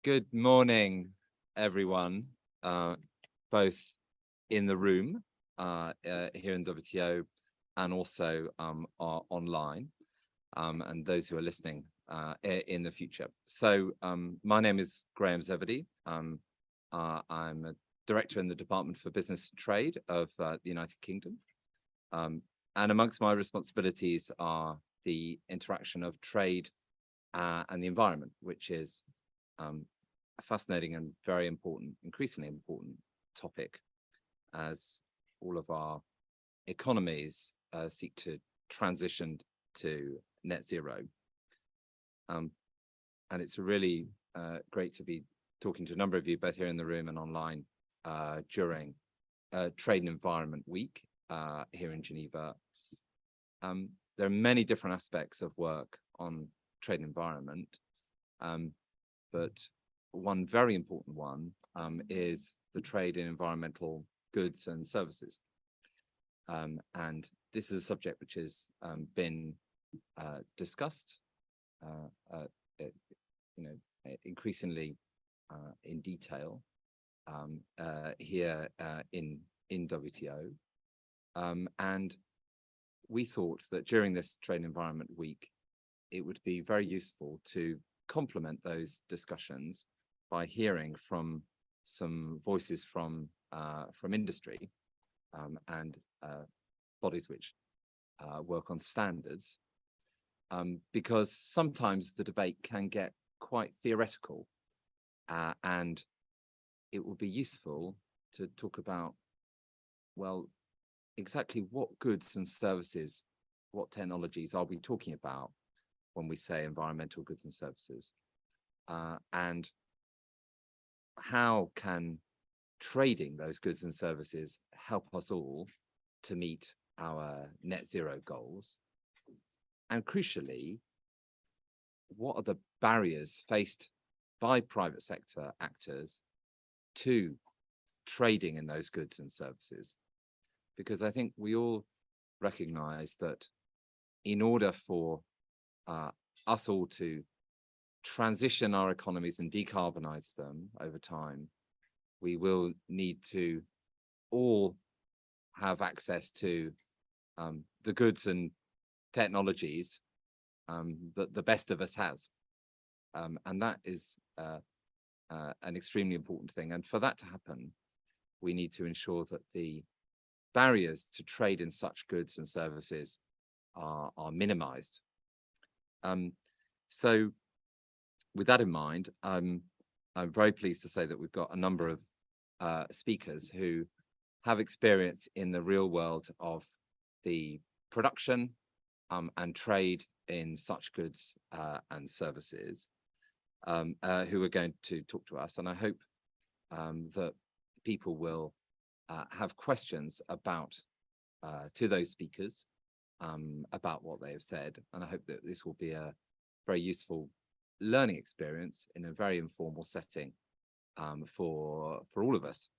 Good morning, everyone, both in the room here in WTO and also online, and those who are listening in the future. So my name is Graham Zebedee. I'm a director in the Department for Business and Trade of the United Kingdom. And amongst my responsibilities are the interaction of trade and the environment, which is a fascinating and very important, increasingly important topic as all of our economies seek to transition to net zero. And it's really great to be talking to a number of you, both here in the room and online, during Trade and Environment Week here in Geneva. There are many different aspects of work on trade and environment, but one very important one is the trade in environmental goods and services. And this is a subject which has been discussed increasingly in detail here in WTO. And we thought that during this Trade and Environment Week, it would be very useful to complement those discussions by hearing from some voices from industry and bodies which work on standards, because sometimes the debate can get quite theoretical, and it would be useful to talk about, well, exactly what goods and services, what technologies are we talking about when we say environmental goods and services, and how can trading those goods and services help us all to meet our net zero goals? And crucially, what are the barriers faced by private sector actors to trading in those goods and services? Because I think we all recognize that in order for us all to transition our economies and decarbonize them over time, we will need to all have access to the goods and technologies that the best of us has. And that is an extremely important thing. And for that to happen, we need to ensure that the barriers to trade in such goods and services are minimized. So with that in mind, I'm very pleased to say that we've got a number of speakers who have experience in the real world of the production and trade in such goods and services, who are going to talk to us. And I hope that people will have questions about to those speakers about what they have said. And I hope that this will be a very useful learning experience in a very informal setting for all of us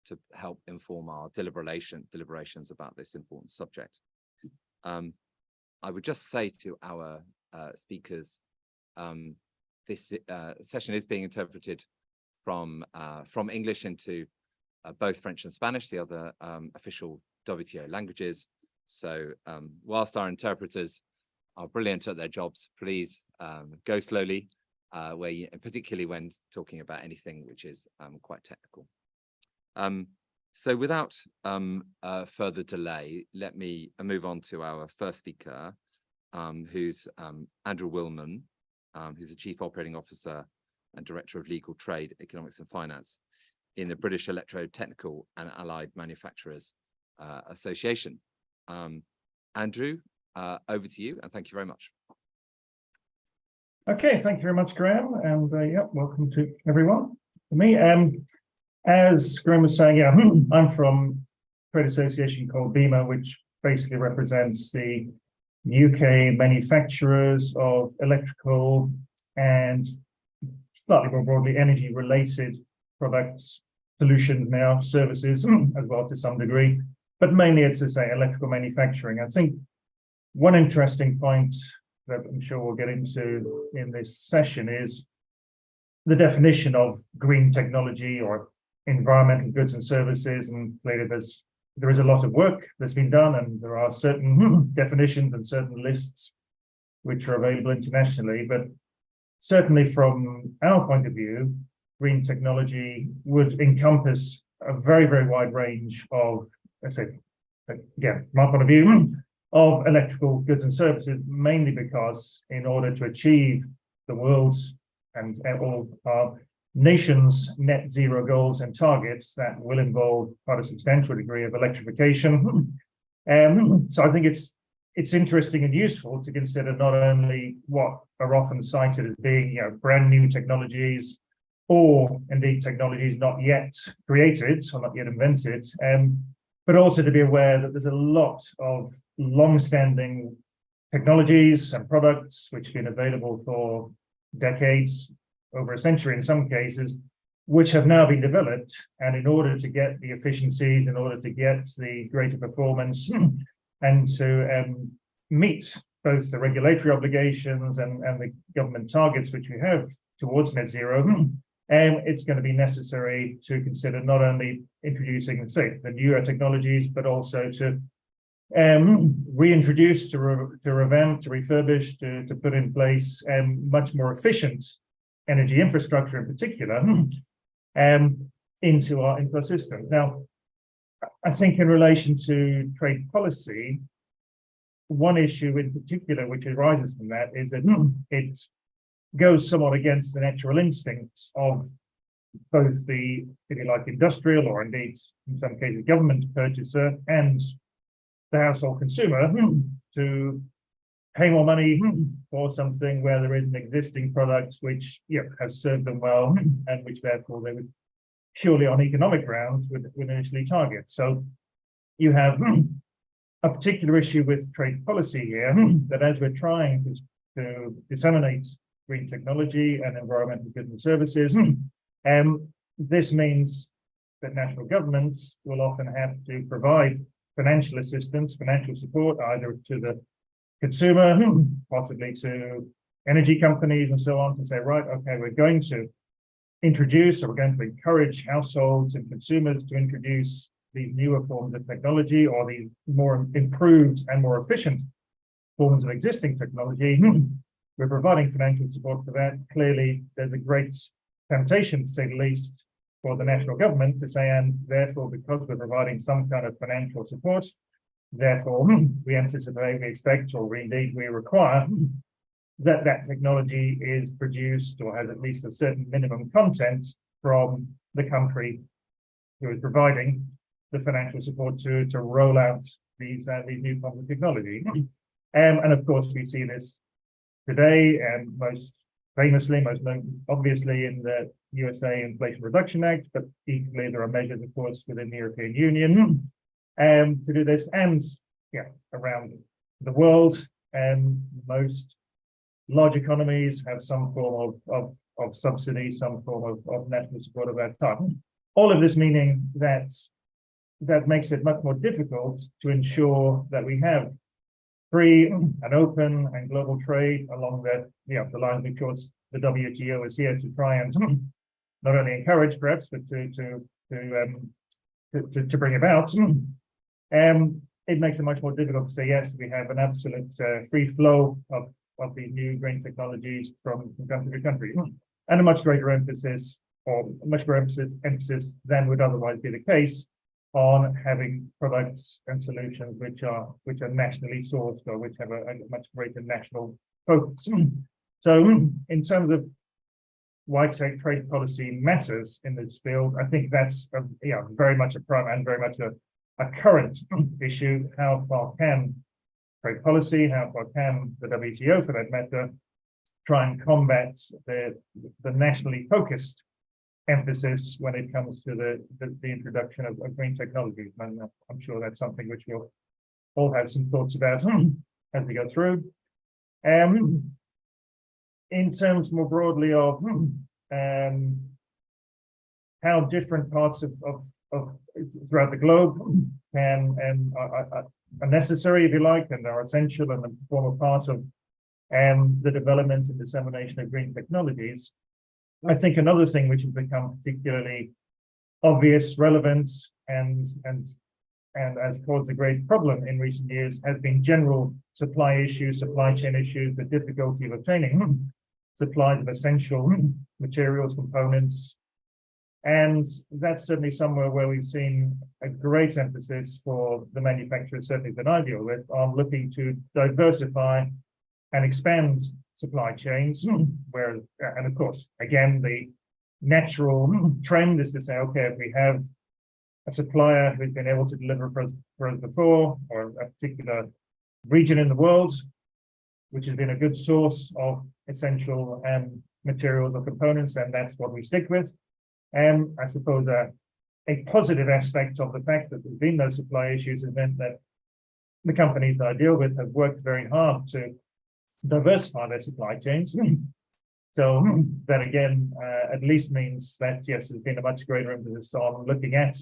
to help inform our deliberations about this important subject. I would just say to our speakers, this session is being interpreted from English into both French and Spanish, the other official WTO languages. So whilst our interpreters are brilliant at their jobs, please go slowly, particularly when talking about anything which is quite technical. So without further delay, let me move on to our first speaker, who's Andrew Willman, who's the Chief Operating Officer and Director of Legal Trade, Economics and Finance in the British Electrotechnical and Allied Manufacturers Association. Andrew, over to you, and thank you very much. Okay, thank you very much, Graham, and welcome to everyone. For me, as Graham was saying, I'm from a trade association called BEMA, which basically represents the UK manufacturers of electrical and slightly more broadly energy-related products, solutions now, services as well to some degree, but mainly it's to say electrical manufacturing. I think one interesting point that I'm sure we'll get into in this session is the definition of green technology or environmental goods and services, and clearly there is a lot of work that's been done, and there are certain definitions and certain lists which are available internationally. But certainly from our point of view, green technology would encompass a very, very wide range of, let's say, again, from our point of view, of electrical goods and services, mainly because in order to achieve the world's and all our nations' net zero goals and targets, that will involve quite a substantial degree of electrification. So I think it's interesting and useful to consider not only what are often cited as being, brand new technologies, or indeed technologies not yet created or not yet invented, but also to be aware that there's a lot of long-standing technologies and products which have been available for decades, over a century in some cases, which have now been developed. And in order to get the efficiencies, in order to get the greater performance, and to meet both the regulatory obligations and the government targets which we have towards net zero, it's going to be necessary to consider not only introducing, say, the newer technologies, but also to reintroduce, to revamp, to refurbish, to put in place much more efficient energy infrastructure in particular into our system. Now, I think in relation to trade policy, one issue in particular which arises from that is that it goes somewhat against the natural instincts of both the, if you like, industrial, or indeed in some cases government purchaser, and the household consumer to pay more money for something where there is an existing product which has served them well, and which therefore they would purely on economic grounds would initially target. So you have a particular issue with trade policy here, that as we're trying to disseminate green technology and environmental goods and services, this means that national governments will often have to provide financial assistance, financial support, either to the consumer, possibly to energy companies and so on, to say, right, okay, we're going to introduce, or we're going to encourage households and consumers to introduce these newer forms of technology, or these more improved and more efficient forms of existing technology. We're providing financial support for that. Clearly, there's a great temptation, to say the least, for the national government to say, and therefore, because we're providing some kind of financial support, therefore, we anticipate, we expect, or indeed we require that that technology is produced or has at least a certain minimum content from the country who is providing the financial support to roll out these new forms of technology. And of course, we see this today, and most famously, most obviously in the USA Inflation Reduction Act, but equally there are measures, of course, within the European Union to do this, and around the world, and most large economies have some form of subsidy, some form of national support of that type. All of this meaning that makes it much more difficult to ensure that we have free and open and global trade along the lines which, of course, the WTO is here to try and not only encourage, perhaps, but to bring about. It makes it much more difficult to say, yes, we have an absolute free flow of the new green technologies from country to country, and a much greater emphasis, or much greater emphasis than would otherwise be the case, on having products and solutions which are nationally sourced, or which have a much greater national focus. So in terms of why trade policy matters in this field, I think that's very much a prime and very much a current issue. How far can trade policy, how far can the WTO, for that matter, try and combat the nationally focused emphasis when it comes to the introduction of green technologies? And I'm sure that's something which we'll all have some thoughts about as we go through. In terms more broadly of how different parts of throughout the globe are necessary, if you like, and are essential and form a part of the development and dissemination of green technologies, I think another thing which has become particularly obvious, relevant, and has caused a great problem in recent years has been general supply issues, supply chain issues, the difficulty of obtaining supplies of essential materials, components. And that's certainly somewhere where we've seen a great emphasis for the manufacturers, certainly that I deal with, on looking to diversify and expand supply chains, where, and of course, again, the natural trend is to say, okay, if we have a supplier who's been able to deliver for us before, or a particular region in the world, which has been a good source of essential materials or components, and that's what we stick with. And I suppose a positive aspect of the fact that there's been those supply issues has meant that the companies that I deal with have worked very hard to diversify their supply chains. So that again, at least means that, yes, there's been a much greater emphasis on looking at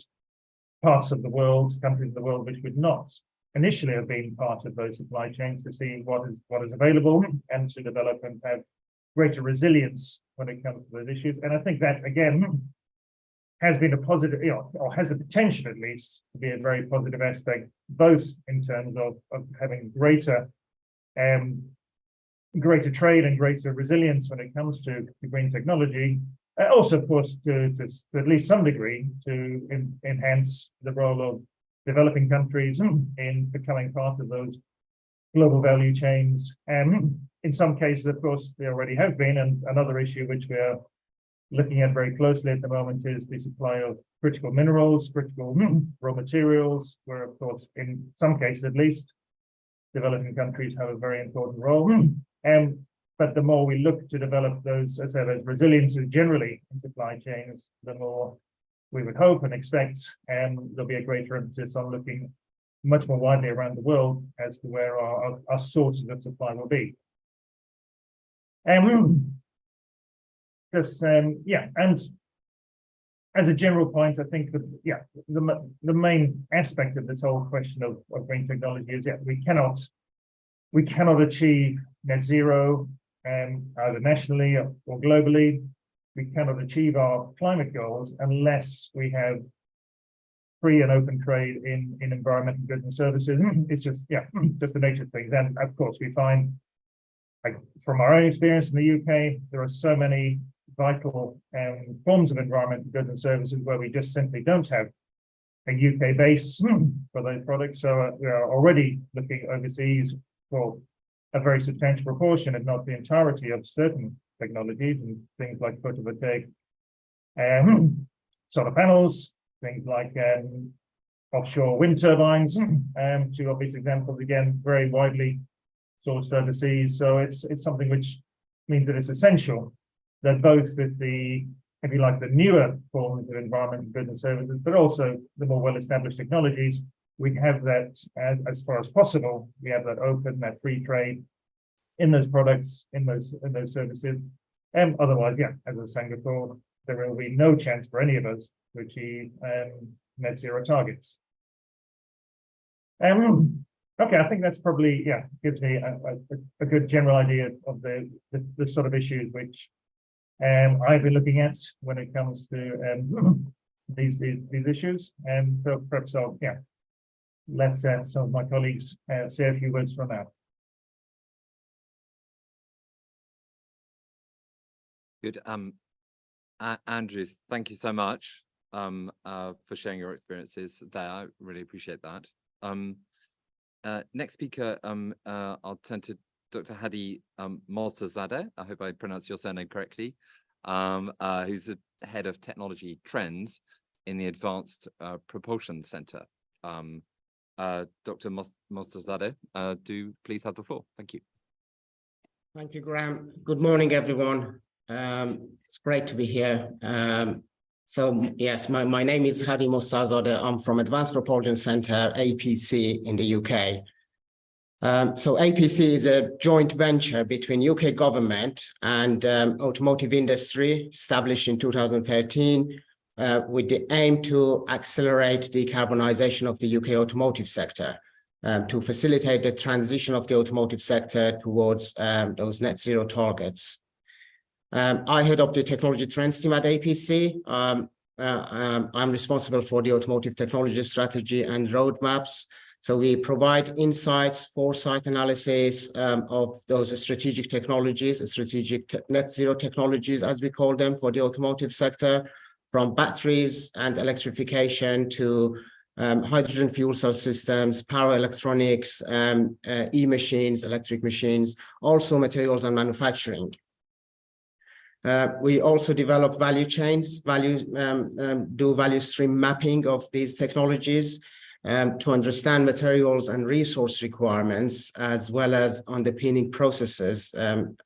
parts of the world, countries of the world, which would not initially have been part of those supply chains, to see what is available and to develop and have greater resilience when it comes to those issues. And I think that, again, has been a positive, or has the potential at least to be a very positive aspect, both in terms of having greater trade and greater resilience when it comes to green technology. Also, of course, to at least some degree, to enhance the role of developing countries in becoming part of those global value chains. And in some cases, of course, they already have been. And another issue which we are looking at very closely at the moment is the supply of critical minerals, critical raw materials, where, of course, in some cases at least, developing countries have a very important role. But the more we look to develop those, as I said, as resiliences generally in supply chains, the more we would hope and expect there'll be a greater emphasis on looking much more widely around the world as to where our sources of supply will be. And and as a general point, I think that the main aspect of this whole question of green technology is we cannot achieve net zero either nationally or globally. We cannot achieve our climate goals unless we have free and open trade in environmental goods and services. It's just the nature of things. And of course, we find, like, from our own experience in the UK, there are so many vital forms of environmental goods and services where we just simply don't have a UK base for those products. So we are already looking overseas for a very substantial proportion, if not the entirety, of certain technologies, and things like photovoltaic, solar panels, things like offshore wind turbines, two obvious examples, again, very widely sourced overseas. So it's something which means that it's essential that both with the, if you like, the newer forms of environmental goods and services, but also the more well-established technologies, we have that, as far as possible, we have that open, that free trade in those products, in those services. And otherwise, as I was saying before, there will be no chance for any of us to achieve net zero targets. Okay, I think that's probably, gives me a good general idea of the sort of issues which I've been looking at when it comes to these issues. And so perhaps I'll, let some of my colleagues say a few words from now. Good. Andrews, thank you so much for sharing your experiences there. I really appreciate that. Next speaker, I'll turn to Dr. Hadi Mostarzadeh. I hope I pronounced your surname correctly. Who's the head of technology trends in the Advanced Propulsion Center. Dr. Mostarzadeh, do please have the floor. Thank you. Thank you, Graham. Good morning, everyone. It's great to be here. So yes, my name is Hadi Mostarzadeh. I'm from Advanced Propulsion Center, APC, in the UK. So APC is a joint venture between UK government and automotive industry, established in 2013, with the aim to accelerate decarbonization of the UK automotive sector, to facilitate the transition of the automotive sector towards those net zero targets. I head up the technology trends team at APC. I'm responsible for the automotive technology strategy and roadmaps. So we provide insights, foresight analysis of those strategic technologies, net zero technologies, as we call them, for the automotive sector, from batteries and electrification to hydrogen fuel cell systems, power electronics, e-machines, electric machines, also materials and manufacturing. We also develop value chains, do value stream mapping of these technologies to understand materials and resource requirements, as well as underpinning processes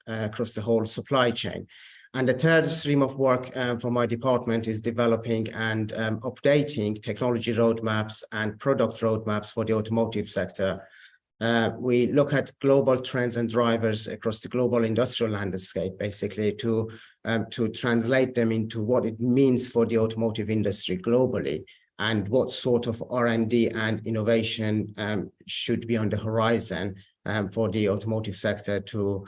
across the whole supply chain. And the third stream of work for my department is developing and updating technology roadmaps and product roadmaps for the automotive sector. We look at global trends and drivers across the global industrial landscape, basically to translate them into what it means for the automotive industry globally, and what sort of R&D and innovation should be on the horizon for the automotive sector to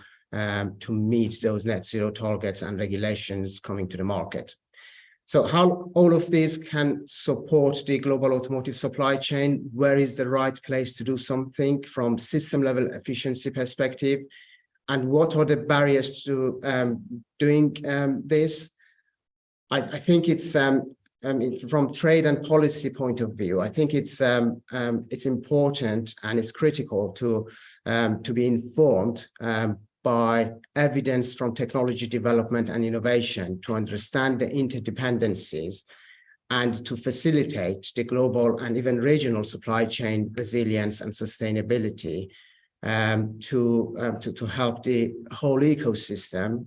meet those net zero targets and regulations coming to the market. So how all of these can support the global automotive supply chain? Where is the right place to do something from system level efficiency perspective? And what are the barriers to doing this? I think it's from trade and policy point of view, I think it's important and it's critical to be informed by evidence from technology development and innovation to understand the interdependencies and to facilitate the global and even regional supply chain resilience and sustainability to help the whole ecosystem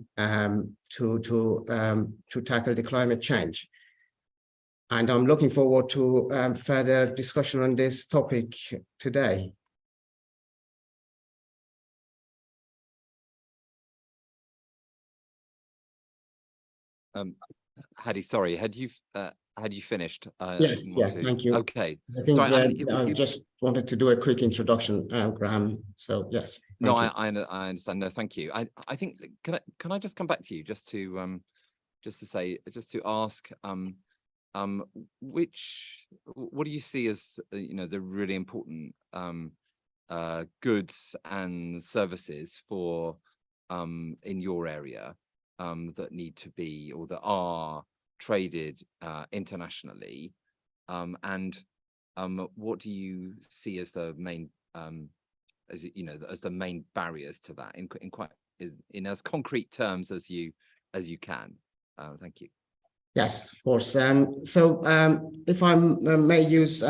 to tackle the climate change. And I'm looking forward to further discussion on this topic today. Hadi, sorry, had you finished? Yes, yeah, thank you. Okay. I think Sorry, I just wanted to do a quick introduction, Graham. So yes. No, I understand. No, thank you. I think can I just come back to you just to ask what do you see as the really important goods and services for in your area that need to be or that are traded internationally, and what do you see as the main as the main barriers to that in as concrete terms as you can? Thank you. Yes, of course. So if I may use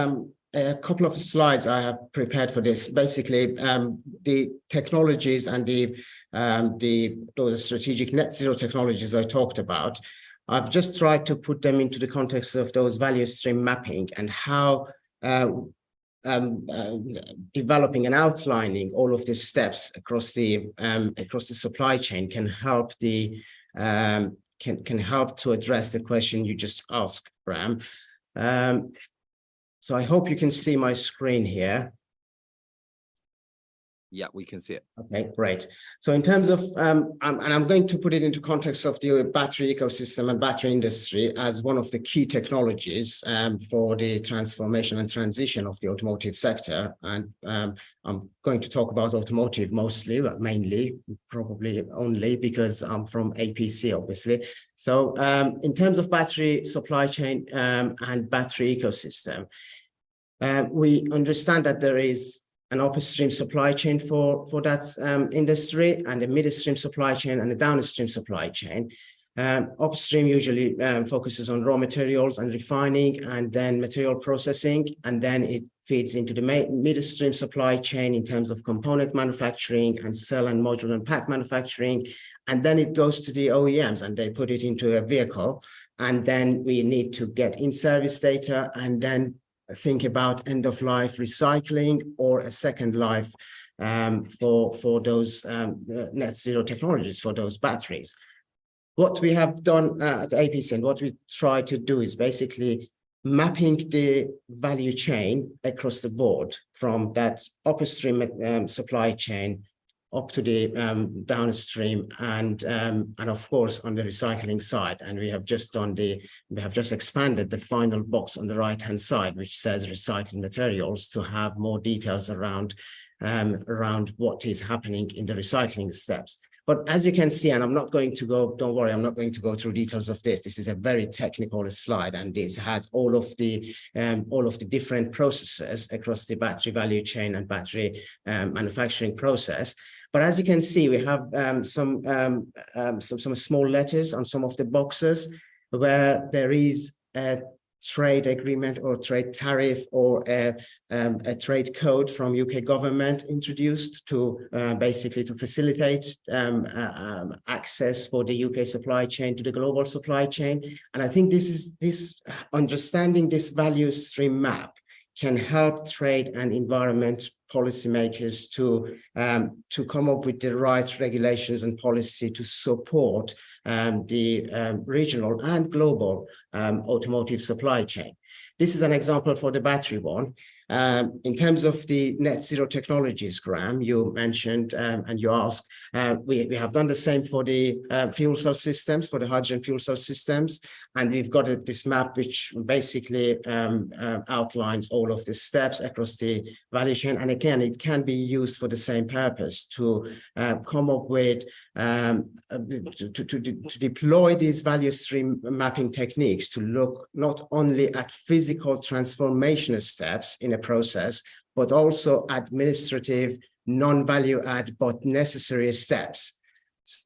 a couple of slides I have prepared for this. Basically, the technologies and those strategic net zero technologies I talked about, I've just tried to put them into the context of those value stream mapping and how developing and outlining all of these steps across the supply chain can help can help to address the question you just asked, Graham. So I hope you can see my screen here. Yeah, we can see it. Okay, great. So in terms of, and I'm going to put it into context of the battery ecosystem and battery industry as one of the key technologies for the transformation and transition of the automotive sector. And I'm going to talk about automotive mostly, but mainly, probably only because I'm from APC, obviously. So in terms of battery supply chain and battery ecosystem, we understand that there is an upstream supply chain for that industry, and a midstream supply chain and a downstream supply chain. Upstream usually focuses on raw materials and refining, and then material processing, and then it feeds into the midstream supply chain in terms of component manufacturing and cell and module and pack manufacturing, and then it goes to the OEMs and they put it into a vehicle, and then we need to get in-service data and then think about end-of-life recycling or a second life for those net zero technologies, for those batteries. What we have done at APC and what we try to do is basically mapping the value chain across the board from that upstream supply chain up to the downstream and of course on the recycling side. And we have just expanded the final box on the right hand side, which says recycling materials, to have more details around what is happening in the recycling steps. But as you can see, and I'm not going to go, don't worry, I'm not going to go through details of this. This is a very technical slide, and this has all of the different processes across the battery value chain and battery manufacturing process. But as you can see, we have some small letters on some of the boxes where there is a trade agreement or trade tariff or a trade code from UK government introduced to basically to facilitate access for the UK supply chain to the global supply chain. And I think understanding this value stream map can help trade and environment policymakers to come up with the right regulations and policy to support the regional and global automotive supply chain. This is an example for the battery one. In terms of the net zero technologies, Graham, you mentioned and you asked, we have done the same for the fuel cell systems, for the hydrogen fuel cell systems. And we've got this map which basically outlines all of the steps across the value chain. And again, it can be used for the same purpose to come up with, to deploy these value stream mapping techniques to look not only at physical transformational steps in a process, but also administrative, non-value add, but necessary steps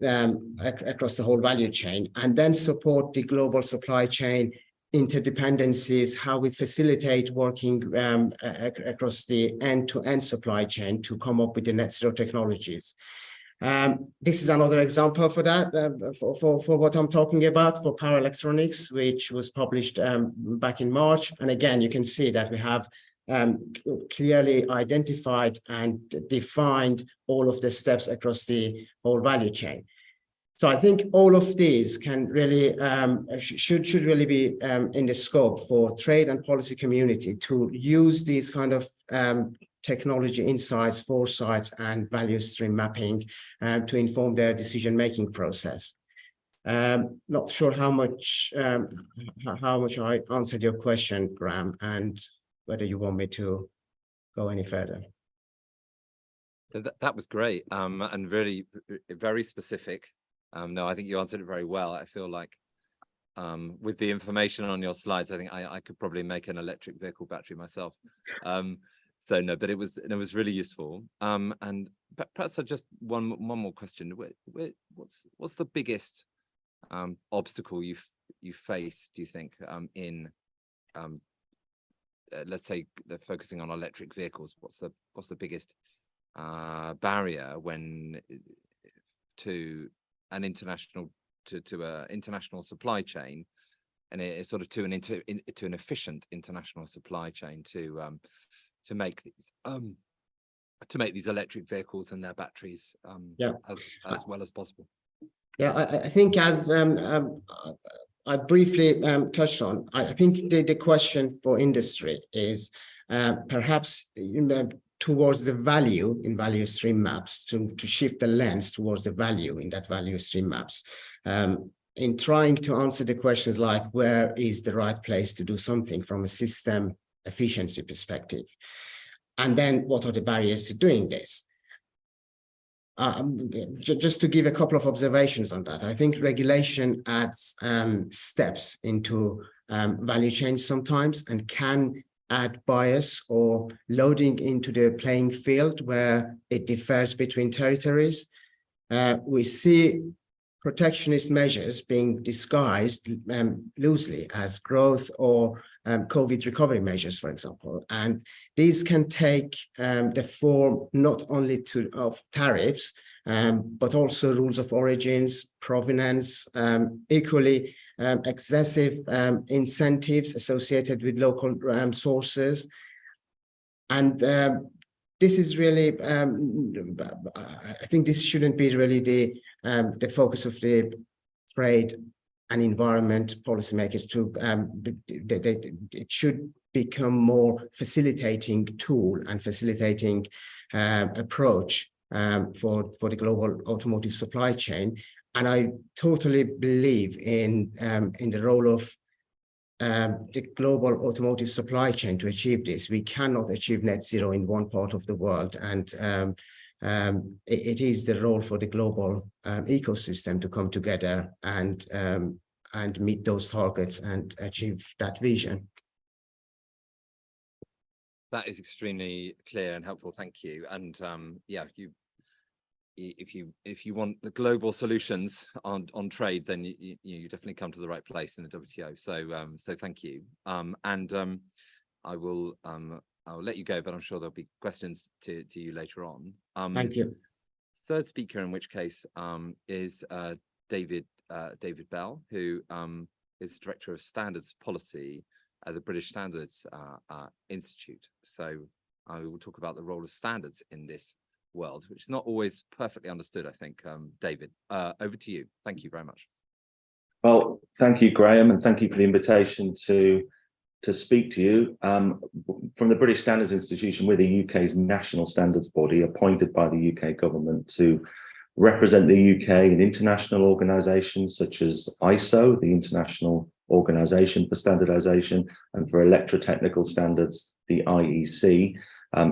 across the whole value chain, and then support the global supply chain interdependencies, how we facilitate working across the end-to-end supply chain to come up with the net zero technologies. This is another example for that, for what I'm talking about, for power electronics, which was published back in March. And again, you can see that we have clearly identified and defined all of the steps across the whole value chain. So I think all of these can really, should really be in the scope for trade and policy community to use these kind of technology insights, foresights, and value stream mapping to inform their decision-making process. Not sure how much I answered your question, Graham, and whether you want me to go any further. That was great, and really very specific. No, I think you answered it very well. I feel like with the information on your slides, I think I could probably make an electric vehicle battery myself. So no, but it was really useful. And perhaps just one more question. What's the biggest obstacle you face, do you think, in let's say focusing on electric vehicles? What's the biggest barrier when to an international supply chain, and it's sort of to an efficient international supply chain to make these electric vehicles and their batteries as well as possible? Yeah, I think as I briefly touched on, I think the question for industry is perhaps towards the value in value stream maps, to shift the lens towards the value in that value stream maps. In trying to answer the questions like, where is the right place to do something from a system efficiency perspective? And then what are the barriers to doing this? Just to give a couple of observations on that, I think regulation adds steps into value chain sometimes, and can add bias or loading into the playing field where it differs between territories. We see protectionist measures being disguised loosely as growth or COVID recovery measures, for example. And these can take the form not only of tariffs, but also rules of origins, provenance, equally excessive incentives associated with local sources. And this is really, I think this shouldn't be really the focus of the trade and environment policymakers. It should become more facilitating tool and facilitating approach for the global automotive supply chain. And I totally believe in the role of the global automotive supply chain to achieve this. We cannot achieve net zero in one part of the world, and it is the role for the global ecosystem to come together and meet those targets and achieve that vision. That is extremely clear and helpful. Thank you. And yeah, if you want the global solutions on trade, then you definitely come to the right place in the WTO. So thank you. I'll let you go, but I'm sure there'll be questions to you later on. Thank you. Third speaker, in which case is David Bell, who is Director of Standards Policy at the British Standards Institute. So I will talk about the role of standards in this world, which is not always perfectly understood, I think. David, over to you. Thank you very much. Well, thank you, Graham, and thank you for the invitation to speak to you. From the British Standards Institution, we're the UK's national standards body appointed by the UK government to represent the UK in international organisations such as ISO, the International Organisation for Standardisation, and for electrotechnical standards, the IEC,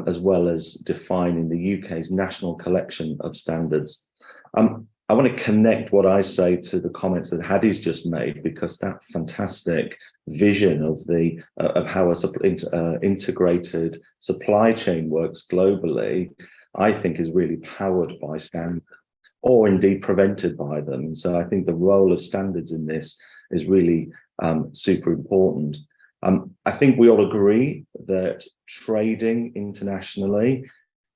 as well as defining the UK's national collection of standards. I want to connect what I say to the comments that Hadi's just made, because that fantastic vision of how a integrated supply chain works globally, I think, is really powered by standards, or indeed prevented by them. So I think the role of standards in this is really super important. I think we all agree that trading internationally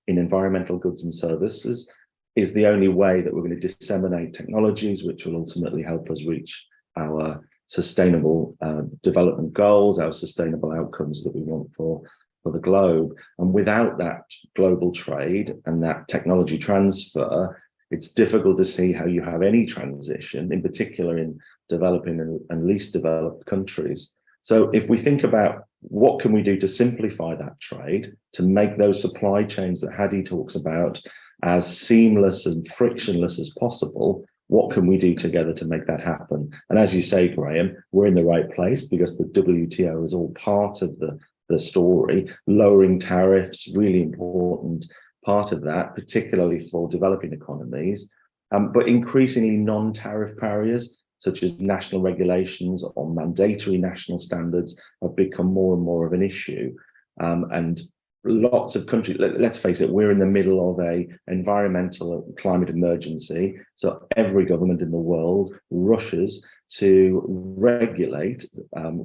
in environmental goods and services is the only way that we're going to disseminate technologies which will ultimately help us reach our sustainable development goals, our sustainable outcomes that we want for the globe. And without that global trade and that technology transfer, it's difficult to see how you have any transition, in particular in developing and least developed countries. So if we think about what can we do to simplify that trade, to make those supply chains that Hadi talks about as seamless and frictionless as possible, what can we do together to make that happen? And as you say, Graham, we're in the right place because the WTO is all part of the story. Lowering tariffs, really important part of that, particularly for developing economies, but increasingly non-tariff barriers, such as national regulations or mandatory national standards, have become more and more of an issue. And lots of countries, let's face it, we're in the middle of a environmental climate emergency. So every government in the world rushes to regulate,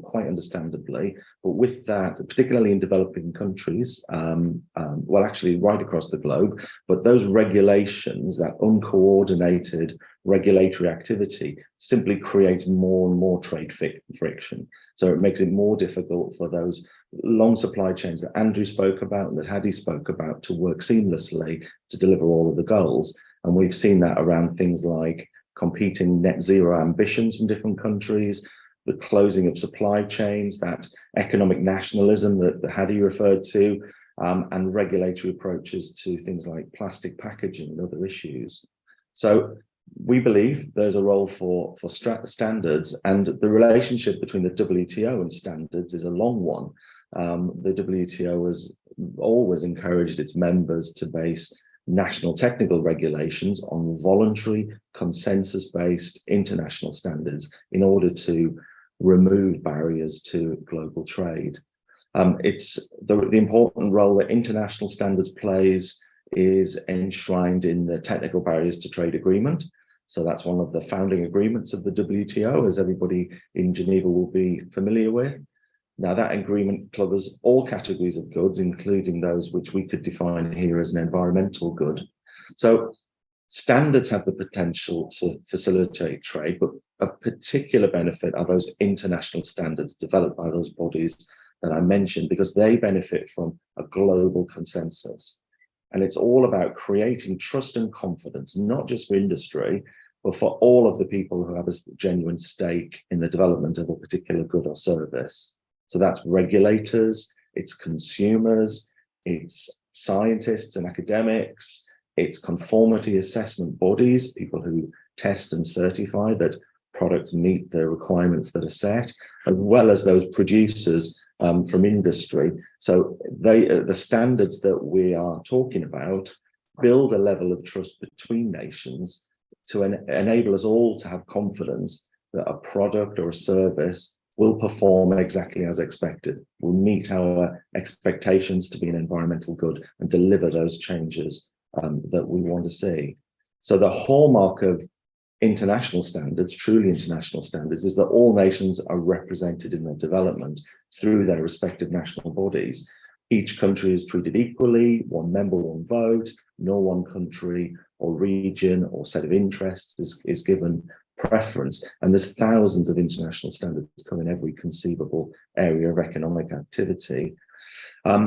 quite understandably. But with that, particularly in developing countries, well, actually right across the globe, but those regulations, that uncoordinated regulatory activity, simply creates more and more trade friction. So it makes it more difficult for those long supply chains that Andrew spoke about and that Hadi spoke about to work seamlessly to deliver all of the goals. And we've seen that around things like competing net zero ambitions from different countries, the closing of supply chains, that economic nationalism that Hadi referred to, and regulatory approaches to things like plastic packaging and other issues. So we believe there's a role for standards, and the relationship between the WTO and standards is a long one. The WTO has always encouraged its members to base national technical regulations on voluntary, consensus-based international standards in order to remove barriers to global trade. It's the important role that international standards plays is enshrined in the Technical Barriers to Trade Agreement. So that's one of the founding agreements of the WTO, as everybody in Geneva will be familiar with. Now, that agreement covers all categories of goods, including those which we could define here as an environmental good. So standards have the potential to facilitate trade, but of particular benefit are those international standards developed by those bodies that I mentioned, because they benefit from a global consensus. And it's all about creating trust and confidence, not just for industry, but for all of the people who have a genuine stake in the development of a particular good or service. So that's regulators, it's consumers, it's scientists and academics, It's conformity assessment bodies, people who test and certify that products meet the requirements that are set, as well as those producers from industry. So the standards that we are talking about build a level of trust between nations to enable us all to have confidence that a product or a service will perform exactly as expected, will meet our expectations to be an environmental good and deliver those changes that we want to see. So the hallmark of international standards, truly international standards, is that all nations are represented in their development through their respective national bodies. Each country is treated equally, one member, one vote, no one country or region or set of interests is given preference. And there's thousands of international standards covering every conceivable area of economic activity.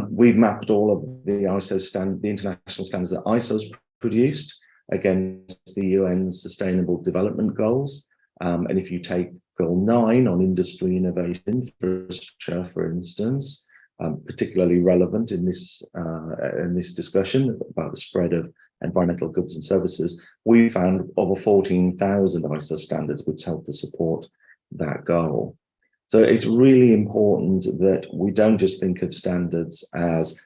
We've mapped all of the the international standards that ISO's produced against the UN's Sustainable Development Goals. And if you take Goal 9 on industry innovation infrastructure, for instance, particularly relevant in this discussion about the spread of environmental goods and services, we found over 14,000 ISO standards which help to support that goal. So it's really important that we don't just think of standards as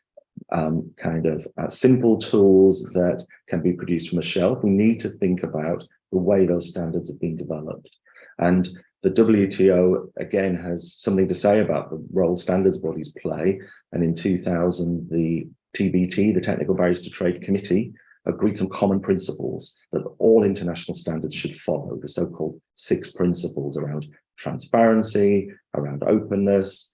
simple tools that can be produced from a shelf. We need to think about the way those standards have been developed. And the WTO, again, has something to say about the role standards bodies play. And in 2000, the TBT, the Technical Barriers to Trade Committee, agreed some common principles that all international standards should follow, the so-called 6 principles around transparency, around openness,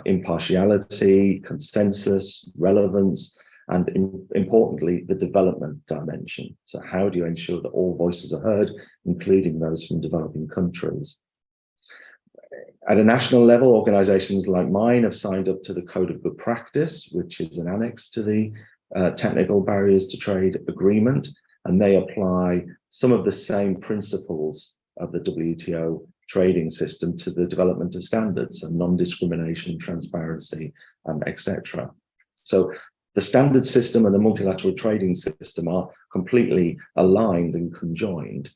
impartiality, consensus, relevance, and importantly, the development dimension. So how do you ensure that all voices are heard, including those from developing countries? At a national level, organizations like mine have signed up to the Code of Good Practice, which is an annex to the Technical Barriers to Trade Agreement, and they apply some of the same principles of the WTO trading system to the development of standards and non-discrimination, transparency, etc. So the standard system and the multilateral trading system are completely aligned and conjoined.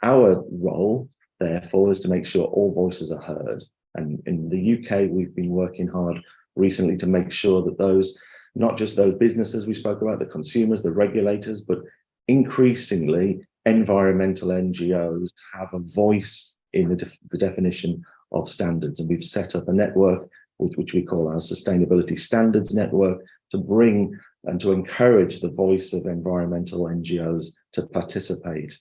Our role, therefore, is to make sure all voices are heard. And in the UK, we've been working hard recently to make sure that those, not just those businesses we spoke about, the consumers, the regulators, but increasingly environmental NGOs have a voice in the definition of standards. And we've set up a network which we call our Sustainability Standards Network to bring and to encourage the voice of environmental NGOs to participate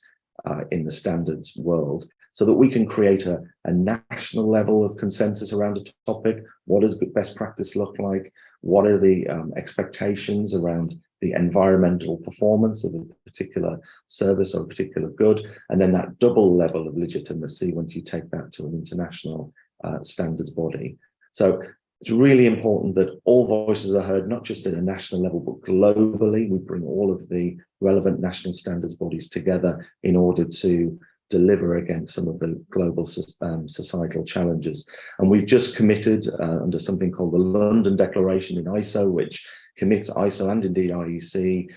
in the standards world, so that we can create a national level of consensus around a topic. What does good best practice look like? What are the expectations around the environmental performance of a particular service or a particular good? And then that double level of legitimacy once you take that to an international standards body. So it's really important that all voices are heard, not just at a national level, but globally. We bring all of the relevant national standards bodies together in order to deliver against some of the global societal challenges. And we've just committed under something called the London Declaration in ISO, which commits ISO and indeed IEC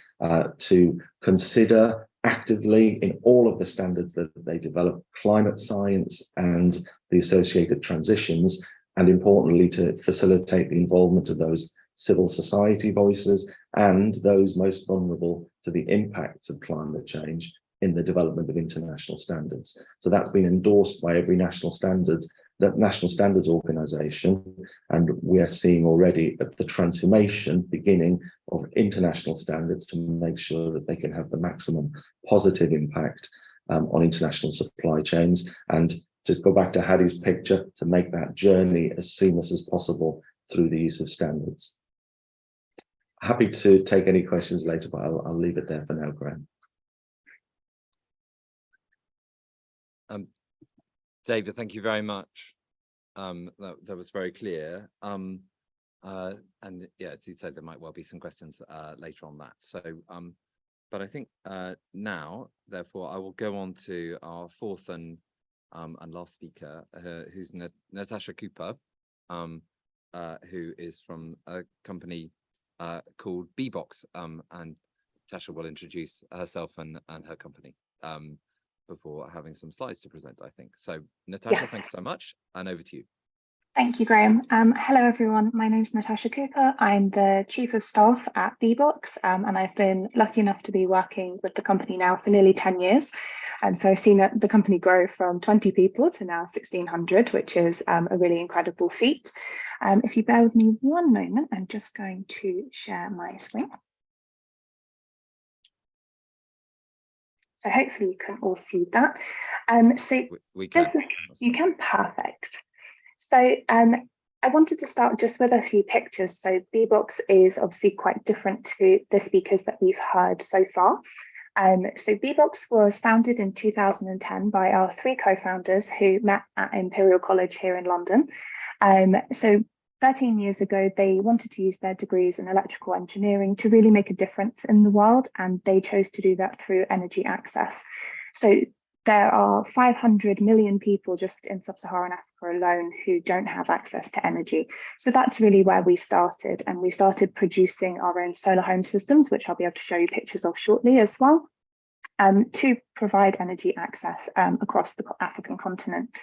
to consider actively in all of the standards that they develop climate science and the associated transitions, and importantly to facilitate the involvement of those civil society voices and those most vulnerable to the impacts of climate change in the development of international standards. So that's been endorsed by every national standards organization, and we are seeing already the transformation beginning of international standards to make sure that they can have the maximum positive impact on international supply chains, and to go back to Hadi's picture, to make that journey as seamless as possible through the use of standards. Happy to take any questions later, but I'll leave it there for now, Graham. David, thank you very much. That was very clear. And yeah, as you said, there might well be some questions later on that. So, but I think now, therefore, I will go on to our fourth and last speaker, who's Natasha Cooper, who is from a company called Bbox, and Natasha will introduce herself and her company before having some slides to present, I think. So Natasha, Yes. thank you so much, and over to you. Thank you, Graham. Hello, everyone. My name is Natasha Cooper. I'm the Chief of Staff at Bbox, and I've been lucky enough to be working with the company now for nearly 10 years. And so I've seen the company grow from 20 people to now 1,600, which is a really incredible feat. If you bear with me one moment, I'm just going to share my screen. So hopefully you can all see that. So We can. you can, perfect. So I wanted to start just with a few pictures. So Bbox is obviously quite different to the speakers that we've heard so far. So Bbox was founded in 2010 by our three co-founders who met at Imperial College here in London. So 13 years ago, they wanted to use their degrees in electrical engineering to really make a difference in the world, and they chose to do that through energy access. So there are 500 million people just in sub-Saharan Africa alone who don't have access to energy. So that's really where we started, and we started producing our own solar home systems, which I'll be able to show you pictures of shortly as well, to provide energy access across the African continent.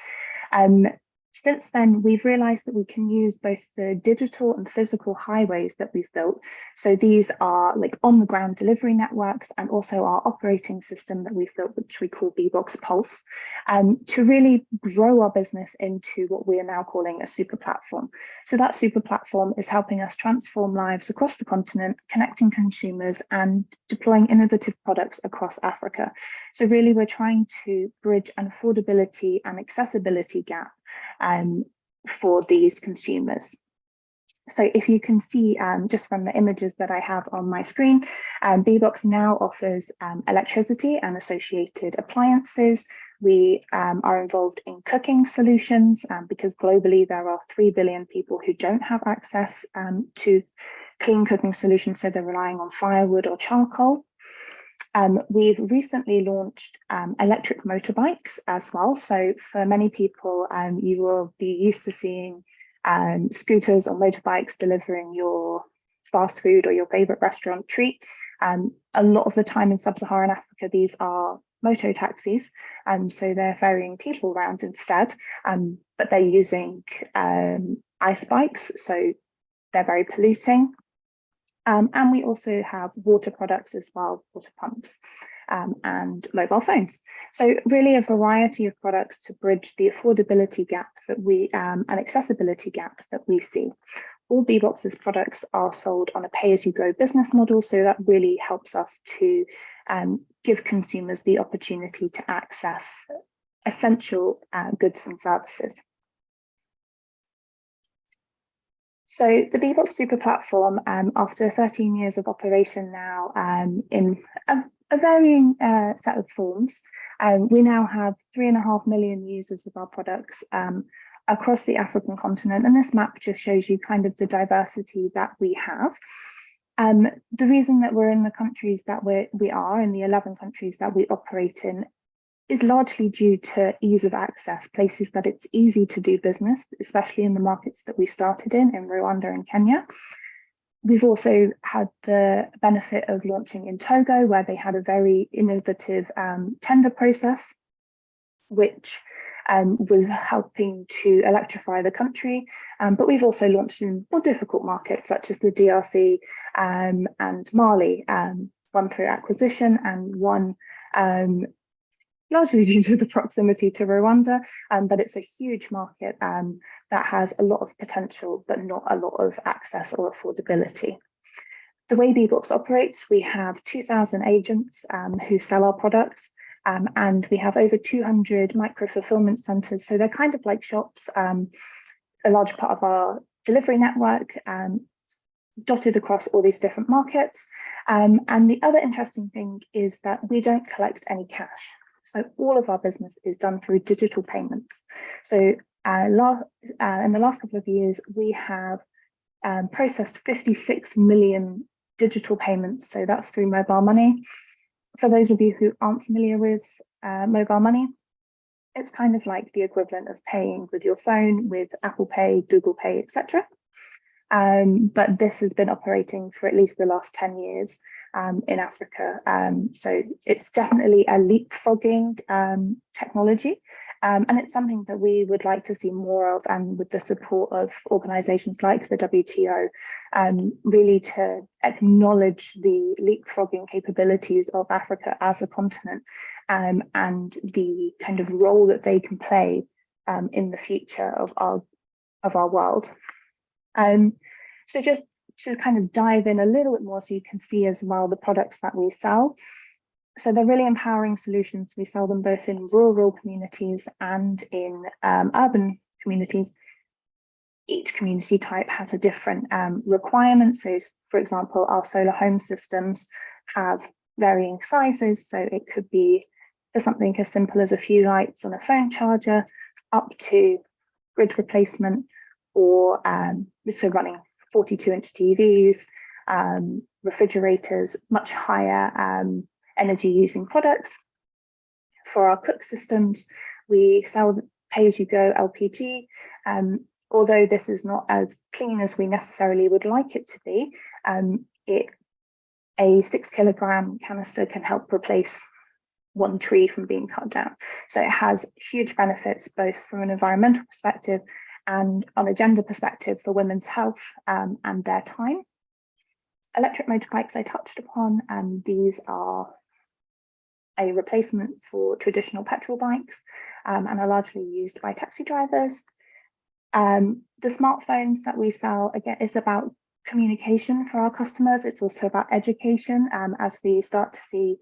Since then, we've realized that we can use both the digital and physical highways that we've built. So these are like on the ground delivery networks, and also our operating system that we've built, which we call Bbox Pulse, to really grow our business into what we are now calling a super platform. So that super platform is helping us transform lives across the continent, connecting consumers and deploying innovative products across Africa. So really, we're trying to bridge an affordability and accessibility gap for these consumers. So if you can see just from the images that I have on my screen, Bbox now offers electricity and associated appliances. We are involved in cooking solutions because globally there are 3 billion people who don't have access to clean cooking solutions, so they're relying on firewood or charcoal. We've recently launched electric motorbikes as well. So for many people, you will be used to seeing scooters or motorbikes delivering your fast food or your favorite restaurant treat. A lot of the time in sub-Saharan Africa, these are moto taxis, so they're ferrying people around instead, but they're using ice bikes, so they're very polluting. And we also have water products as well, water pumps and mobile phones. So really a variety of products to bridge the affordability gap that we and accessibility gap that we see. All Bbox's products are sold on a pay-as-you-go business model, so that really helps us to give consumers the opportunity to access essential goods and services. So the Bbox Super Platform, after 13 years of operation now in a varying set of forms, we now have 3.5 million users of our products across the African continent. And this map just shows you kind of the diversity that we have. The reason that we're in the countries that we are, in the 11 countries that we operate in, is largely due to ease of access, places that it's easy to do business, especially in the markets that we started in Rwanda and Kenya. We've also had the benefit of launching in Togo, where they had a very innovative tender process, which was helping to electrify the country. But we've also launched in more difficult markets, such as the DRC and Mali, one through acquisition and one largely due to the proximity to Rwanda, but it's a huge market that has a lot of potential, but not a lot of access or affordability. The way Bbox operates, we have 2,000 agents who sell our products, and we have over 200 micro-fulfillment centres. So they're kind of like shops, a large part of our delivery network, dotted across all these different markets. And the other interesting thing is that we don't collect any cash. So all of our business is done through digital payments. So in the last couple of years, we have processed 56 million digital payments. So that's through mobile money. For those of you who aren't familiar with mobile money, it's kind of like the equivalent of paying with your phone with Apple Pay, Google Pay, etc. But this has been operating for at least the last 10 years. in Africa. So it's definitely a leapfrogging technology. And it's something that we would like to see more of, and with the support of organizations like the WTO, really to acknowledge the leapfrogging capabilities of Africa as a continent, and the kind of role that they can play in the future of our world. So just to kind of dive in a little bit more so you can see as well the products that we sell. So they're really empowering solutions. We sell them both in rural communities and in urban communities. Each community type has a different requirement. So for example, our solar home systems have varying sizes. So it could be for something as simple as a few lights on a phone charger up to grid replacement, or so running 42-inch TVs, refrigerators, much higher energy using products. For our cook systems, we sell pay-as-you-go LPG. Although this is not as clean as we necessarily would like it to be, a 6 kilogram canister can help replace one tree from being cut down. So it has huge benefits, both from an environmental perspective and on a gender perspective for women's health and their time. Electric motorbikes I touched upon, and these are a replacement for traditional petrol bikes and are largely used by taxi drivers. The smartphones that we sell, again, is about communication for our customers. It's also about education as we start to see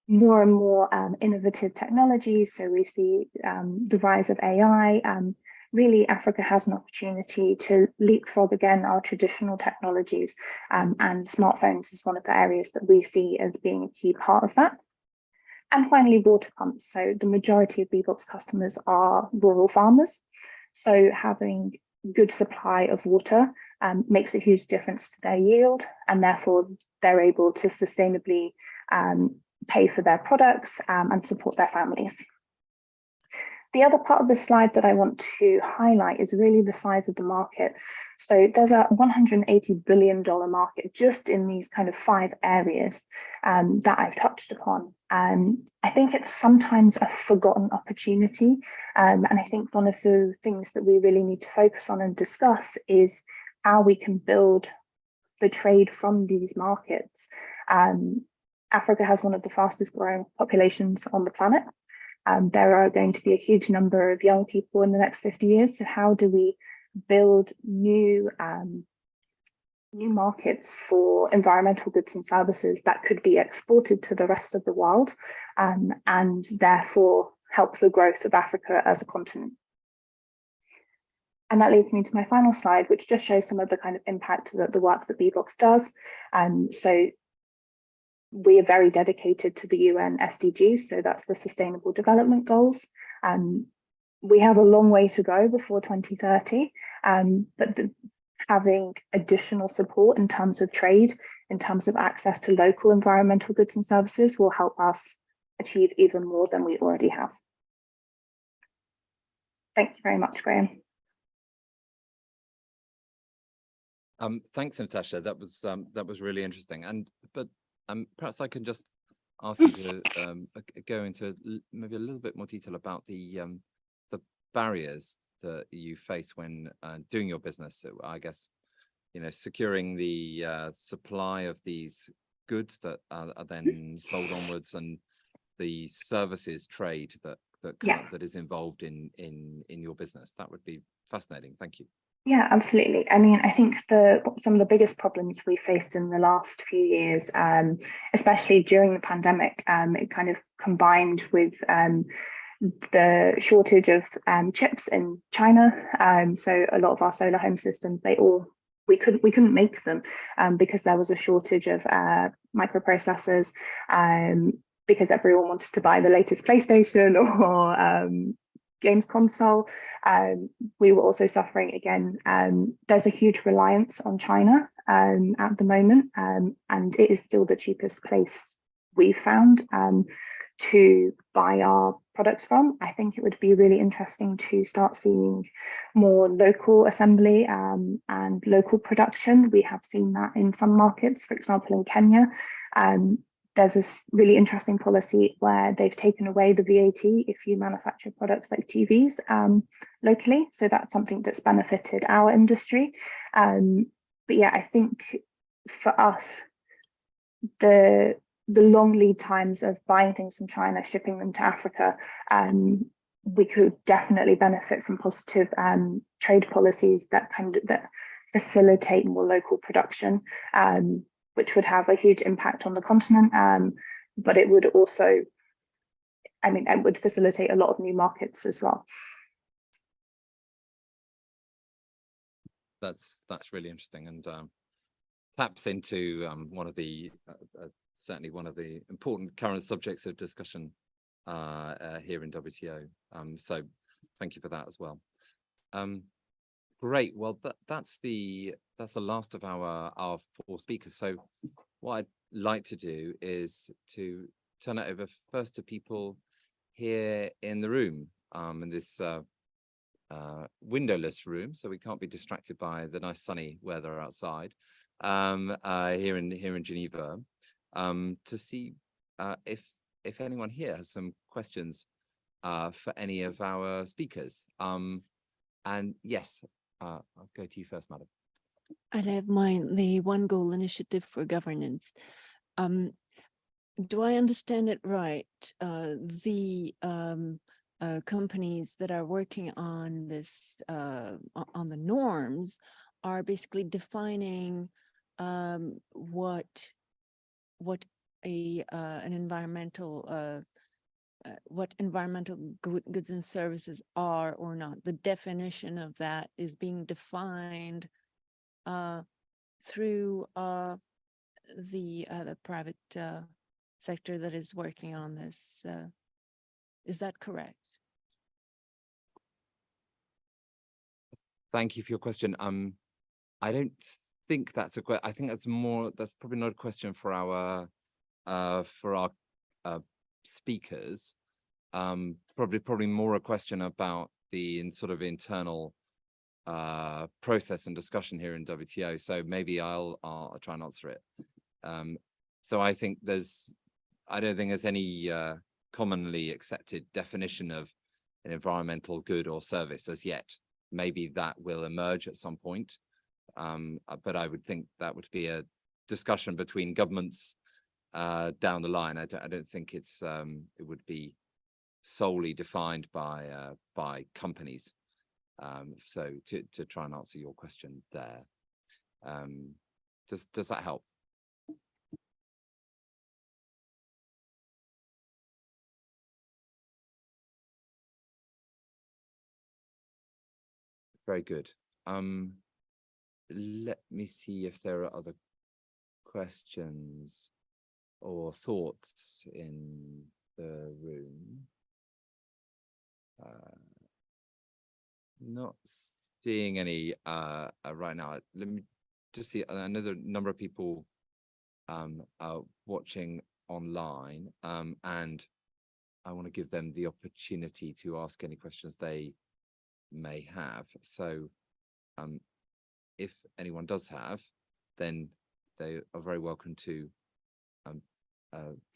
more and more innovative technologies. So we see the rise of AI. Really, Africa has an opportunity to leapfrog again our traditional technologies, and smartphones is one of the areas that we see as being a key part of that. And finally, water pumps. So the majority of Bebox customers are rural farmers. So having good supply of water makes a huge difference to their yield, and therefore they're able to sustainably pay for their products and support their families. The other part of the slide that I want to highlight is really the size of the market. So there's a $180 billion market just in these kind of 5 areas that I've touched upon. I think it's sometimes a forgotten opportunity. And I think one of the things that we really need to focus on and discuss is how we can build the trade from these markets. Africa has one of the fastest growing populations on the planet. There are going to be a huge number of young people in the next 50 years. So how do we build new markets for environmental goods and services that could be exported to the rest of the world, and therefore help the growth of Africa as a continent? And that leads me to my final slide, which just shows some of the kind of impact that the work that Bebox does. So we are very dedicated to the UN SDGs, so that's the Sustainable Development Goals. We have a long way to go before 2030, but having additional support in terms of trade, in terms of access to local environmental goods and services will help us achieve even more than we already have. Thank you very much, Graham. Thanks, Natasha. That was really interesting. But perhaps I can just ask you to go into maybe a little bit more detail about the barriers that you face when doing your business. So I guess, securing the supply of these goods that are then sold onwards, and the services trade that is involved in your business. That would be fascinating. Thank you. Yeah, absolutely. I mean, I think some of the biggest problems we faced in the last few years, especially during the pandemic, it kind of combined with the shortage of chips in China. So a lot of our solar home systems, we couldn't make them because there was a shortage of microprocessors, because everyone wanted to buy the latest PlayStation or games console. We were also suffering again. There's a huge reliance on China at the moment, and it is still the cheapest place we've found to buy our products from. I think it would be really interesting to start seeing more local assembly and local production. We have seen that in some markets, for example, in Kenya. There's this really interesting policy where they've taken away the VAT if you manufacture products like TVs locally. So that's something that's benefited our industry. But yeah, I think for us, the long lead times of buying things from China, shipping them to Africa, we could definitely benefit from positive trade policies that facilitate more local production, which would have a huge impact on the continent. But it would also, I mean, it would facilitate a lot of new markets as well. That's really interesting, and taps into one of the certainly one of the important current subjects of discussion here in WTO. So thank you for that as well. Great. Well, that's the last of our 4 speakers. So what I'd like to do is to turn it over first to people here in the room, in this windowless room, so we can't be distracted by the nice sunny weather outside here in Geneva, to see if anyone here has some questions for any of our speakers. And yes, I'll go to you first, madam. I'd have mine, the One Goal Initiative for Governance. Do I understand it right? The companies that are working on this, on the norms, are basically defining what an environmental what environmental goods and services are or not. The definition of that is being defined through the private sector that is working on this. Is that correct? Thank you for your question. I don't think that's a question. I think that's probably not a question for our speakers. Probably more a question about the sort of internal process and discussion here in WTO. So maybe I'll try and answer it. So I think I don't think there's any commonly accepted definition of an environmental good or service as yet. Maybe that will emerge at some point, but I would think that would be a discussion between governments down the line. I don't think it would be solely defined by companies. So to try and answer your question there, does that help? Very good. Let me see if there are other questions or thoughts in the room. Not seeing any right now. Let me just see. I know there are a number of people are watching online, and I want to give them the opportunity to ask any questions they may have. So if anyone does have, then they are very welcome to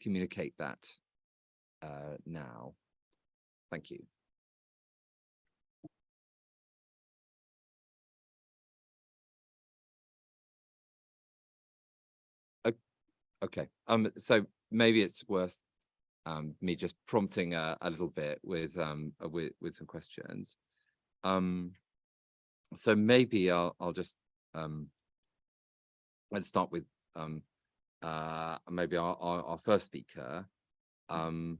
communicate that now. Thank you. Okay. So maybe it's worth me just prompting a little bit with some questions. So maybe I'll just let's start with maybe our first speaker, and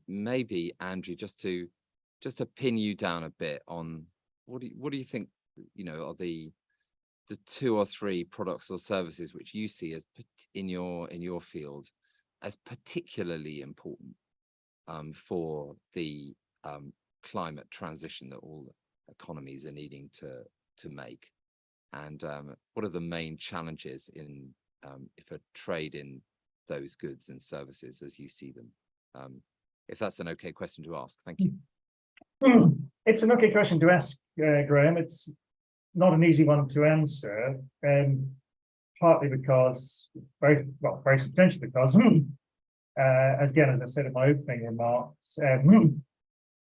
maybe Andrew, just to pin you down a bit on what do you think, are the 2 or 3 products or services which you see as in your field as particularly important for the climate transition that all economies are needing to make, and what are the main challenges in if a trade in those goods and services as you see them? if that's an okay question to ask. Thank you. It's an okay question to ask, Graham. It's not an easy one to answer, partly because, very substantially because, again, as I said in my opening remarks,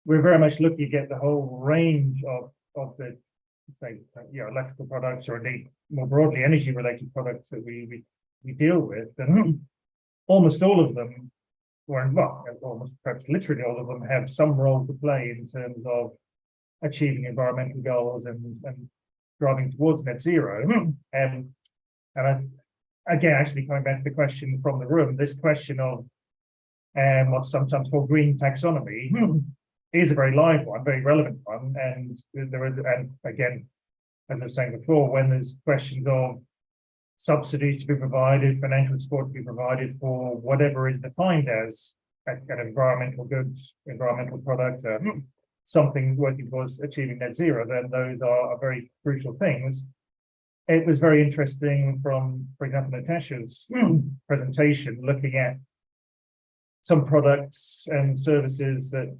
we're very much looking at the whole range of the, say, electrical products, or indeed more broadly energy-related products that we deal with, and almost all of them, almost perhaps literally all of them, have some role to play in terms of achieving environmental goals and driving towards net zero. And again, actually coming back to the question from the room, this question of what's sometimes called green taxonomy is a very live one, very relevant one. And there is, and again, as I was saying before, when there's questions of subsidies to be provided, financial support to be provided for whatever is defined as an environmental goods, environmental product, something working towards achieving net zero, then those are very crucial things. It was very interesting from, for example, Natasha's presentation, looking at some products and services that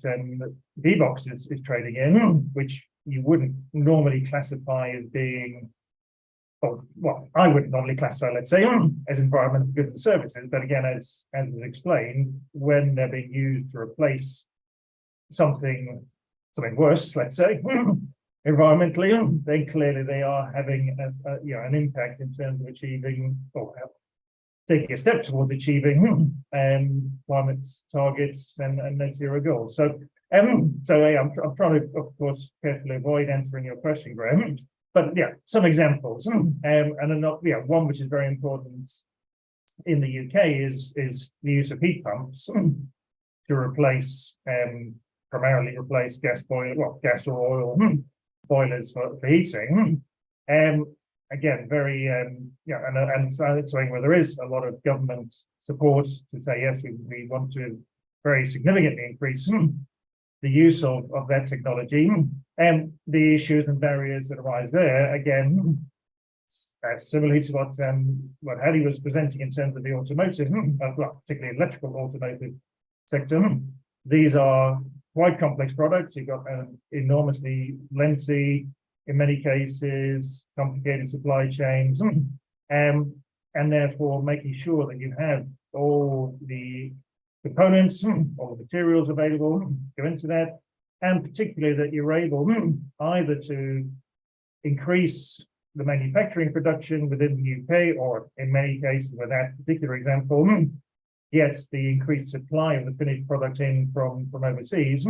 Bbox is trading in, which you wouldn't normally classify as being, well, I wouldn't normally classify, let's say, as environmental goods and services. But again, as was explained, when they're being used to replace something worse, let's say, environmentally, then clearly they are having an impact in terms of achieving, or taking a step towards achieving climate targets and net zero goals. So I'm trying to, of course, carefully avoid answering your question, Graham. But yeah, some examples, and one which is very important in the UK is the use of heat pumps to replace, primarily replace gas or oil boilers for heating. Again, very and so it's something where there is a lot of government support to say yes, we want to very significantly increase the use of that technology, and the issues and barriers that arise there. Again, similarly to what Hadi was presenting in terms of the automotive, particularly electrical automotive sector, these are quite complex products. You've got an enormously lengthy, in many cases, complicated supply chains, and therefore making sure that you have all the components, all the materials available go into that, and particularly that you're able either to increase the manufacturing production within the UK, or in many cases, with that particular example, gets the increased supply of the finished product in from overseas,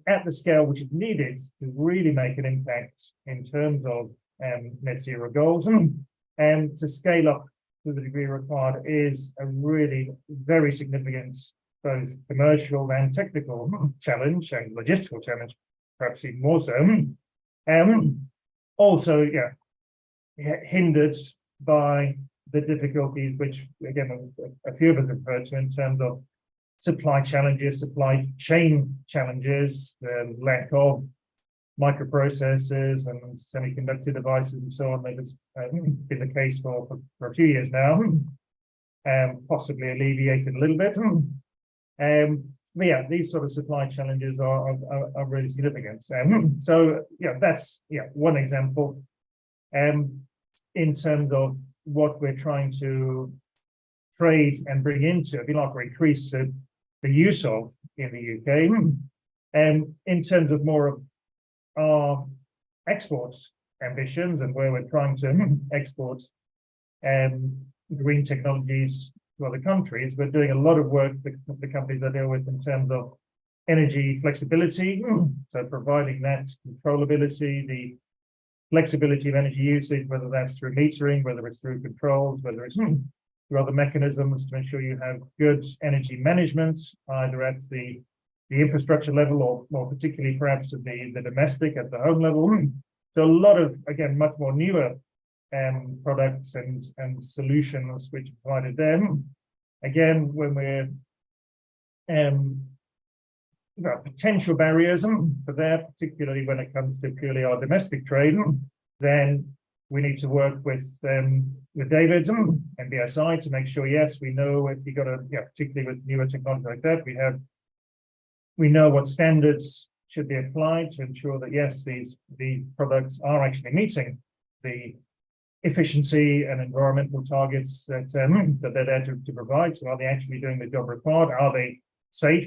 at the scale which is needed to really make an impact in terms of net zero goals, and to scale up to the degree required is a really very significant both commercial and technical challenge, and logistical challenge, perhaps even more so. Also, hindered by the difficulties which, again, a few of us referred to in terms of supply challenges, supply chain challenges, the lack of microprocessors and semiconductor devices and so on. That has been the case for a few years now, possibly alleviated a little bit. But yeah, these sort of supply challenges are really significant. So that's one example. In terms of what we're trying to trade and bring into, if you like, or increase the use of in the UK, in terms of more of our exports ambitions and where we're trying to export green technologies to other countries, we're doing a lot of work with the companies I deal with in terms of energy flexibility, so providing that controllability, the flexibility of energy usage, whether that's through metering, whether it's through controls, whether it's through other mechanisms to ensure you have good energy management, either at the infrastructure level or more particularly perhaps at the domestic, at the home level. So a lot of, again, much more newer products and solutions which are provided there. Again, when we're potential barriers for that, particularly when it comes to purely our domestic trade, then we need to work with David and BSI to make sure, yes, we know if you got particularly with newer technology like that, we have we know what standards should be applied to ensure that, yes, these products are actually meeting the efficiency and environmental targets that, that they're there to provide. So are they actually doing the job required? Are they safe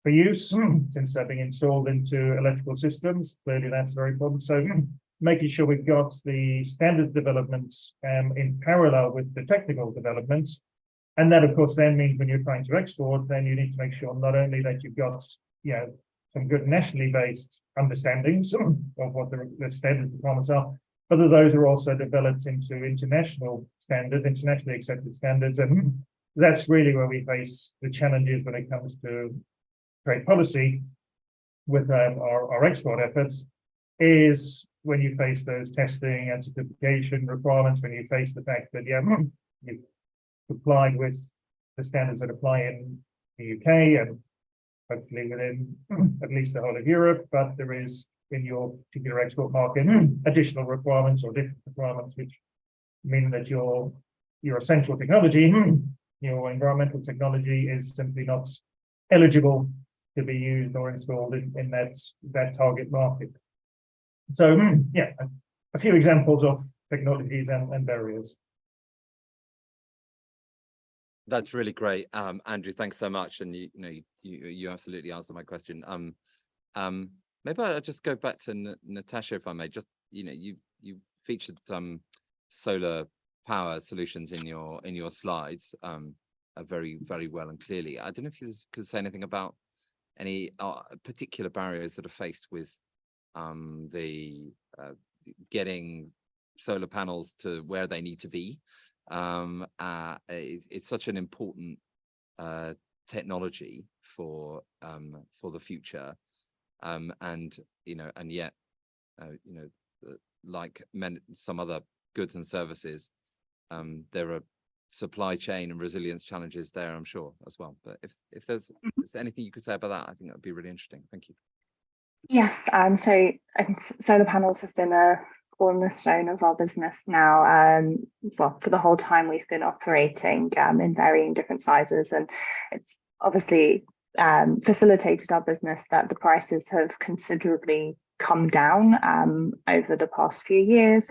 for use since they're being installed into electrical systems? Clearly, that's very important. So making sure we've got the standard developments in parallel with the technical developments. And that, of course, then means when you're trying to export, then you need to make sure not only that you've got, you know, some good nationally based understandings of what the standard requirements are, but that those are also developed into international standards, internationally accepted standards. And that's really where we face the challenges when it comes to trade policy with our export efforts, is when you face those testing and certification requirements, when you face the fact that, yeah, you've complied with the standards that apply in the UK and hopefully within at least the whole of Europe, but there is in your particular export market additional requirements or different requirements, which mean that your essential technology, your environmental technology, is simply not eligible to be used or installed in that target market. So yeah, a few examples of technologies and barriers. That's really great, Andrew. Thanks so much, and you absolutely answered my question. Maybe I'll just go back to Natasha, if I may. Just you featured some solar power solutions in your slides, very well and clearly. I don't know if you could say anything about any particular barriers that are faced with getting solar panels to where they need to be. It's such an important technology for the future, and yet like some other goods and services, there are supply chain and resilience challenges there, I'm sure, as well. But if there's anything you could say about that, I think that would be really interesting. Thank you. Yes, so solar panels have been a cornerstone of our business now, well, for the whole time we've been operating in varying different sizes, and it's obviously facilitated our business that the prices have considerably come down over the past few years,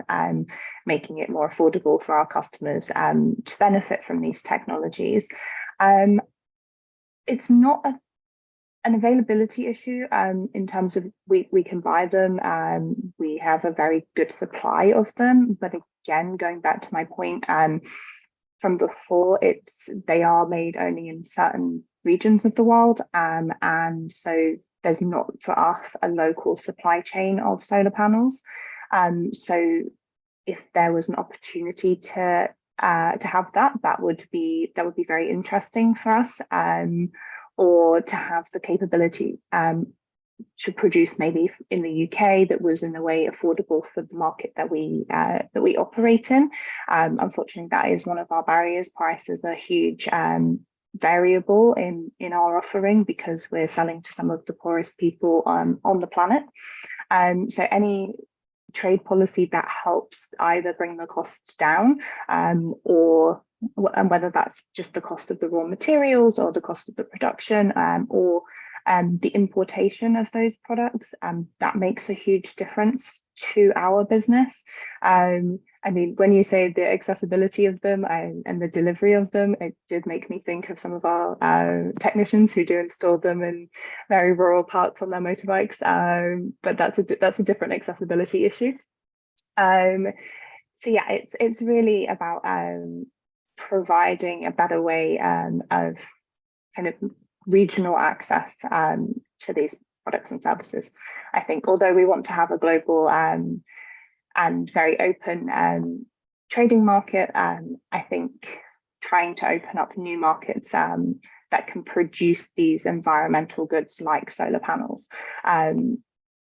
making it more affordable for our customers to benefit from these technologies. It's not an availability issue in terms of we can buy them, we have a very good supply of them, but again, going back to my point from before, they are made only in certain regions of the world, and so there's not for us a local supply chain of solar panels. So if there was an opportunity to have that would be very interesting for us, or to have the capability to produce maybe in the UK that was in a way affordable for the market that we operate in. Unfortunately, that is one of our barriers. Price is a huge variable in our offering because we're selling to some of the poorest people on the planet. So any trade policy that helps either bring the costs down, or and whether that's just the cost of the raw materials or the cost of the production, or the importation of those products, that makes a huge difference to our business. I mean, when you say the accessibility of them and the delivery of them, it did make me think of some of our technicians who do install them in very rural parts on their motorbikes. But that's a different accessibility issue. So yeah, it's really about providing a better way of kind of regional access to these products and services. I think although we want to have a global and very open trading market, I think trying to open up new markets that can produce these environmental goods like solar panels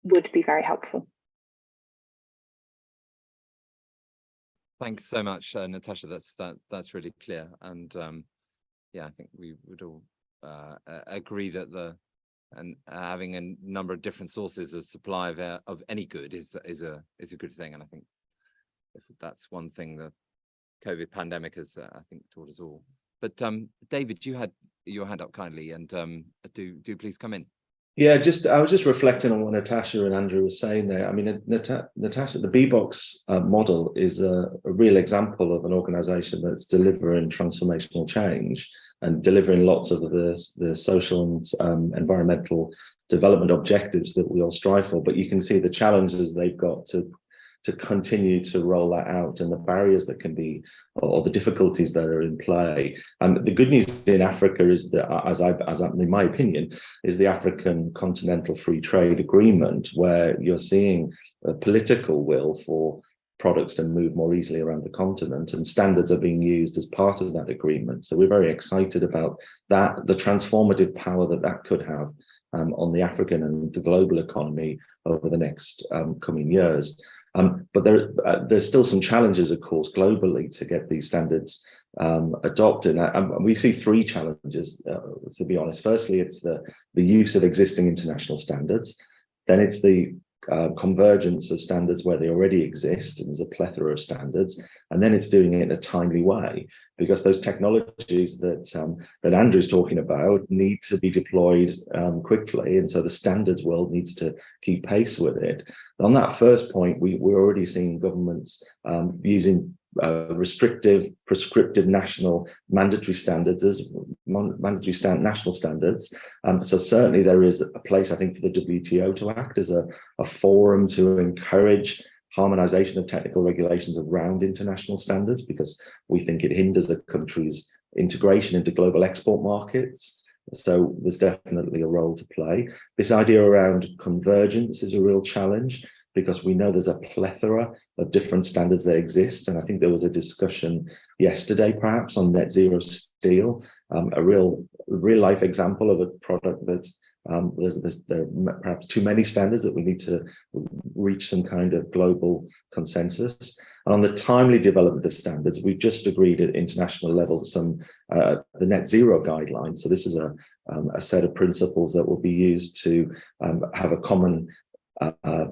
would be very helpful. Thanks so much, Natasha. That's really clear, and yeah, I think we would all agree that having a number of different sources of supply of any good is a good thing, and I think if that's one thing the COVID pandemic has I think taught us all. But David, you had your hand up kindly, and do please come in. Yeah, I was just reflecting on what Natasha and Andrew were saying there. I mean, Natasha, the BBOX model is a real example of an organization that's delivering transformational change and delivering lots of the social and environmental development objectives that we all strive for. But you can see the challenges they've got to continue to roll that out, and the barriers that can be, or the difficulties that are in play. And the good news in Africa is that, in my opinion, is the African Continental Free Trade Agreement, where you're seeing a political will for products to move more easily around the continent, and standards are being used as part of that agreement. So we're very excited about that, the transformative power that could have on the African and the global economy over the next coming years. But there's still some challenges, of course, globally to get these standards adopted. And we see three challenges, to be honest. Firstly, it's the use of existing international standards. Then it's the convergence of standards where they already exist, and there's a plethora of standards. And then it's doing it in a timely way, because those technologies that Andrew's talking about need to be deployed quickly, and so the standards world needs to keep pace with it. On that first point, we're already seeing governments using restrictive, prescriptive national mandatory standards as national standards. So certainly there is a place, I think, for the WTO to act as a forum to encourage harmonization of technical regulations around international standards, because we think it hinders a country's integration into global export markets. So there's definitely a role to play. This idea around convergence is a real challenge, because we know there's a plethora of different standards that exist. And I think there was a discussion yesterday, perhaps, on net zero steel, a real life example of a product that there are perhaps too many standards that we need to reach some kind of global consensus. And on the timely development of standards, we've just agreed at international level some the net zero guidelines. So this is a set of principles that will be used to have a common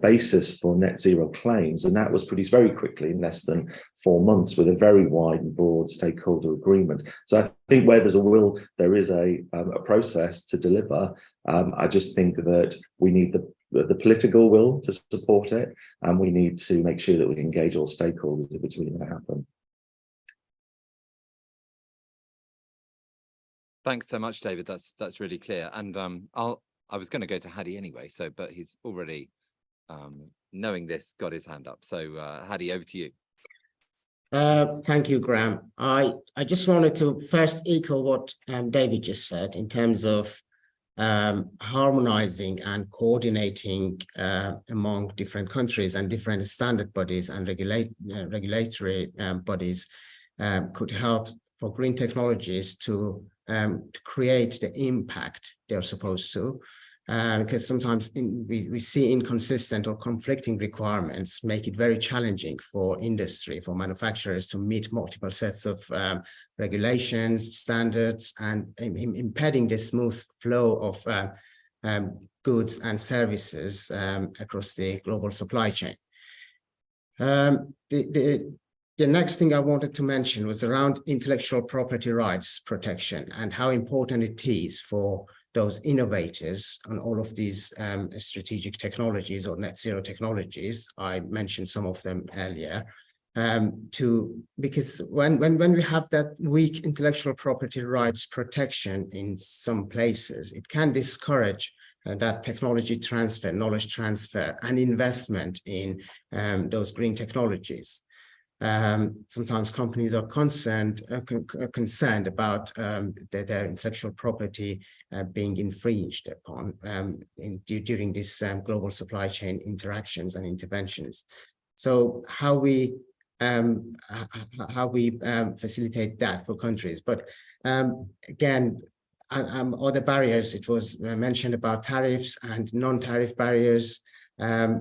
basis for net zero claims, and that was produced very quickly, in less than 4 months, with a very wide and broad stakeholder agreement. So I think where there's a will, there is a process to deliver. I just think that we need the political will to support it, and we need to make sure that we engage all stakeholders if it's really going to happen. Thanks so much, David. That's really clear. And I was going to go to Hadi anyway, but he's already, knowing this, got his hand up. So Hadi, over to you. Thank you, Graham. I just wanted to first echo what David just said in terms of harmonizing and coordinating among different countries and different standard bodies and regulatory bodies could help for green technologies to create the impact they're supposed to, because sometimes we see inconsistent or conflicting requirements make it very challenging for industry, for manufacturers to meet multiple sets of regulations, standards, and impeding the smooth flow of goods and services across the global supply chain. The next thing I wanted to mention was around intellectual property rights protection and how important it is for those innovators on all of these strategic technologies or net zero technologies. I mentioned some of them earlier, because when we have that weak intellectual property rights protection in some places, it can discourage that technology transfer, knowledge transfer, and investment in those green technologies. Sometimes companies are concerned about their intellectual property being infringed upon during these global supply chain interactions and interventions. So how we facilitate that for countries, but again, other barriers. It was mentioned about tariffs and non-tariff barriers. I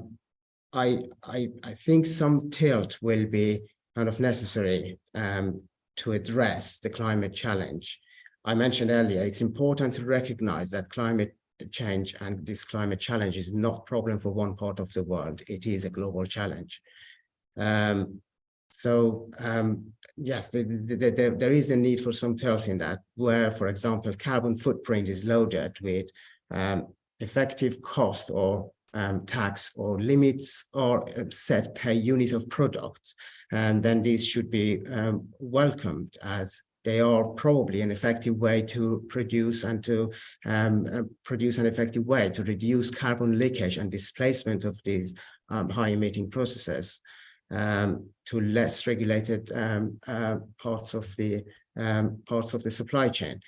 think some tilt will be kind of necessary to address the climate challenge. I mentioned earlier, it's important to recognize that climate change and this climate challenge is not a problem for one part of the world. It is a global challenge. So yes, there is a need for some thought in that, where, for example, carbon footprint is loaded with effective cost or tax or limits or set per unit of products, and then these should be welcomed, as they are probably an effective way to produce and to produce an effective way to reduce carbon leakage and displacement of these high emitting processes to less regulated parts of the supply chain.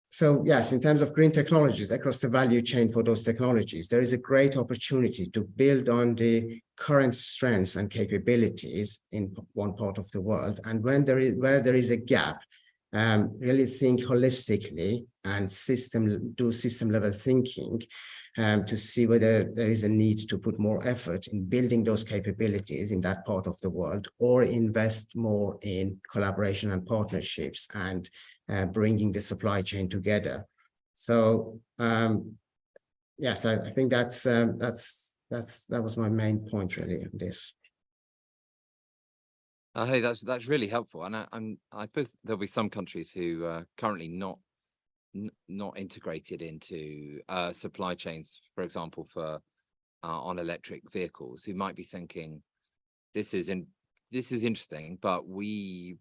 So yes, in terms of green technologies across the value chain for those technologies, there is a great opportunity to build on the current strengths and capabilities in one part of the world. And where there is a gap, really think holistically and do system level thinking to see whether there is a need to put more effort in building those capabilities in that part of the world, or invest more in collaboration and partnerships and bringing the supply chain together. So yes, I think that was my main point really on this. Hey, that's really helpful, and I suppose there'll be some countries who are currently not integrated into supply chains, for example, for on electric vehicles, who might be thinking, this is interesting, but we're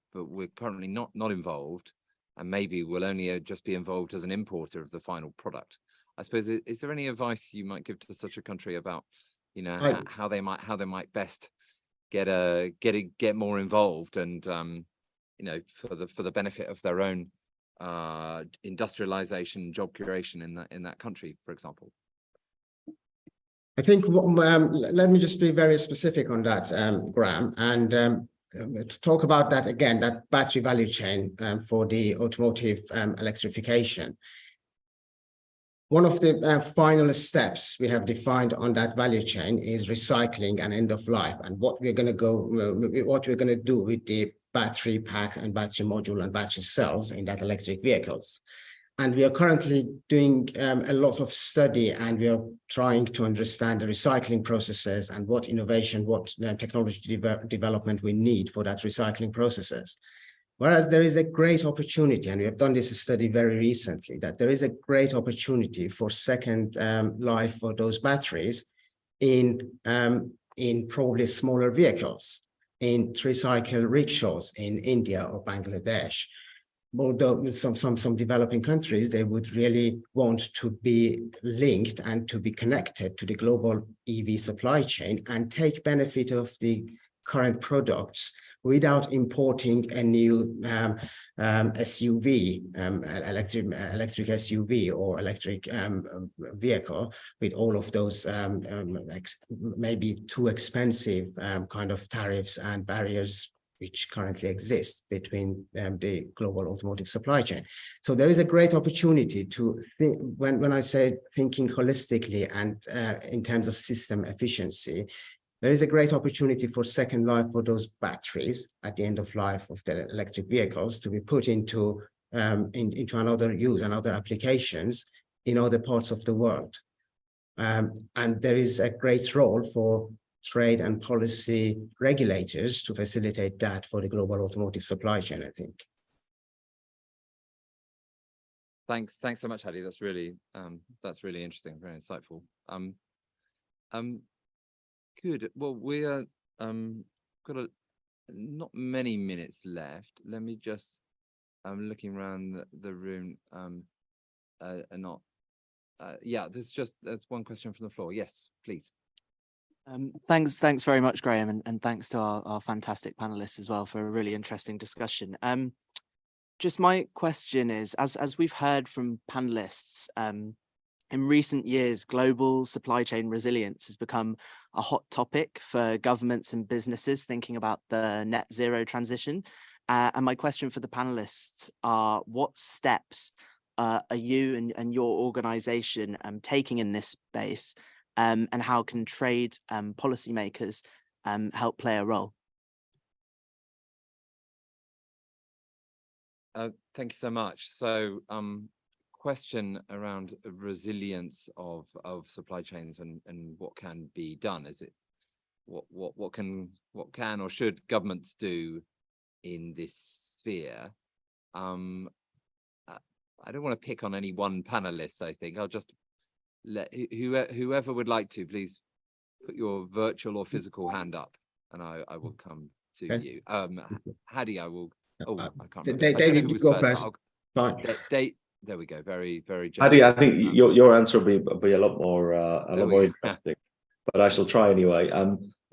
currently not involved, and maybe we'll only just be involved as an importer of the final product. I suppose, is there any advice you might give to such a country about, you know, how they might best get more involved, and you know, for the benefit of their own industrialization, job creation in that country, for example? I think let me just be very specific on that, Graham, and to talk about that again, that battery value chain for the automotive electrification. One of the final steps we have defined on that value chain is recycling and end of life, and what we're going to do with the battery pack and battery module and battery cells in that electric vehicles. And we are currently doing a lot of study, and we are trying to understand the recycling processes and what innovation, what technology development we need for that recycling processes. Whereas there is a great opportunity, and we have done this study very recently, that there is a great opportunity for second life for those batteries in probably smaller vehicles, in tricycle rickshaws in India or Bangladesh. Although some developing countries, they would really want to be linked and to be connected to the global EV supply chain and take benefit of the current products without importing a new SUV, electric SUV or electric vehicle with all of those maybe too expensive kind of tariffs and barriers which currently exist between the global automotive supply chain. So there is a great opportunity to think, when I say thinking holistically and in terms of system efficiency, there is a great opportunity for second life for those batteries at the end of life of the electric vehicles to be put into another use and other applications in other parts of the world. And there is a great role for trade and policy regulators to facilitate that for the global automotive supply chain, I think. Thanks so much, Hadi. That's really interesting, very insightful. Good. Well, we are got not many minutes left. Let me just looking around the room yeah, there's one question from the floor. Yes, please. Thanks very much, Graham, and thanks to our fantastic panelists as well for a really interesting discussion. Just my question is, as we've heard from panelists, in recent years, global supply chain resilience has become a hot topic for governments and businesses thinking about the net zero transition. And my question for the panelists are, what steps are you and your organization taking in this space, and how can trade policymakers help play a role? Thank you so much. So question around resilience of supply chains and what can be done. Is it what can or should governments do in this sphere? I don't want to pick on any one panelist. I think I'll just let whoever would like to, please put your virtual or physical hand up, and I will come to Okay. you. Hadi, I will. Oh, I can't remember. David, I don't know who you was go first. first. Fine. There we go. Very Hadi, I generous. think your answer will be a lot more There we go. interesting, but I shall try anyway.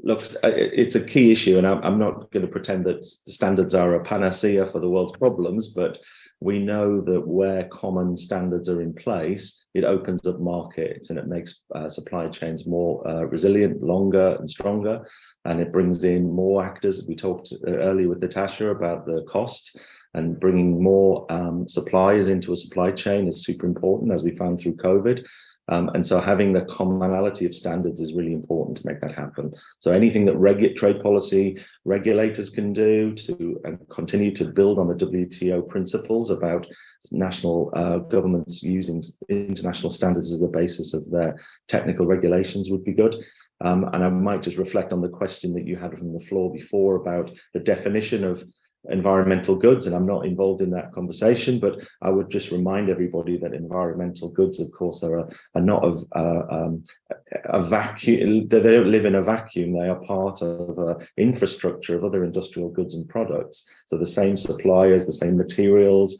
Look, it's a key issue, and I'm not going to pretend that the standards are a panacea for the world's problems, but we know that where common standards are in place, it opens up markets and it makes supply chains more resilient, longer and stronger, and it brings in more actors. We talked earlier with Natasha about the cost, and bringing more suppliers into a supply chain is super important, as we found through COVID. And so having the commonality of standards is really important to make that happen. So anything that trade policy regulators can do to continue to build on the WTO principles about national governments using international standards as the basis of their technical regulations would be good. And I might just reflect on the question that you had from the floor before about the definition of environmental goods, and I'm not involved in that conversation, but I would just remind everybody that environmental goods, of course, are not of a vacuum. They don't live in a vacuum. They are part of infrastructure of other industrial goods and products. So the same suppliers, the same materials,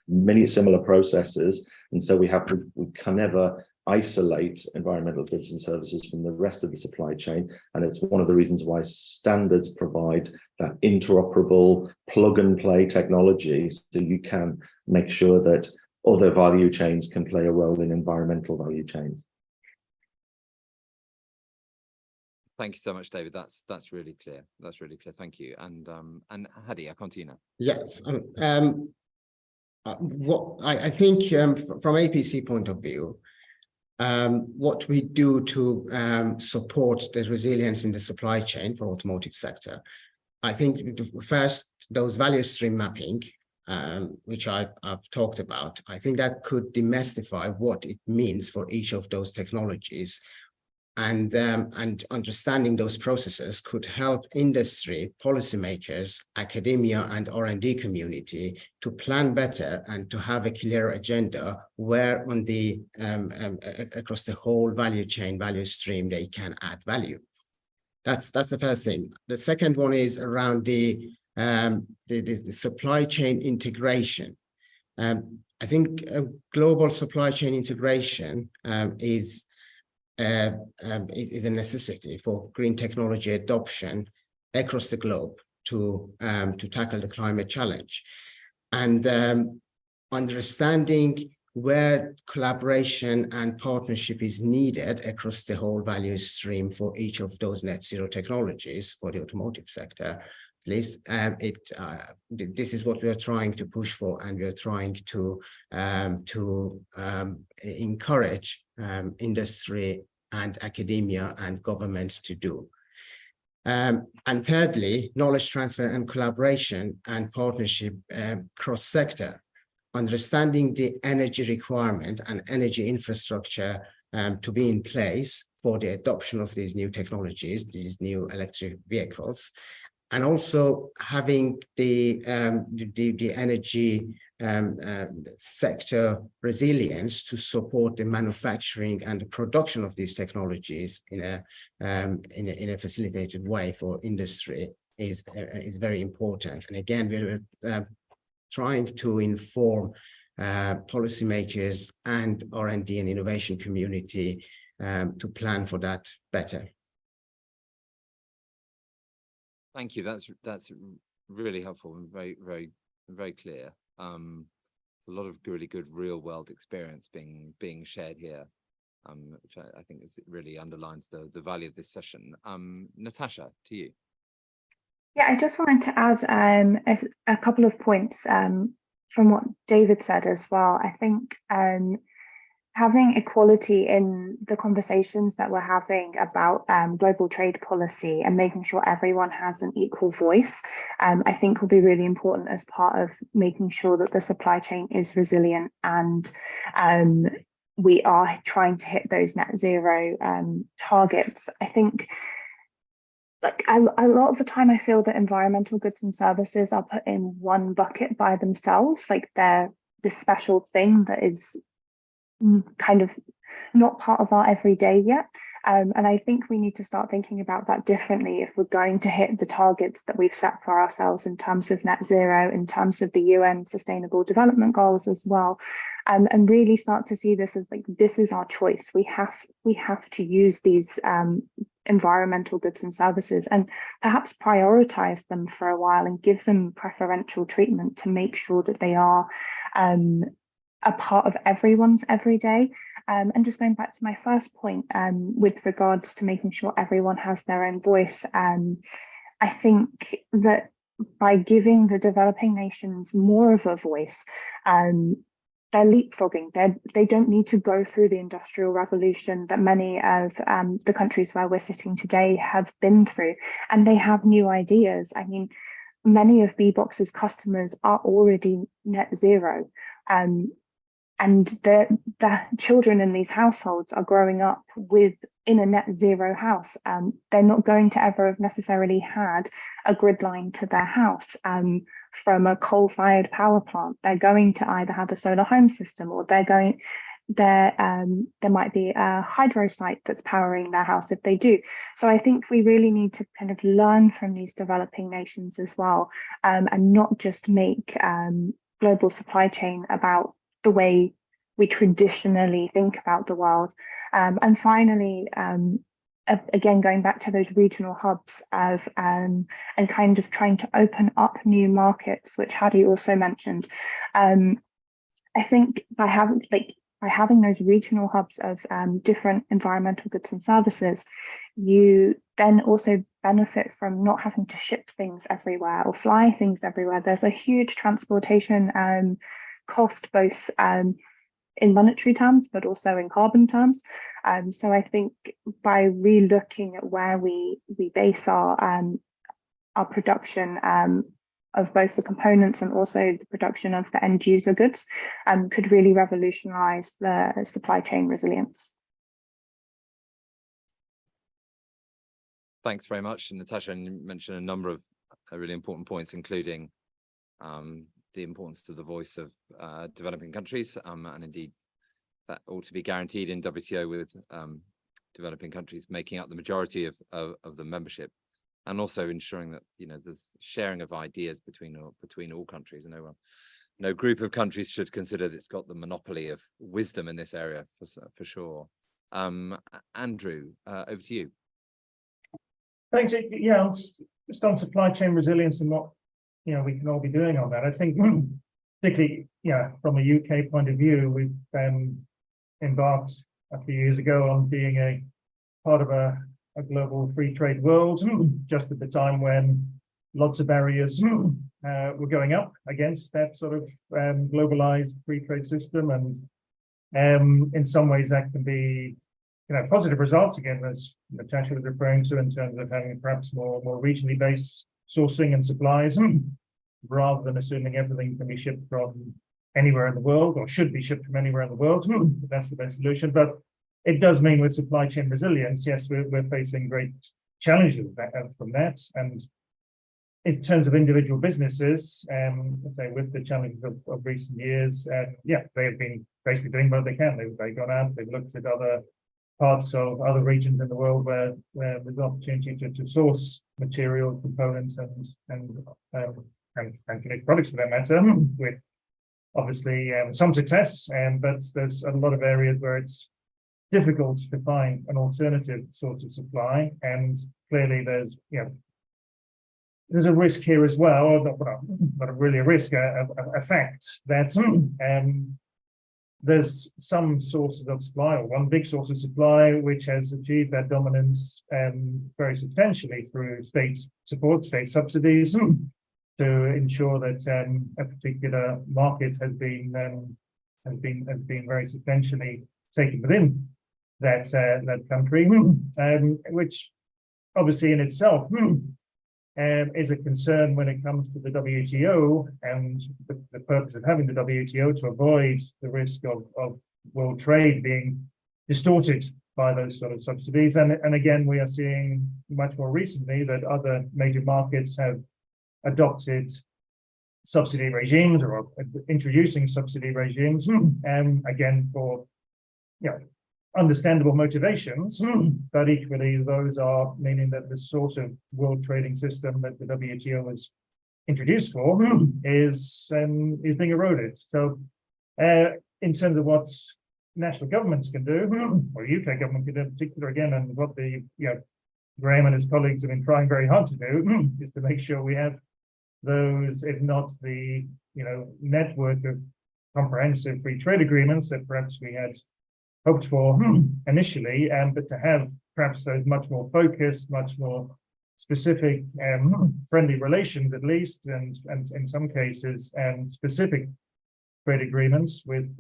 many similar processes, and so we can never isolate environmental goods and services from the rest of the supply chain. And it's one of the reasons why standards provide that interoperable plug and play technology, so you can make sure that other value chains can play a role in environmental value chains. Thank you so much, David. That's really clear. That's really clear. Thank you. And Hadi, I continue. Yes. What I think from APC point of view, what we do to support the resilience in the supply chain for automotive sector, I think first those value stream mapping, which I've talked about, I think that could demystify what it means for each of those technologies. And understanding those processes could help industry, policymakers, academia, and R&D community to plan better and to have a clear agenda where on the across the whole value chain, value stream, they can add value. That's the first thing. The second one is around the supply chain integration. I think global supply chain integration is a necessity for green technology adoption across the globe to tackle the climate challenge, and understanding where collaboration and partnership is needed across the whole value stream for each of those net zero technologies for the automotive sector. At least this is what we are trying to push for, and we are trying to encourage industry and academia and government to do. And thirdly, knowledge transfer and collaboration and partnership cross-sector, understanding the energy requirement and energy infrastructure to be in place for the adoption of these new technologies, these new electric vehicles, and also having the energy sector resilience to support the manufacturing and the production of these technologies in a facilitated way for industry is very important. And again, we're trying to inform policymakers and R&D and innovation community to plan for that better. Thank you. That's really helpful and very clear. A lot of really good real world experience being shared here, which I think really underlines the value of this session. Natasha, to you. Yeah, I just wanted to add a couple of points from what David said as well. I think having equality in the conversations that we're having about global trade policy and making sure everyone has an equal voice, I think will be really important as part of making sure that the supply chain is resilient and we are trying to hit those net zero targets. I think like a lot of the time I feel that environmental goods and services are put in one bucket by themselves, like they're this special thing that is kind of not part of our everyday yet. And I think we need to start thinking about that differently if we're going to hit the targets that we've set for ourselves in terms of net zero, in terms of the UN Sustainable Development Goals as well, and really start to see this as like, this is our choice. We have to use these environmental goods and services and perhaps prioritize them for a while and give them preferential treatment to make sure that they are a part of everyone's everyday. And just going back to my first point, with regards to making sure everyone has their own voice, I think that by giving the developing nations more of a voice, they're leapfrogging. They don't need to go through the industrial revolution that many of the countries where we're sitting today have been through, and they have new ideas. I mean, many of Bbox's customers are already net zero. And the children in these households are growing up in a net zero house. They're not going to ever have necessarily had a grid line to their house from a coal-fired power plant. They're going to either have a solar home system, or there might be a hydro site that's powering their house if they do. So I think we really need to kind of learn from these developing nations as well, and not just make global supply chain about the way we traditionally think about the world. And finally, again, going back to those regional hubs of and kind of trying to open up new markets, which Hadi also mentioned. I think by having those regional hubs of different environmental goods and services, you then also benefit from not having to ship things everywhere or fly things everywhere. There's a huge transportation cost, both in monetary terms, but also in carbon terms. So I think by re-looking at where we base our production of both the components and also the production of the end user goods could really revolutionize the supply chain resilience. Thanks very much, Natasha. And you mentioned a number of really important points, including the importance of the voice of developing countries, and indeed that ought to be guaranteed in WTO, with developing countries making up the majority of the membership, and also ensuring that there's sharing of ideas between all countries. And no group of countries should consider that it's got the monopoly of wisdom in this area, for sure. Andrew, over to you. Thanks. Yeah, just on supply chain resilience and what we can all be doing on that. I think particularly, from a UK point of view, we've embarked a few years ago on being a part of a global free trade world, just at the time when lots of barriers were going up against that sort of globalized free trade system. And in some ways that can be positive results, again, as Natasha was referring to, in terms of having perhaps more regionally based sourcing and supplies, rather than assuming everything can be shipped from anywhere in the world, or should be shipped from anywhere in the world. That's the best solution. But it does mean with supply chain resilience, yes, we're facing great challenges from that. And in terms of individual businesses, with the challenges of recent years, they have been basically doing what they can. They've gone out, they've looked at other parts of other regions in the world where there's opportunity to source material, components, and finished products for that matter, with obviously some success, but there's a lot of areas where it's difficult to find an alternative source of supply. And clearly there's a risk here as well, not really a risk, a fact that there's some sources of supply, or one big source of supply, which has achieved that dominance very substantially through state support, state subsidies, to ensure that a particular market has been very substantially taken within that country, which obviously in itself is a concern when it comes to the WTO, and the purpose of having the WTO to avoid the risk of world trade being distorted by those sort of subsidies. And again, we are seeing much more recently that other major markets have adopted subsidy regimes or are introducing subsidy regimes, and again, for understandable motivations, but equally those are meaning that the sort of world trading system that the WTO was introduced for is being eroded. So in terms of what national governments can do, or UK government can do in particular, again, and what the Graham and his colleagues have been trying very hard to do, is to make sure we have those, if not the network of comprehensive free trade agreements that perhaps we had hoped for initially, but to have perhaps those much more focused, much more specific, friendly relations at least, and in some cases, specific trade agreements with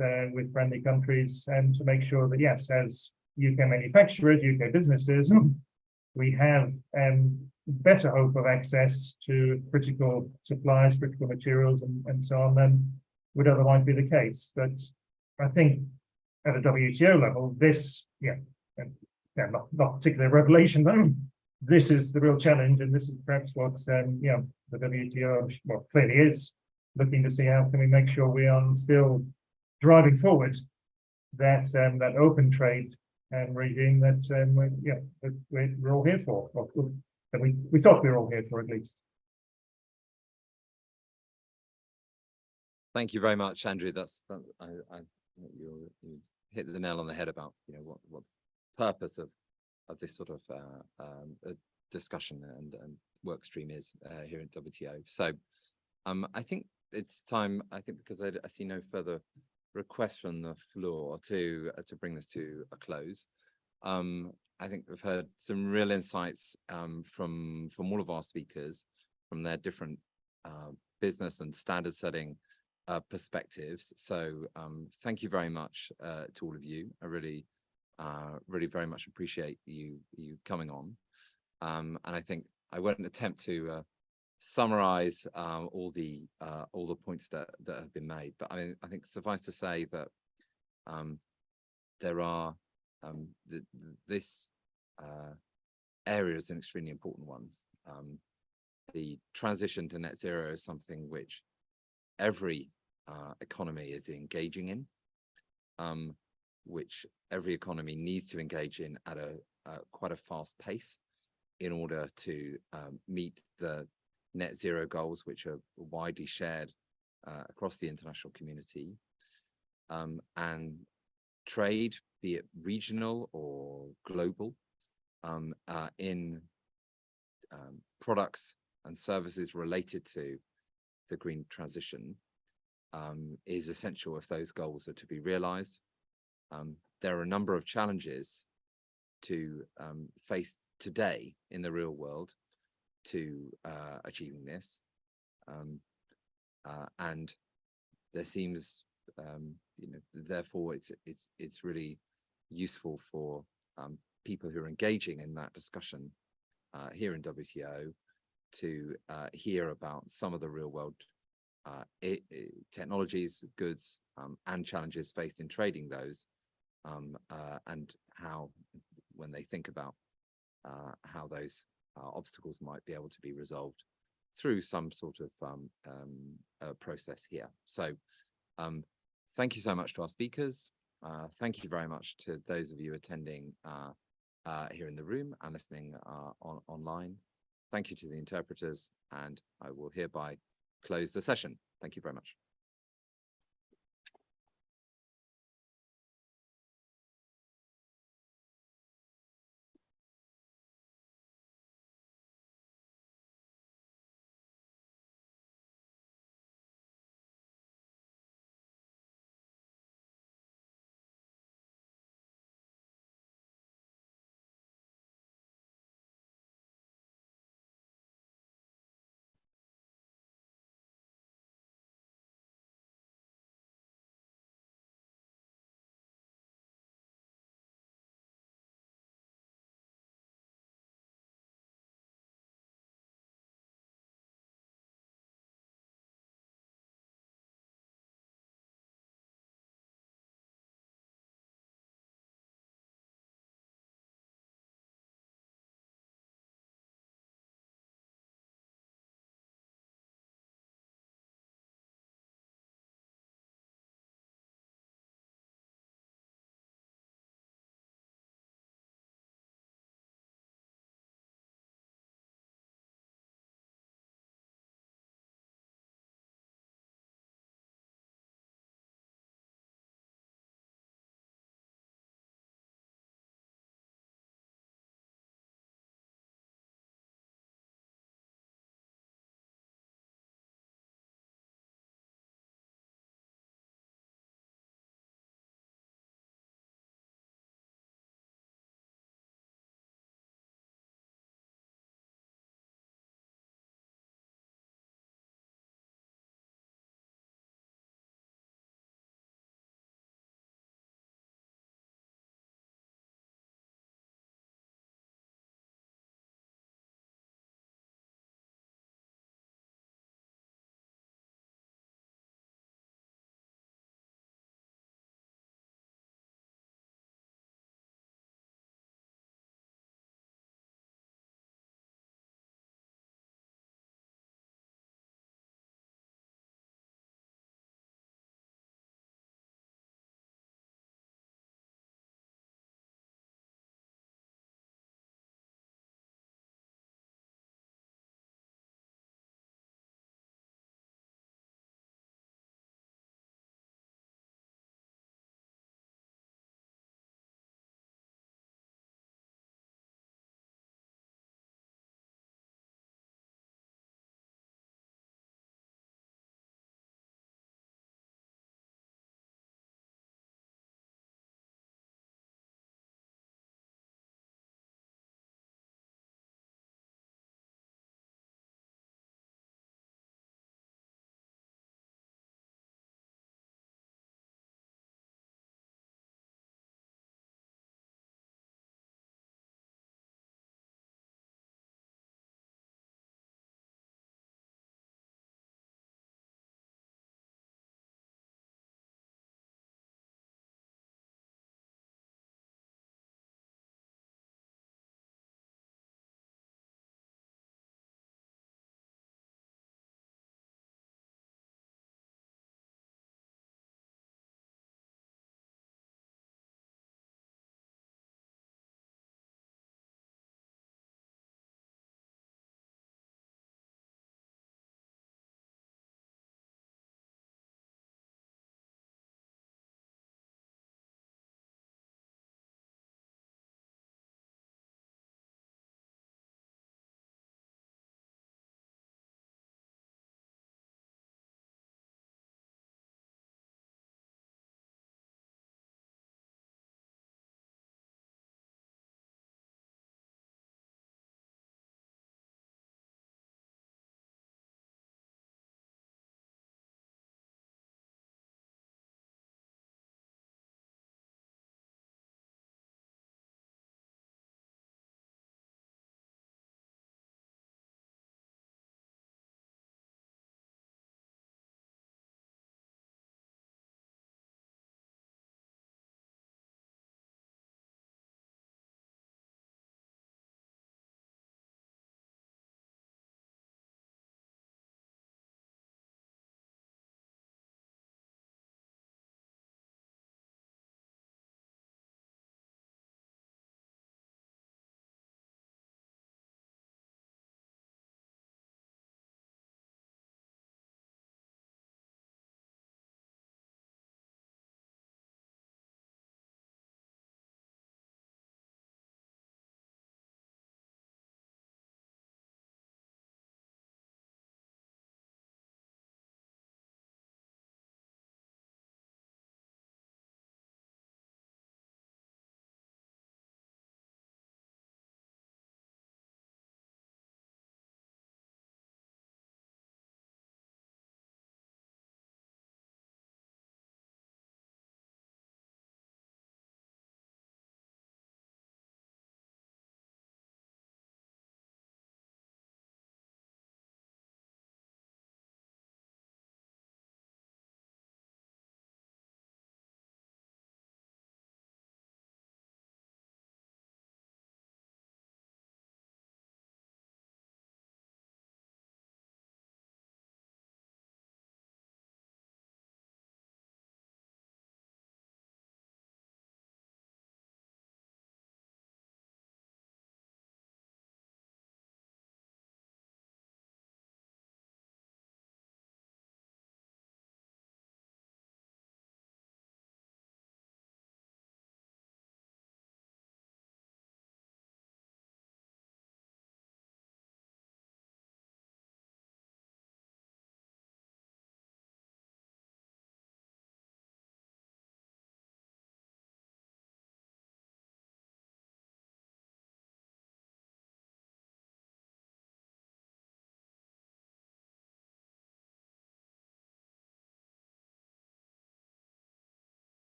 friendly countries, and to make sure that yes, as UK manufacturers, UK businesses, we have better hope of access to critical supplies, critical materials, and so on than would otherwise be the case. But I think at a WTO level, this, not particularly a revelation, but this is the real challenge, and this is perhaps what the WTO clearly is looking to see how can we make sure we are still driving forward that open trade regime that we're all here for, or that we thought we were all here for at least. Thank you very much, Andrew. You hit the nail on the head about what the purpose of this sort of discussion and work stream is here at WTO. So I think it's time, because I see no further requests from the floor to bring this to a close. I think we've heard some real insights from all of our speakers, from their different business and standard setting perspectives. So thank you very much to all of you. I really very much appreciate you coming on. And I think I won't attempt to summarize all the points that have been made, but I think suffice to say that there are this area is an extremely important one. The transition to net zero is something which every economy is engaging in, which every economy needs to engage in at quite a fast pace in order to meet the net zero goals, which are widely shared across the international community. And trade, be it regional or global, in products and services related to the green transition is essential if those goals are to be realized. There are a number of challenges to face today in the real world to achieving this, and there seems therefore it's really useful for people who are engaging in that discussion here in WTO to hear about some of the real world technologies, goods, and challenges faced in trading those, and how, when they think about how those obstacles might be able to be resolved through some sort of process here. So thank you so much to our speakers. Thank you very much to those of you attending here in the room and listening online. Thank you to the interpreters, and I will hereby close the session. Thank you very much.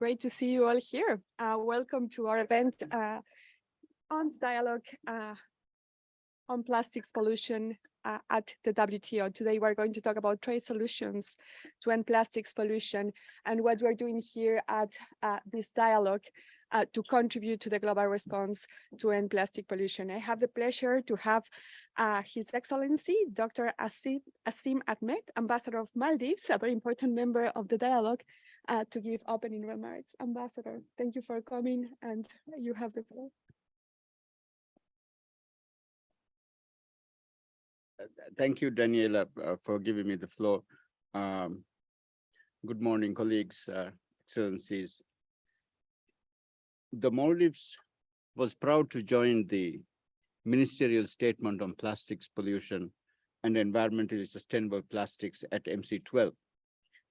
great to see you all here. Welcome to our event on dialogue on plastics pollution at the WTO. Today, we're going to talk about trade solutions to end plastics pollution and what we're doing here at this dialogue to contribute to the global response to end plastic pollution. I have the pleasure to have His Excellency, Dr. Asim Ahmed, Ambassador of Maldives, a very important member of the dialogue, to give opening remarks. Ambassador, thank you for coming, and you have the floor. Thank you, Daniela, for giving me the floor. Good morning, colleagues, excellencies. The Maldives was proud to join the Ministerial Statement on Plastics Pollution and Environmentally Sustainable Plastics at MC12.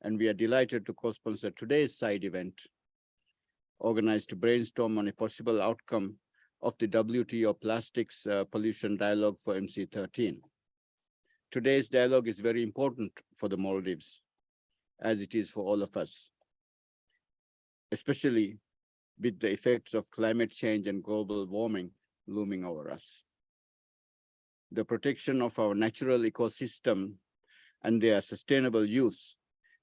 And we are delighted to co-sponsor today's side event, organized to brainstorm on a possible outcome of the WTO Plastics Pollution Dialogue for MC13. Today's dialogue is very important for the Maldives, as it is for all of us, especially with the effects of climate change and global warming looming over us. The protection of our natural ecosystem and their sustainable use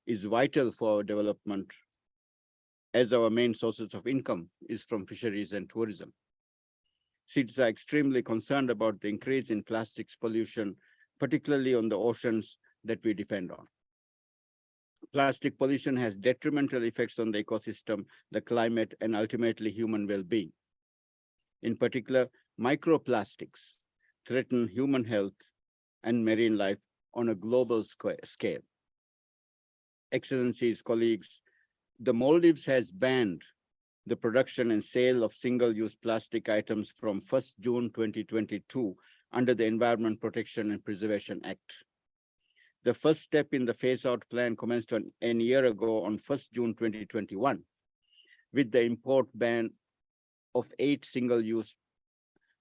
is vital for our development, as our main sources of income is from fisheries and tourism. Cities are extremely concerned about the increase in plastics pollution, particularly on the oceans that we depend on. Plastic pollution has detrimental effects on the ecosystem, the climate, and ultimately human well-being. In particular, microplastics threaten human health and marine life on a global scale. Excellencies, colleagues, the Maldives has banned the production and sale of single-use plastic items from 1st June 2022 under the Environment Protection and Preservation Act. The first step in the phase-out plan commenced a year ago on 1st June 2021, with the import ban of 8 single-use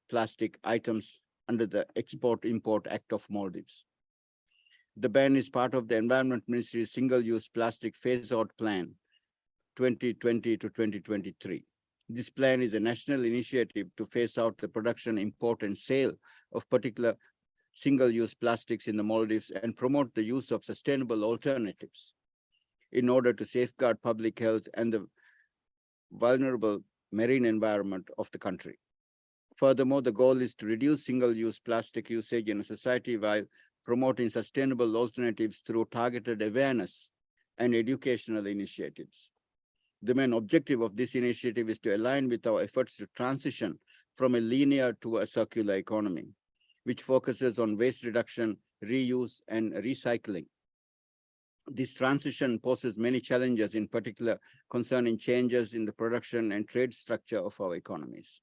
plastic items under the Export-Import Act of Maldives. The ban is part of the Environment Ministry's single-use plastic phase-out plan 2020 to 2023. This plan is a national initiative to phase out the production, import, and sale of particular single-use plastics in the Maldives and promote the use of sustainable alternatives in order to safeguard public health and the vulnerable marine environment of the country. Furthermore, the goal is to reduce single-use plastic usage in a society while promoting sustainable alternatives through targeted awareness and educational initiatives. The main objective of this initiative is to align with our efforts to transition from a linear to a circular economy, which focuses on waste reduction, reuse, and recycling. This transition poses many challenges, in particular concerning changes in the production and trade structure of our economies.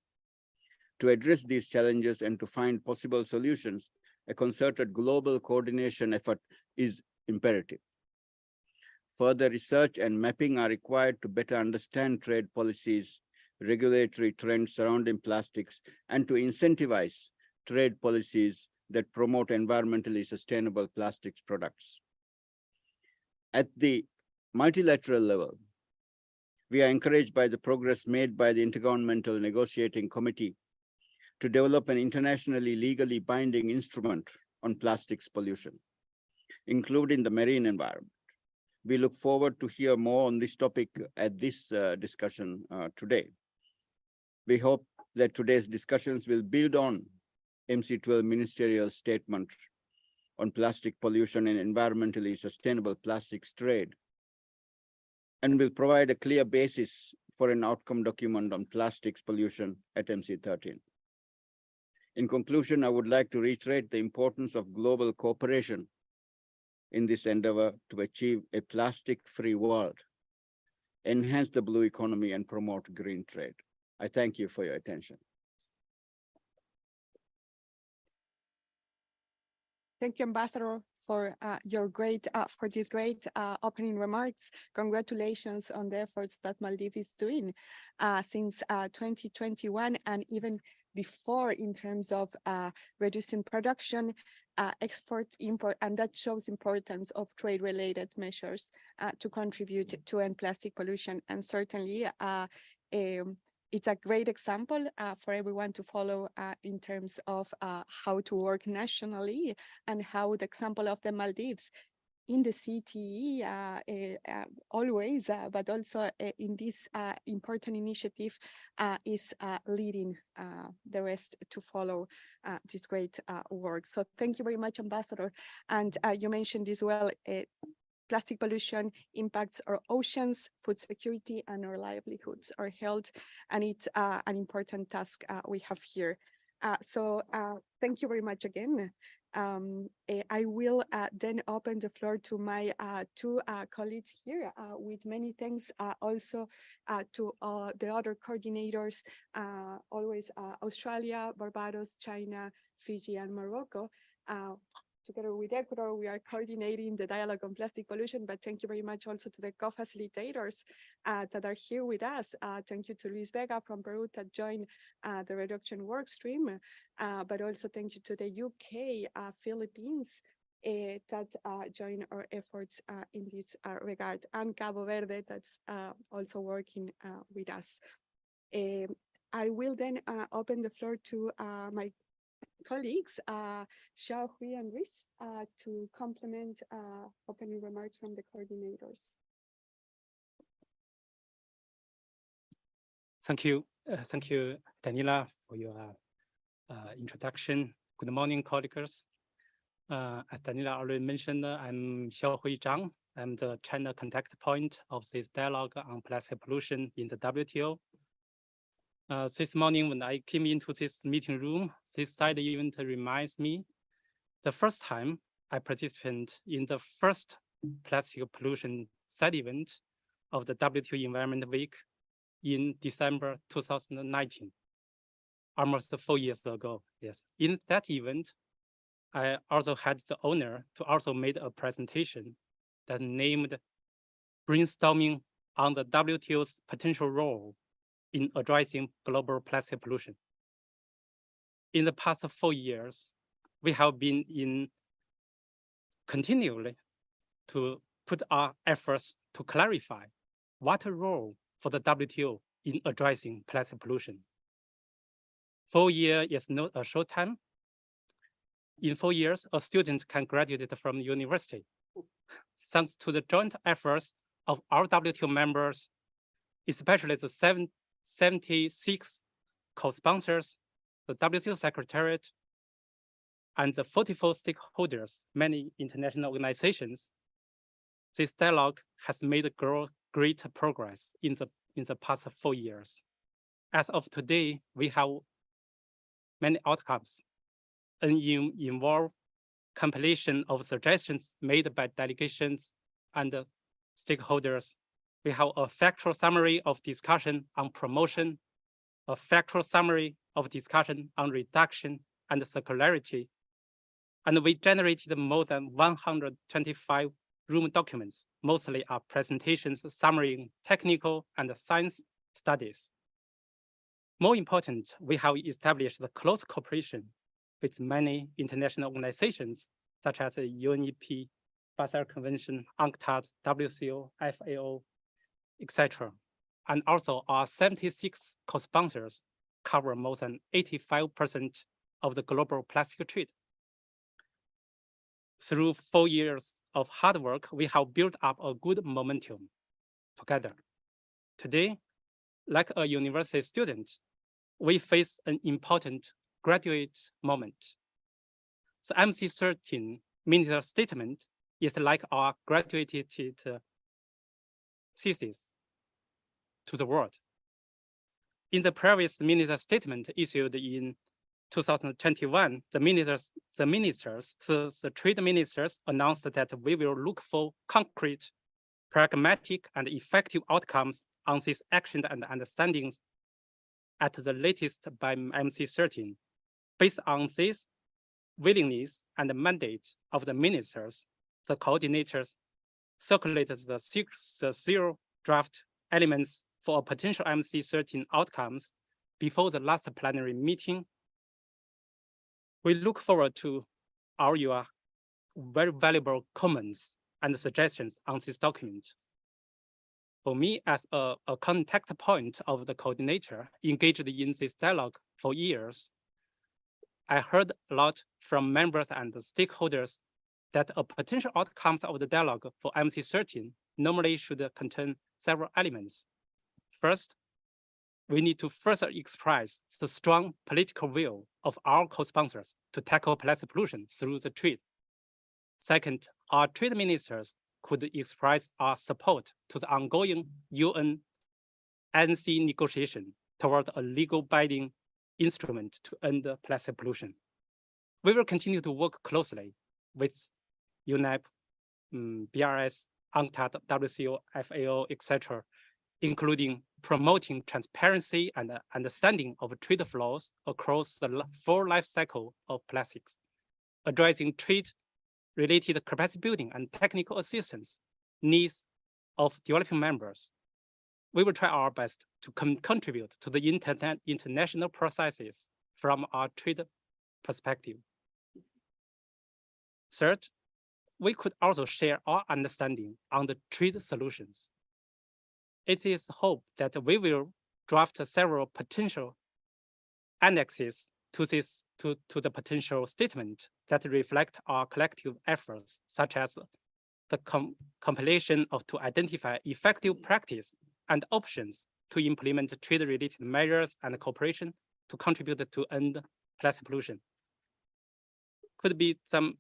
To address these challenges and to find possible solutions, a concerted global coordination effort is imperative. Further research and mapping are required to better understand trade policies, regulatory trends surrounding plastics, and to incentivize trade policies that promote environmentally sustainable plastics products. At the multilateral level, we are encouraged by the progress made by the Intergovernmental Negotiating Committee to develop an internationally legally binding instrument on plastics pollution, including the marine environment. We look forward to hear more on this topic at this discussion today. We hope that today's discussions will build on MC12 ministerial statement on plastic pollution and environmentally sustainable plastics trade, and will provide a clear basis for an outcome document on plastics pollution at MC13. In conclusion, I would like to reiterate the importance of global cooperation in this endeavor to achieve a plastic-free world, enhance the blue economy, and promote green trade. I thank you for your attention. Thank you, Ambassador, for these great opening remarks. Congratulations on the efforts that Maldives is doing since 2021, and even before in terms of reducing production, export, import, and that shows importance of trade-related measures to contribute to end plastic pollution. And certainly, it's a great example for everyone to follow in terms of how to work nationally and how the example of the Maldives in the CTE always, but also in this important initiative is leading the rest to follow this great work. So thank you very much, Ambassador. And you mentioned as well, plastic pollution impacts our oceans, food security, and our livelihoods, our health, and it's an important task we have here. So thank you very much again. I will then open the floor to my two colleagues here with many thanks also to the other coordinators, always Australia, Barbados, China, Fiji, and Morocco. Together with Ecuador, we are coordinating the dialogue on plastic pollution, but thank you very much also to the co-facilitators that are here with us. Thank you to Luis Vega from Peru that joined the reduction work stream, but also thank you to the UK, Philippines, that join our efforts in this regard, and Cabo Verde that's also working with us. I will then open the floor to my colleagues, Xiaohui and Riz, to complement opening remarks from the coordinators. Thank you, Daniela, for your introduction. Good morning, colleagues. As Daniela already mentioned, I'm Xiaohui Zhang. I'm the China contact point of this dialogue on plastic pollution in the WTO. This morning, when I came into this meeting room, this side event reminds me the first time I participated in the first plastic pollution side event of the WTO Environment Week in December 2019, almost 4 years ago. Yes, in that event, I also had the honor to also make a presentation that named Brainstorming on the WTO's potential role in addressing global plastic pollution. In the past 4 years, we have been continually to put our efforts to clarify what role for the WTO in addressing plastic pollution. 4 years is not a short time. In 4 years, a student can graduate from university. Thanks to the joint efforts of our WTO members, especially the 76 co-sponsors, the WTO Secretariat, and the 44 stakeholders, many international organizations, this dialogue has made great progress in the past 4 years. As of today, we have many outcomes, an involved compilation of suggestions made by delegations and stakeholders. We have a factual summary of discussion on promotion, a factual summary of discussion on reduction and circularity. And we generated more than 125 room documents, mostly are presentations summarizing technical and science studies. More important, we have established the close cooperation with many international organizations, such as the UNEP, Basel Convention, UNCTAD, WCO, FAO, etc. And also our 76 co-sponsors cover more than 85% of the global plastic trade. Through 4 years of hard work, we have built up a good momentum together. Today, like a university student, we face an important graduate moment. The MC13 minister statement is like our graduated thesis to the world. In the previous minister statement issued in 2021, the trade ministers announced that we will look for concrete, pragmatic, and effective outcomes on these actions and understandings at the latest by MC13. Based on this willingness and mandate of the ministers, the coordinators circulated the 0 draft elements for potential MC13 outcomes before the last plenary meeting. We look forward to your very valuable comments and suggestions on this document. For me, as a contact point of the coordinator engaged in this dialogue for years, I heard a lot from members and stakeholders that a potential outcome of the dialogue for MC13 normally should contain several elements. First, we need to further express the strong political will of our co-sponsors to tackle plastic pollution through the trade. Second, our trade ministers could express our support to the ongoing UN ANC negotiation toward a legal binding instrument to end plastic pollution. We will continue to work closely with UNEP, BRS, UNCTAD, WCO, FAO, etc., including promoting transparency and understanding of trade flows across the full life cycle of plastics, addressing trade-related capacity building and technical assistance needs of developing members. We will try our best to contribute to the international processes from our trade perspective. Third, we could also share our understanding on the trade solutions. It is hoped that we will draft several potential annexes to the potential statement that reflect our collective efforts, such as the compilation to identify effective practice and options to implement trade-related measures and cooperation to contribute to end plastic pollution. Could be some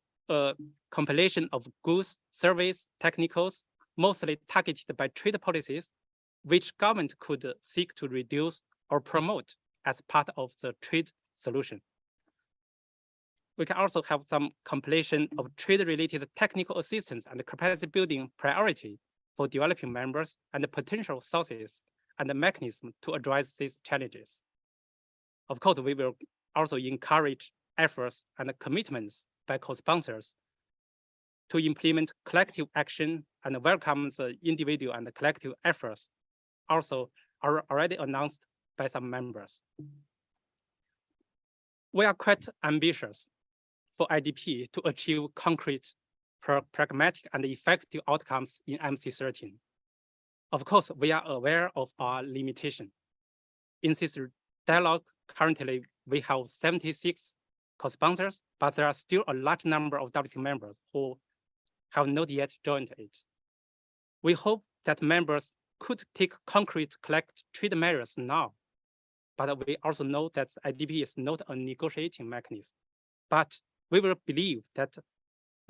compilation of goods, service, technicals, mostly targeted by trade policies, which government could seek to reduce or promote as part of the trade solution. We can also have some compilation of trade-related technical assistance and capacity building priority for developing members and potential sources and the mechanism to address these challenges. Of course, we will also encourage efforts and commitments by co-sponsors to implement collective action and welcome the individual and the collective efforts also are already announced by some members. We are quite ambitious for IDP to achieve concrete, pragmatic, and effective outcomes in MC13. Of course, we are aware of our limitation. In this dialogue, currently, we have 76 co-sponsors, but there are still a large number of WTO members who have not yet joined it. We hope that members could take concrete collect trade measures now, but we also know that IDP is not a negotiating mechanism. But we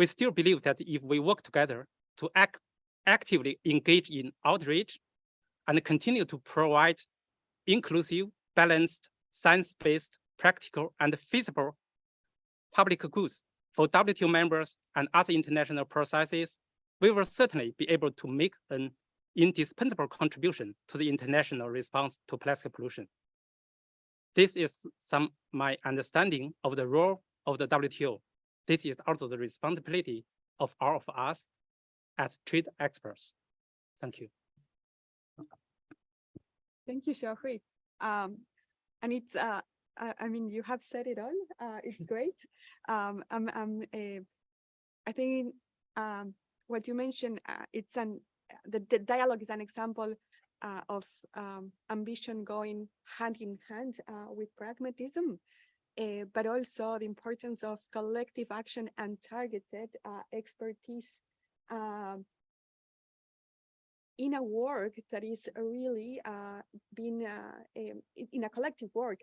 still believe that if we work together to actively engage in outreach and continue to provide inclusive, balanced, science-based, practical, and feasible public goods for WTO members and other international processes, we will certainly be able to make an indispensable contribution to the international response to plastic pollution. This is my understanding of the role of the WTO. This is also the responsibility of all of us as trade experts. Thank you. Thank you, Xiaohui. And it's, I mean, you have said it all. It's great. I think what you mentioned, the dialogue is an example of ambition going hand in hand with pragmatism, but also the importance of collective action and targeted expertise in a work that is really being in a collective work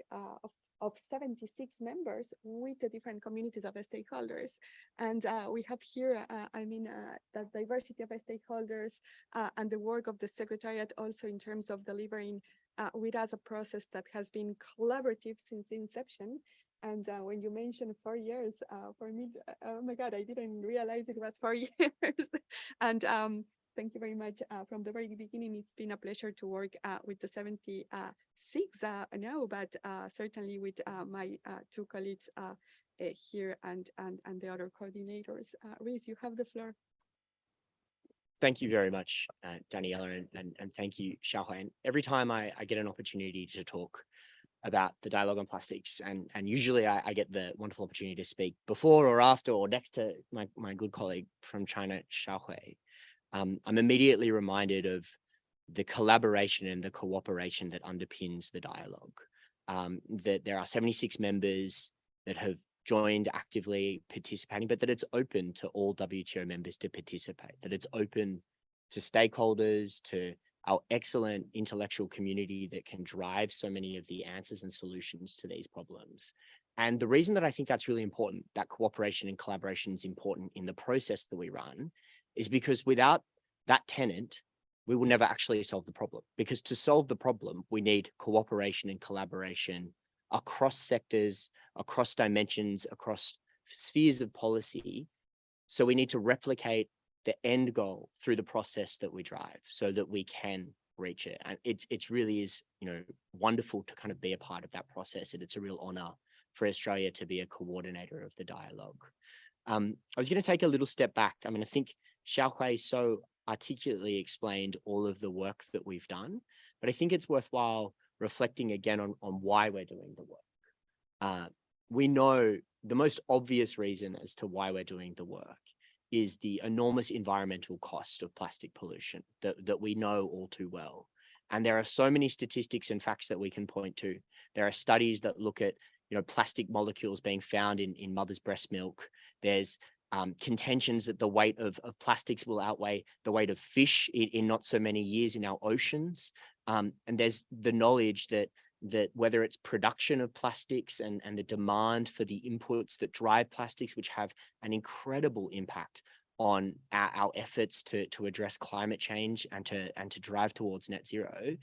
of 76 members with the different communities of the stakeholders. And we have here, the diversity of the stakeholders and the work of the Secretariat also in terms of delivering with us a process that has been collaborative since inception. And when you mentioned 4 years, for me, oh my God, I didn't realize it was 4 years. And thank you very much. From the very beginning, it's been a pleasure to work with the 76 now, but certainly with my two colleagues here and the other coordinators. Reese, you have the floor. Thank you very much, Daniela, and thank you, Xiaohui. And every time I get an opportunity to talk about the dialogue on plastics. And usually I get the wonderful opportunity to speak before or after or next to my good colleague from China, Xiaohui. I'm immediately reminded of the collaboration and the cooperation that underpins the dialogue. That there are 76 members that have joined actively participating, but that it's open to all WTO members to participate, that it's open to stakeholders, to our excellent intellectual community that can drive so many of the answers and solutions to these problems. And the reason that I think that's really important, that cooperation and collaboration is important in the process that we run, is because without that tenet, we will never actually solve the problem. Because to solve the problem, we need cooperation and collaboration across sectors, across dimensions, across spheres of policy. So we need to replicate the end goal through the process that we drive so that we can reach it. And it's really is, wonderful to kind of be a part of that process. And it's a real honor for Australia to be a coordinator of the dialogue. I was going to take a little step back. I mean, I think Xiaohui so articulately explained all of the work that we've done, but I think it's worthwhile reflecting again on why we're doing the work. We know the most obvious reason as to why we're doing the work is the enormous environmental cost of plastic pollution that we know all too well. And there are so many statistics and facts that we can point to. There are studies that look at plastic molecules being found in mother's breast milk. There's contentions that the weight of plastics will outweigh the weight of fish in not so many years in our oceans. And there's the knowledge that whether it's production of plastics and the demand for the inputs that drive plastics, which have an incredible impact on our efforts to address climate change and to drive towards net zero,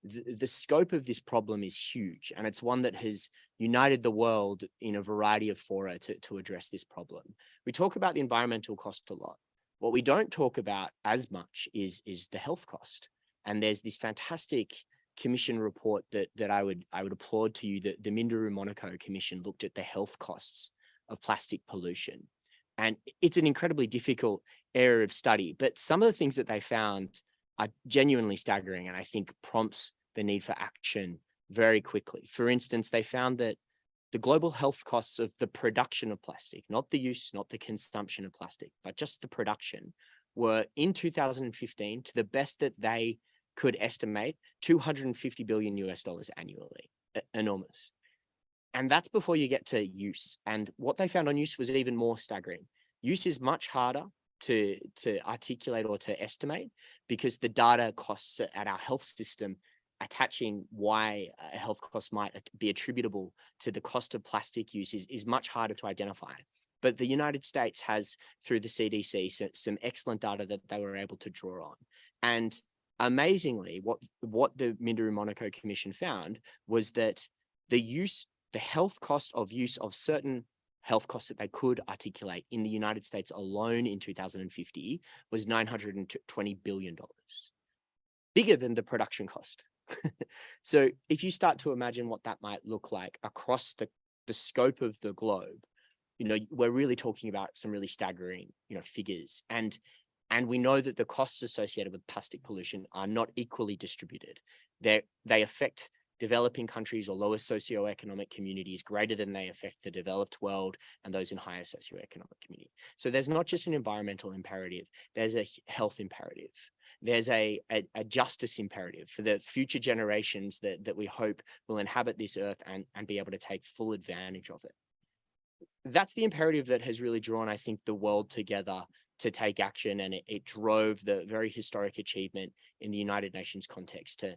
the scope of this problem is huge. And it's one that has united the world in a variety of fora to address this problem. We talk about the environmental cost a lot. What we don't talk about as much is the health cost. And there's this fantastic commission report that I would applaud to you, that the Minderoo-Monaco Commission looked at the health costs of plastic pollution. And it's an incredibly difficult area of study, but some of the things that they found are genuinely staggering, and I think prompts the need for action very quickly. For instance, they found that the global health costs of the production of plastic, not the use, not the consumption of plastic, but just the production, were in 2015, to the best that they could estimate, $250 billion annually. Enormous. And that's before you get to use. And what they found on use was even more staggering. Use is much harder to articulate or to estimate because the data costs at our health system, attaching why a health cost might be attributable to the cost of plastic use is much harder to identify. But the United States has, through the CDC, some excellent data that they were able to draw on. And amazingly, what the Minderoo-Monaco Commission found was that the health cost of use of certain health costs that they could articulate in the United States alone in 2050 was $920 billion, bigger than the production cost. So if you start to imagine what that might look like across the scope of the globe, we're really talking about some really staggering, figures. And we know that the costs associated with plastic pollution are not equally distributed. They affect developing countries or lower socioeconomic communities greater than they affect the developed world and those in higher socioeconomic community. So there's not just an environmental imperative, there's a health imperative. There's a justice imperative for the future generations that we hope will inhabit this earth and be able to take full advantage of it. That's the imperative that has really drawn, I think, the world together to take action, and it drove the very historic achievement in the United Nations context to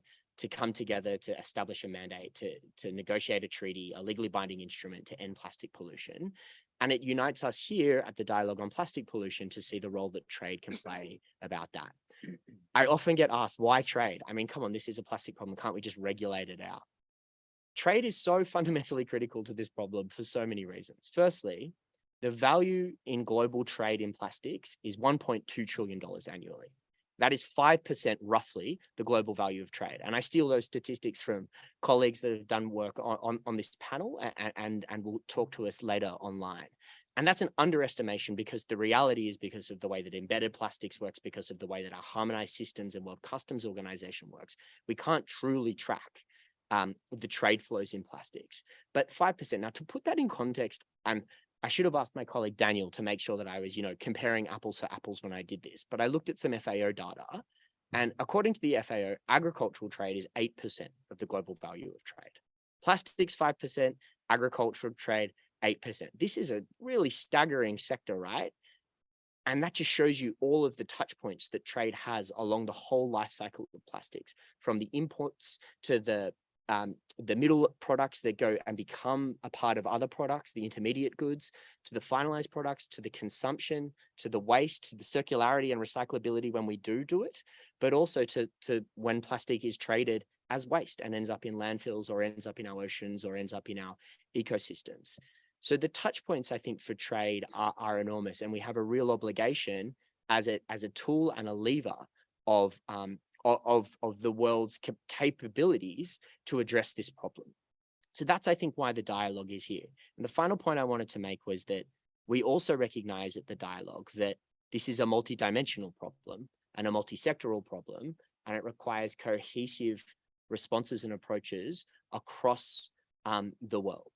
come together to establish a mandate, to negotiate a treaty, a legally binding instrument to end plastic pollution. And it unites us here at the Dialogue on Plastic Pollution to see the role that trade can play about that. I often get asked, why trade? I mean, come on, this is a plastic problem. Can't we just regulate it out? Trade is so fundamentally critical to this problem for so many reasons. Firstly, the value in global trade in plastics is $1.2 trillion annually. That is 5% roughly the global value of trade. And I steal those statistics from colleagues that have done work on this panel and will talk to us later online. And that's an underestimation because the reality is because of the way that embedded plastics works, because of the way that our harmonized systems and World Customs Organization works, we can't truly track the trade flows in plastics. But 5%, now to put that in context, I should have asked my colleague Daniel to make sure that I was, comparing apples to apples when I did this, but I looked at some FAO data, and according to the FAO, agricultural trade is 8% of the global value of trade. Plastics 5%, agricultural trade 8%. This is a really staggering sector, right? And that just shows you all of the touch points that trade has along the whole life cycle of plastics, from the imports to the middle products that go and become a part of other products, the intermediate goods, to the finalized products, to the consumption, to the waste, to the circularity and recyclability when we do it, but also to when plastic is traded as waste and ends up in landfills or ends up in our oceans or ends up in our ecosystems. So the touch points, I think, for trade are enormous, and we have a real obligation as a tool and a lever of the world's capabilities to address this problem. So that's, I think, why the dialogue is here. And the final point I wanted to make was that we also recognize at the dialogue that this is a multidimensional problem and a multi-sectoral problem, and it requires cohesive responses and approaches across the world.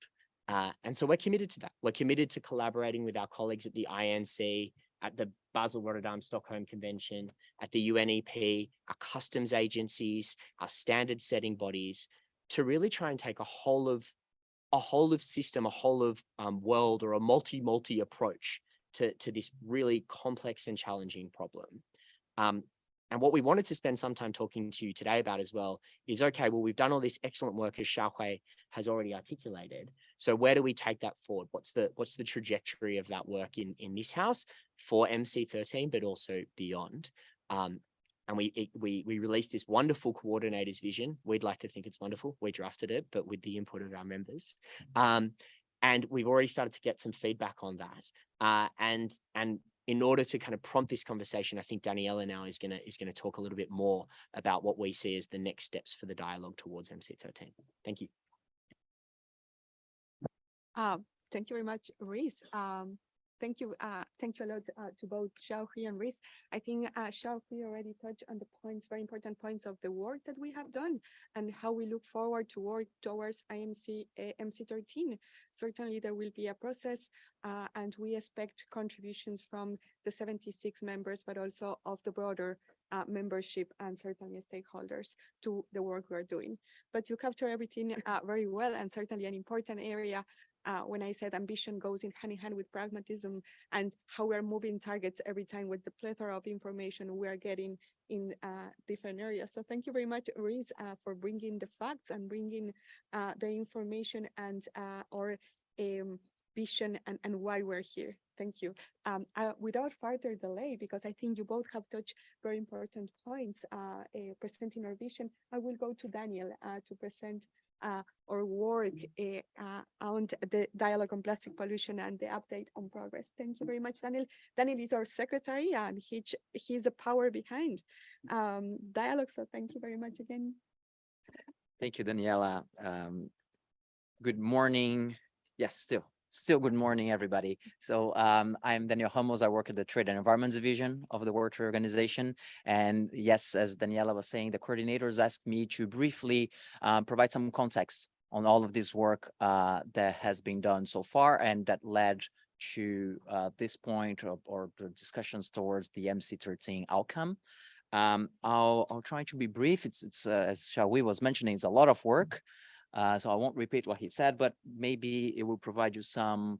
And so we're committed to that. We're committed to collaborating with our colleagues at the INC, at the Basel, Rotterdam, Stockholm Convention, at the UNEP, our customs agencies, our standard setting bodies, to really try and take a whole of system, a whole of world, or a multi approach to this really complex and challenging problem. And what we wanted to spend some time talking to you today about as well is, okay, well, we've done all this excellent work, as Xiaohui has already articulated. So where do we take that forward? What's the trajectory of that work in this house for MC13, but also beyond? And we released this wonderful coordinator's vision. We'd like to think it's wonderful. We drafted it, but with the input of our members. And we've already started to get some feedback on that. And in order to kind of prompt this conversation, I think Daniela now is gonna talk a little bit more about what we see as the next steps for the dialogue towards MC13. Thank you. Thank you very much, Reese. Thank you a lot to both Xiaohui and Reese. I think Xiaohui already touched on the points, very important points of the work that we have done and how we look forward to work towards MC13. Certainly there will be a process and we expect contributions from the 76 members, but also of the broader membership and certainly stakeholders to the work we're doing. But you capture everything very well, and certainly an important area when I said ambition goes in hand with pragmatism, and how we're moving targets every time with the plethora of information we are getting in different areas. So thank you very much, Reese, for bringing the facts and bringing the information and our vision and why we're here. Thank you. Without further delay, because I think you both have touched very important points presenting our vision, I will go to Daniel to present our work on the dialogue on plastic pollution and the update on progress. Thank you very much, Daniel. Daniel is our secretary and he's the power behind dialogue. So thank you very much again. Thank you, Daniela. Good morning. Yes, still good morning, everybody. So I'm Daniel Ramos. I work at the Trade and Environment Division of the World Trade Organization. And yes, as Daniela was saying, the coordinators asked me to briefly provide some context on all of this work that has been done so far and that led to this point or the discussions towards the MC13 outcome. I'll try to be brief. It's as Xiaohui was mentioning, it's a lot of work. So I won't repeat what he said, but maybe it will provide you some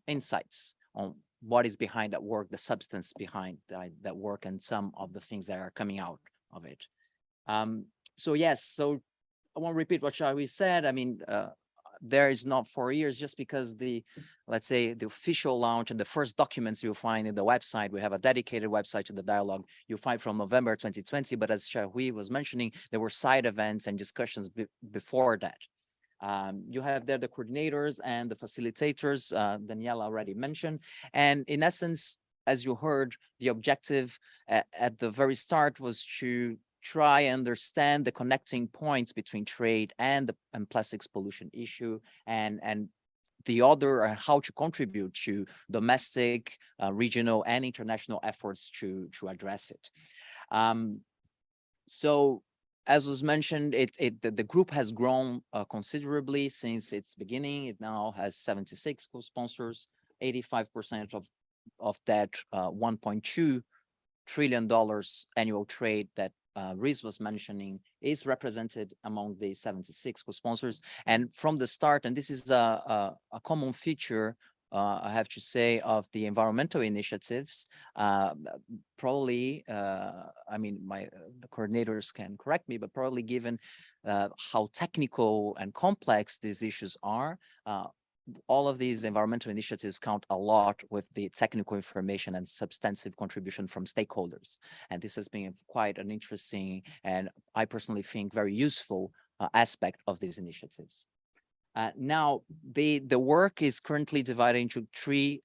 insights on what is behind that work, the substance behind that work, and some of the things that are coming out of it. So yes, so I won't repeat what Xiaohui said. I mean, there is not 4 years just because let's say the official launch and the first documents you'll find in the website, we have a dedicated website to the dialogue you'll find from November 2020, but as Xiaohui was mentioning, there were side events and discussions before that. You have there the coordinators and the facilitators, Daniela already mentioned, and in essence, as you heard, the objective at the very start was to try and understand the connecting points between trade and plastics pollution issue, and the other, how to contribute to domestic, regional, and international efforts to address it. So as was mentioned, the group has grown considerably since its beginning. It now has 76 co-sponsors, 85% of that $1.2 trillion annual trade that Riz was mentioning is represented among the 76 co-sponsors. And from the start, and this is a common feature, I have to say, of the environmental initiatives, probably, I mean, the coordinators can correct me, but probably given how technical and complex these issues are, all of these environmental initiatives count a lot with the technical information and substantive contribution from stakeholders. And this has been quite an interesting, and I personally think very useful aspect of these initiatives. Now, the work is currently divided into three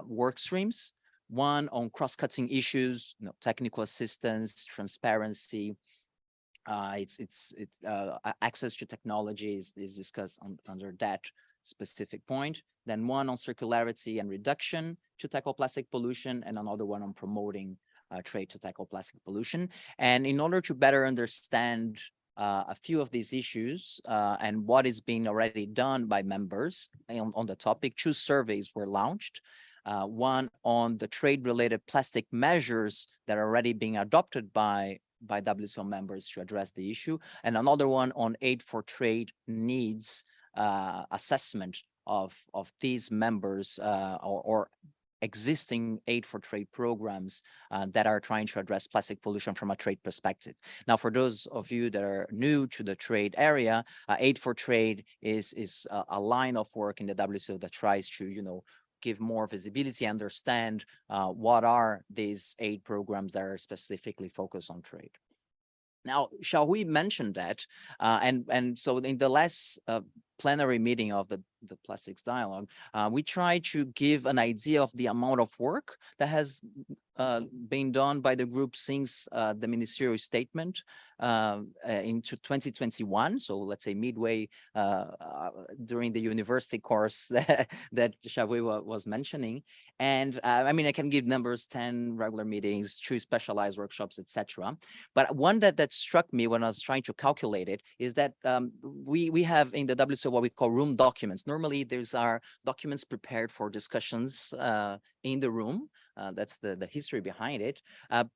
work streams. One on cross-cutting issues, technical assistance, transparency, access to technology is discussed under that specific point. Then one on circularity and reduction to tackle plastic pollution, and another one on promoting trade to tackle plastic pollution. And in order to better understand a few of these issues and what is being already done by members on the topic, 2 surveys were launched. One on the trade-related plastic measures that are already being adopted by WTO members to address the issue, and another one on aid for trade needs assessment of these members or existing aid for trade programs that are trying to address plastic pollution from a trade perspective. Now, for those of you that are new to the trade area, aid for trade is a line of work in the WTO that tries to, give more visibility, understand what are these aid programs that are specifically focused on trade. Now, shall we mention that? And so in the last plenary meeting of the Plastics Dialogue, we try to give an idea of the amount of work that has been done by the group since the ministerial statement into 2021. So let's say midway during the university course that Xiaohui was mentioning. And I mean, I can give numbers: 10 regular meetings, 2 specialized workshops, etc. But one that struck me when I was trying to calculate it is that we have in the WTO what we call room documents. Normally, these are documents prepared for discussions in the room. That's the history behind it.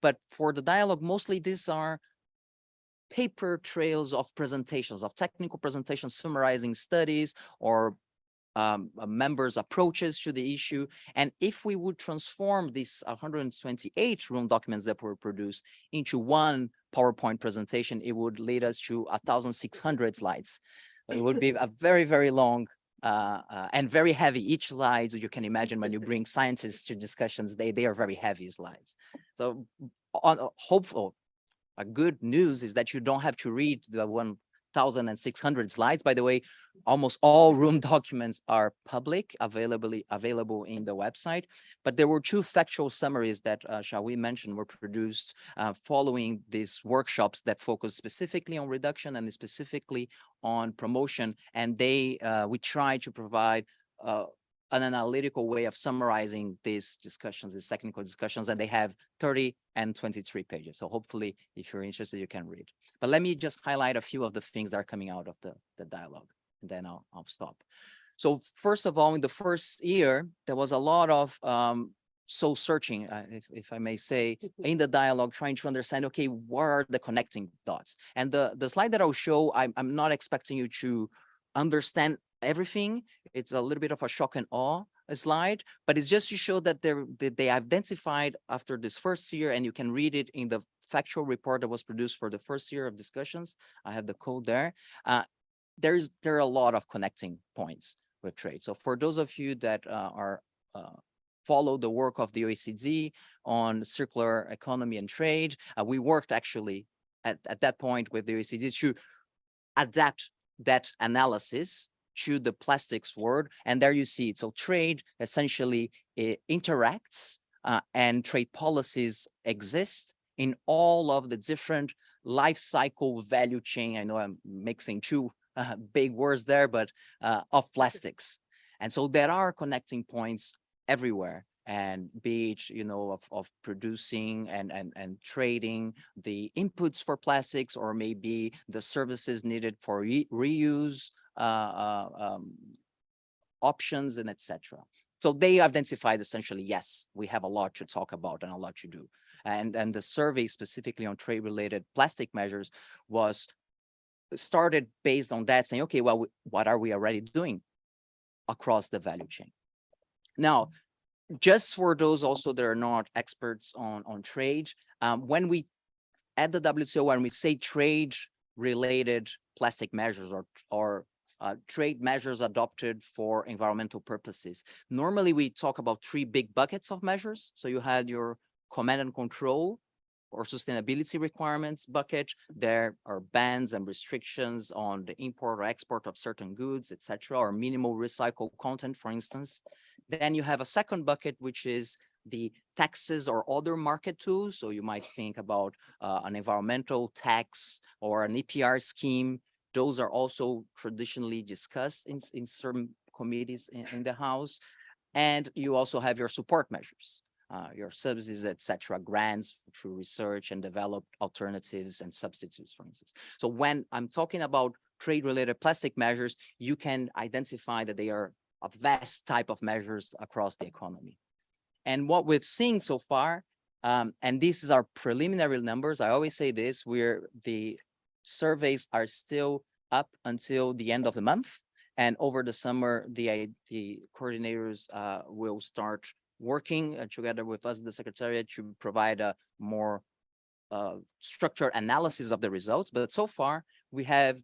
But for the dialogue, mostly these are paper trails of presentations, of technical presentations summarizing studies or members' approaches to the issue. And if we would transform these 128 room documents that were produced into one PowerPoint presentation, it would lead us to 1,600 slides. It would be a very, very long and very heavy. Each slide, you can imagine, when you bring scientists to discussions, they are very heavy slides. So hopeful, a good news is that you don't have to read the 1,600 slides. By the way, almost all room documents are public, available in the website. But there were 2 factual summaries that Xiaohui mentioned were produced following these workshops that focus specifically on reduction and specifically on promotion. And we try to provide an analytical way of summarizing these discussions, these technical discussions, and they have 30 and 23 pages. So hopefully, if you're interested, you can read. But let me just highlight a few of the things that are coming out of the dialogue, and then I'll stop. So first of all, in the first year, there was a lot of soul searching, if I may say, in the dialogue, trying to understand, okay, what are the connecting dots? And the slide that I'll show, I'm not expecting you to understand everything. It's a little bit of a shock and awe slide, but it's just to show that they identified after this first year, and you can read it in the factual report that was produced for the first year of discussions. I have the code there. There are a lot of connecting points with trade. So for those of you that follow the work of the OECD on circular economy and trade, we worked actually at that point with the OECD to adapt that analysis to the plastics world. And there you see it. So trade essentially interacts and trade policies exist in all of the different life cycle value chain. I know I'm mixing 2 big words there, but of plastics. And so there are connecting points everywhere. and be it, of producing and trading the inputs for plastics, or maybe the services needed for reuse options and etc. So they identified essentially, yes, we have a lot to talk about and a lot to do. And the survey specifically on trade-related plastic measures was started based on that, saying, okay, well, what are we already doing across the value chain? Now, just for those also that are not experts on trade, when we at the WTO, when we say trade-related plastic measures or trade measures adopted for environmental purposes, normally we talk about three big buckets of measures. So you had your command and control or sustainability requirements bucket. There are bans and restrictions on the import or export of certain goods, etc., or minimal recycled content, for instance. Then you have a second bucket, which is the taxes or other market tools. So you might think about an environmental tax or an EPR scheme. Those are also traditionally discussed in certain committees in the House. And you also have your support measures, your subsidies, etc., grants through research and develop alternatives and substitutes, for instance. So when I'm talking about trade-related plastic measures, you can identify that they are a vast type of measures across the economy. And what we've seen so far, and this is our preliminary numbers, I always say this, the surveys are still up until the end of the month. And over the summer, the coordinators will start working together with us, the Secretariat, to provide a more structured analysis of the results. But so far, we have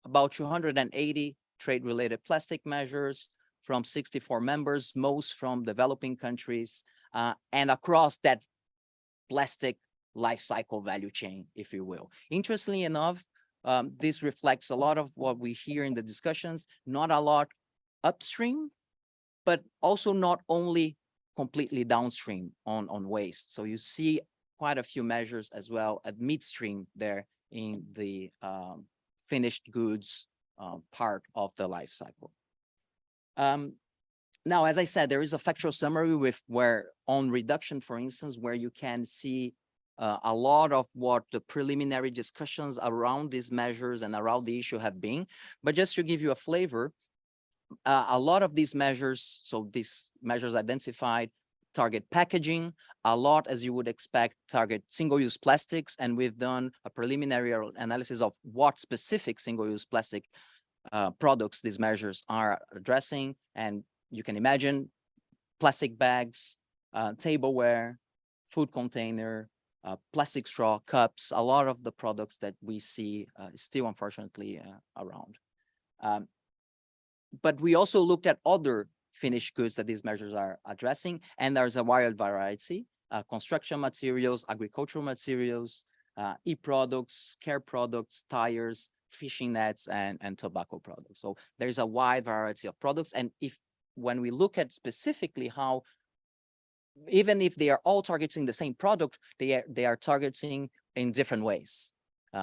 about 280 trade-related plastic measures from 64 members, most from developing countries, and across that plastic life cycle value chain, if you will. Interestingly enough, this reflects a lot of what we hear in the discussions, not a lot upstream, but also not only completely downstream on waste. So you see quite a few measures as well at midstream there in the finished goods part of the life cycle. Now, as I said, there is a factual summary with where on reduction, for instance, where you can see a lot of what the preliminary discussions around these measures and around the issue have been. But just to give you a flavor, a lot of these measures, so these measures identified, target packaging, a lot, as you would expect, target single-use plastics, and we've done a preliminary analysis of what specific single-use plastic products these measures are addressing. And you can imagine plastic bags, tableware, food container, plastic straw, cups, a lot of the products that we see still, unfortunately, around. But we also looked at other finished goods that these measures are addressing, and there's a wide variety, construction materials, agricultural materials, e-products, care products, tires, fishing nets, and tobacco products. So there's a wide variety of products. And when we look at specifically how, even if they are all targeting the same product, they are targeting in different ways.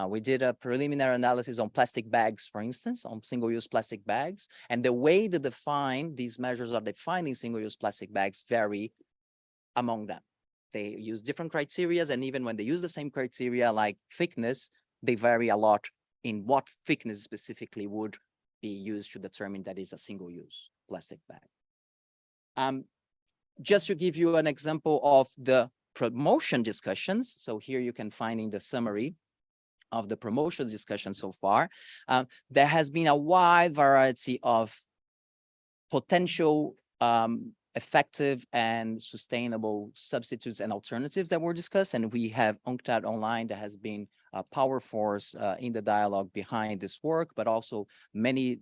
We did a preliminary analysis on plastic bags, for instance, on single-use plastic bags, and the way they define these measures are defining single-use plastic bags vary among them. They use different criteria, and even when they use the same criteria like thickness, they vary a lot in what thickness specifically would be used to determine that is a single-use plastic bag. Just to give you an example of the promotion discussions, so here you can find in the summary of the promotion discussion so far, there has been a wide variety of potential effective and sustainable substitutes and alternatives that were discussed. And we have UNCTAD Online that has been a power force in the dialogue behind this work, but also many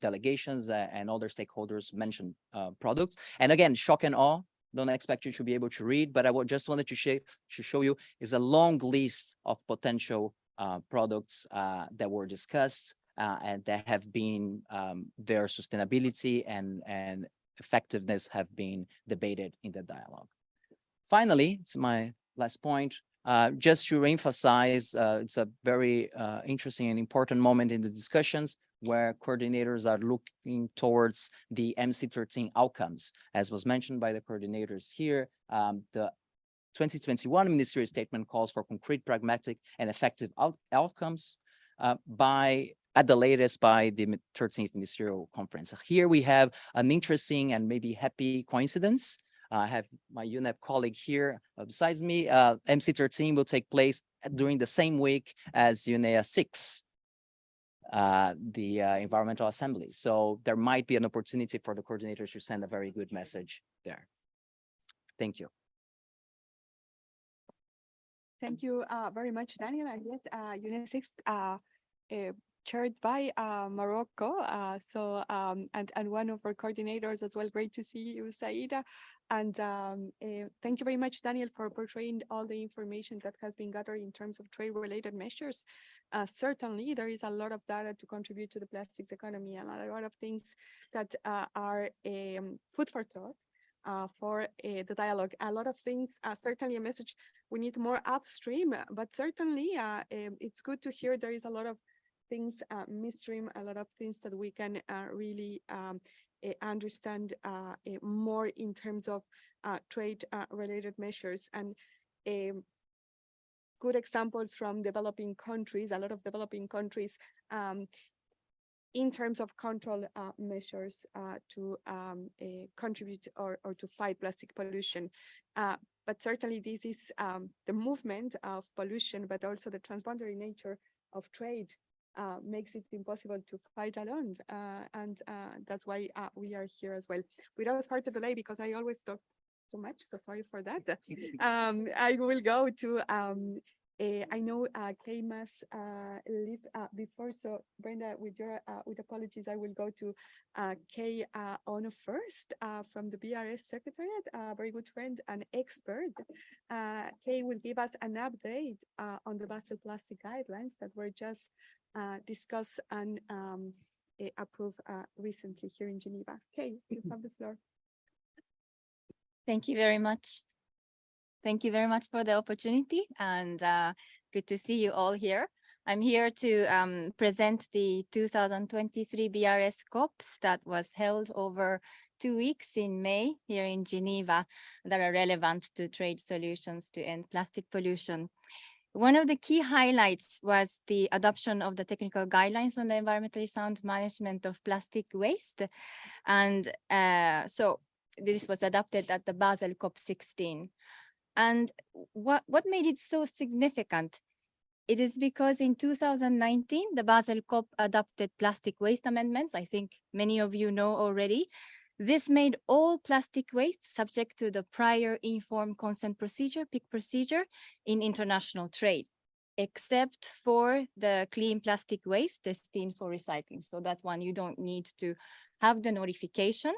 delegations and other stakeholders mentioned products. And again, shock and awe, don't expect you to be able to read, but I just wanted to show you is a long list of potential products that were discussed and that have been their sustainability and effectiveness have been debated in the dialogue. Finally, it's my last point, just to emphasize, it's a very interesting and important moment in the discussions. where coordinators are looking towards the MC13 outcomes. As was mentioned by the coordinators here, the 2021 ministerial statement calls for concrete, pragmatic, and effective outcomes at the latest by the 13th ministerial conference. Here we have an interesting and maybe happy coincidence. I have my UNEP colleague here besides me. MC13 will take place during the same week as UNEA 6, the Environmental Assembly. So there might be an opportunity for the coordinators to send a very good message there. Thank you. Thank you very much, Daniel. And yes, UNEA 6 chaired by Morocco. And one of our coordinators as well. Great to see you, Saida. And thank you very much, Daniel, for portraying all the information that has been gathered in terms of trade-related measures. Certainly, there is a lot of data to contribute to the plastics economy and a lot of things that are food for thought. For the dialogue, a lot of things, certainly a message, we need more upstream, but certainly it's good to hear there is a lot of things midstream, a lot of things that we can really understand more in terms of trade related measures, and good examples from developing countries, a lot of developing countries in terms of control measures to contribute or to fight plastic pollution. But certainly this is the movement of pollution, but also the transboundary nature of trade makes it impossible to fight alone. And that's why we are here as well. Without further delay, because I always talk too much, so sorry for that. I will go to I know Kay must leave before, so Brenda, with your with apologies, I will go to Kay Ono first from the BRS Secretariat, a very good friend and expert. Kay will give us an update on the Basel Plastic Guidelines that were just discussed and approved recently here in Geneva. Kay, you have the floor. Thank you very much. Thank you very much for the opportunity, and good to see you all here. I'm here to present the 2023 BRS COPs that was held over 2 weeks in May here in Geneva that are relevant to trade solutions to end plastic pollution. One of the key highlights was the adoption of the technical guidelines on the environmentally sound management of plastic waste. And so this was adopted at the Basel COP16. And what made it so significant? It is because in 2019, the Basel COP adopted plastic waste amendments. I think many of you know already. This made all plastic waste subject to the prior informed consent procedure, PIC procedure, in international trade, except for the clean plastic waste destined for recycling. So that one, you don't need to have the notification.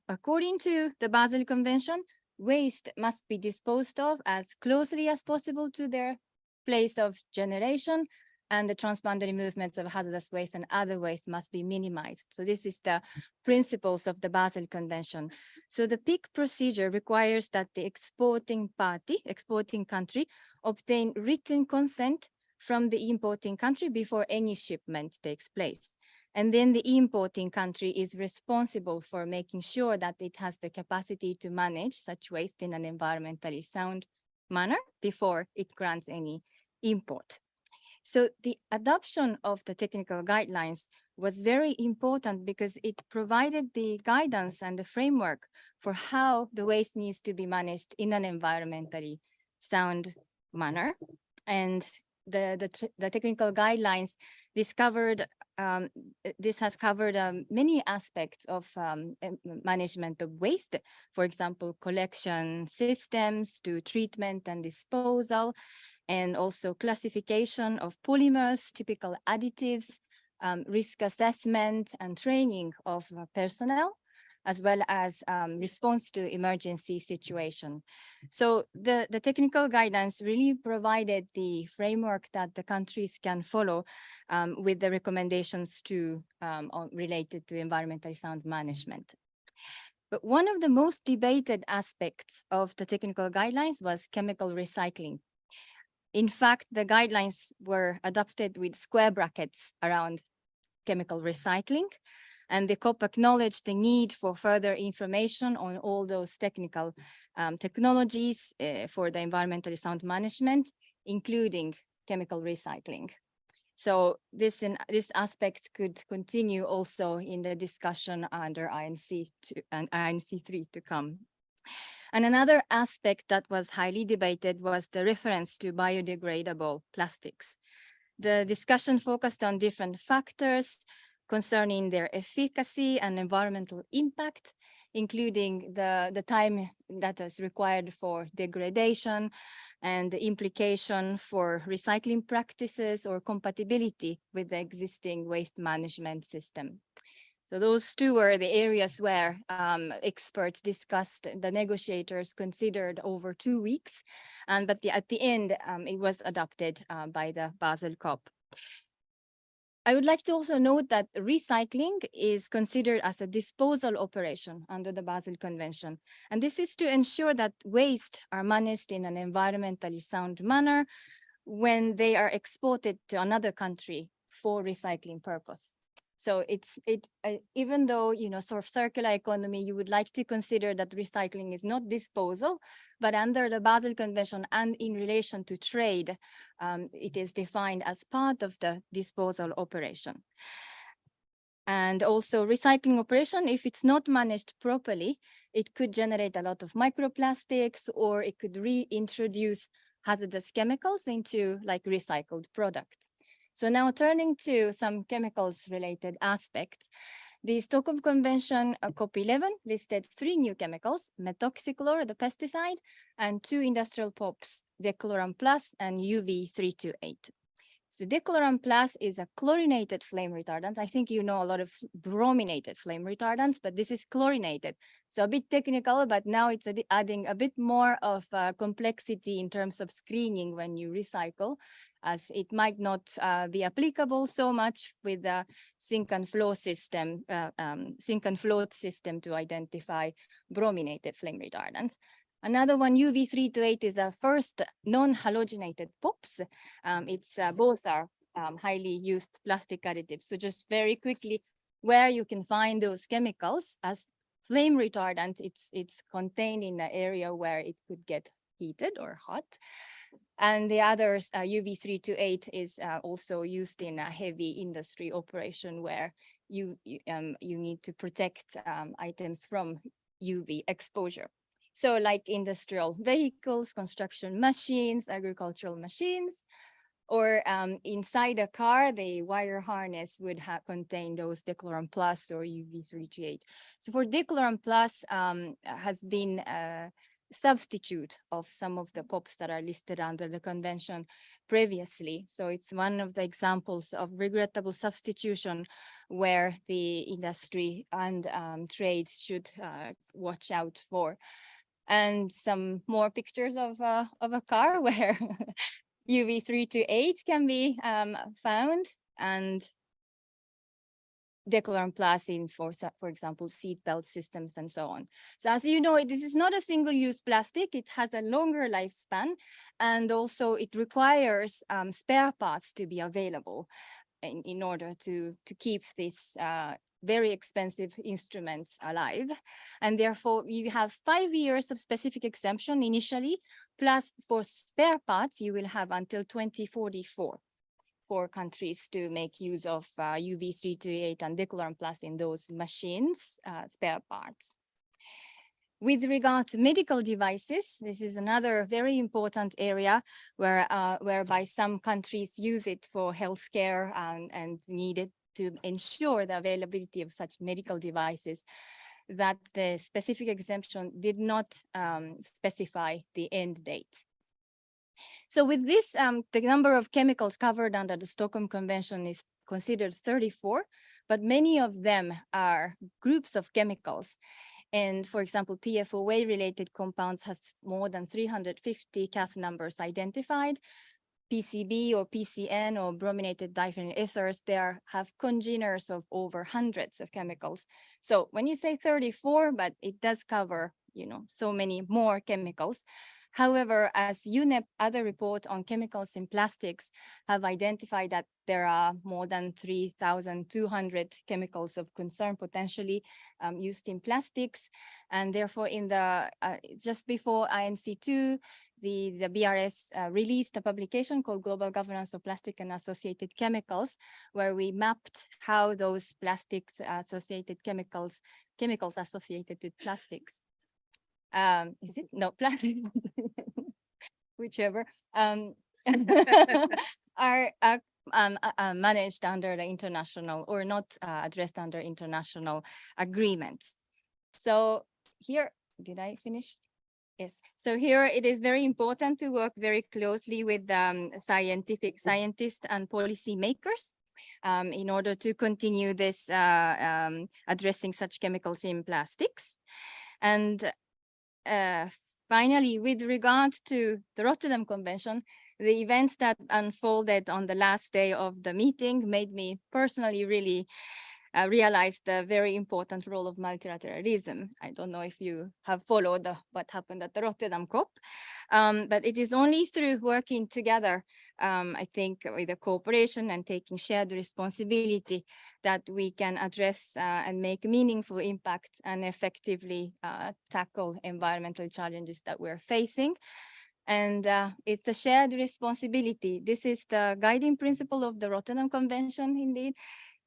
According to the Basel Convention, waste must be disposed of as closely as possible to their place of generation, and the transboundary movements of hazardous waste and other waste must be minimized. So this is the principles of the Basel Convention. So the PIC procedure requires that the exporting country, obtain written consent from the importing country before any shipment takes place. And then the importing country is responsible for making sure that it has the capacity to manage such waste in an environmentally sound manner before it grants any import. So the adoption of the technical guidelines was very important because it provided the guidance and the framework for how the waste needs to be managed in an environmentally sound manner. And the technical guidelines discovered this has covered many aspects of management of waste, for example, collection systems to treatment and disposal, and also classification of polymers, typical additives, risk assessment and training of personnel, as well as response to emergency situation. So the technical guidance really provided the framework that the countries can follow with the recommendations to related to environmentally sound management. But one of the most debated aspects of the technical guidelines was chemical recycling. In fact, the guidelines were adopted with square brackets around chemical recycling, and the COP acknowledged the need for further information on all those technical technologies for the environmentally sound management, including chemical recycling. So this aspect could continue also in the discussion under INC 2 and INC 3 to come. And another aspect that was highly debated was the reference to biodegradable plastics. The discussion focused on different factors concerning their efficacy and environmental impact, including the time that is required for degradation and the implication for recycling practices or compatibility with the existing waste management system. So those two were the areas where experts discussed, the negotiators considered over 2 weeks, but at the end, it was adopted by the Basel COP. I would like to also note that recycling is considered as a disposal operation under the Basel Convention. And this is to ensure that waste are managed in an environmentally sound manner when they are exported to another country for recycling purpose. So even though, sort of circular economy, you would like to consider that recycling is not disposal, but under the Basel Convention and in relation to trade, it is defined as part of the disposal operation. And also recycling operation, if it's not managed properly, it could generate a lot of microplastics, or it could reintroduce hazardous chemicals into like recycled products. So now turning to some chemicals related aspects, the Stockholm Convention COP11 listed 3 new chemicals: methoxychlor, the pesticide, and 2 industrial POPs, Decloram Plus and UV328. So Decloram Plus is a chlorinated flame retardant. I think you know a lot of brominated flame retardants, but this is chlorinated. So a bit technical, but now it's adding a bit more of complexity in terms of screening when you recycle, as it might not be applicable so much with the sink and float system to identify brominated flame retardants. Another one, UV328, is a first non-halogenated POPs. Both are highly used plastic additives. So just very quickly, where you can find those chemicals as flame retardant, it's contained in an area where it could get heated or hot. And the others, UV328, is also used in a heavy industry operation where you need to protect items from UV exposure. So like industrial vehicles, construction machines, agricultural machines, or inside a car, the wire harness would contain those Decloram Plus or UV328. So for Decloram Plus has been a substitute of some of the POPs that are listed under the convention previously. So it's one of the examples of regrettable substitution where the industry and trade should watch out for. And some more pictures of a car where UV328 can be found, and Decloram Plus in, for example, seat belt systems and so on. So as you know, this is not a single-use plastic. It has a longer lifespan, and also it requires spare parts to be available in order to keep this very expensive instruments alive. And therefore, you have 5 years of specific exemption initially, plus for spare parts, you will have until 2044 for countries to make use of UV328 and Decloram Plus in those machines, spare parts. With regard to medical devices, this is another very important area whereby some countries use it for healthcare and needed to ensure the availability of such medical devices, that the specific exemption did not specify the end date. So with this, the number of chemicals covered under the Stockholm Convention is considered 34, but many of them are groups of chemicals. And for example, PFOA-related compounds has more than 350 CAS numbers identified. PCB or PCN or brominated diphenyl ethers, they have congeners of over hundreds of chemicals. So when you say 34, but it does cover, so many more chemicals. However, as UNEP other report on chemicals in plastics have identified that there are more than 3,200 chemicals of concern potentially used in plastics. And therefore in the, just before INC2, the BRS released a publication called Global Governance of Plastic and Associated Chemicals, where we mapped how those plastics associated chemicals associated with plastics. Is it? No, plastic, whichever, are managed under the international or not addressed under international agreements. So here, did I finish? Yes. So here it is very important to work very closely with scientists and policy makers in order to continue this addressing such chemicals in plastics. And finally, with regard to the Rotterdam Convention, the events that unfolded on the last day of the meeting made me personally really realize the very important role of multilateralism. I don't know if you have followed what happened at the Rotterdam COP, but it is only through working together, I think, with the cooperation and taking shared responsibility that we can address and make meaningful impact and effectively tackle environmental challenges that we're facing. And it's a shared responsibility. This is the guiding principle of the Rotterdam Convention, indeed.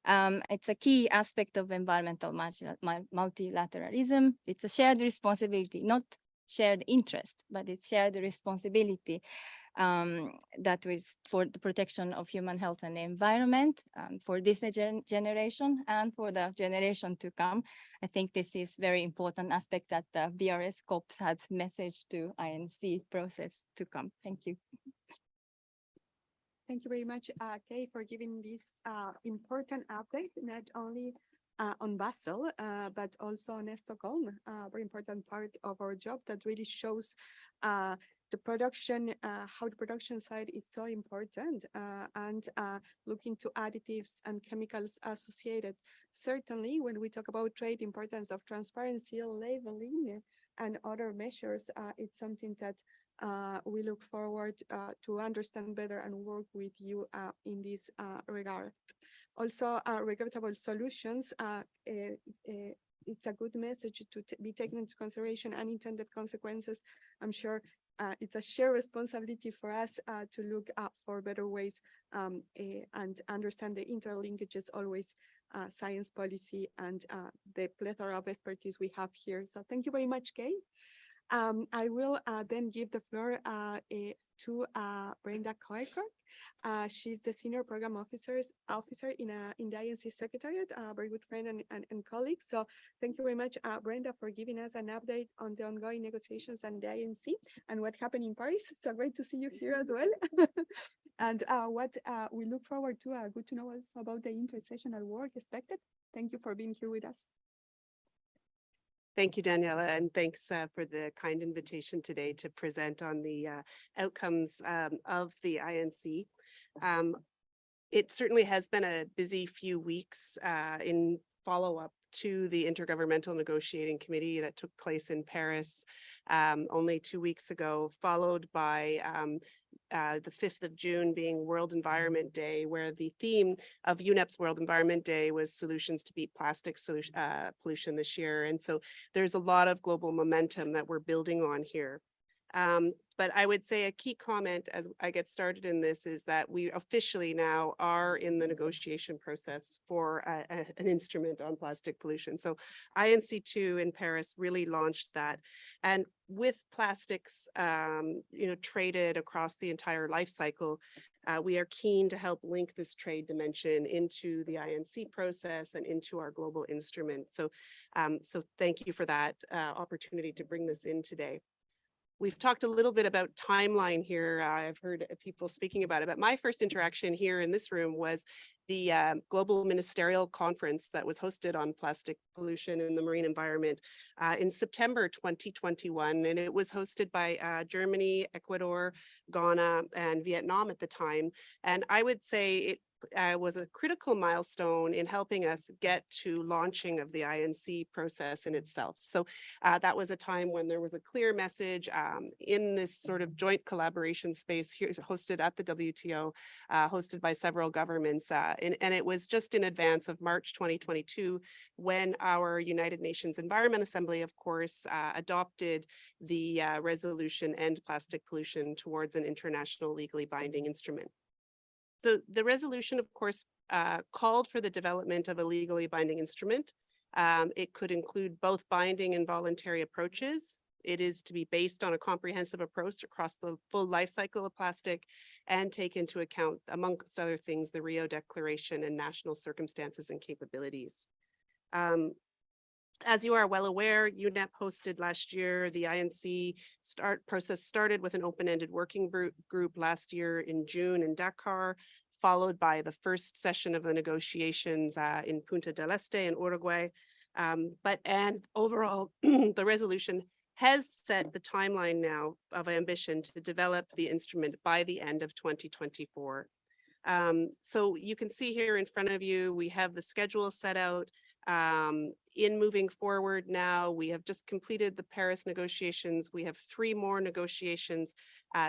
It's a key aspect of environmental multilateralism. It's a shared responsibility, not shared interest, but it's shared responsibility that was for the protection of human health and the environment for this generation and for the generation to come. I think this is very important aspect that the BRS COPs had messaged to INC process to come. Thank you. Thank you very much, Kay, for giving this important update, not only on Basel, but also on Stockholm, a very important part of our job that really shows the production, how the production side is so important, and looking to additives and chemicals associated. Certainly, when we talk about trade, importance of transparency, labeling, and other measures, it's something that we look forward to understand better and work with you in this regard. Also, regrettable solutions, it's a good message to be taken into consideration, unintended consequences. I'm sure it's a shared responsibility for us to look for better ways and understand the interlinkages always, science policy and the plethora of expertise we have here. So thank you very much, Kay. I will then give the floor to Brenda Koeker. She's the Senior Program Officer in the INC Secretariat, a very good friend and colleague. So thank you very much, Brenda, for giving us an update on the ongoing negotiations and the INC and what happened in Paris. So great to see you here as well. And what we look forward to, good to know also about the intersessional work expected. Thank you for being here with us. Thank you, Daniela, and thanks for the kind invitation today to present on the outcomes of the INC. It certainly has been a busy few weeks in follow-up to the Intergovernmental Negotiating Committee that took place in Paris only 2 weeks ago, followed by the 5th of June being World Environment Day, where the theme of UNEP's World Environment Day was solutions to beat plastic pollution this year. And so there's a lot of global momentum that we're building on here. But I would say a key comment as I get started in this is that we officially now are in the negotiation process for an instrument on plastic pollution. So INC2 in Paris really launched that. And with plastics, traded across the entire life cycle, we are keen to help link this trade dimension into the INC process and into our global instrument. So, so thank you for that opportunity to bring this in today. We've talked a little bit about timeline here. I've heard people speaking about it, but my first interaction here in this room was the Global Ministerial Conference that was hosted on plastic pollution in the marine environment in September 2021. And it was hosted by Germany, Ecuador, Ghana, and Vietnam at the time. And I would say it was a critical milestone in helping us get to launching of the INC process in itself. So that was a time when there was a clear message in this sort of joint collaboration space here hosted at the WTO, hosted by several governments. And it was just in advance of March 2022, when our United Nations Environment Assembly, of course, adopted the resolution End Plastic Pollution towards an international legally binding instrument. So the resolution, of course, called for the development of a legally binding instrument. It could include both binding and voluntary approaches. It is to be based on a comprehensive approach across the full life cycle of plastic and take into account, amongst other things, the Rio Declaration and national circumstances and capabilities. As you are well aware, UNEP hosted last year the INC process started with an open-ended working group last year in June in Dakar, followed by the first session of the negotiations in Punta del Este in Uruguay. And overall, the resolution has set the timeline now of ambition to develop the instrument by the end of 2024. So you can see here in front of you, we have the schedule set out. In moving forward now, we have just completed the Paris negotiations. We have 3 more negotiations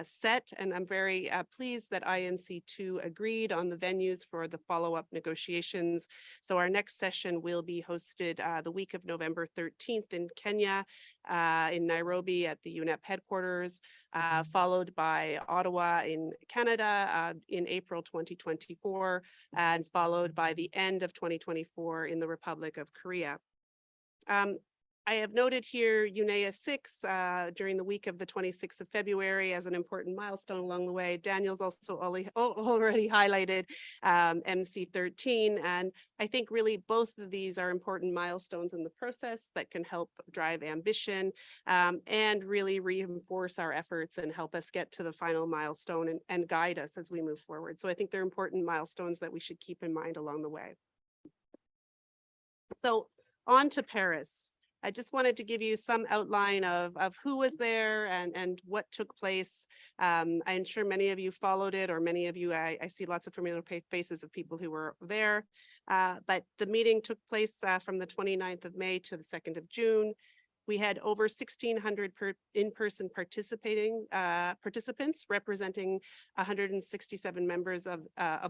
set, and I'm very pleased that INC2 agreed on the venues for the follow-up negotiations. So our next session will be hosted the week of November 13th in Kenya, in Nairobi at the UNEP headquarters, followed by Ottawa in Canada in April 2024, and followed by the end of 2024 in the Republic of Korea. I have noted here UNEA 6 during the week of the 26th of February as an important milestone along the way. Daniel's also already highlighted MC13, and I think really both of these are important milestones in the process that can help drive ambition and really reinforce our efforts and help us get to the final milestone and guide us as we move forward. So I think they're important milestones that we should keep in mind along the way. So on to Paris. I just wanted to give you some outline of who was there and what took place. I'm sure many of you followed it, or many of you, I see lots of familiar faces of people who were there. But the meeting took place from the 29th of May to the 2nd of June. We had over 1,600 in-person participants representing 167 members of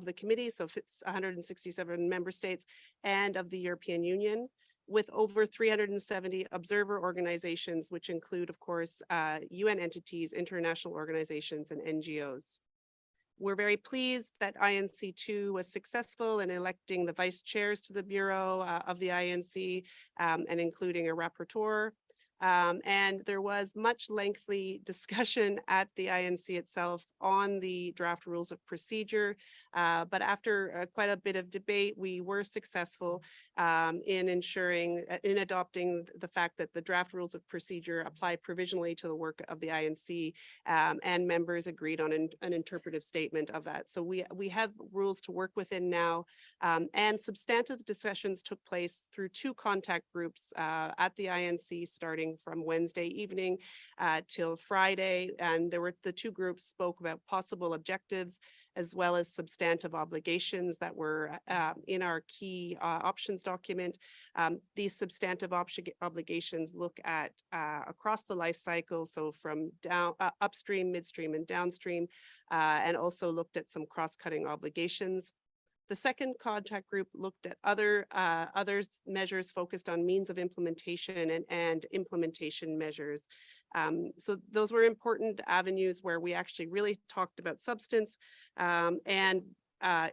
the committee, so 167 member states and of the European Union, with over 370 observer organizations, which include, of course, UN entities, international organizations, and NGOs. We're very pleased that INC2 was successful in electing the vice chairs to the Bureau of the INC and including a rapporteur. And there was much lengthy discussion at the INC itself on the draft rules of procedure. But after quite a bit of debate, we were successful in adopting the fact that the draft rules of procedure apply provisionally to the work of the INC, and members agreed on an interpretive statement of that. So we have rules to work within now, and substantive discussions took place through 2 contact groups at the INC starting from Wednesday evening till Friday. And the 2 groups spoke about possible objectives as well as substantive obligations that were in our key options document. These substantive obligations look at across the life cycle, so from upstream, midstream, and downstream, and also looked at some cross-cutting obligations. The second contact group looked at other measures focused on means of implementation and implementation measures. So those were important avenues where we actually really talked about substance.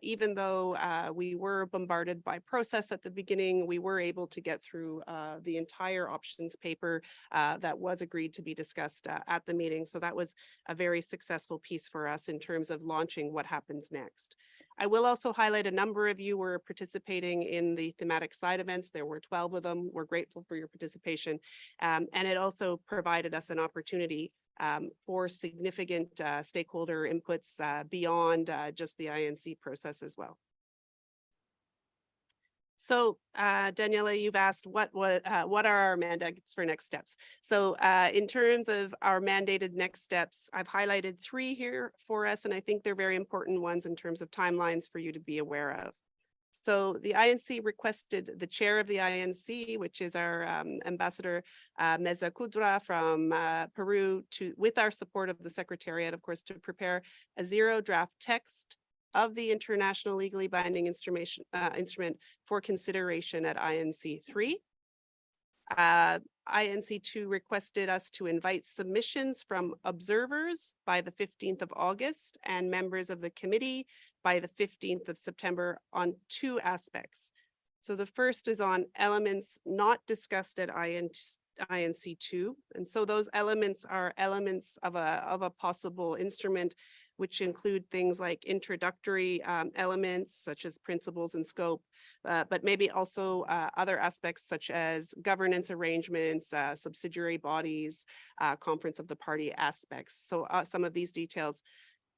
Even though we were bombarded by process at the beginning, we were able to get through the entire options paper that was agreed to be discussed at the meeting. So that was a very successful piece for us in terms of launching what happens next. I will also highlight a number of you were participating in the thematic side events. There were 12 of them. We're grateful for your participation. And it also provided us an opportunity for significant stakeholder inputs beyond just the INC process as well. So Daniela, you've asked what are our mandates for next steps. So in terms of our mandated next steps, I've highlighted 3 here for us, and I think they're very important ones in terms of timelines for you to be aware of. So the INC requested the chair of the INC, which is our Ambassador Meza Kudra from Peru, with our support of the Secretariat, of course, to prepare a 0 draft text of the international legally binding instrument for consideration at INC 3. INC 2 requested us to invite submissions from observers by the 15th of August and members of the committee by the 15th of September on 2 aspects. So the first is on elements not discussed at INC 2. And so those elements are elements of a possible instrument, which include things like introductory elements such as principles and scope, but maybe also other aspects such as governance arrangements, subsidiary bodies, conference of the party aspects. So some of these details.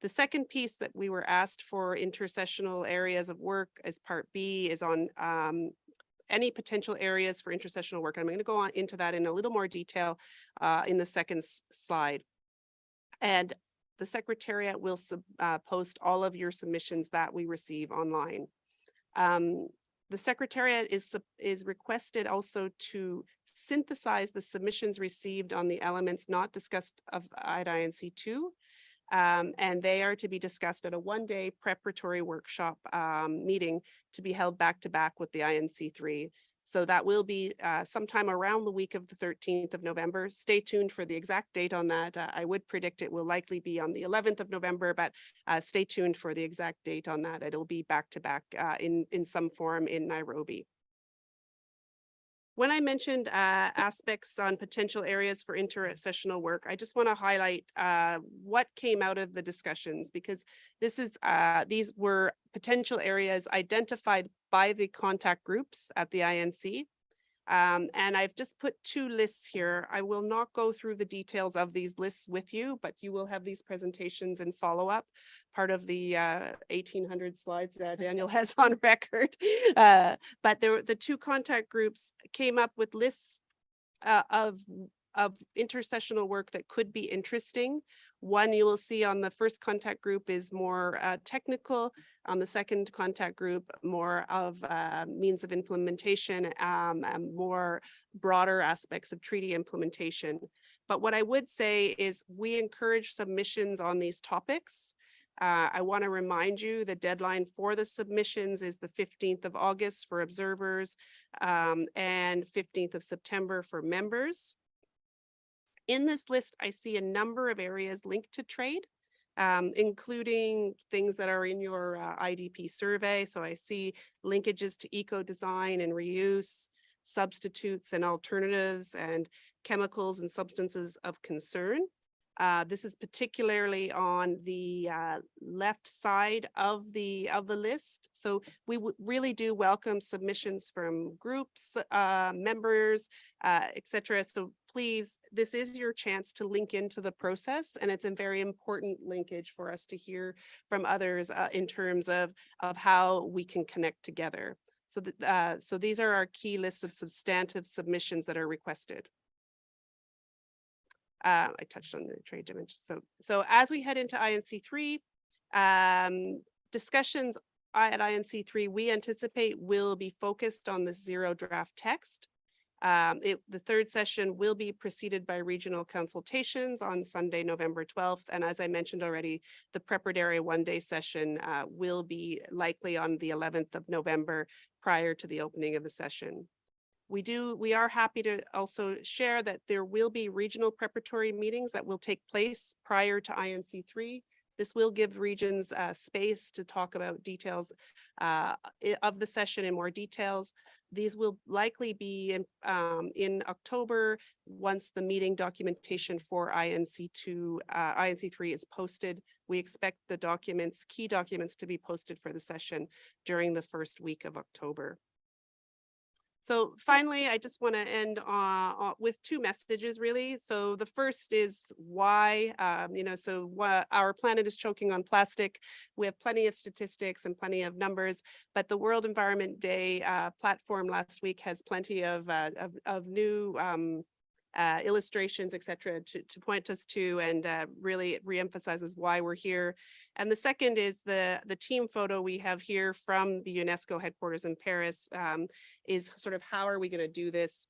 The second piece that we were asked for intersessional areas of work as part B is on any potential areas for intersessional work. I'm going to go on into that in a little more detail in the second slide. And the Secretariat will post all of your submissions that we receive online. The Secretariat is requested also to synthesize the submissions received on the elements not discussed at INC 2. And they are to be discussed at a 1-day preparatory workshop meeting to be held back-to-back with the INC 3. So that will be sometime around the week of the 13th of November. Stay tuned for the exact date on that. I would predict it will likely be on the 11th of November, but stay tuned for the exact date on that. It'll be back-to-back in some form in Nairobi. When I mentioned aspects on potential areas for intersessional work, I just want to highlight what came out of the discussions, because these were potential areas identified by the contact groups at the INC. And I've just put 2 lists here. I will not go through the details of these lists with you, but you will have these presentations and follow-up, part of the 1,800 slides Daniel has on record. But the 2 contact groups came up with lists of intersessional work that could be interesting. One you will see on the first contact group is more technical. On the second contact group, more of means of implementation, and more broader aspects of treaty implementation. But what I would say is we encourage submissions on these topics. I want to remind you the deadline for the submissions is the 15th of August for observers and 15th of September for members. In this list, I see a number of areas linked to trade, including things that are in your IDP survey. So I see linkages to eco-design and reuse, substitutes and alternatives, and chemicals and substances of concern. This is particularly on the left side of the list. So we really do welcome submissions from groups, members, etc. So please, this is your chance to link into the process, and it's a very important linkage for us to hear from others in terms of how we can connect together. So these are our key lists of substantive submissions that are requested. I touched on the trade dimension. So as we head into INC 3, discussions at INC 3, we anticipate will be focused on the 0 draft text. The 3rd session will be preceded by regional consultations on Sunday, November 12th. And as I mentioned already, the preparatory 1-day session will be likely on the 11th of November prior to the opening of the session. We are happy to also share that there will be regional preparatory meetings that will take place prior to INC 3. This will give regions space to talk about details of the session in more details. These will likely be in October once the meeting documentation for INC 3 is posted. We expect the key documents to be posted for the session during the first week of October. So finally, I just want to end with two messages, really. So the first is why, our planet is choking on plastic. We have plenty of statistics and plenty of numbers, but the World Environment Day platform last week has plenty of new illustrations, et cetera, to point us to, and really reemphasizes why we're here. And the second is the team photo we have here from the UNESCO headquarters in Paris, is sort of how are we going to do this?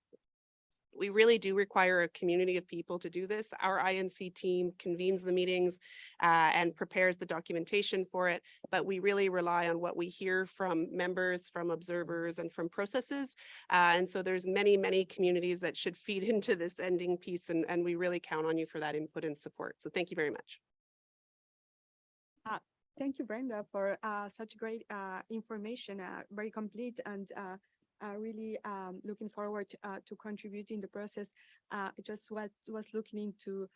We really do require a community of people to do this. Our INC team convenes the meetings and prepares the documentation for it, but we really rely on what we hear from members, from observers, and from processes. And so there's many, many communities that should feed into this ending piece, and we really count on you for that input and support. So thank you very much. Thank you, Brenda, for such great information, very complete, and really looking forward to contributing the process. Just was looking into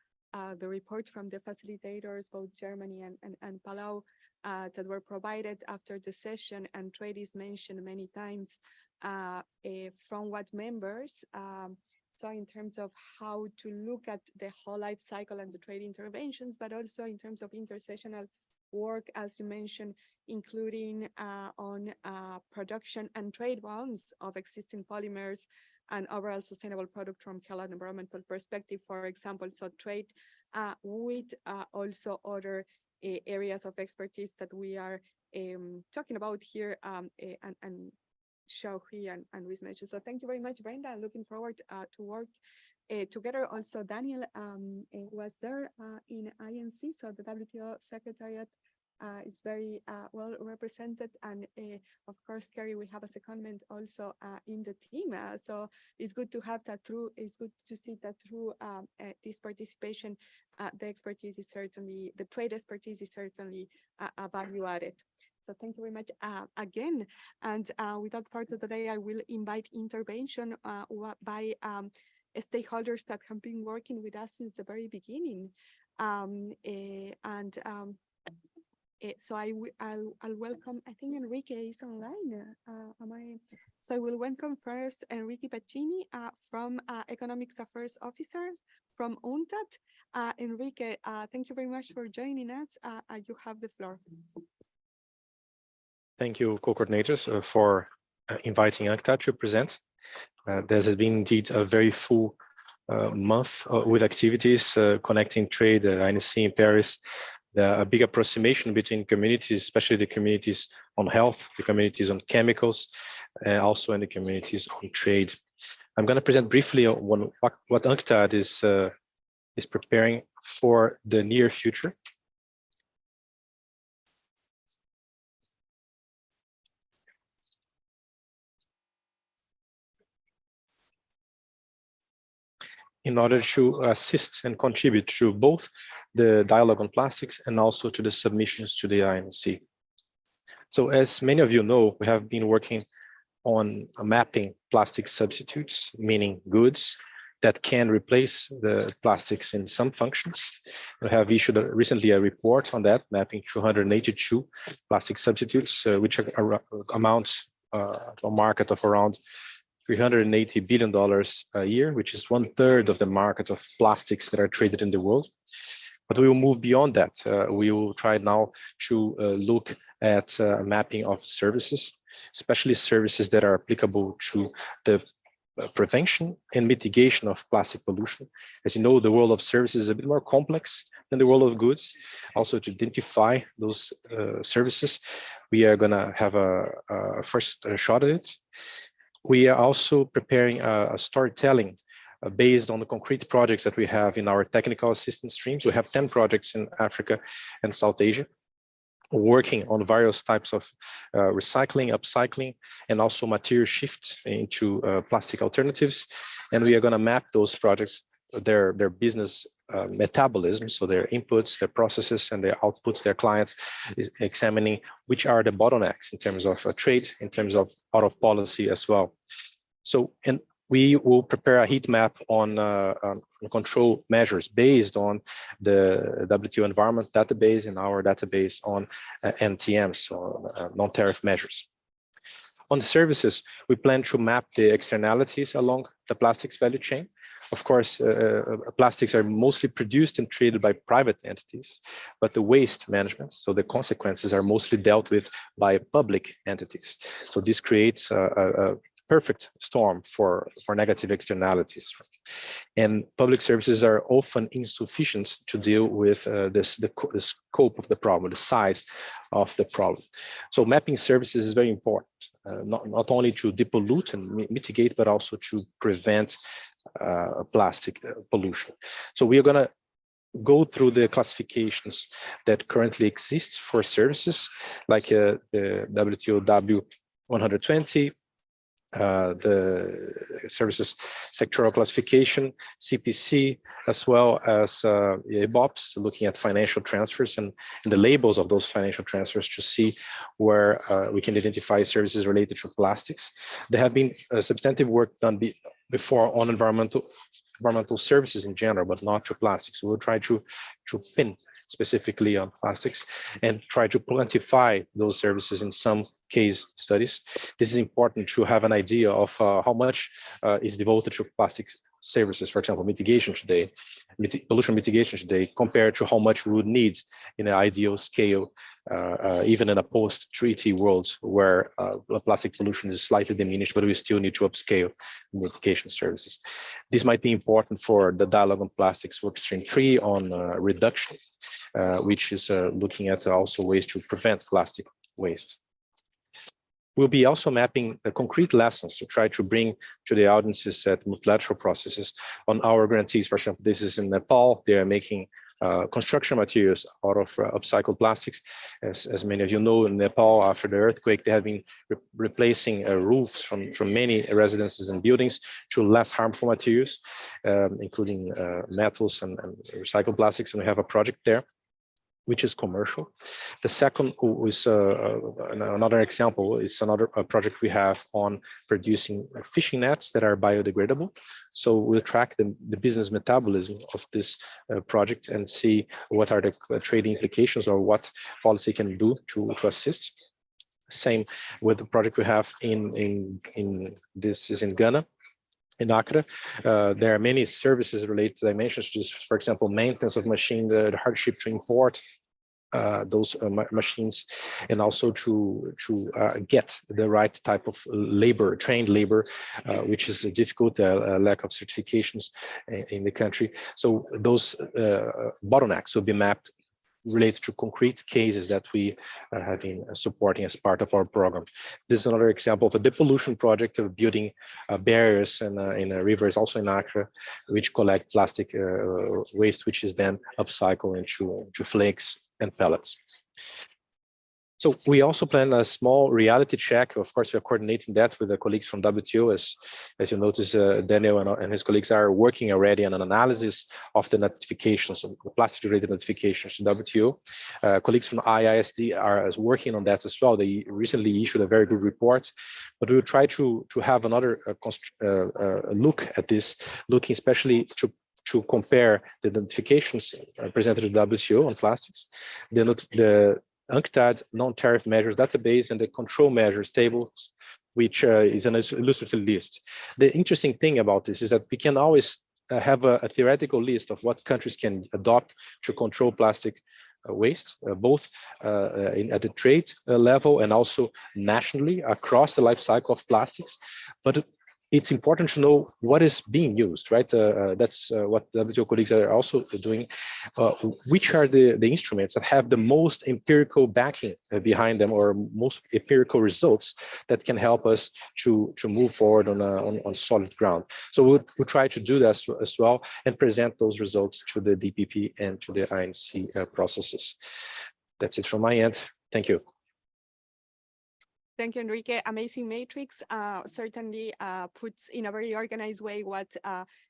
the report from the facilitators, both Germany and Palau, that were provided after the session, and trade is mentioned many times from what members saw in terms of how to look at the whole life cycle and the trade interventions, but also in terms of intersectional work, as you mentioned, including on production and trade bonds of existing polymers and overall sustainable product from health and environmental perspective, for example. So trade with also other areas of expertise that we are talking about here, and Xiaohui and Luis mentioned. So thank you very much, Brenda. I'm looking forward to work together. Also, Daniel was there in INC, so the WTO Secretariat is very well represented, and of course, Kerry, we have a secondment also in the team. So it's good to have that through. It's good to see that through this participation, the expertise is certainly, the trade expertise is certainly a value added. So thank you very much again. And without further delay, I will invite intervention by stakeholders that have been working with us since the very beginning. So I'll welcome, I think Enrique is online. So I will welcome first Enrique Pacini from Economics Affairs Officer from UNCTAD. Enrique, thank you very much for joining us. You have the floor. Thank you, co-coordinators, for inviting UNCTAD to present. This has been indeed a very full month with activities connecting trade, INC in Paris, a big approximation between communities, especially the communities on health, the communities on chemicals, and also in the communities on trade. I'm going to present briefly on what UNCTAD is preparing for the near future. In order to assist and contribute to both the dialogue on plastics and also to the submissions to the INC. So as many of you know, we have been working on mapping plastic substitutes, meaning goods that can replace the plastics in some functions. We have issued recently a report on that, mapping 282 plastic substitutes, which amounts to a market of around $380 billion a year, which is 1/3 of the market of plastics that are traded in the world. But we will move beyond that. We will try now to look at mapping of services, especially services that are applicable to the prevention and mitigation of plastic pollution. As you know, the world of services is a bit more complex than the world of goods. Also, to identify those services, we are going to have a first shot at it. We are also preparing a storytelling based on the concrete projects that we have in our technical assistance streams. We have 10 projects in Africa and South Asia, working on various types of recycling, upcycling, and also material shift into plastic alternatives. And we are going to map those projects, their business metabolism, so their inputs, their processes, and their outputs, their clients, is examining which are the bottlenecks in terms of trade, in terms of out of policy as well. So, and we will prepare a heat map on control measures based on the WTO environment database and our database on NTMs, or non-tariff measures. On services, we plan to map the externalities along the plastics value chain. Of course, plastics are mostly produced and traded by private entities, but the waste management, so the consequences, are mostly dealt with by public entities. So this creates a perfect storm for negative externalities. And public services are often insufficient to deal with the scope of the problem, the size of the problem. So mapping services is very important, not only to depollute and mitigate, but also to prevent plastic pollution. So we are going to go through the classifications that currently exist for services, like the WTO W120, the services sectoral classification, CPC, as well as EBOPS, looking at financial transfers and the labels of those financial transfers to see where we can identify services related to plastics. There have been substantive work done before on environmental services in general, but not to plastics. We'll try to pin specifically on plastics and try to quantify those services in some case studies. This is important to have an idea of how much is devoted to plastics services, for example, mitigation today, pollution mitigation today, compared to how much we would need in an ideal scale, even in a post-treaty world where plastic pollution is slightly diminished, but we still need to upscale mitigation services. This might be important for the Dialogue on Plastics Workstream 3 on reduction, which is looking at also ways to prevent plastic waste. We'll be also mapping the concrete lessons to try to bring to the audiences at multilateral processes on our grantees. For example, this is in Nepal. They are making construction materials out of upcycled plastics. As many of you know, in Nepal, after the earthquake, they have been replacing roofs from many residences and buildings to less harmful materials, including metals and recycled plastics. And we have a project there, which is commercial. The second is another example, is another project we have on producing fishing nets that are biodegradable. So we'll track the business metabolism of this project and see what are the trade implications or what policy can do to assist. Same with the project we have in this is in Ghana. In Accra, there are many services related to dimensions, just for example, maintenance of machine, the hardship to import those machines, and also to get the right type of labor, trained labor, which is difficult, lack of certifications in the country. So those bottlenecks will be mapped related to concrete cases that we have been supporting as part of our program. This is another example of a depollution project of building barriers in rivers, also in Accra, which collect plastic waste, which is then upcycled into flakes and pellets. So we also plan a small reality check. Of course, we are coordinating that with the colleagues from WTO. As you notice, Daniel and his colleagues are working already on an analysis of the notifications, of the plastic-related notifications to WTO. Colleagues from IISD are working on that as well. They recently issued a very good report, but we will try to have another look at this, looking especially to compare the notifications presented to WTO on plastics, the UNCTAD non-tariff measures database and the control measures tables, which is an illustrative list. The interesting thing about this is that we can always have a theoretical list of what countries can adopt to control plastic waste, both at the trade level and also nationally across the life cycle of plastics. But it's important to know what is being used, right? That's what WTO colleagues are also doing. Which are the instruments that have the most empirical backing behind them, or most empirical results that can help us to move forward on solid ground. So we'll try to do that as well and present those results to the DPP and to the INC processes. That's it from my end. Thank you. Thank you, Enrique. Amazing matrix. Certainly puts in a very organized way what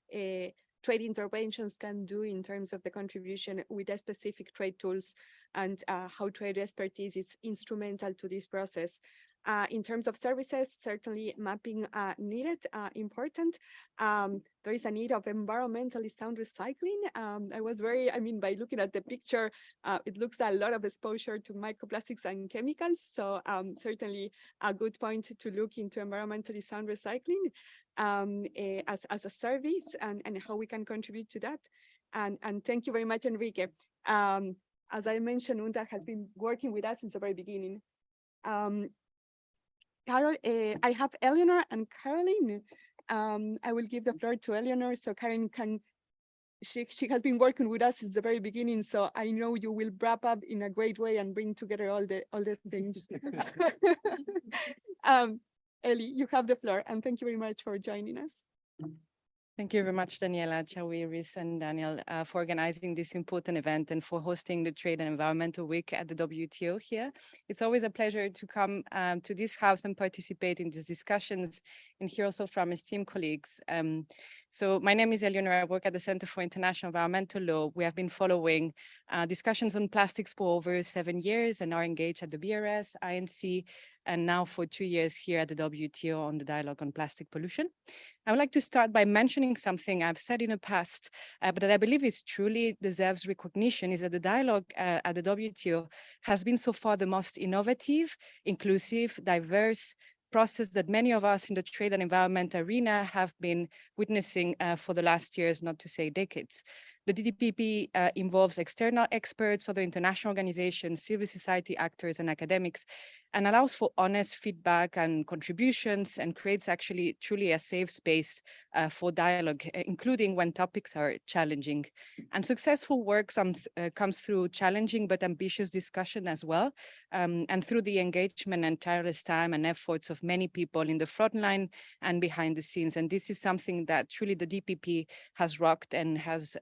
trade interventions can do in terms of the contribution with the specific trade tools, and how trade expertise is instrumental to this process. In terms of services, certainly mapping needed, important. There is a need of environmentally sound recycling. I mean, by looking at the picture, it looks a lot of exposure to microplastics and chemicals. So certainly a good point to look into environmentally sound recycling as a service and how we can contribute to that. And thank you very much, Enrique. As I mentioned, UNTAD has been working with us since the very beginning. Carol, I have Eleanor and Caroline. I will give the floor to Eleanor so Karen can, she has been working with us since the very beginning, so I know you will wrap up in a great way and bring together all the things. Ellie, you have the floor, and thank you very much for joining us. Thank you very much, Daniela, Chawi, Rhys, and Daniel, for organizing this important event and for hosting the Trade and Environmental Week at the WTO here. It's always a pleasure to come to this house and participate in these discussions and hear also from esteemed colleagues. So my name is Eleanor. I work at the Center for International Environmental Law. We have been following discussions on plastics for over 7 years and are engaged at the BRS, INC, and now for 2 years here at the WTO on the dialogue on plastic pollution. I would like to start by mentioning something I've said in the past, but that I believe is truly deserves recognition, is that the dialogue at the WTO has been so far the most innovative, inclusive, diverse process that many of us in the trade and environment arena have been witnessing for the last years, not to say decades. The DDPP involves external experts, other international organizations, civil society actors, and academics, and allows for honest feedback and contributions and creates actually truly a safe space for dialogue, including when topics are challenging. And successful work comes through challenging but ambitious discussion as well, and through the engagement and tireless time and efforts of many people in the front line and behind the scenes. And this is something that truly the DPP has rocked and has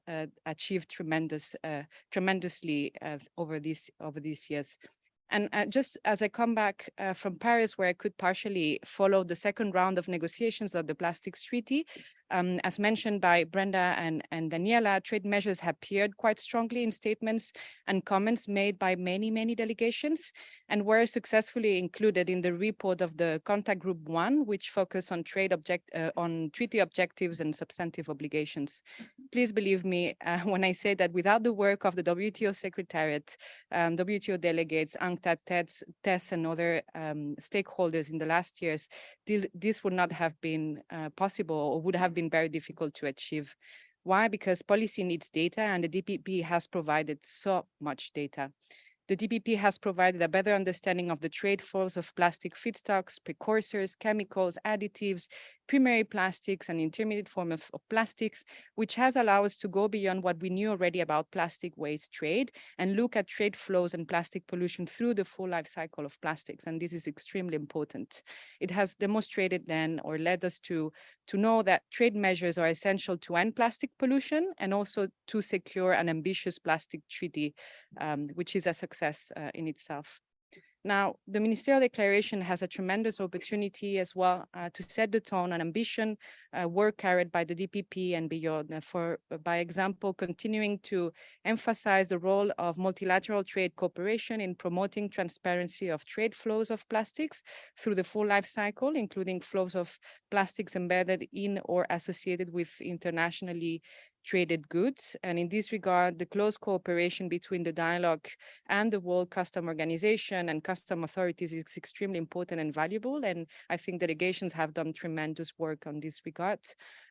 achieved tremendously over these years. And just as I come back from Paris, where I could partially follow the second round of negotiations of the Plastics Treaty, as mentioned by Brenda and Daniela, trade measures have appeared quite strongly in statements and comments made by many delegations and were successfully included in the report of the Contact Group 1, which focused on on treaty objectives and substantive obligations. Please believe me when I say that without the work of the WTO Secretariat, WTO delegates, UNCTAD, TESS, and other stakeholders in the last years, this would not have been possible or would have been very difficult to achieve. Why? Because policy needs data, and the DPP has provided so much data. The DPP has provided a better understanding of the trade flows of plastic feedstocks, precursors, chemicals, additives, primary plastics, and intermediate form of plastics, which has allowed us to go beyond what we knew already about plastic waste trade and look at trade flows and plastic pollution through the full life cycle of plastics. And this is extremely important. It has demonstrated then or led us to know that trade measures are essential to end plastic pollution and also to secure an ambitious plastic treaty, which is a success in itself. Now, the ministerial declaration has a tremendous opportunity as well to set the tone and ambition, work carried by the DPP and beyond, by example, continuing to emphasize the role of multilateral trade cooperation in promoting transparency of trade flows of plastics through the full life cycle, including flows of plastics embedded in or associated with internationally traded goods. And in this regard, the close cooperation between the dialogue and the World Customs Organization and custom authorities is extremely important and valuable. And I think delegations have done tremendous work on this regard.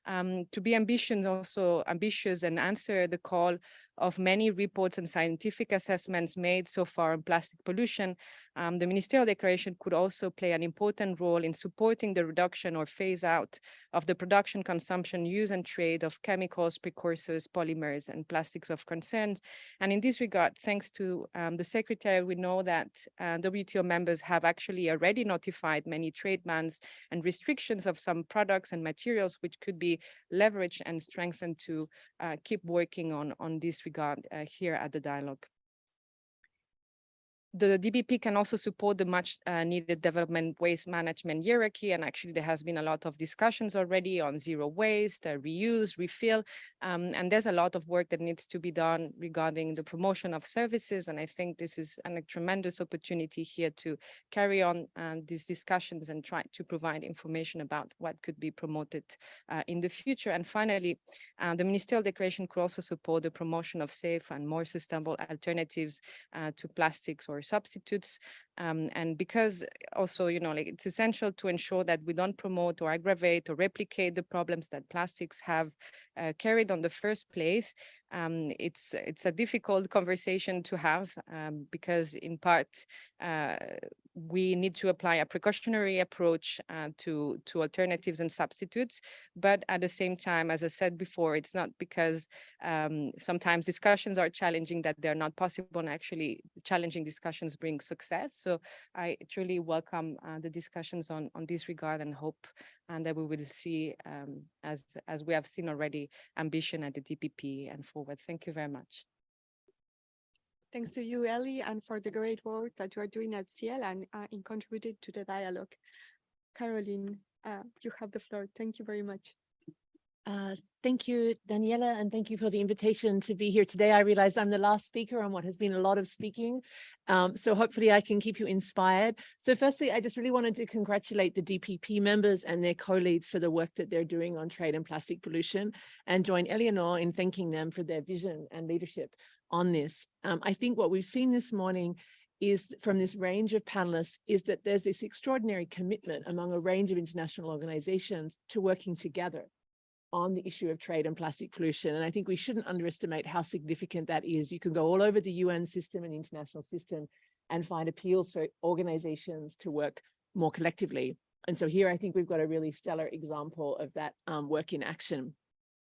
To be ambitious and answer the call of many reports and scientific assessments made so far on plastic pollution, the ministerial declaration could also play an important role in supporting the reduction or phase out of the production, consumption, use, and trade of chemicals, precursors, polymers, and plastics of concern. And in this regard, thanks to the Secretary, we know that WTO members have actually already notified many trade bans and restrictions of some products and materials, which could be leveraged and strengthened to keep working on this regard here at the dialogue. The DBP can also support the much needed development waste management hierarchy. And actually there has been a lot of discussions already on zero waste, reuse, refill. And there's a lot of work that needs to be done regarding the promotion of services. And I think this is a tremendous opportunity here to carry on these discussions and try to provide information about what could be promoted in the future. And finally, the ministerial declaration could also support the promotion of safe and more sustainable alternatives to plastics or substitutes. And because also, like it's essential to ensure that we don't promote or aggravate or replicate the problems that plastics have carried on the first place. It's a difficult conversation to have because in part, we need to apply a precautionary approach to alternatives and substitutes. But at the same time, as I said before, it's not because sometimes discussions are challenging that they're not possible, and actually challenging discussions bring success. So I truly welcome the discussions on this regard and hope that we will see, as we have seen already, ambition at the DPP and forward. Thank you very much. Thanks to you, Ellie, and for the great work that you are doing at CIEL and in contributing to the dialogue. Caroline, you have the floor. Thank you very much. Thank you, Daniela, and thank you for the invitation to be here today. I realize I'm the last speaker on what has been a lot of speaking, so hopefully I can keep you inspired. So firstly, I just really wanted to congratulate the DPP members and their co-leads for the work that they're doing on trade and plastic pollution, and join Eleanor in thanking them for their vision and leadership on this. I think what we've seen this morning is from this range of panelists is that there's this extraordinary commitment among a range of international organizations to working together on the issue of trade and plastic pollution. And I think we shouldn't underestimate how significant that is. You can go all over the UN system and international system and find appeals for organizations to work more collectively. And so here I think we've got a really stellar example of that work in action.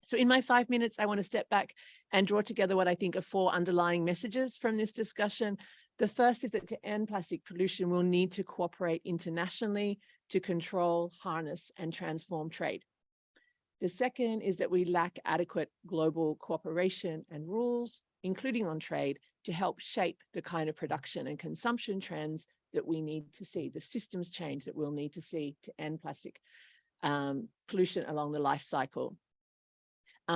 So in my 5 minutes, I want to step back and draw together what I think are 4 underlying messages from this discussion. The first is that to end plastic pollution, we'll need to cooperate internationally to control, harness, and transform trade. The second is that we lack adequate global cooperation and rules, including on trade, to help shape the kind of production and consumption trends that we need to see, the systems change that we'll need to see to end plastic pollution along the life cycle.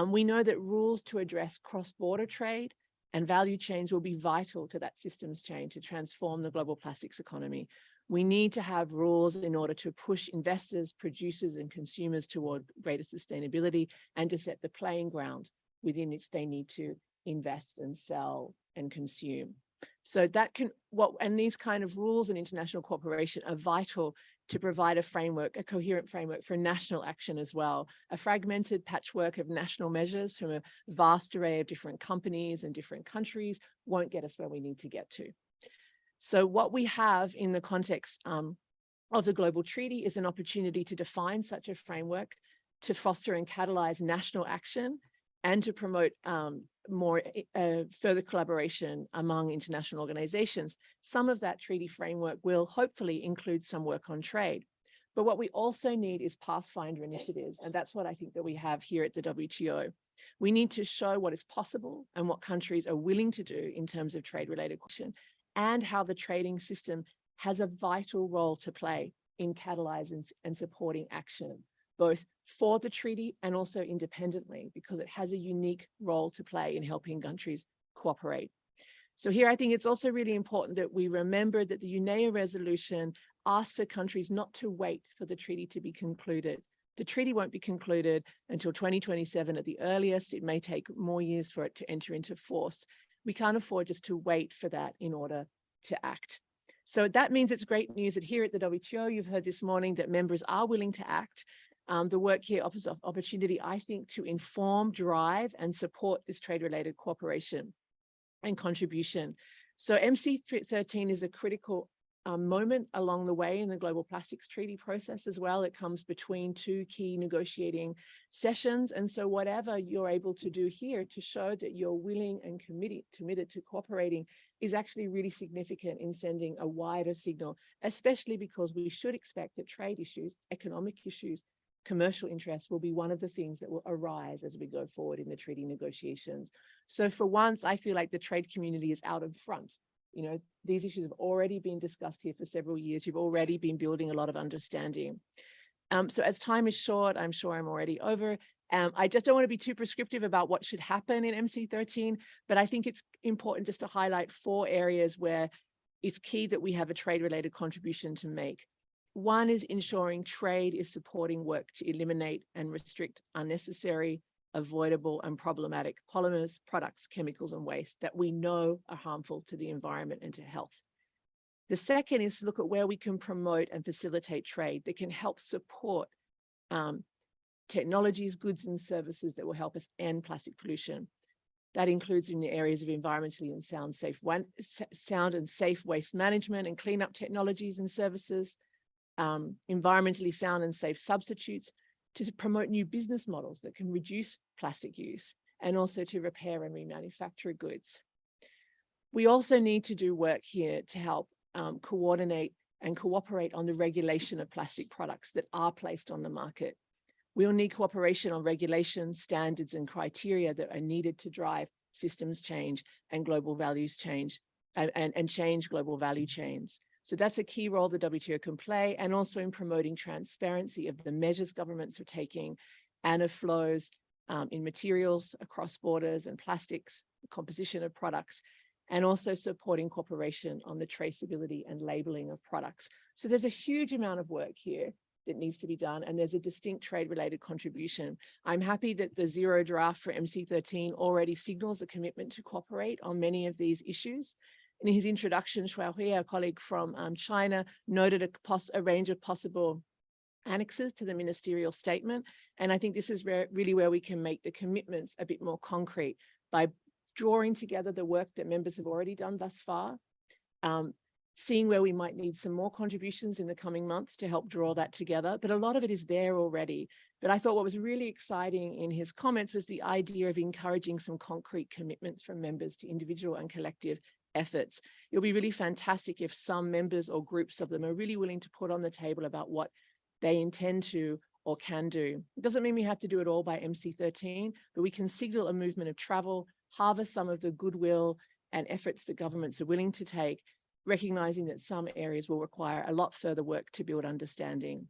We know that rules to address cross-border trade and value chains will be vital to that systems change to transform the global plastics economy. We need to have rules in order to push investors, producers, and consumers toward greater sustainability and to set the playing ground within which they need to invest and sell and consume. So that can, and these kind of rules and international cooperation are vital to provide a framework, a coherent framework for national action as well. A fragmented patchwork of national measures from a vast array of different companies and different countries won't get us where we need to get to. So what we have in the context of the Global Treaty is an opportunity to define such a framework, to foster and catalyze national action, and to promote further collaboration among international organizations. Some of that treaty framework will hopefully include some work on trade. But what we also need is pathfinder initiatives. And that's what I think that we have here at the WTO. We need to show what is possible and what countries are willing to do in terms of trade-related question, and how the trading system has a vital role to play in catalyzing and supporting action, both for the treaty and also independently, because it has a unique role to play in helping countries cooperate. So here, I think it's also really important that we remember that the UNEA resolution asks for countries not to wait for the treaty to be concluded. The treaty won't be concluded until 2027 at the earliest. It may take more years for it to enter into force. We can't afford just to wait for that in order to act. So that means it's great news that here at the WTO, you've heard this morning that members are willing to act. The work here offers opportunity, I think, to inform, drive, and support this trade-related cooperation and contribution. So MC13 is a critical moment along the way in the Global Plastics Treaty process as well. It comes between 2 key negotiating sessions. And so whatever you're able to do here to show that you're willing and committed to cooperating is actually really significant in sending a wider signal, especially because we should expect that trade issues, economic issues, commercial interests will be one of the things that will arise as we go forward in the treaty negotiations. So for once, I feel like the trade community is out in front You know, these issues have already been discussed here for several years. You've already been building a lot of understanding. So as time is short, I'm sure I'm already over. I just don't want to be too prescriptive about what should happen in MC13, but I think it's important just to highlight 4 areas where it's key that we have a trade-related contribution to make. One is ensuring trade is supporting work to eliminate and restrict unnecessary, avoidable, and problematic polymers, products, chemicals, and waste that we know are harmful to the environment and to health. The second is to look at where we can promote and facilitate trade that can help support technologies, goods, and services that will help us end plastic pollution. That includes in the areas of environmentally and sound and safe waste management and cleanup technologies and services, environmentally sound and safe substitutes, to promote new business models that can reduce plastic use, and also to repair and remanufacture goods. We also need to do work here to help coordinate and cooperate on the regulation of plastic products that are placed on the market. We'll need cooperation on regulations, standards, and criteria that are needed to drive systems change and global values change and change global value chains. So that's a key role the WTO can play, and also in promoting transparency of the measures governments are taking and of flows in materials across borders and plastics, the composition of products, and also supporting cooperation on the traceability and labeling of products. So there's a huge amount of work here that needs to be done, and there's a distinct trade-related contribution. I'm happy that the Zero draft for MC13 already signals a commitment to cooperate on many of these issues. In his introduction, Xiaohui, our colleague from China, noted a range of possible annexes to the ministerial statement, and I think this is really where we can make the commitments a bit more concrete by drawing together the work that members have already done thus far, seeing where we might need some more contributions in the coming months to help draw that together, but a lot of it is there already. But I thought what was really exciting in his comments was the idea of encouraging some concrete commitments from members to individual and collective efforts. It'll be really fantastic if some members or groups of them are really willing to put on the table about what they intend to or can do. It doesn't mean we have to do it all by MC13, but we can signal a movement of travel, harvest some of the goodwill and efforts that governments are willing to take, recognizing that some areas will require a lot further work to build understanding.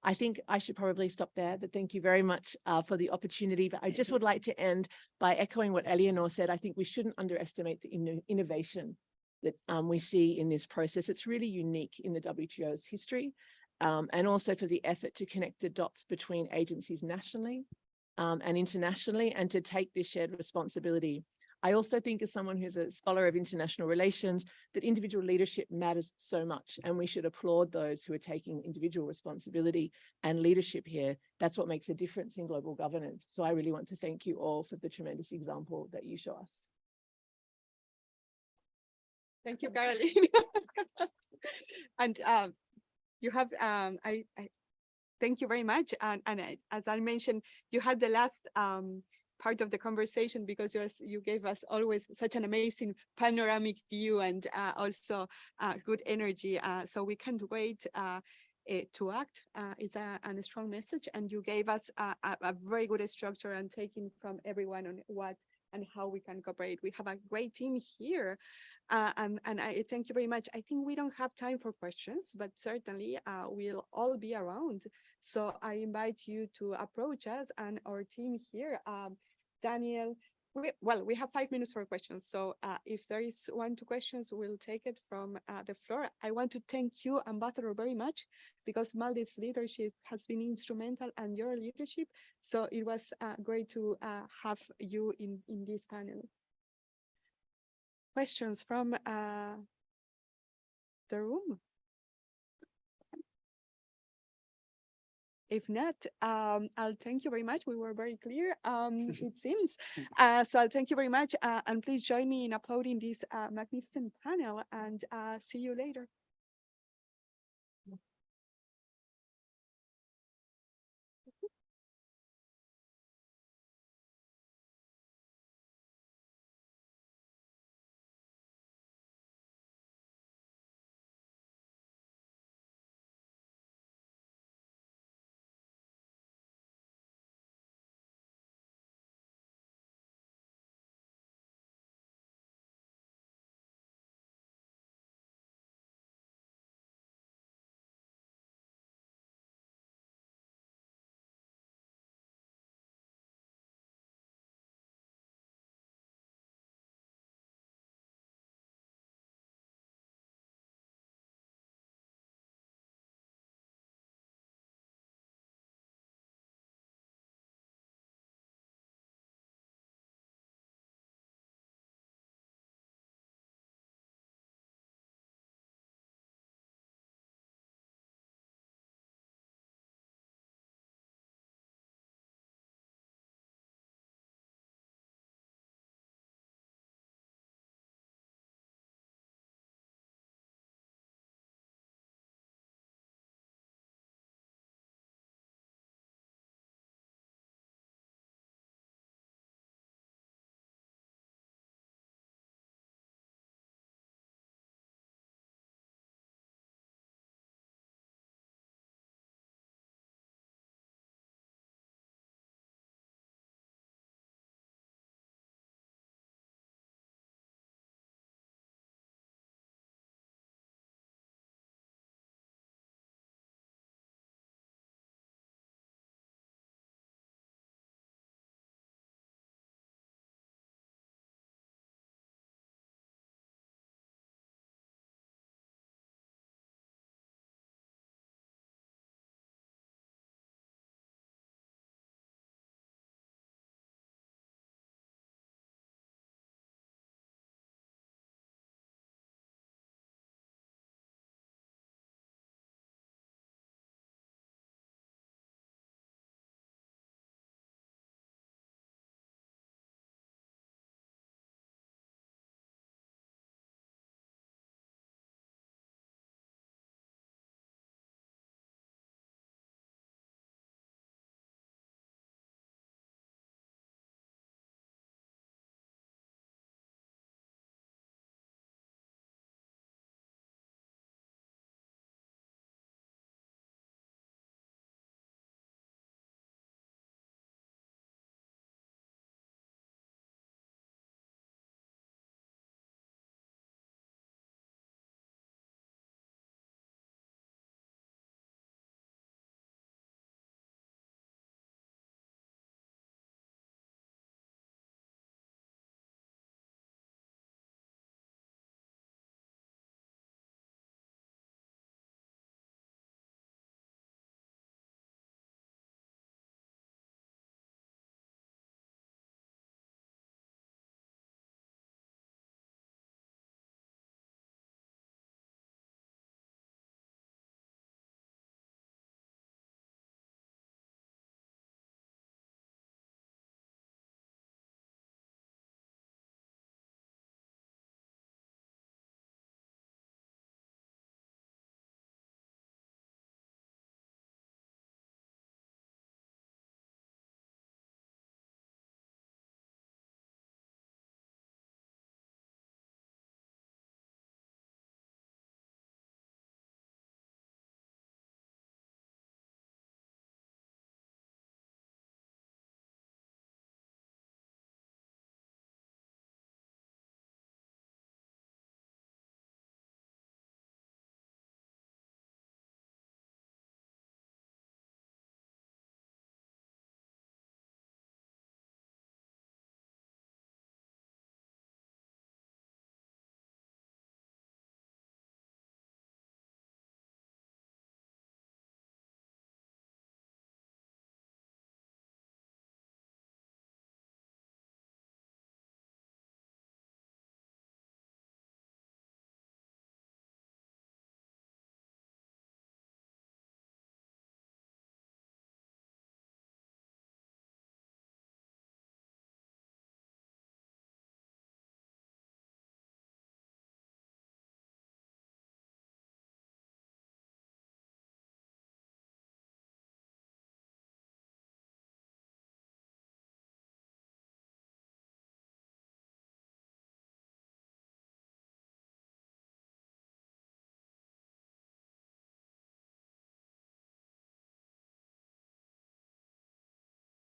I think I should probably stop there, but thank you very much for the opportunity. But I just would like to end by echoing what Eleanor said. I think we shouldn't underestimate the innovation that we see in this process. It's really unique in the WTO's history, and also for the effort to connect the dots between agencies nationally and internationally, and to take this shared responsibility. I also think, as someone who's a scholar of international relations, that individual leadership matters so much, and we should applaud those who are taking individual responsibility and leadership here. That's what makes a difference in global governance. So I really want to thank you all for the tremendous example that you show us. Thank you, Caroline. And you have, I thank you very much. And as I mentioned, you had the last part of the conversation because you gave us always such an amazing panoramic view and also good energy. So we can't wait to act. It's a strong message, and you gave us a very good structure and taking from everyone on what and how we can cooperate. We have a great team here, and I thank you very much. I think we don't have time for questions, but certainly we'll all be around. So I invite you to approach us and our team here. Daniel, we have 5 minutes for questions. So if there is 1 to 2 questions, we'll take it from the floor. I want to thank you, Ambassador, very much, because Maldives leadership has been instrumental and your leadership. So it was great to have you in this panel. Questions from the room? If not, I'll thank you very much. We were very clear, it seems. So I'll thank you very much. And please join me in applauding this magnificent panel, and see you later.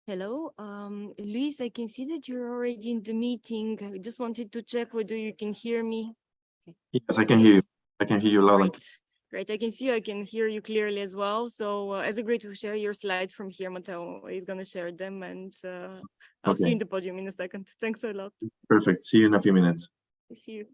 Hello, Luis, I can see that you're already in the meeting. I just wanted to check whether you can hear me. Yes, I can hear you. I can hear you loud and clear. Great, I can see you, I can hear you clearly as well. So as agreed to share your slides from here, Matteo is going to share them, and I'll see you Okay. in the podium in a second. Thanks a lot. Perfect. See you in a few minutes. See you.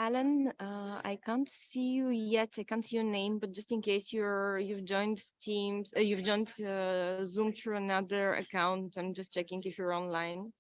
Alan, I can't see you yet. I can't see your name, but just in case you've joined Teams, you've joined Zoom through another account. I'm just checking if you're online.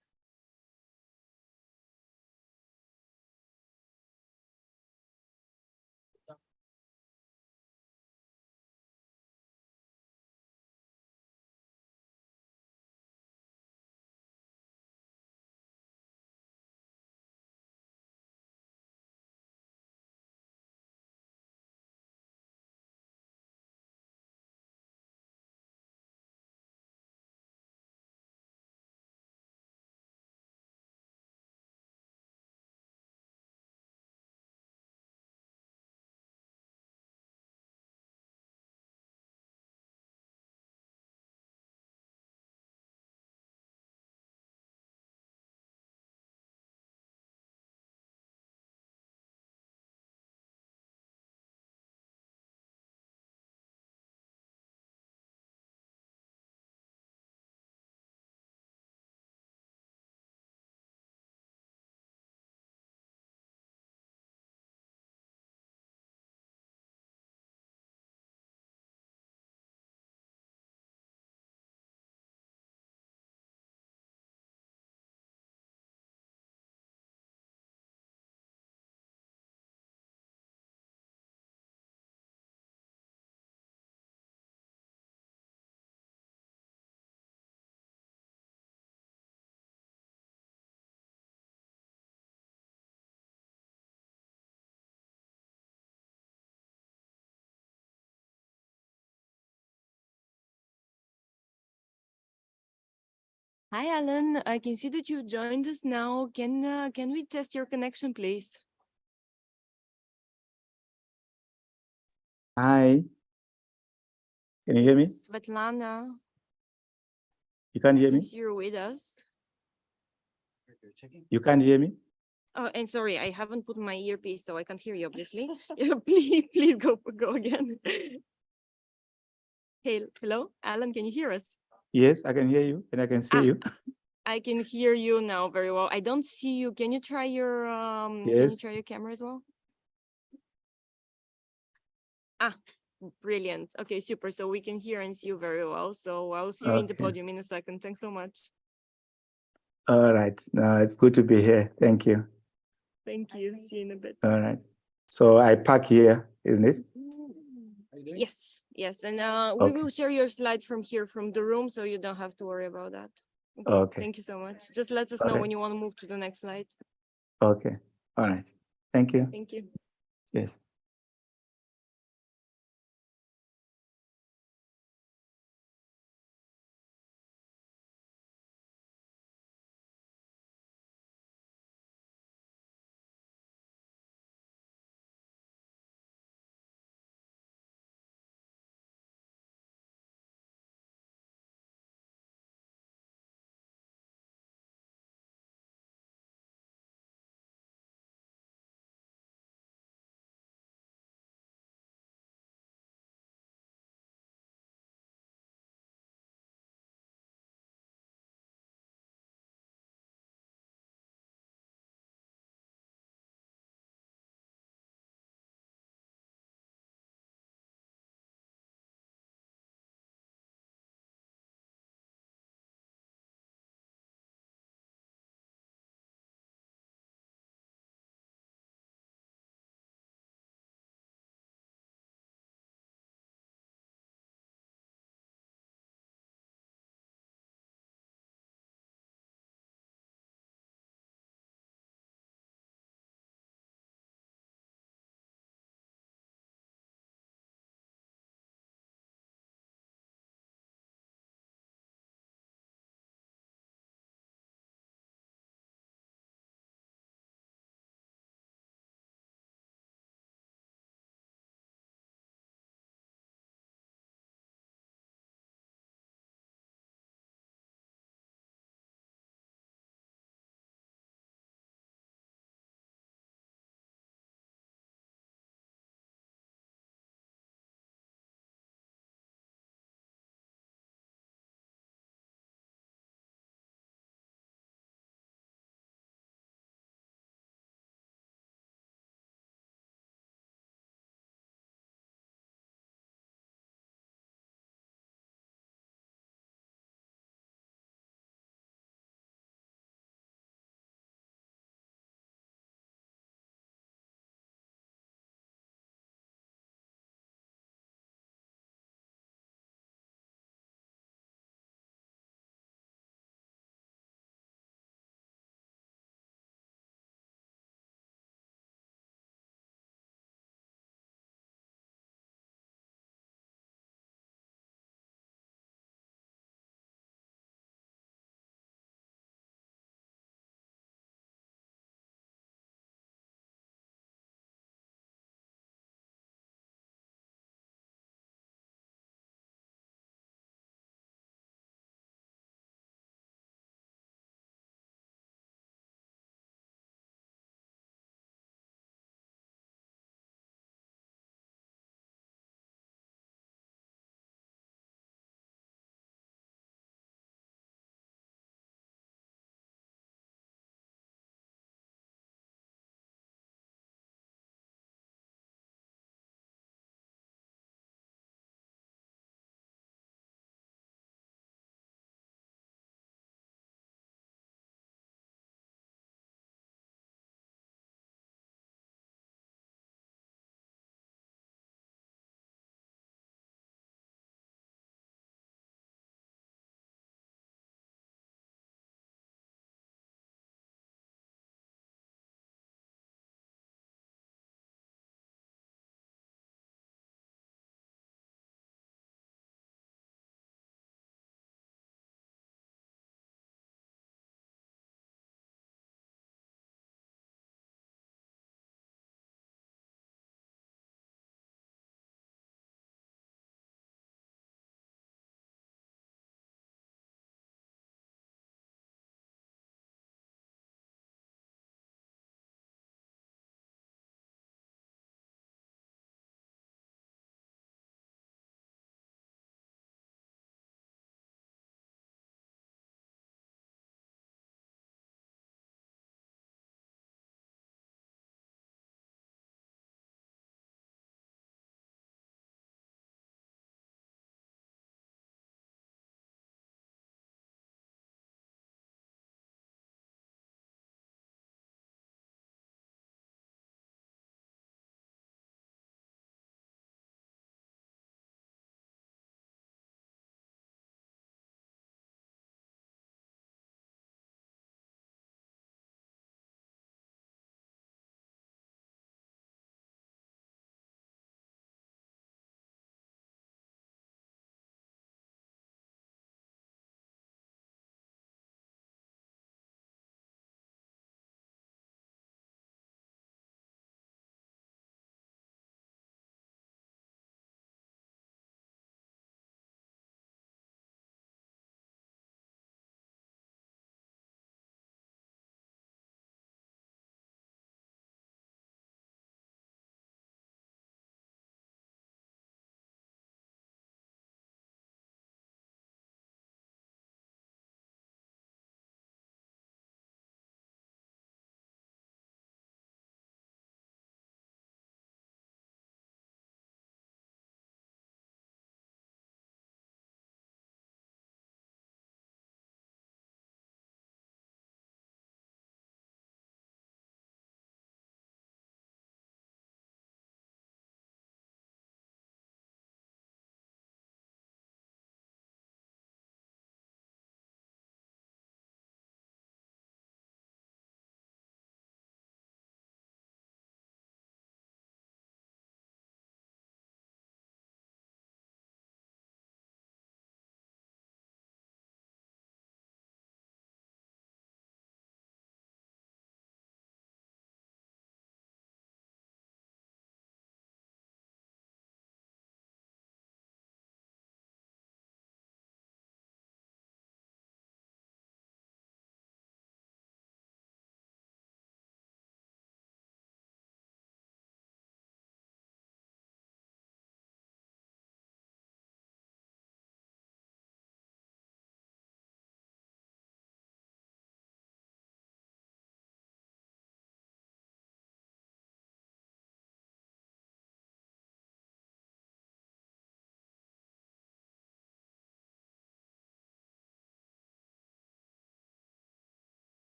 Hi, Alan. I can see that you joined us now. Can we test your connection, please? Hi. Can you hear me? Svetlana, You can't hear me? yes, you're with us. You can't hear me? Oh, and sorry, I haven't put my earpiece, so I can't hear you, obviously. Yeah, please go again. Hey, hello, Alan, can you hear us? Yes, I can hear you and I can see you. I can hear you now very well. I don't see you. Can you try your Yes. camera as well? Ah, brilliant. Okay, super. So we can hear and see you very well. So I'll see you in the Okay. podium in a second. Thanks so much. All right. It's good to be here. Thank you. Thank you. See you in a bit. All right. So I park here, isn't it? Yes, yes, and we Okay. will share your slides from here, from the room, so you don't have to worry about that. Okay. Thank you so much. Just let us All know right. when you want to move to the next slide. Okay. All right. Thank you. Thank you. Yes.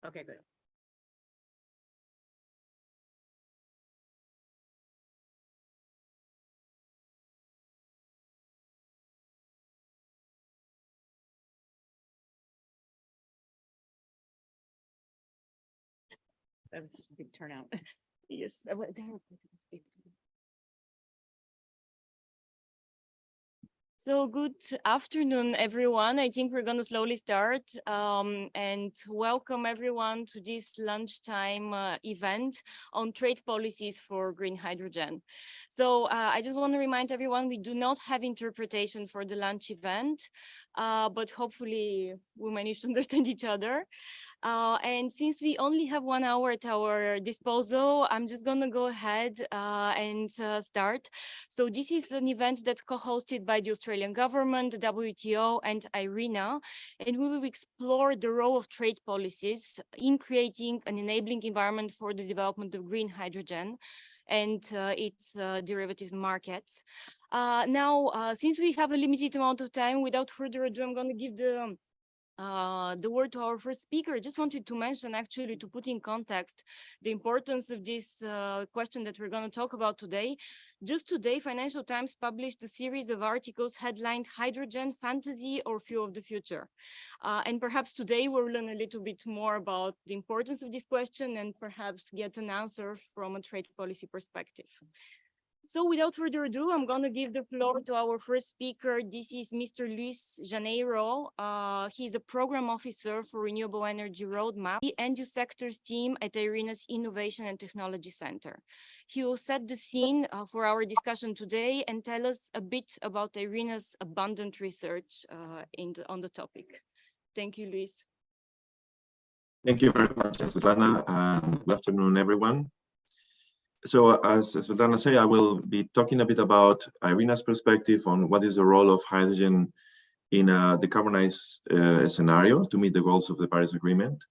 Okay, good. That was a big turnout. Yes. So good afternoon, everyone. I think we're going to slowly start and welcome everyone to this lunchtime event on trade policies for green hydrogen. So I just want to remind everyone we do not have interpretation for the lunch event, but hopefully we manage to understand each other. And since we only have 1 hour at our disposal, I'm just going to go ahead and start. So this is an event that's co-hosted by the Australian government, the WTO, and IRENA, and we will explore the role of trade policies in creating an enabling environment for the development of green hydrogen and its derivatives markets. Now, since we have a limited amount of time, without further ado, I'm going to give the word to our first speaker. I just wanted to mention, actually, to put in context the importance of this question that we're going to talk about today. Just today, Financial Times published a series of articles headlined Hydrogen, Fantasy or Fuel of the Future. And perhaps today we'll learn a little bit more about the importance of this question and perhaps get an answer from a trade policy perspective. So without further ado, I'm going to give the floor to our first speaker. This is Mr. Luis Janeiro. He's a program officer for Renewable Energy Roadmap, the end-use sectors team at IRENA's Innovation and Technology Center. He will set the scene for our discussion today and tell us a bit about IRENA's abundant research on the topic. Thank you, Luis. Thank you very much, Svetlana, and good afternoon, everyone. So as Svetlana said, I will be talking a bit about IRENA's perspective on what is the role of hydrogen in a decarbonized scenario to meet the goals of the Paris Agreement.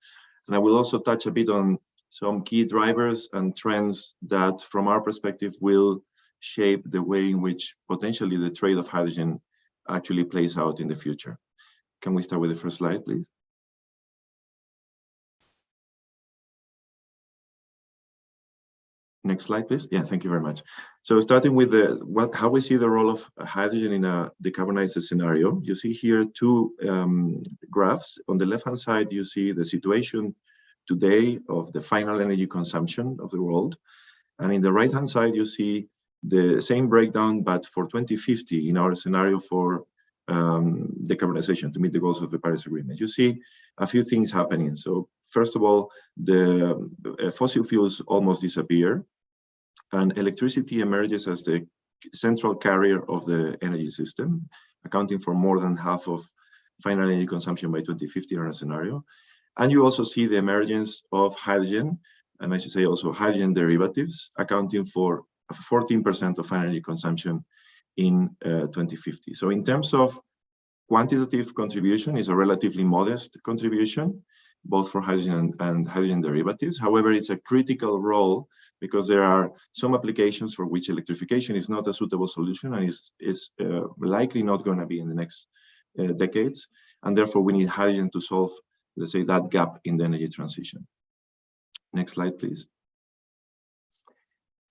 And I will also touch a bit on some key drivers and trends that, from our perspective, will shape the way in which potentially the trade of hydrogen actually plays out in the future. Can we start with the first slide, please? Next slide, please. Yeah, thank you very much. So starting with how we see the role of hydrogen in a decarbonized scenario, you see here two graphs. On the left-hand side, you see the situation today of the final energy consumption of the world. And in the right-hand side, you see the same breakdown, but for 2050 in our scenario for decarbonization to meet the goals of the Paris Agreement. You see a few things happening. So first of all, the fossil fuels almost disappear, and electricity emerges as the central carrier of the energy system, accounting for more than half of final energy consumption by 2050 in our scenario. And you also see the emergence of hydrogen, and I should say also hydrogen derivatives, accounting for 14% of final energy consumption in 2050. So in terms of quantitative contribution, is a relatively modest contribution, both for hydrogen and hydrogen derivatives. However, it's a critical role because there are some applications for which electrification is not a suitable solution and is likely not going to be in the next decades. And therefore, we need hydrogen to solve, let's say, that gap in the energy transition. Next slide, please.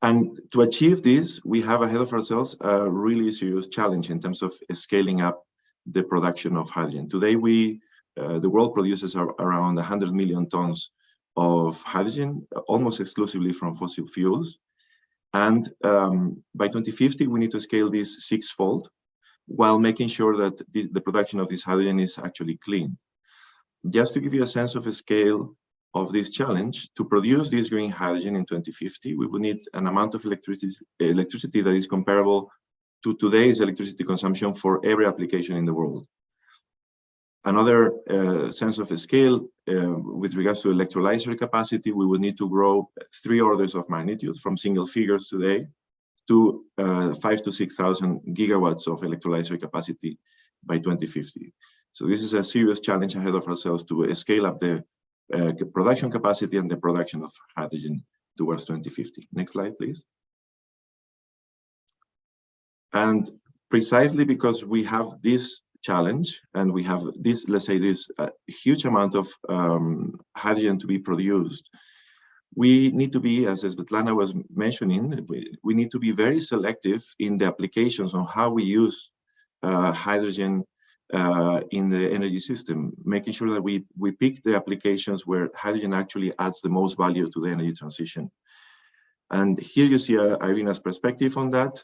And to achieve this, we have ahead of ourselves a really serious challenge in terms of scaling up the production of hydrogen. Today, the world produces around 100 million tons of hydrogen, almost exclusively from fossil fuels. And by 2050, we need to scale this sixfold while making sure that the production of this hydrogen is actually clean. Just to give you a sense of the scale of this challenge, to produce this green hydrogen in 2050, we will need an amount of electricity that is comparable to today's electricity consumption for every application in the world. Another sense of the scale with regards to electrolyzer capacity, we will need to grow 3 orders of magnitude from single figures today to 5,000 to 6,000 gigawatts of electrolyzer capacity by 2050. So this is a serious challenge ahead of ourselves to scale up the production capacity and the production of hydrogen towards 2050. Next slide, please. And precisely because we have this challenge, and we have this, let's say, this huge amount of hydrogen to be produced. We need to be, as Svetlana was mentioning, we need to be very selective in the applications on how we use hydrogen in the energy system, making sure that we pick the applications where hydrogen actually adds the most value to the energy transition. And here you see Irina's perspective on that.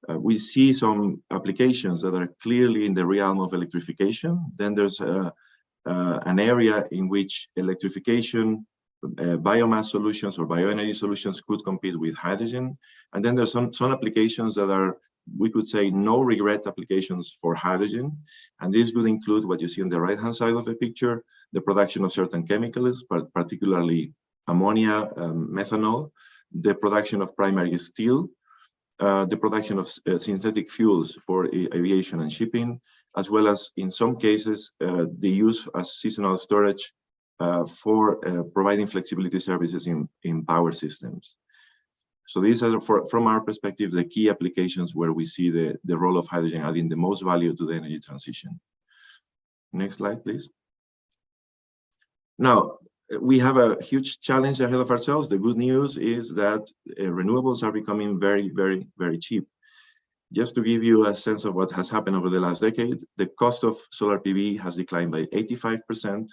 We see some applications that are clearly in the realm of electrification. Then there's an area in which electrification, biomass solutions or bioenergy solutions could compete with hydrogen. And then there's some applications that are, we could say, no regret applications for hydrogen. And this would include what you see on the right-hand side of the picture, the production of certain chemicals, but particularly ammonia, methanol, the production of primary steel, the production of synthetic fuels for aviation and shipping, as well as in some cases, the use as seasonal storage for providing flexibility services in power systems. So these are, from our perspective, the key applications where we see the role of hydrogen adding the most value to the energy transition. Next slide, please. Now, we have a huge challenge ahead of ourselves. The good news is that renewables are becoming very, very, very cheap. Just to give you a sense of what has happened over the last decade, the cost of solar PV has declined by 85%.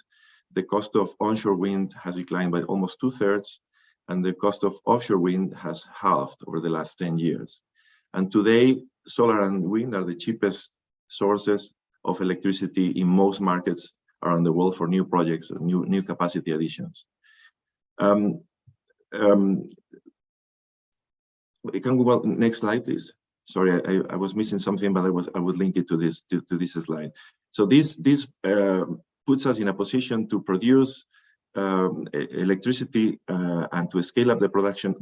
The cost of onshore wind has declined by almost 2/3, and the cost of offshore wind has halved over the last 10 years. And today, solar and wind are the cheapest sources of electricity in most markets around the world for new projects, new capacity additions. We can go well, next slide, please. Sorry, I was missing something, but I would link it to this slide. So this puts us in a position to produce electricity and to scale up the production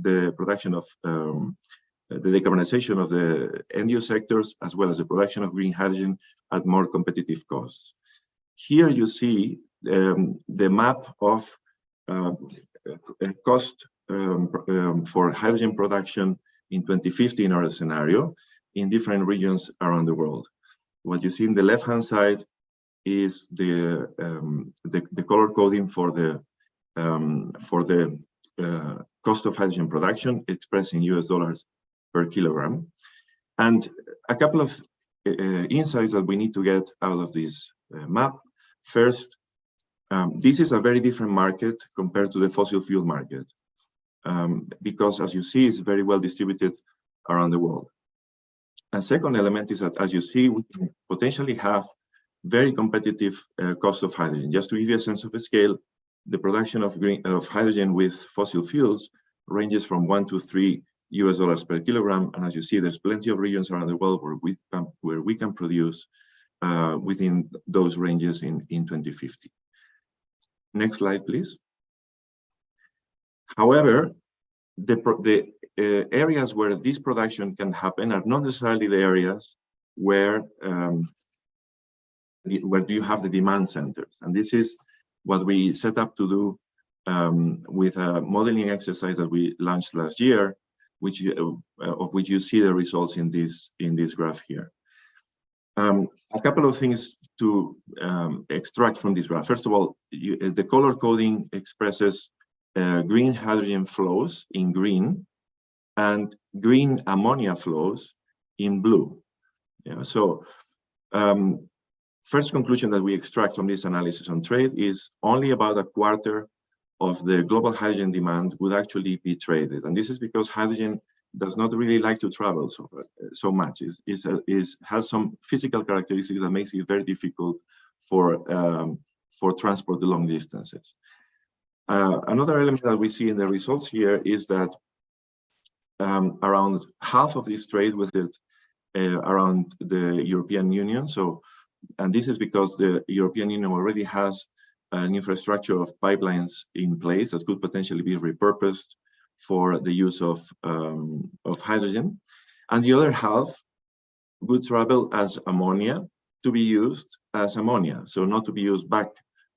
of the decarbonization of the end-use sectors, as well as the production of green hydrogen at more competitive costs. Here you see the map of cost for hydrogen production in 2050 in our scenario in different regions around the world. What you see in the left-hand side is the color coding for the cost of hydrogen production expressed in US dollars per kilogram. And a couple of insights that we need to get out of this map. First, this is a very different market compared to the fossil fuel market, because as you see, it's very well distributed around the world. A second element is that, as you see, we can potentially have very competitive cost of hydrogen. Just to give you a sense of the scale, the production of hydrogen with fossil fuels ranges from $1 to $3 US per kilogram. And as you see, there's plenty of regions around the world where we can produce within those ranges in 2050. Next slide, please. However, the areas where this production can happen are not necessarily the areas where you have the demand centers. And this is what we set up to do with a modeling exercise that we launched last year, of which you see the results in this graph here. A couple of things to extract from this graph. First of all, the color coding expresses green hydrogen flows in green and green ammonia flows in blue. Yeah, so first conclusion that we extract from this analysis on trade is only about a quarter of the global hydrogen demand would actually be traded. And this is because hydrogen does not really like to travel so much. It has some physical characteristics that makes it very difficult for transport the long distances. Another element that we see in the results here is that around half of this trade with it around the European Union. So, and this is because the European Union already has an infrastructure of pipelines in place that could potentially be repurposed for the use of hydrogen. And the other half would travel as ammonia to be used as ammonia. So not to be used back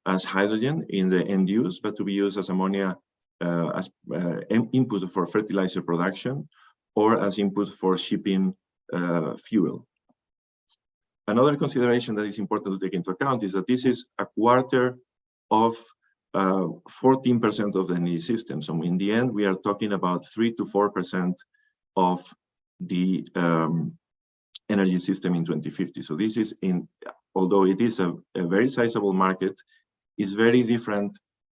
as hydrogen in the end use, but to be used as ammonia as input for fertilizer production or as input for shipping fuel. Another consideration that is important to take into account is that this is a quarter of 14% of the energy system. So in the end, we are talking about 3 to 4% of the energy system in 2050. So this is, although it is a very sizable market, is very different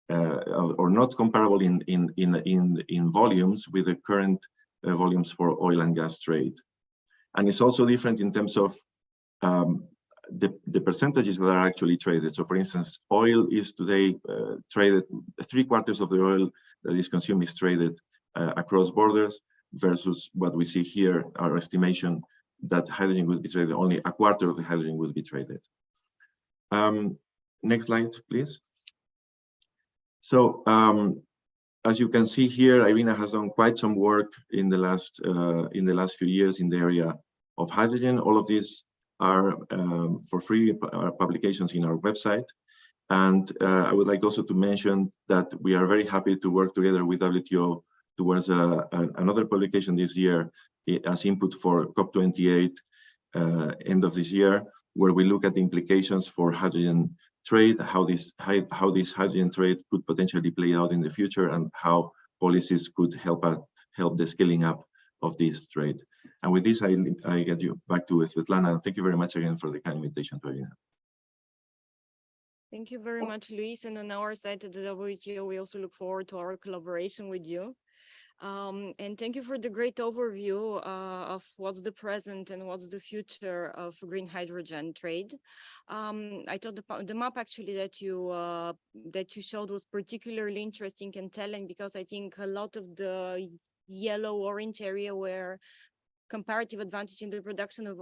or not comparable in volumes with the current volumes for oil and gas trade. And it's also different in terms of the percentages that are actually traded. So for instance, oil is today traded, 3/4 of the oil that is consumed is traded across borders, versus what we see here, our estimation that hydrogen will be traded, only 1/4 of the hydrogen will be traded. Next slide, please. So as you can see here, IRENA has done quite some work in the last few years in the area of hydrogen. All of these are for free publications in our website. And I would like also to mention that we are very happy to work together with WTO towards another publication this year as input for COP28 end of this year, where we look at the implications for hydrogen trade, how this hydrogen trade could potentially play out in the future, and how policies could help the scaling up of this trade. And with this, I get you back to Svetlana. Thank you very much again for the kind invitation to IRENA. Thank you very much, Luis. And on our side at the WTO, we also look forward to our collaboration with you. And thank you for the great overview of what's the present and what's the future of green hydrogen trade. I thought the map actually that you showed was particularly interesting and telling, because I think a lot of the yellow-orange area where comparative advantage in the production of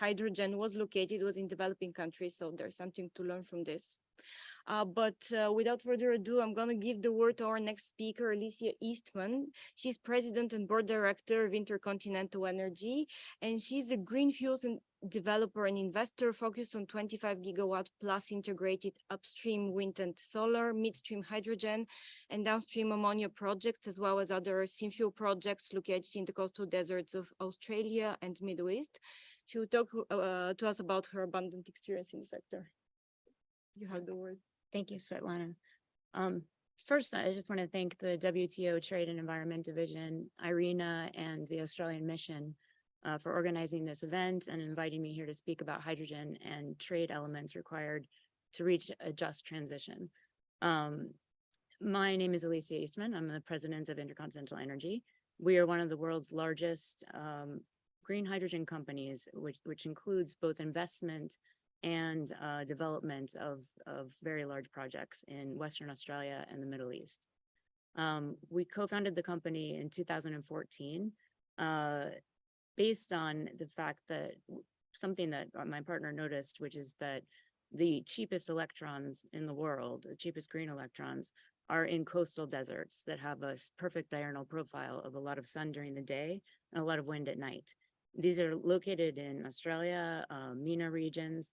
hydrogen was located was in developing countries. So there's something to learn from this. But without further ado, I'm going to give the word to our next speaker, Alicia Eastman. She's president and board director of Intercontinental Energy, and she's a green fuels developer and investor focused on 25 gigawatt plus integrated upstream wind and solar, midstream hydrogen, and downstream ammonia projects, as well as other synfuel projects located in the coastal deserts of Australia and Middle East. She will talk to us about her abundant experience in the sector. You have the word. Thank you, Svetlana. First, I just want to thank the WTO Trade and Environment Division, IRENA, and the Australian Mission for organizing this event and inviting me here to speak about hydrogen and trade elements required to reach a just transition. My name is Alicia Eastman. I'm the president of Intercontinental Energy. We are one of the world's largest green hydrogen companies, which includes both investment and development of very large projects in Western Australia and the Middle East. We co-founded the company in 2014 based on the fact that something that my partner noticed, which is that the cheapest electrons in the world, the cheapest green electrons, are in coastal deserts that have a perfect diurnal profile of a lot of sun during the day and a lot of wind at night. These are located in Australia, MENA regions,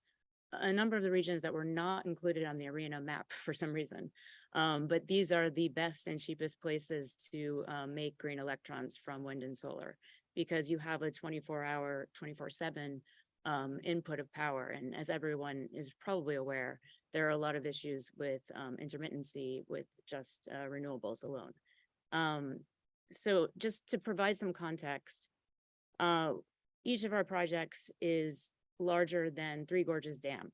a number of the regions that were not included on the IRENA map for some reason. But these are the best and cheapest places to make green electrons from wind and solar, because you have a 24-hour, 24/7 input of power. And as everyone is probably aware, there are a lot of issues with intermittency with just renewables alone. So just to provide some context, each of our projects is larger than Three Gorges Dam.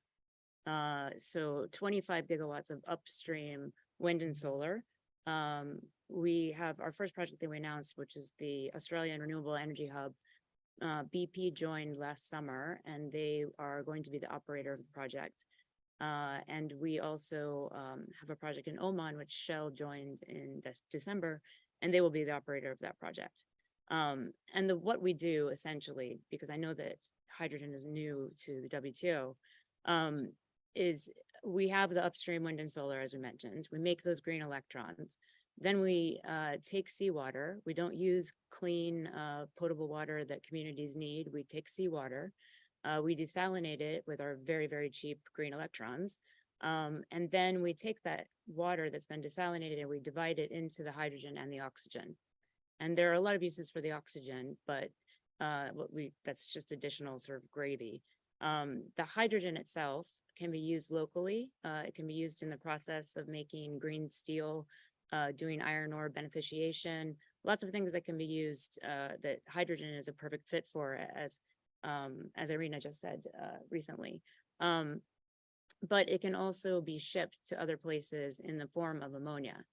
So 25 gigawatts of upstream wind and solar. We have our first project that we announced, which is the Australian Renewable Energy Hub. BP joined last summer, and they are going to be the operator of the project. And we also have a project in Oman, which Shell joined in December, and they will be the operator of that project. And what we do essentially, because I know that hydrogen is new to the WTO, is we have the upstream wind and solar, as we mentioned. We make those green electrons. Then we take seawater. We don't use clean, potable water that communities need. We take seawater. We desalinate it with our very, very cheap green electrons. And then we take that water that's been desalinated and we divide it into the hydrogen and the oxygen. And there are a lot of uses for the oxygen, but that's just additional sort of gravy. The hydrogen itself can be used locally. It can be used in the process of making green steel, doing iron ore beneficiation, lots of things that can be used that hydrogen is a perfect fit for, as Irina just said recently. But it can also be shipped to other places in the form of ammonia.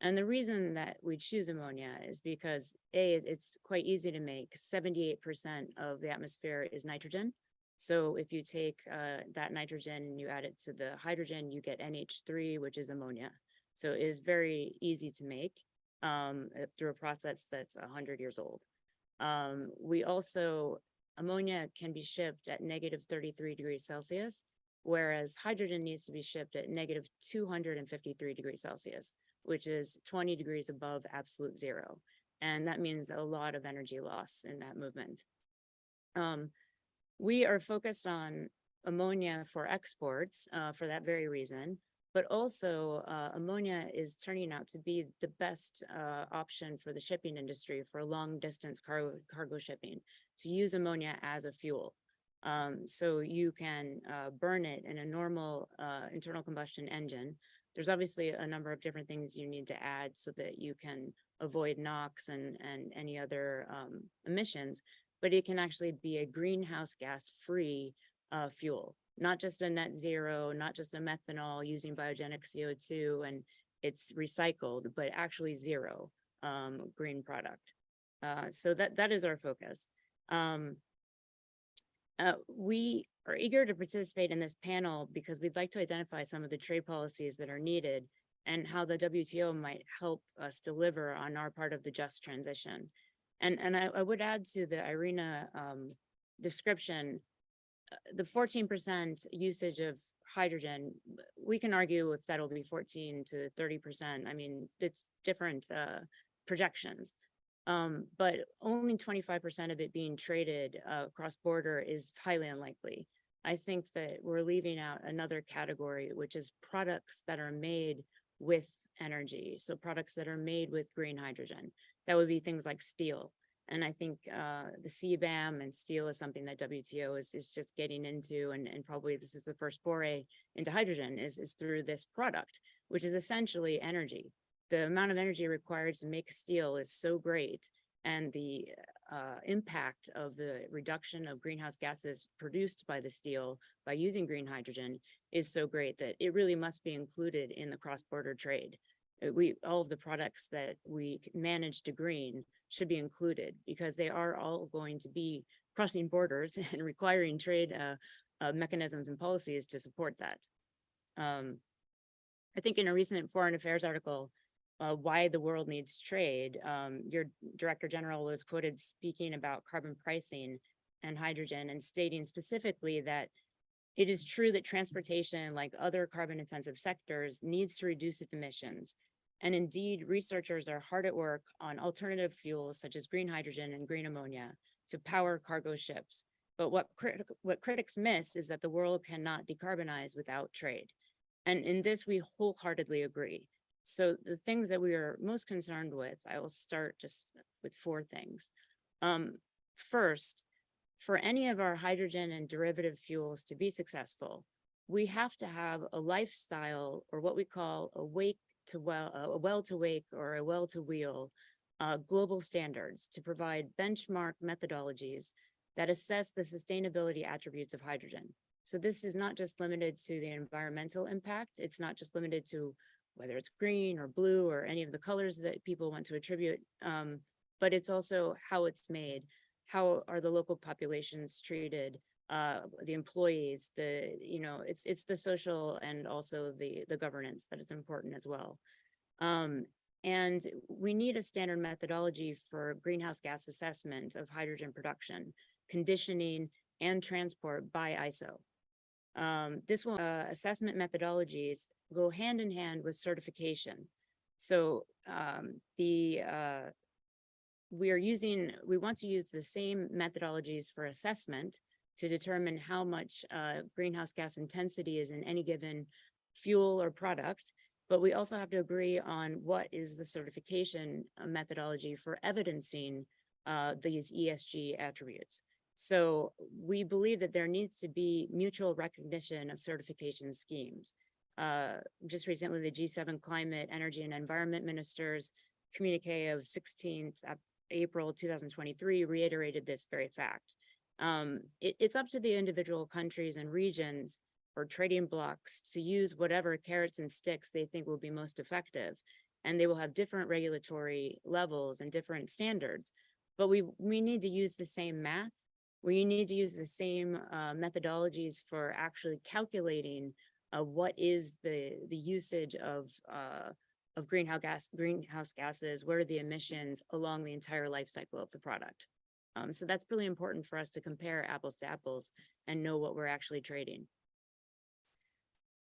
And the reason that we choose ammonia is because it's quite easy to make. 78% of the atmosphere is nitrogen. So if you take that nitrogen and you add it to the hydrogen, you get NH3, which is ammonia. So it is very easy to make through a process that's 100 years old. Ammonia can be shipped at -33 degrees Celsius, whereas hydrogen needs to be shipped at -253 degrees Celsius, which is 20 degrees above absolute zero. And that means a lot of energy loss in that movement. We are focused on ammonia for exports for that very reason, but also ammonia is turning out to be the best option for the shipping industry for long distance cargo shipping, to use ammonia as a fuel. So you can burn it in a normal internal combustion engine. There's obviously a number of different things you need to add so that you can avoid NOx and any other emissions, but it can actually be a greenhouse gas free fuel, not just a net zero, not just a methanol using biogenic CO2 and it's recycled, but actually zero green product. So that is our focus. We are eager to participate in this panel because we'd like to identify some of the trade policies that are needed and how the WTO might help us deliver on our part of the just transition. And I would add to the Irina description, the 14% usage of hydrogen, we can argue if that'll be 14 to 30%. I mean, it's different projections. But only 25% of it being traded cross border is highly unlikely. I think that we're leaving out another category, which is products that are made with energy. So products that are made with green hydrogen. That would be things like steel. And I think the CBAM and steel is something that WTO is just getting into, and probably this is the first foray into hydrogen is through this product, which is essentially energy. The amount of energy required to make steel is so great, and the impact of the reduction of greenhouse gases produced by the steel by using green hydrogen is so great that it really must be included in the cross-border trade. All of the products that we manage to green should be included because they are all going to be crossing borders and requiring trade mechanisms and policies to support that. I think in a recent Foreign Affairs article, Why the World Needs Trade, your Director General was quoted speaking about carbon pricing and hydrogen and stating specifically that it is true that transportation, like other carbon intensive sectors, needs to reduce its emissions. And indeed, researchers are hard at work on alternative fuels such as green hydrogen and green ammonia to power cargo ships. But what critics miss is that the world cannot decarbonize without trade. And in this, we wholeheartedly agree. So the things that we are most concerned with, I will start just with 4 things. First, for any of our hydrogen and derivative fuels to be successful, we have to have a lifestyle, or what we call a well to wake or a well to wheel global standards to provide benchmark methodologies that assess the sustainability attributes of hydrogen. So this is not just limited to the environmental impact. It's not just limited to whether it's green or blue or any of the colors that people want to attribute, but it's also how it's made. How are the local populations treated, the employees, it's the social and also the governance that is important as well. And we need a standard methodology for greenhouse gas assessment of hydrogen production, conditioning, and transport by ISO. This will assessment methodologies go hand in hand with certification. So we want to use the same methodologies for assessment to determine how much greenhouse gas intensity is in any given fuel or product, but we also have to agree on what is the certification methodology for evidencing these ESG attributes. So we believe that there needs to be mutual recognition of certification schemes. Just recently, the G7 Climate, Energy and Environment Ministers communique of 16th April 2023 reiterated this very fact. It's up to the individual countries and regions or trading blocks to use whatever carrots and sticks they think will be most effective. And they will have different regulatory levels and different standards. But we need to use the same math. We need to use the same methodologies for actually calculating what is the usage of greenhouse gases, what are the emissions along the entire life cycle of the product. So that's really important for us to compare apples to apples and know what we're actually trading.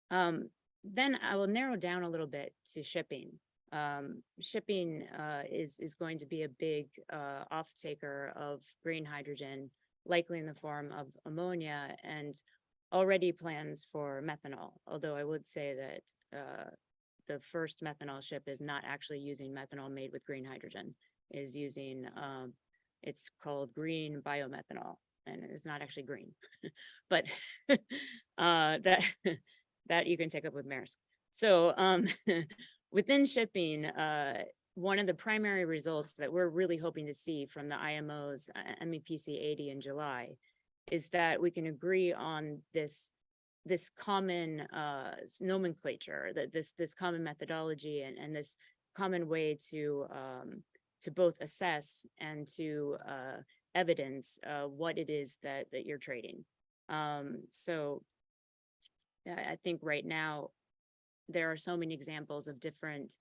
Then I will narrow down a little bit to shipping. Shipping is going to be a big off-taker of green hydrogen, likely in the form of ammonia, and already plans for methanol. Although I would say that the first methanol ship is not actually using methanol made with green hydrogen, is using, it's called green biomethanol, and it's not actually green, but that you can take up with Maersk. So within shipping, one of the primary results that we're really hoping to see from the IMO's MEPC 80 in July is that we can agree on this common nomenclature, that this common methodology and this common way to both assess and to evidence what it is that you're trading. So I think right now there are so many examples of different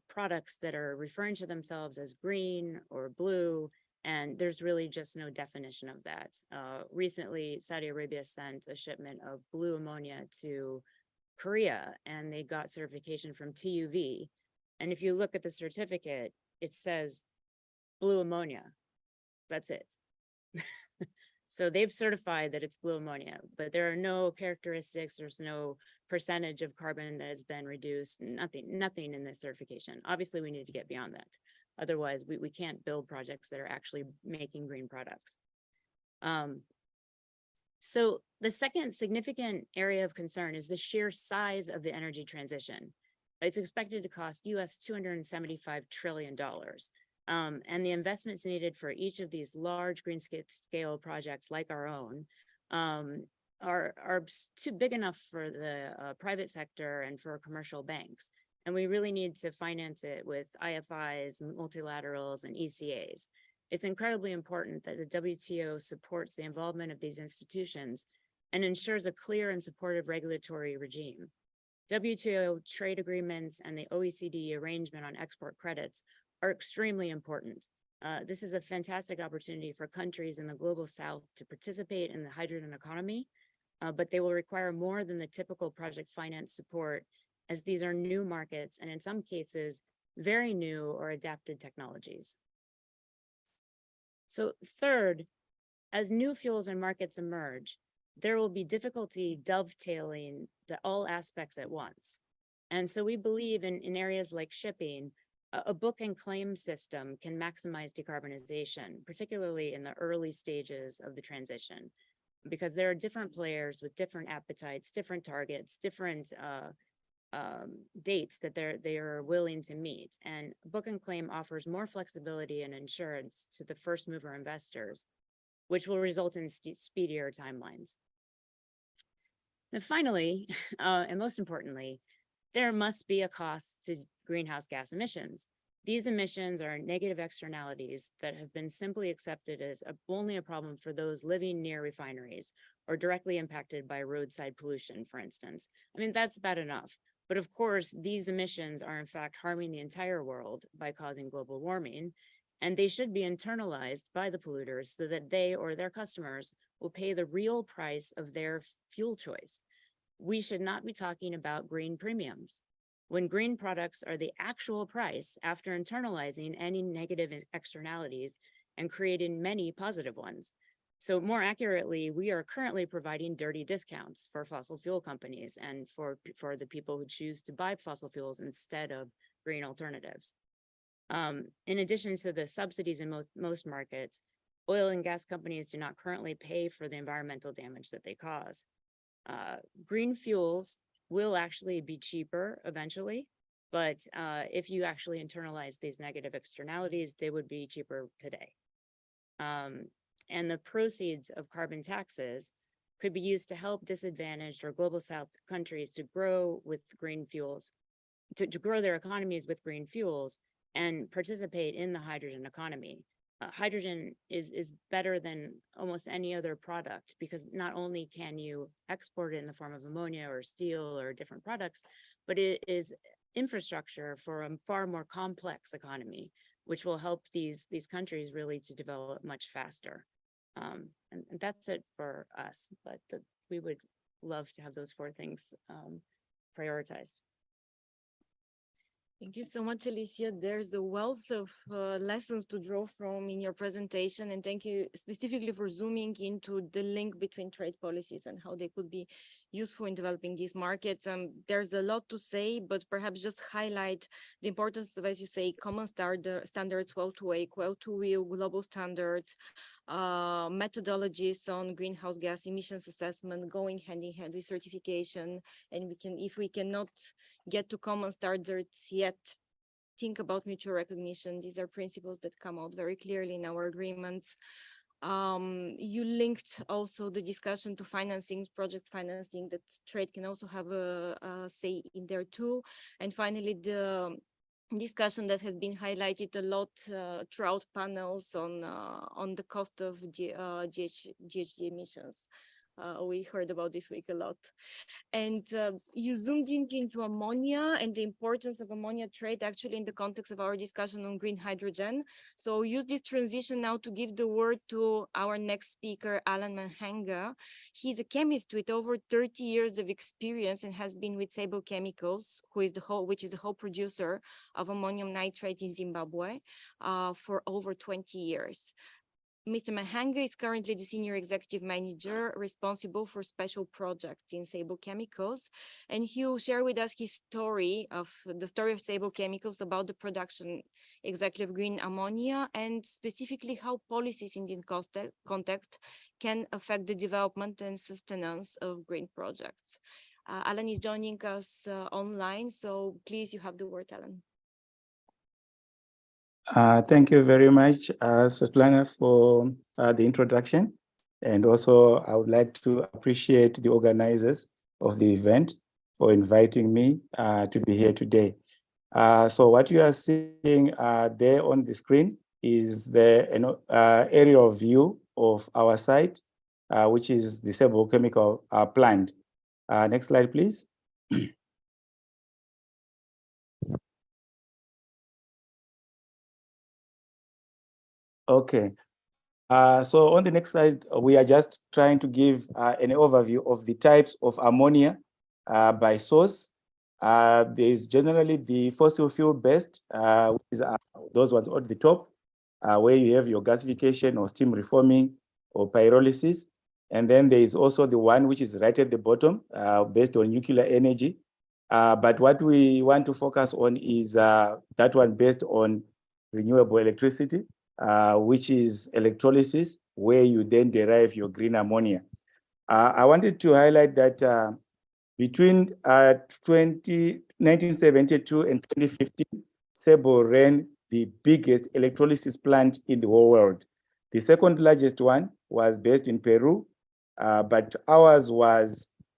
products that are referring to themselves as green or blue, and there's really just no definition of that. Recently, Saudi Arabia sent a shipment of blue ammonia to Korea, and they got certification from TUV. And if you look at the certificate, it says blue ammonia. That's it. So they've certified that it's blue ammonia, but there are no characteristics, there's no percentage of carbon that has been reduced, nothing in this certification. Obviously, we need to get beyond that. Otherwise, we can't build projects that are actually making green products. So the second significant area of concern is the sheer size of the energy transition. It's expected to cost US $275 trillion. And the investments needed for each of these large green scale projects like our own are too big enough for the private sector and for commercial banks. And we really need to finance it with IFIs, multilaterals, and ECAs. It's incredibly important that the WTO supports the involvement of these institutions and ensures a clear and supportive regulatory regime. WTO trade agreements and the OECD arrangement on export credits are extremely important. This is a fantastic opportunity for countries in the global south to participate in the hydrogen economy, but they will require more than the typical project finance support, as these are new markets and in some cases, very new or adapted technologies. So third, as new fuels and markets emerge, there will be difficulty dovetailing all aspects at once. And so we believe in areas like shipping, a book and claim system can maximize decarbonization, particularly in the early stages of the transition, because there are different players with different appetites, different targets, different dates that they are willing to meet. And book and claim offers more flexibility and insurance to the first mover investors, which will result in speedier timelines. And finally, and most importantly, there must be a cost to greenhouse gas emissions. These emissions are negative externalities that have been simply accepted as only a problem for those living near refineries or directly impacted by roadside pollution, for instance. I mean, that's bad enough. But of course, these emissions are in fact harming the entire world by causing global warming, and they should be internalized by the polluters so that they or their customers will pay the real price of their fuel choice. We should not be talking about green premiums, when green products are the actual price after internalizing any negative externalities and creating many positive ones. So more accurately, we are currently providing dirty discounts for fossil fuel companies and for the people who choose to buy fossil fuels instead of green alternatives. In addition to the subsidies in most markets, oil and gas companies do not currently pay for the environmental damage that they cause. Green fuels will actually be cheaper eventually, but if you actually internalize these negative externalities, they would be cheaper today. And the proceeds of carbon taxes could be used to help disadvantaged or global south countries to grow with green fuels, to grow their economies with green fuels and participate in the hydrogen economy. Hydrogen is better than almost any other product because not only can you export it in the form of ammonia or steel or different products, but it is infrastructure for a far more complex economy, which will help these countries really to develop much faster. And that's it for us, but we would love to have those four things prioritized. Thank you so much, Alicia. There's a wealth of lessons to draw from in your presentation, and thank you specifically for zooming into the link between trade policies and how they could be useful in developing these markets. There's a lot to say, but perhaps just highlight the importance of, as you say, common standards, well-to-wake, well-to-wheel, global standards, methodologies on greenhouse gas emissions assessment going hand in hand with certification. And if we cannot get to common standards yet, think about mutual recognition. These are principles that come out very clearly in our agreements. You linked also the discussion to financing, project financing, that trade can also have a say in there too. And finally, the discussion that has been highlighted a lot throughout panels on the cost of GHG emissions. We heard about this week a lot. And you zoomed into ammonia and the importance of ammonia trade actually in the context of our discussion on green hydrogen. So I'll use this transition now to give the word to our next speaker, Alan Mahanga. He's a chemist with over 30 years of experience and has been with Sable Chemicals, which is the whole producer of ammonium nitrate in Zimbabwe, for over 20 years. Mr. Mahanga is currently the Senior Executive Manager responsible for special projects in Sable Chemicals, and he will share with us the story of Sable Chemicals about the production exactly of green ammonia and specifically how policies in this context can affect the development and sustenance of green projects. Alan is joining us online, so please, you have the word, Alan. Thank you very much, Svetlana, for the introduction. And also, I would like to appreciate the organizers of the event for inviting me to be here today. So what you are seeing there on the screen is the aerial view of our site, which is the Sable Chemical plant. Next slide, please. Okay. So on the next slide, we are just trying to give an overview of the types of ammonia by source. There's generally the fossil fuel based, those ones at the top, where you have your gasification or steam reforming or pyrolysis. And then there is also the one which is right at the bottom, based on nuclear energy. But what we want to focus on is that one based on renewable electricity, which is electrolysis, where you then derive your green ammonia. I wanted to highlight that between 1972 and 2015, Sable ran the biggest electrolysis plant in the whole world. The second largest one was based in Peru, but ours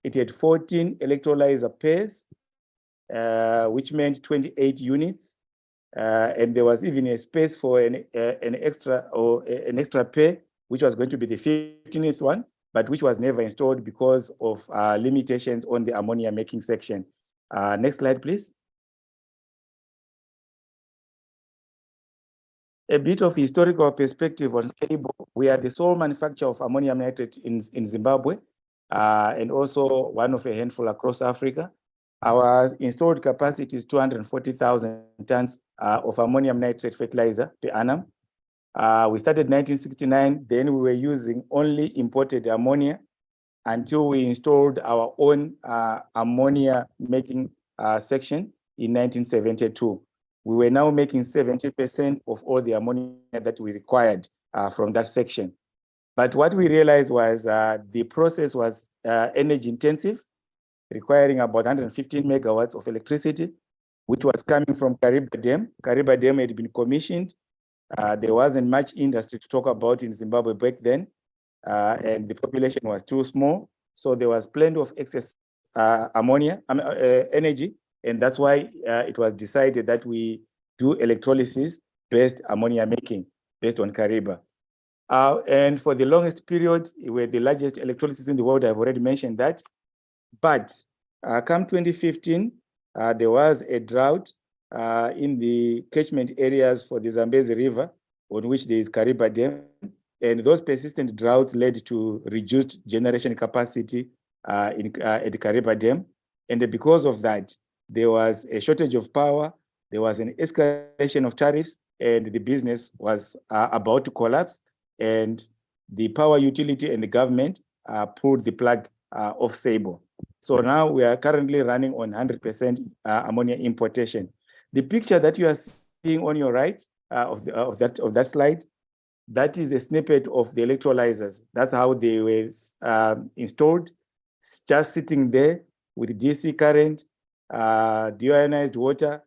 it had 14 electrolyzer pairs, which meant 28 units. And there was even a space for an extra pair, which was going to be the 15th one, but which was never installed because of limitations on the ammonia making section. Next slide, please. A bit of historical perspective on Sable. We are the sole manufacturer of ammonium nitrate in Zimbabwe, and also one of a handful across Africa. Our installed capacity is 240,000 tons of ammonium nitrate fertilizer per annum. We started in 1969, then we were using only imported ammonia until we installed our own ammonia making section in 1972. We were now making 70% of all the ammonia that we required from that section. But what we realized was the process was energy intensive, requiring about 115 megawatts of electricity, which was coming from Kariba Dam. Kariba Dam had been commissioned. There wasn't much industry to talk about in Zimbabwe back then, and the population was too small. So there was plenty of excess energy, and that's why it was decided that we do electrolysis-based ammonia making based on Kariba. And for the longest period, we were the largest electrolysis in the world. I've already mentioned that. But come 2015, there was a drought in the catchment areas for the Zambezi River, on which there is Kariba Dam. And those persistent droughts led to reduced generation capacity at Kariba Dam. And because of that, there was a shortage of power, there was an escalation of tariffs, and the business was about to collapse. And the power utility and the government pulled the plug off Sable. So now we are currently running on 100% ammonia importation. The picture that you are seeing on your right of that slide, that is a snippet of the electrolyzers. That's how they were installed, just sitting there with DC current, deionized water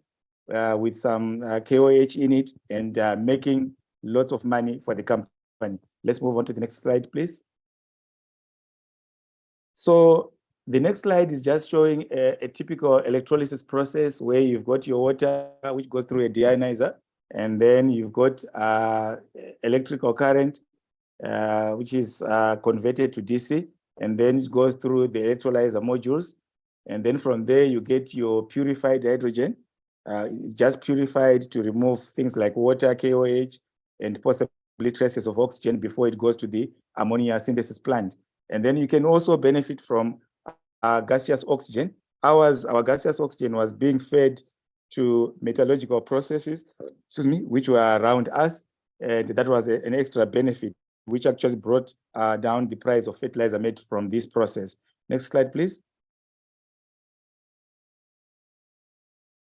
with some KOH in it, and making lots of money for the company. Let's move on to the next slide, please. So the next slide is just showing a typical electrolysis process where you've got your water, which goes through a deionizer, and then you've got electrical current, which is converted to DC, and then it goes through the electrolyzer modules. And then from there, you get your purified hydrogen. It's just purified to remove things like water, KOH, and possibly traces of oxygen before it goes to the ammonia synthesis plant. And then you can also benefit from gaseous oxygen. Our gaseous oxygen was being fed to metallurgical processes, which were around us. And that was an extra benefit, which actually brought down the price of fertilizer made from this process. Next slide, please.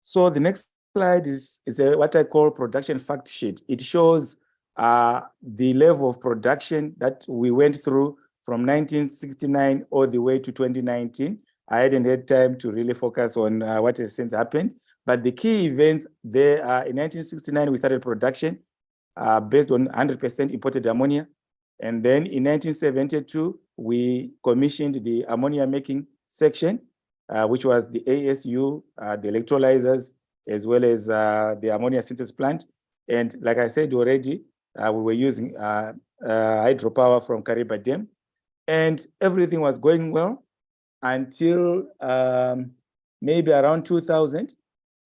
So the next slide is what I call production fact sheet. It shows the level of production that we went through from 1969 all the way to 2019. I hadn't had time to really focus on what has since happened, but the key events there are in 1969, we started production based on 100% imported ammonia. And then in 1972, we commissioned the ammonia making section, which was the ASU, the electrolyzers, as well as the ammonia synthesis plant. And like I said already, we were using hydropower from Kariba Dam. And everything was going well until maybe around 2000.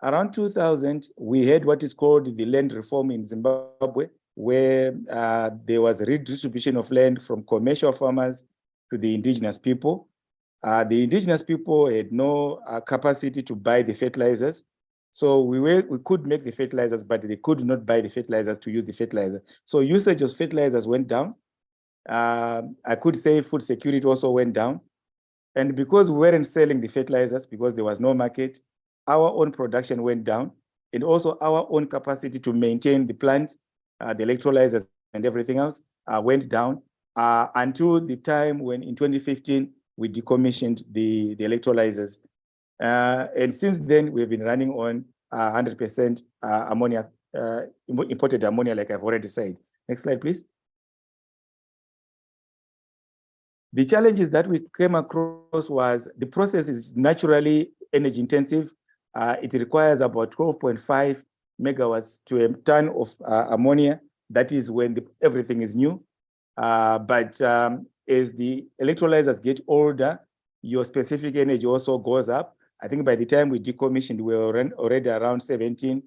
Around 2000, we had what is called the land reform in Zimbabwe, where there was a redistribution of land from commercial farmers to the indigenous people. The indigenous people had no capacity to buy the fertilizers. So we could make the fertilizers, but they could not buy the fertilizers to use the fertilizer. So usage of fertilizers went down. I could say food security also went down. And because we weren't selling the fertilizers, because there was no market, our own production went down. And also our own capacity to maintain the plant, the electrolyzers and everything else went down until the time when in 2015, we decommissioned the electrolyzers. And since then, we've been running on 100% ammonia, imported ammonia, like I've already said. Next slide, please. The challenges that we came across was the process is naturally energy intensive. It requires about 12.5 megawatts to a ton of ammonia. That is when everything is new. But as the electrolyzers get older, your specific energy also goes up. I think by the time we decommissioned, we were already around 17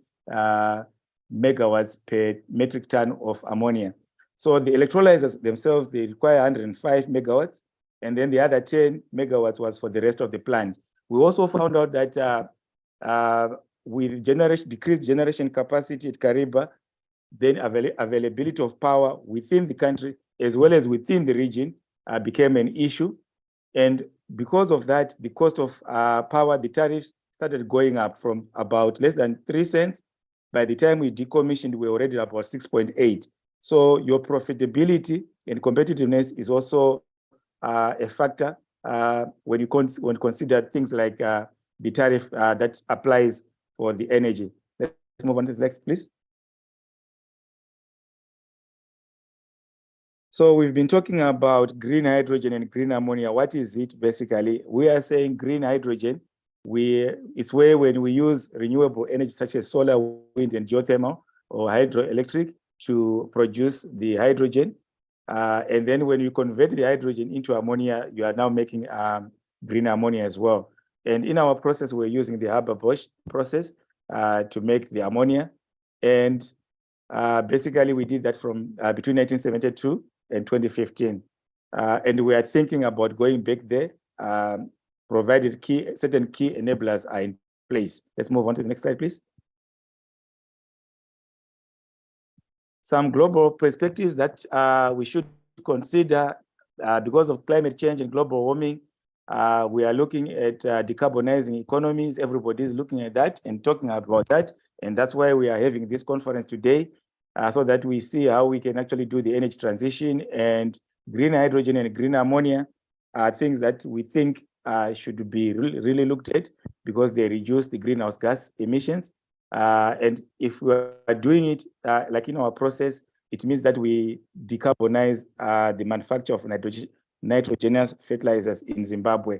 megawatts per metric ton of ammonia. So the electrolyzers themselves, they require 105 megawatts, and then the other 10 megawatts was for the rest of the plant. We also found out that with decreased generation capacity at Kariba, then availability of power within the country as well as within the region became an issue. And because of that, the cost of power, the tariffs started going up from about less than 3 cents. By the time we decommissioned, we were already about 6.8. So your profitability and competitiveness is also a factor when you consider things like the tariff that applies for the energy. Let's move on to the next, please. So we've been talking about green hydrogen and green ammonia. What is it basically? We are saying green hydrogen, it's where when we use renewable energy such as solar, wind, and geothermal or hydroelectric to produce the hydrogen. And then when you convert the hydrogen into ammonia, you are now making green ammonia as well. And in our process, we're using the Haber-Bosch process to make the ammonia. And basically, we did that from between 1972 and 2015. And we are thinking about going back there, provided certain key enablers are in place. Let's move on to the next slide, please. Some global perspectives that we should consider because of climate change and global warming. We are looking at decarbonizing economies. Everybody's looking at that and talking about that. And that's why we are having this conference today, so that we see how we can actually do the energy transition. And green hydrogen and green ammonia are things that we think should be really looked at because they reduce the greenhouse gas emissions. And if we are doing it like in our process, it means that we decarbonize the manufacture of nitrogenous fertilizers in Zimbabwe.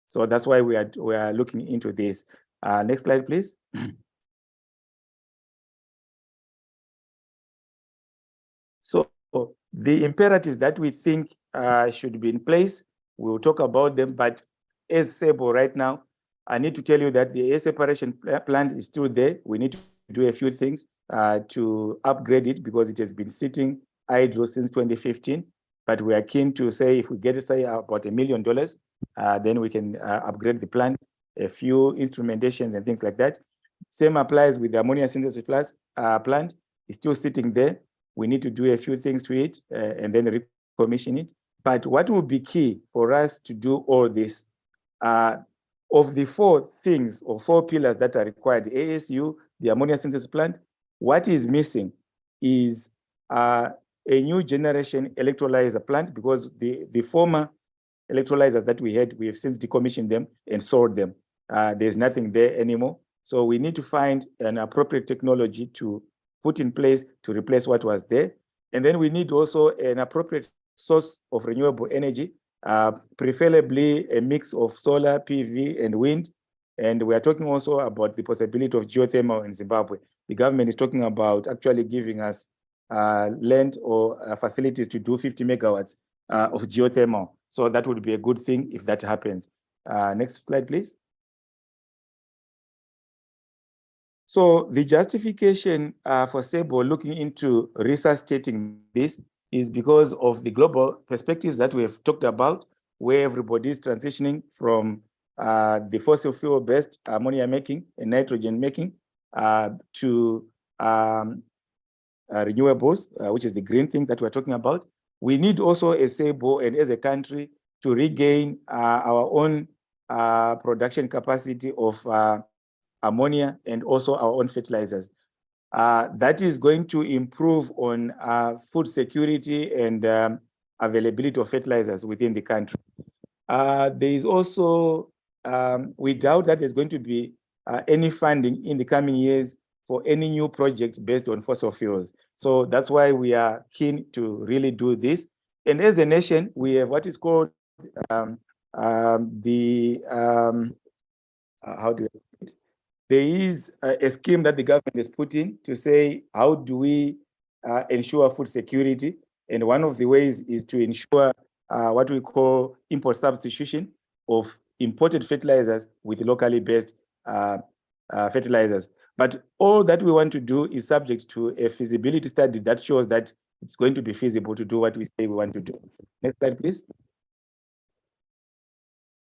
So that's why we are looking into this. Next slide, please. So the imperatives that we think should be in place, we will talk about them, but as SEBO right now, I need to tell you that the air separation plant is still there. We need to do a few things to upgrade it because it has been sitting idle since 2015. But we are keen to say if we get, say, about $1 million, then we can upgrade the plant, a few instrumentations and things like that. Same applies with the ammonia synthesis plant. It's still sitting there. We need to do a few things to it and then recommission it. But what will be key for us to do all this, of the four things or four pillars that are required, the ASU, the ammonia synthesis plant, what is missing is a new generation electrolyzer plant, because the former electrolyzers that we had, we have since decommissioned them and sold them. There's nothing there anymore. So we need to find an appropriate technology to put in place to replace what was there. And then we need also an appropriate source of renewable energy, preferably a mix of solar, PV, and wind. And we are talking also about the possibility of geothermal in Zimbabwe. The government is talking about actually giving us land or facilities to do 50 megawatts of geothermal. So that would be a good thing if that happens. Next slide, please. So the justification for SEBO looking into resuscitating this is because of the global perspectives that we have talked about, where everybody is transitioning from the fossil fuel-based ammonia making and nitrogen making to renewables, which is the green things that we're talking about. We need also a SEBO and as a country to regain our own production capacity of ammonia and also our own fertilizers. That is going to improve on food security and availability of fertilizers within the country. There is also, we doubt that there's going to be any funding in the coming years for any new project based on fossil fuels. So that's why we are keen to really do this. And as a nation, we have what is called how do you put it? There is a scheme that the government has put in to say, how do we ensure food security? And one of the ways is to ensure what we call import substitution of imported fertilizers with locally based fertilizers. But all that we want to do is subject to a feasibility study that shows that it's going to be feasible to do what we say we want to do. Next slide, please.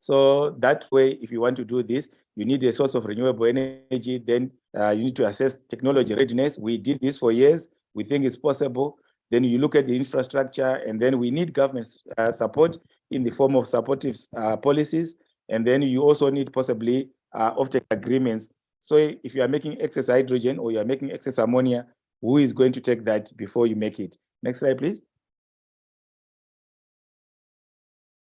So that way, if you want to do this, you need a source of renewable energy, then you need to assess technology readiness. We did this for years. We think it's possible. Then you look at the infrastructure, and then we need government support in the form of supportive policies. And then you also need possibly offtake agreements. So if you are making excess hydrogen or you are making excess ammonia, who is going to take that before you make it? Next slide, please.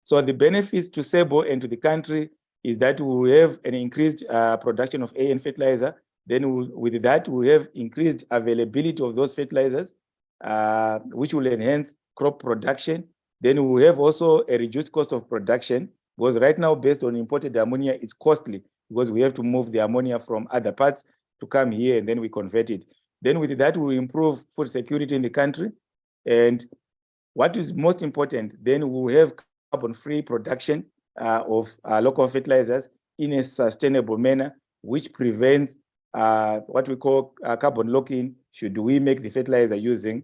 So the benefits to SEBO and to the country is that we will have an increased production of AN fertilizer. Then with that, we have increased availability of those fertilizers, which will enhance crop production. Then we have also a reduced cost of production, because right now, based on imported ammonia, it's costly because we have to move the ammonia from other parts to come here, and then we convert it. Then with that, we improve food security in the country. And what is most important, then we will have carbon-free production of local fertilizers in a sustainable manner, which prevents what we call carbon lock-in, should we make the fertilizer using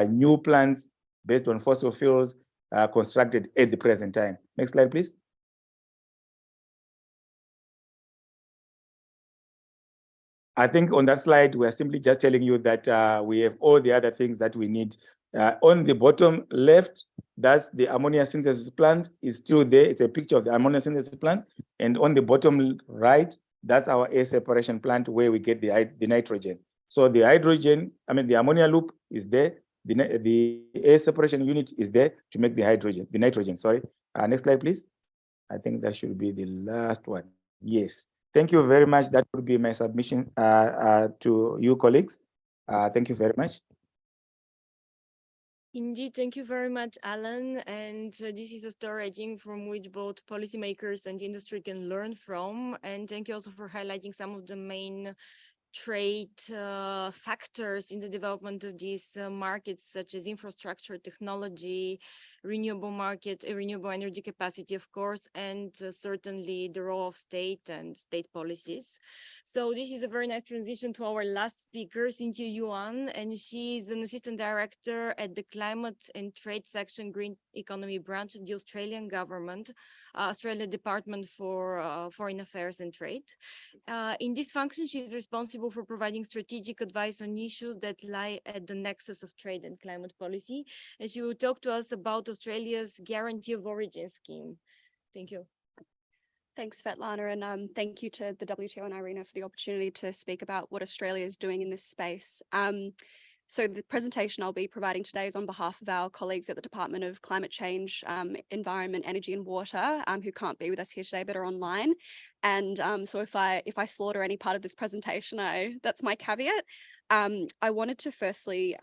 new plants based on fossil fuels constructed at the present time. Next slide, please. I think on that slide, we are simply just telling you that we have all the other things that we need. On the bottom left, that's the ammonia synthesis plant is still there. It's a picture of the ammonia synthesis plant. And on the bottom right, that's our air separation plant where we get the nitrogen. So the hydrogen, the ammonia loop is there. The air separation unit is there to make the nitrogen, sorry. Next slide, please. I think that should be the last one. Yes. Thank you very much. That would be my submission to you colleagues. Thank you very much. Indeed, thank you very much, Alan. And this is a story, I think, from which both policymakers and industry can learn from. And thank you also for highlighting some of the main trade factors in the development of these markets, such as infrastructure, technology, renewable market, renewable energy capacity, of course, and certainly the role of state and state policies. So this is a very nice transition to our last speaker, Cynthia Yuan, and she is an assistant director at the Climate and Trade Section Green Economy branch of the Australian government, Australia Department for Foreign Affairs and Trade. In this function, she is responsible for providing strategic advice on issues that lie at the nexus of trade and climate policy. And she will talk to us about Australia's Guarantee of Origin scheme. Thank you. Thanks, Svetlana, and thank you to the WTO and IRENA for the opportunity to speak about what Australia is doing in this space. So the presentation I'll be providing today is on behalf of our colleagues at the Department of Climate Change, Environment, Energy and Water, who can't be with us here today but are online. And so if I slaughter any part of this presentation, that's my caveat. I wanted to firstly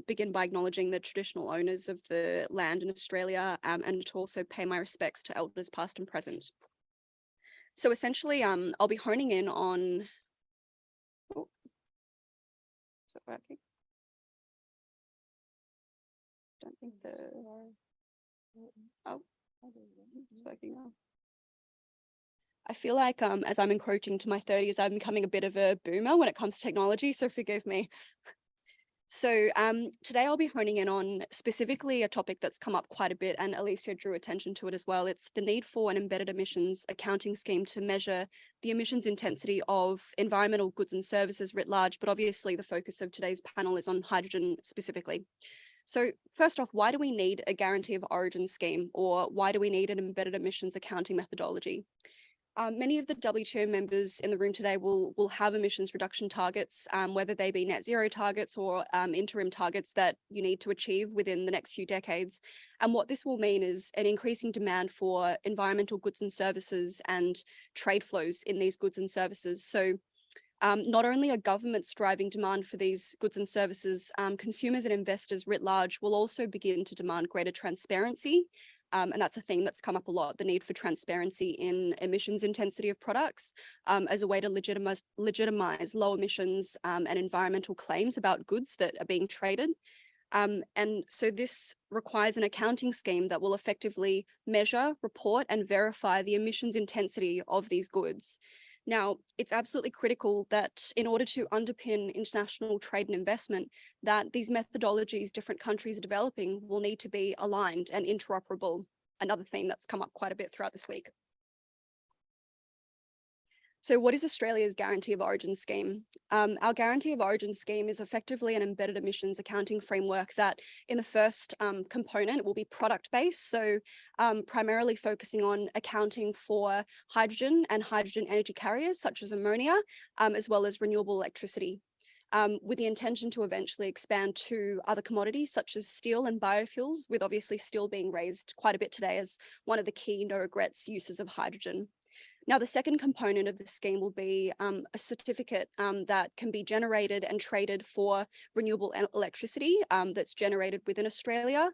begin by acknowledging the traditional owners of the land in Australia and to also pay my respects to elders past and present. So essentially, I'll be honing in on, oh, is it working? Don't think oh, it's working now. I feel like as I'm encroaching to my 30s, I'm becoming a bit of a boomer when it comes to technology, so forgive me. So today I'll be honing in on specifically a topic that's come up quite a bit, and Alicia drew attention to it as well. It's the need for an embedded emissions accounting scheme to measure the emissions intensity of environmental goods and services writ large, but obviously the focus of today's panel is on hydrogen specifically. So first off, why do we need a guarantee of origin scheme, or why do we need an embedded emissions accounting methodology? Many of the WTO members in the room today will have emissions reduction targets, whether they be net zero targets or interim targets that you need to achieve within the next few decades. And what this will mean is an increasing demand for environmental goods and services and trade flows in these goods and services. So not only are governments driving demand for these goods and services, consumers and investors writ large will also begin to demand greater transparency. And that's a theme that's come up a lot, the need for transparency in emissions intensity of products as a way to legitimize low emissions and environmental claims about goods that are being traded. And so this requires an accounting scheme that will effectively measure, report, and verify the emissions intensity of these goods. Now, it's absolutely critical that in order to underpin international trade and investment, that these methodologies different countries are developing will need to be aligned and interoperable, another theme that's come up quite a bit throughout this week. So what is Australia's Guarantee of Origin scheme? Our Guarantee of Origin scheme is effectively an embedded emissions accounting framework that in the first component will be product-based, so primarily focusing on accounting for hydrogen and hydrogen energy carriers such as ammonia, as well as renewable electricity. with the intention to eventually expand to other commodities such as steel and biofuels, with obviously steel being raised quite a bit today as one of the key no regrets uses of hydrogen. Now, the second component of the scheme will be a certificate that can be generated and traded for renewable electricity that's generated within Australia.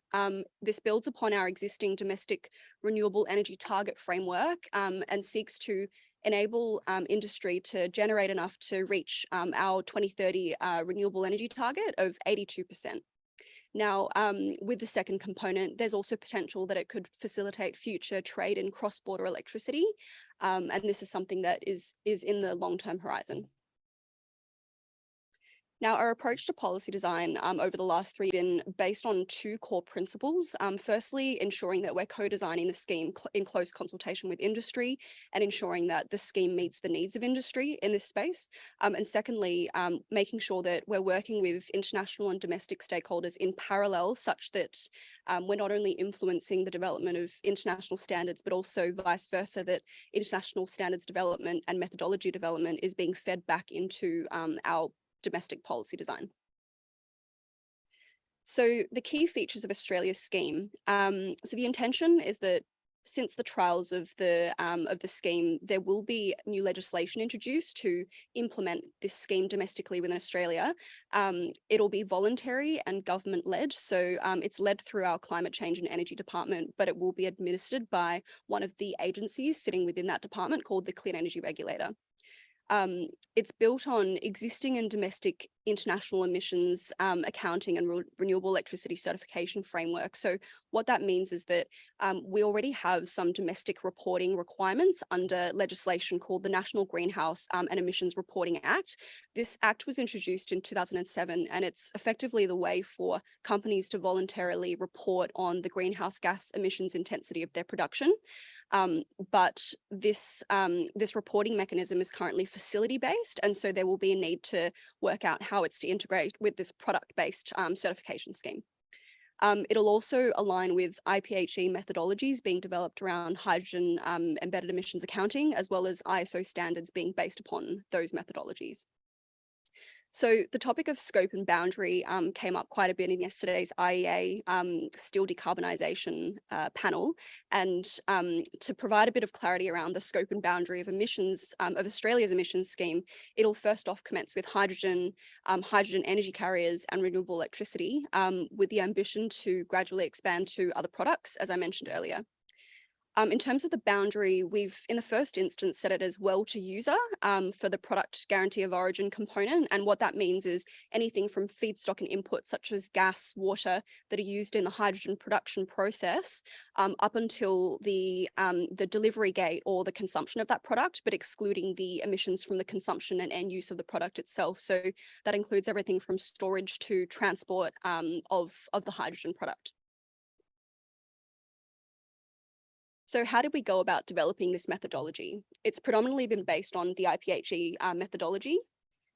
This builds upon our existing domestic renewable energy target framework and seeks to enable industry to generate enough to reach our 2030 renewable energy target of 82%. Now, with the second component, there's also potential that it could facilitate future trade in cross-border electricity. And this is something that is in the long-term horizon. Now, our approach to policy design over the last 3 years has been based on 2 core principles. Firstly, ensuring that we're co-designing the scheme in close consultation with industry and ensuring that the scheme meets the needs of industry in this space. And secondly, making sure that we're working with international and domestic stakeholders in parallel such that we're not only influencing the development of international standards, but also vice versa, that international standards development and methodology development is being fed back into our domestic policy design. So the key features of Australia's scheme. So the intention is that since the trials of the scheme, there will be new legislation introduced to implement this scheme domestically within Australia. It'll be voluntary and government-led. So it's led through our Climate Change and Energy Department, but it will be administered by one of the agencies sitting within that department called the Clean Energy Regulator. It's built on existing and domestic international emissions accounting and renewable electricity certification framework. So what that means is that we already have some domestic reporting requirements under legislation called the National Greenhouse and Emissions Reporting Act. This act was introduced in 2007, and it's effectively the way for companies to voluntarily report on the greenhouse gas emissions intensity of their production. But this reporting mechanism is currently facility-based, and so there will be a need to work out how it's to integrate with this product-based certification scheme. It'll also align with IPHE methodologies being developed around hydrogen embedded emissions accounting, as well as ISO standards being based upon those methodologies. So the topic of scope and boundary came up quite a bit in yesterday's IEA steel decarbonisation panel. And to provide a bit of clarity around the scope and boundary of emissions of Australia's emissions scheme, it'll first off commence with hydrogen, hydrogen energy carriers and renewable electricity, with the ambition to gradually expand to other products, as I mentioned earlier. In terms of the boundary, we've in the first instance set it as well to user for the product guarantee of origin component. And what that means is anything from feedstock and inputs such as gas, water that are used in the hydrogen production process up until the delivery gate or the consumption of that product, but excluding the emissions from the consumption and end use of the product itself. So that includes everything from storage to transport of the hydrogen product. So how did we go about developing this methodology? It's predominantly been based on the IPHE methodology.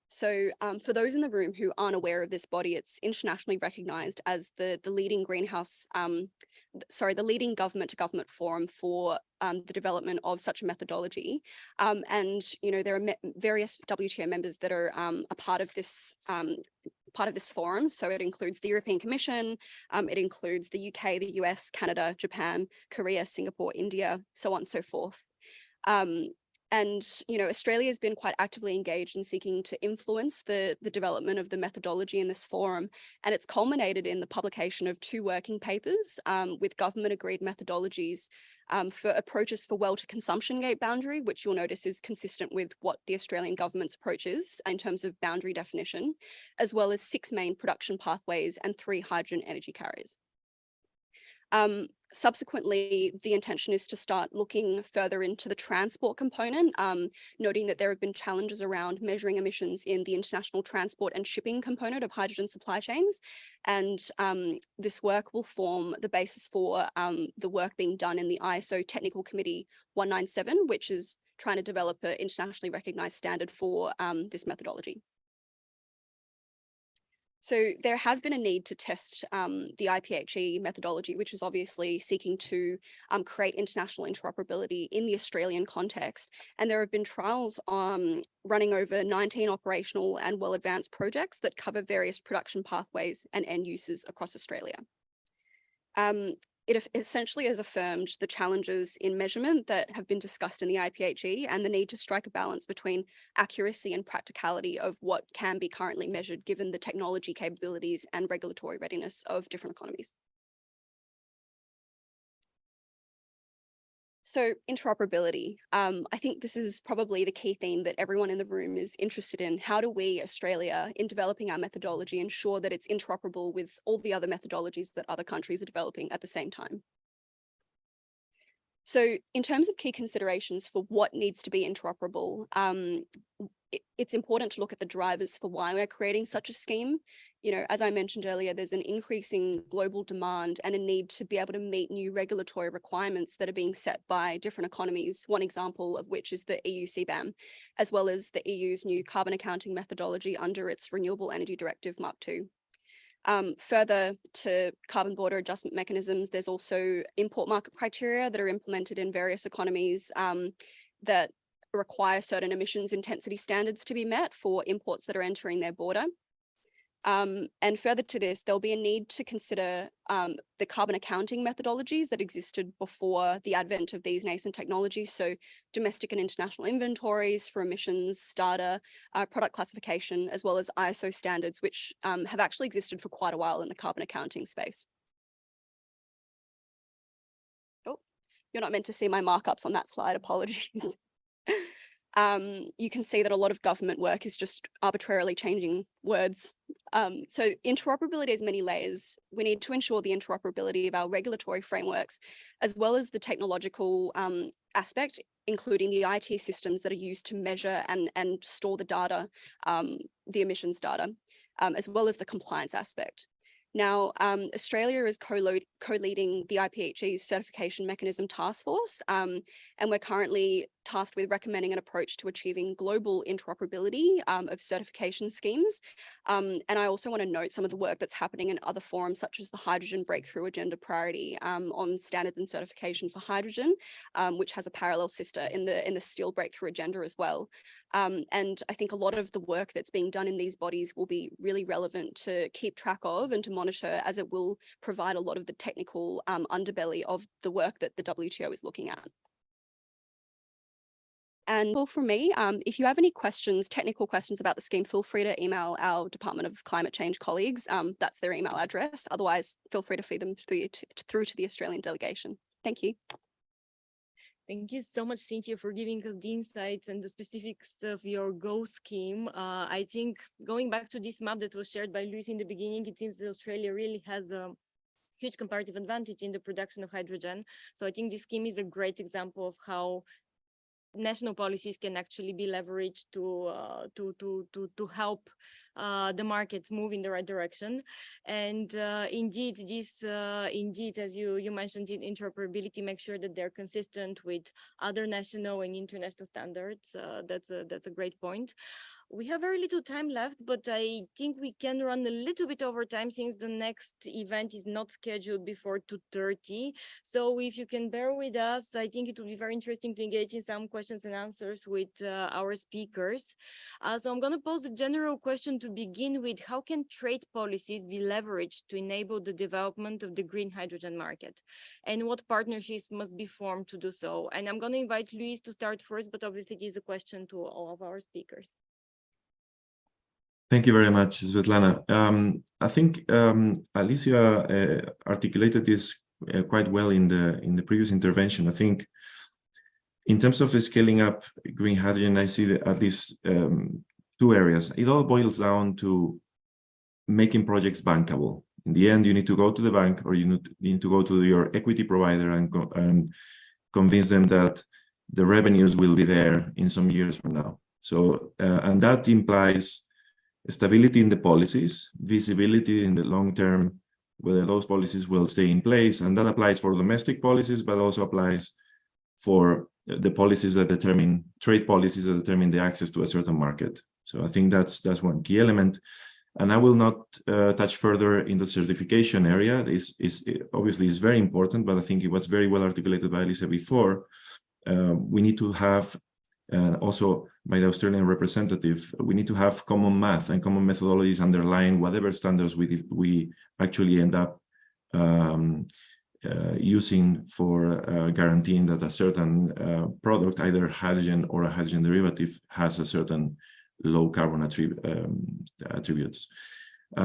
So for those in the room who aren't aware of this body, it's internationally recognized as the leading the leading government to government forum for the development of such a methodology. And, you know, there are various WTO members that are a part of this forum. So it includes the European Commission, it includes the UK, the US, Canada, Japan, Korea, Singapore, India, so on and so forth. And, you know, Australia has been quite actively engaged in seeking to influence the development of the methodology in this forum. And it's culminated in the publication of 2 working papers with government agreed methodologies for approaches for well to consumption gate boundary, which you'll notice is consistent with what the Australian government's approach is in terms of boundary definition, as well as 6 main production pathways and 3 hydrogen energy carriers. Subsequently, the intention is to start looking further into the transport component, noting that there have been challenges around measuring emissions in the international transport and shipping component of hydrogen supply chains. And this work will form the basis for the work being done in the ISO Technical Committee 197, which is trying to develop an internationally recognized standard for this methodology. So there has been a need to test the IPHE methodology, which is obviously seeking to create international interoperability in the Australian context. And there have been trials running over 19 operational and well-advanced projects that cover various production pathways and end uses across Australia. It essentially has affirmed the challenges in measurement that have been discussed in the IPHE and the need to strike a balance between accuracy and practicality of what can be currently measured given the technology capabilities and regulatory readiness of different economies. So interoperability, I think this is probably the key theme that everyone in the room is interested in. How do we, Australia, in developing our methodology, ensure that it's interoperable with all the other methodologies that other countries are developing at the same time? So in terms of key considerations for what needs to be interoperable, it's important to look at the drivers for why we're creating such a scheme. You know, as I mentioned earlier, there's an increasing global demand and a need to be able to meet new regulatory requirements that are being set by different economies. One example of which is the EU CBAM, as well as the EU's new carbon accounting methodology under its Renewable Energy Directive Mark II. Further to carbon border adjustment mechanisms, there's also import market criteria that are implemented in various economies that require certain emissions intensity standards to be met for imports that are entering their border. And further to this, there'll be a need to consider the carbon accounting methodologies that existed before the advent of these nascent technologies. So domestic and international inventories for emissions data, product classification, as well as ISO standards, which have actually existed for quite a while in the carbon accounting space. Oh, you're not meant to see my markups on that slide, apologies. You can see that a lot of government work is just arbitrarily changing words. So interoperability has many layers. We need to ensure the interoperability of our regulatory frameworks, as well as the technological aspect, including the IT systems that are used to measure and store the data, the emissions data, as well as the compliance aspect. Now, Australia is co-leading the IPHE's certification mechanism task force, and we're currently tasked with recommending an approach to achieving global interoperability of certification schemes. And I also want to note some of the work that's happening in other forums, such as the Hydrogen Breakthrough Agenda Priority on standards and certification for hydrogen, which has a parallel sister in the Steel Breakthrough Agenda as well. And I think a lot of the work that's being done in these bodies will be really relevant to keep track of and to monitor, as it will provide a lot of the technical underbelly of the work that the WTO is looking at. And all from me, if you have any questions, technical questions about the scheme, feel free to email our Department of Climate Change colleagues. That's their email address. Otherwise, feel free to feed them through to the Australian delegation. Thank you. Thank you so much, Cynthia, for giving us the insights and the specifics of your GO scheme. I think going back to this map that was shared by Luis in the beginning, it seems that Australia really has a huge comparative advantage in the production of hydrogen. So I think this scheme is a great example of how national policies can actually be leveraged to help the markets move in the right direction. And indeed, as you mentioned, interoperability, make sure that they're consistent with other national and international standards. That's a great point. We have very little time left, but I think we can run a little bit over time since the next event is not scheduled before 2:30. So if you can bear with us, I think it will be very interesting to engage in some questions and answers with our speakers. So I'm going to pose a general question to begin with. How can trade policies be leveraged to enable the development of the green hydrogen market? And what partnerships must be formed to do so? And I'm going to invite Luis to start first, but obviously it is a question to all of our speakers. Thank you very much, Svetlana. I think Alicia articulated this quite well in the previous intervention. I think in terms of scaling up green hydrogen, I see at least two areas. It all boils down to making projects bankable. In the end, you need to go to the bank, or you need to go to your equity provider and convince them that the revenues will be there in some years from now. So, and that implies stability in the policies, visibility in the long term, whether those policies will stay in place. And that applies for domestic policies, but also applies for the policies that determine, trade policies that determine the access to a certain market. So I think that's one key element. And I will not touch further in the certification area. This is obviously is very important, but I think it was very well articulated by Elisa before. We need to have, also by the Australian representative, we need to have common math and common methodologies underlying whatever standards we actually end up using for guaranteeing that a certain product, either hydrogen or a hydrogen derivative, has a certain low carbon attributes.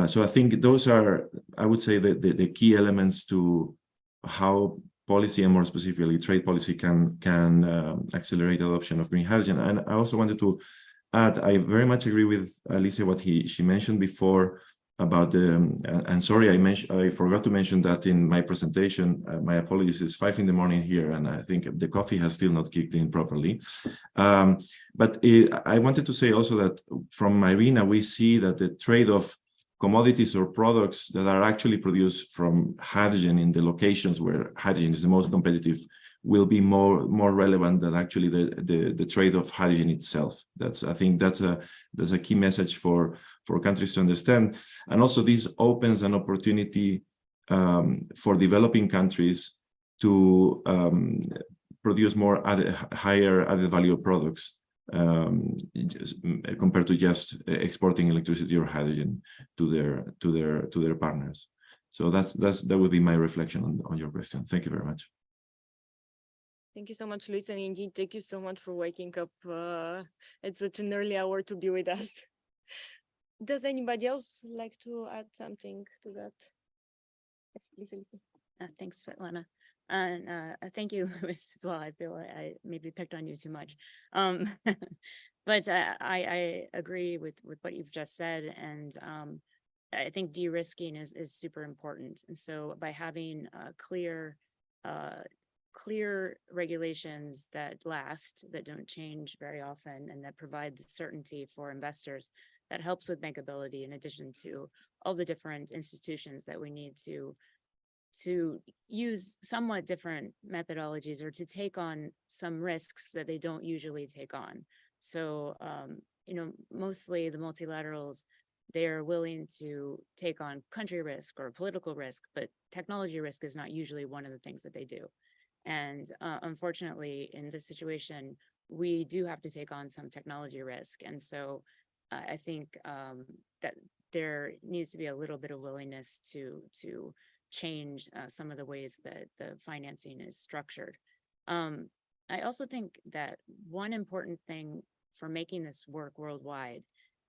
So I think those are, I would say, the key elements to how policy, and more specifically trade policy, can accelerate adoption of green hydrogen. And I also wanted to add, I very much agree with Alicia what she mentioned before about the, and sorry, I forgot to mention that in my presentation. My apologies, it's 5 a.m. here, and I think the coffee has still not kicked in properly. But I wanted to say also that from IRENA, we see that the trade of commodities or products that are actually produced from hydrogen in the locations where hydrogen is the most competitive will be more relevant than actually the trade of hydrogen itself. I think that's a key message for countries to understand. And also this opens an opportunity for developing countries to produce more higher added value products compared to just exporting electricity or hydrogen to their partners. So that would be my reflection on your question. Thank you very much. Thank you so much, Luis, and indeed, thank you so much for waking up at such an early hour to be with us. Does anybody else like to add something to that? Yes, Lisa. Thanks, Svetlana. And thank you, Luis, as well. I feel like I maybe picked on you too much. But I agree with what you've just said. And I think de-risking is super important. And so by having clear regulations that last, that don't change very often, and that provide the certainty for investors, that helps with bankability, in addition to all the different institutions that we need to use somewhat different methodologies, or to take on some risks that they don't usually take on. So, mostly the multilaterals, they're willing to take on country risk or political risk, but technology risk is not usually one of the things that they do. And unfortunately, in this situation, we do have to take on some technology risk. And so I think that there needs to be a little bit of willingness to change some of the ways that the financing is structured. I also think that one important thing for making this work worldwide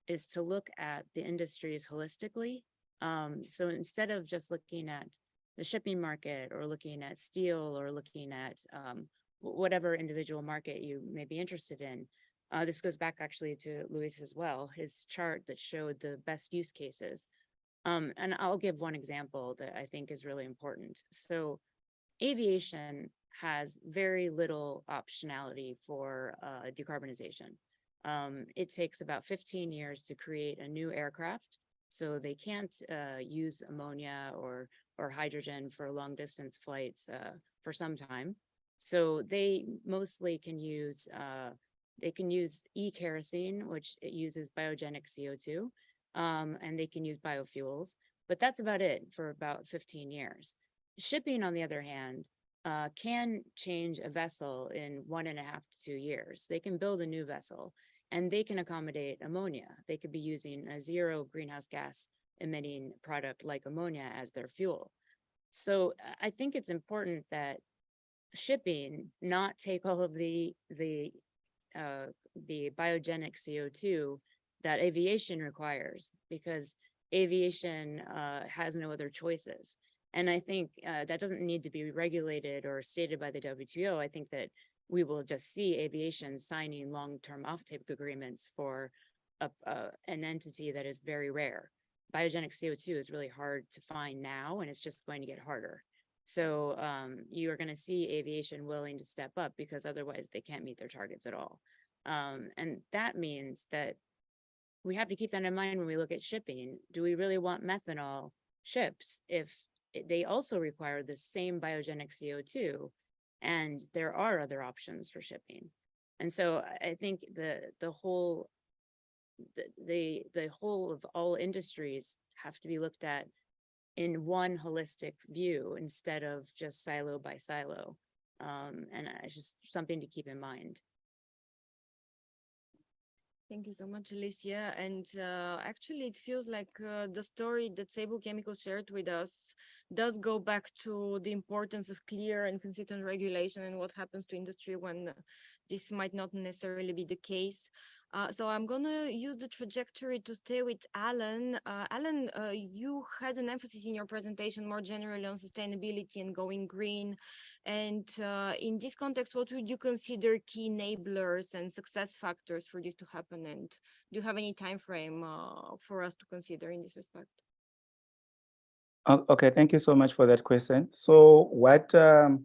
is to look at the industries holistically. So instead of just looking at the shipping market, or looking at steel, or looking at whatever individual market you may be interested in. This goes back actually to Luis as well, his chart that showed the best use cases. And I'll give one example that I think is really important. So aviation has very little optionality for decarbonization. It takes about 15 years to create a new aircraft. So they can't use ammonia or hydrogen for long distance flights for some time. So they mostly can use e-kerosene, which it uses biogenic CO2, and they can use biofuels, but that's about it for about 15 years. Shipping, on the other hand, can change a vessel in 1.5 to 2 years. They can build a new vessel, and they can accommodate ammonia. They could be using a zero greenhouse gas emitting product like ammonia as their fuel. So I think it's important that shipping not take all of the biogenic CO2 that aviation requires, because aviation has no other choices. And I think that doesn't need to be regulated or stated by the WTO. I think that we will just see aviation signing long-term offtake agreements for an entity that is very rare. Biogenic CO2 is really hard to find now, and it's just going to get harder. So you are going to see aviation willing to step up, because otherwise they can't meet their targets at all. And that means that we have to keep that in mind when we look at shipping. Do we really want methanol ships if they also require the same biogenic CO2, and there are other options for shipping? And so I think the whole the whole of all industries have to be looked at in one holistic view instead of just silo by silo. And it's just something to keep in mind. Thank you so much, Alicia. And actually, it feels like the story that Seibu Chemical shared with us does go back to the importance of clear and consistent regulation and what happens to industry when this might not necessarily be the case. So I'm going to use the trajectory to stay with Alan. Alan, you had an emphasis in your presentation more generally on sustainability and going green. And in this context, what would you consider key enablers and success factors for this to happen? And do you have any time frame for us to consider in this respect? Okay, thank you so much for that question. So what the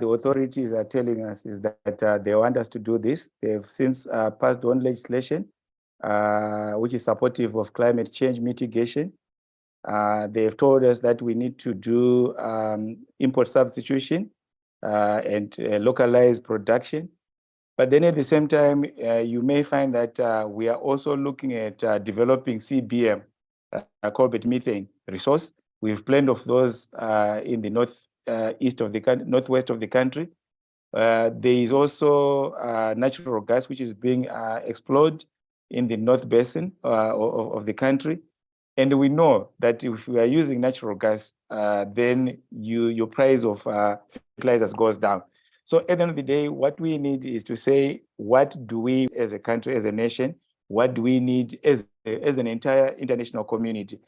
authorities are telling us is that they want us to do this. They've since passed on legislation which is supportive of climate change mitigation. They've told us that we need to do import substitution and localized production. But then at the same time, you may find that we are also looking at developing CBM, corbett methane resource. We have plenty of those in the northwest of the country. There is also natural gas, which is being explored in the North Basin of the country. And we know that if we are using natural gas, then your price of fertilizers goes down. So at the end of the day, what we need is to say, what do we as a country, as a nation, what do we need as an entire international community?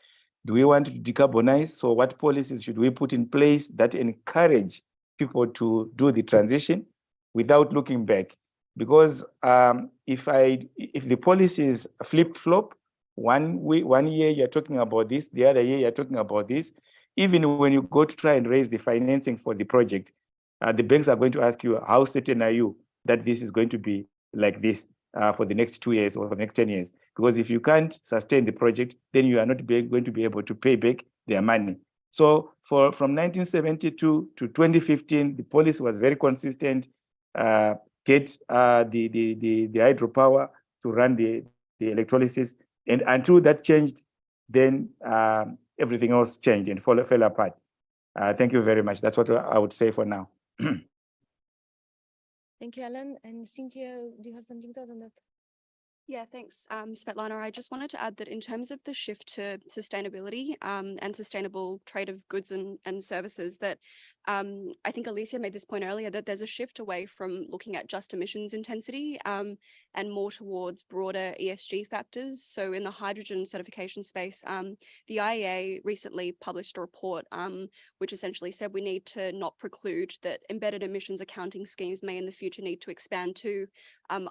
Do we want to decarbonize? So what policies should we put in place that encourage people to do the transition without looking back? Because if the policies flip-flop, one year you're talking about this, the other year you're talking about this, even when you go to try and raise the financing for the project, the banks are going to ask you, how certain are you that this is going to be like this for the next 2 years or for the next 10 years? Because if you can't sustain the project, then you are not going to be able to pay back their money. So from 1972 to 2015, the policy was very consistent. Get the hydropower to run the electrolysis. And until that changed, then everything else changed and fell apart. Thank you very much. That's what I would say for now. Thank you, Alan. And Cynthia, do you have something to add on that? Yeah, thanks, Svetlana. I just wanted to add that in terms of the shift to sustainability and sustainable trade of goods and services, that I think Alicia made this point earlier, that there's a shift away from looking at just emissions intensity and more towards broader ESG factors. So in the hydrogen certification space, the IEA recently published a report which essentially said we need to not preclude that embedded emissions accounting schemes may in the future need to expand to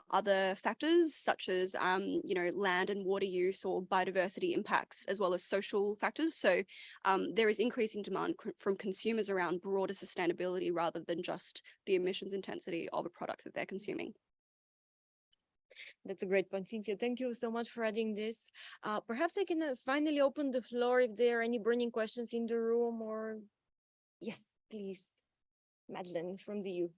other factors such as land and water use or biodiversity impacts, as well as social factors. So there is increasing demand from consumers around broader sustainability rather than just the emissions intensity of a product that they're consuming. That's a great point, Cynthia. Thank you so much for adding this. Perhaps I can finally open the floor if there are any burning questions in the room, or yes, please, Madeleine from the EU.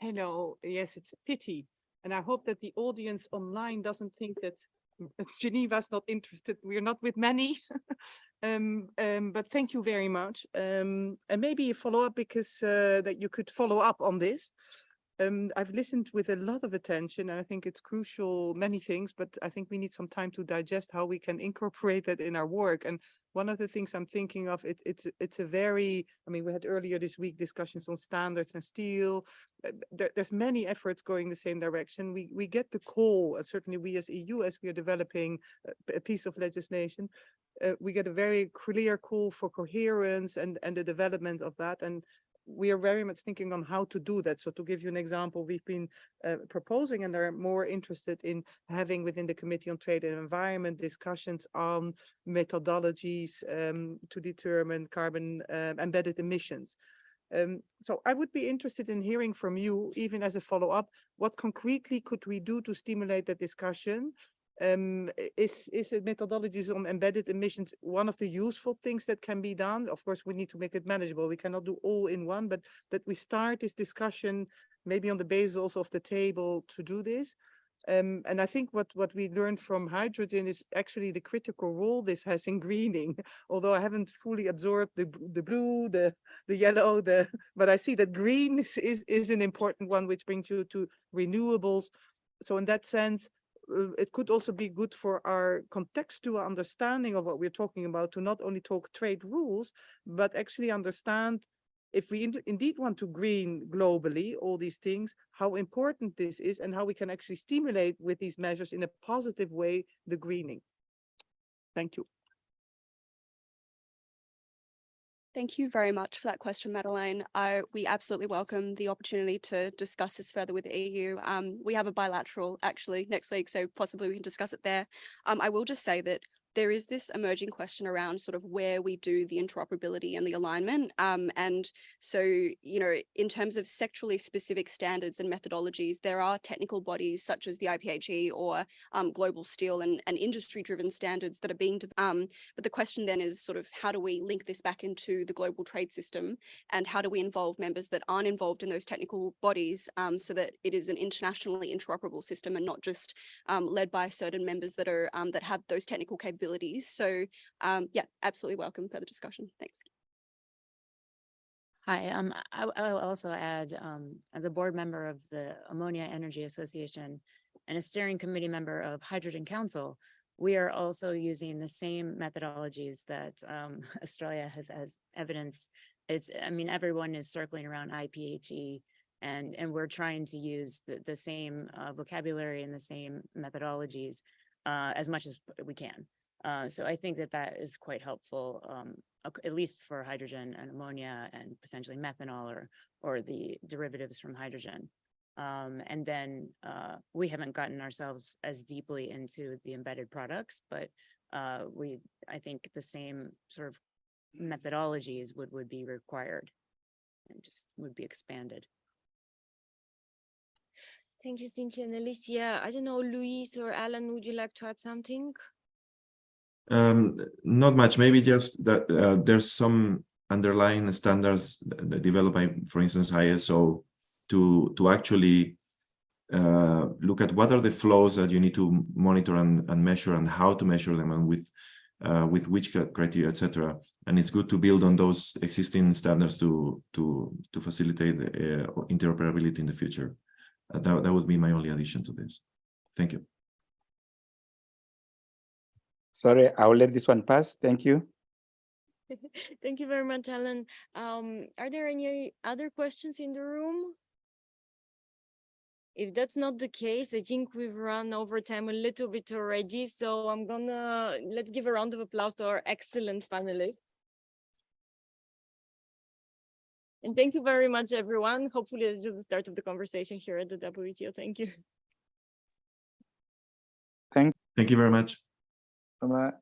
Hello, yes, it's a pity. And I hope that the audience online doesn't think that Geneva is not interested. We're not with many, but thank you very much. And maybe a follow-up because that you could follow up on this. I've listened with a lot of attention, and I think it's crucial, many things, but I think we need some time to digest how we can incorporate that in our work. And one of the things I'm thinking of, it's a very, I mean, we had earlier this week discussions on standards and steel. There's many efforts going the same direction. We get the call, certainly we as EU, as we are developing a piece of legislation, we get a very clear call for coherence and the development of that. And we are very much thinking on how to do that. So to give you an example, we've been proposing, and are more interested in having within the Committee on Trade and Environment discussions on methodologies to determine carbon embedded emissions. So I would be interested in hearing from you, even as a follow-up, what concretely could we do to stimulate that discussion? Is methodologies on embedded emissions one of the useful things that can be done? Of course, we need to make it manageable. We cannot do all in one, but that we start this discussion maybe on the basis also of the table to do this. And I think what we learned from hydrogen is actually the critical role this has in greening. Although I haven't fully absorbed the blue, the yellow, but I see that green is an important one, which brings you to renewables. So in that sense, it could also be good for our contextual understanding of what we're talking about, to not only talk trade rules, but actually understand, if we indeed want to green globally, all these things, how important this is and how we can actually stimulate with these measures in a positive way, the greening. Thank you. Thank you very much for that question, Madeleine. We absolutely welcome the opportunity to discuss this further with the EU. We have a bilateral actually next week, so possibly we can discuss it there. I will just say that there is this emerging question around sort of where we do the interoperability and the alignment. And so, you know, in terms of sectorally specific standards and methodologies, there are technical bodies such as the IPHE or Global Steel and industry-driven standards that are being, but the question then is sort of how do we link this back into the global trade system, and how do we involve members that aren't involved in those technical bodies so that it is an internationally interoperable system and not just led by certain members that are that have those technical capabilities. So yeah, absolutely welcome further discussion. Thanks. Hi, I will also add, as a board member of the Ammonia Energy Association and a steering committee member of Hydrogen Council, we are also using the same methodologies that Australia has evidenced. I mean, everyone is circling around IPHE, and we're trying to use the same vocabulary and the same methodologies as much as we can. So I think that is quite helpful, at least for hydrogen and ammonia and potentially methanol or the derivatives from hydrogen. And then we haven't gotten ourselves as deeply into the embedded products, but I think the same sort of methodologies would be required and just would be expanded. Thank you, Cynthia and Alicia. I don't know, Luis or Alan, would you like to add something? Not much, maybe just that there's some underlying standards developed by, for instance, ISO to actually look at what are the flows that you need to monitor and measure, and how to measure them, and with which criteria, etc. And it's good to build on those existing standards to facilitate interoperability in the future. That would be my only addition to this. Thank you. Sorry, I'll let this one pass. Thank you. Thank you very much, Alan. Are there any other questions in the room? If that's not the case, I think we've run over time a little bit already. So let's give a round of applause to our excellent panelists. And thank you very much, everyone. Hopefully it's just the start of the conversation here at the WTO. Thank you. Thank you very much. Bye-bye.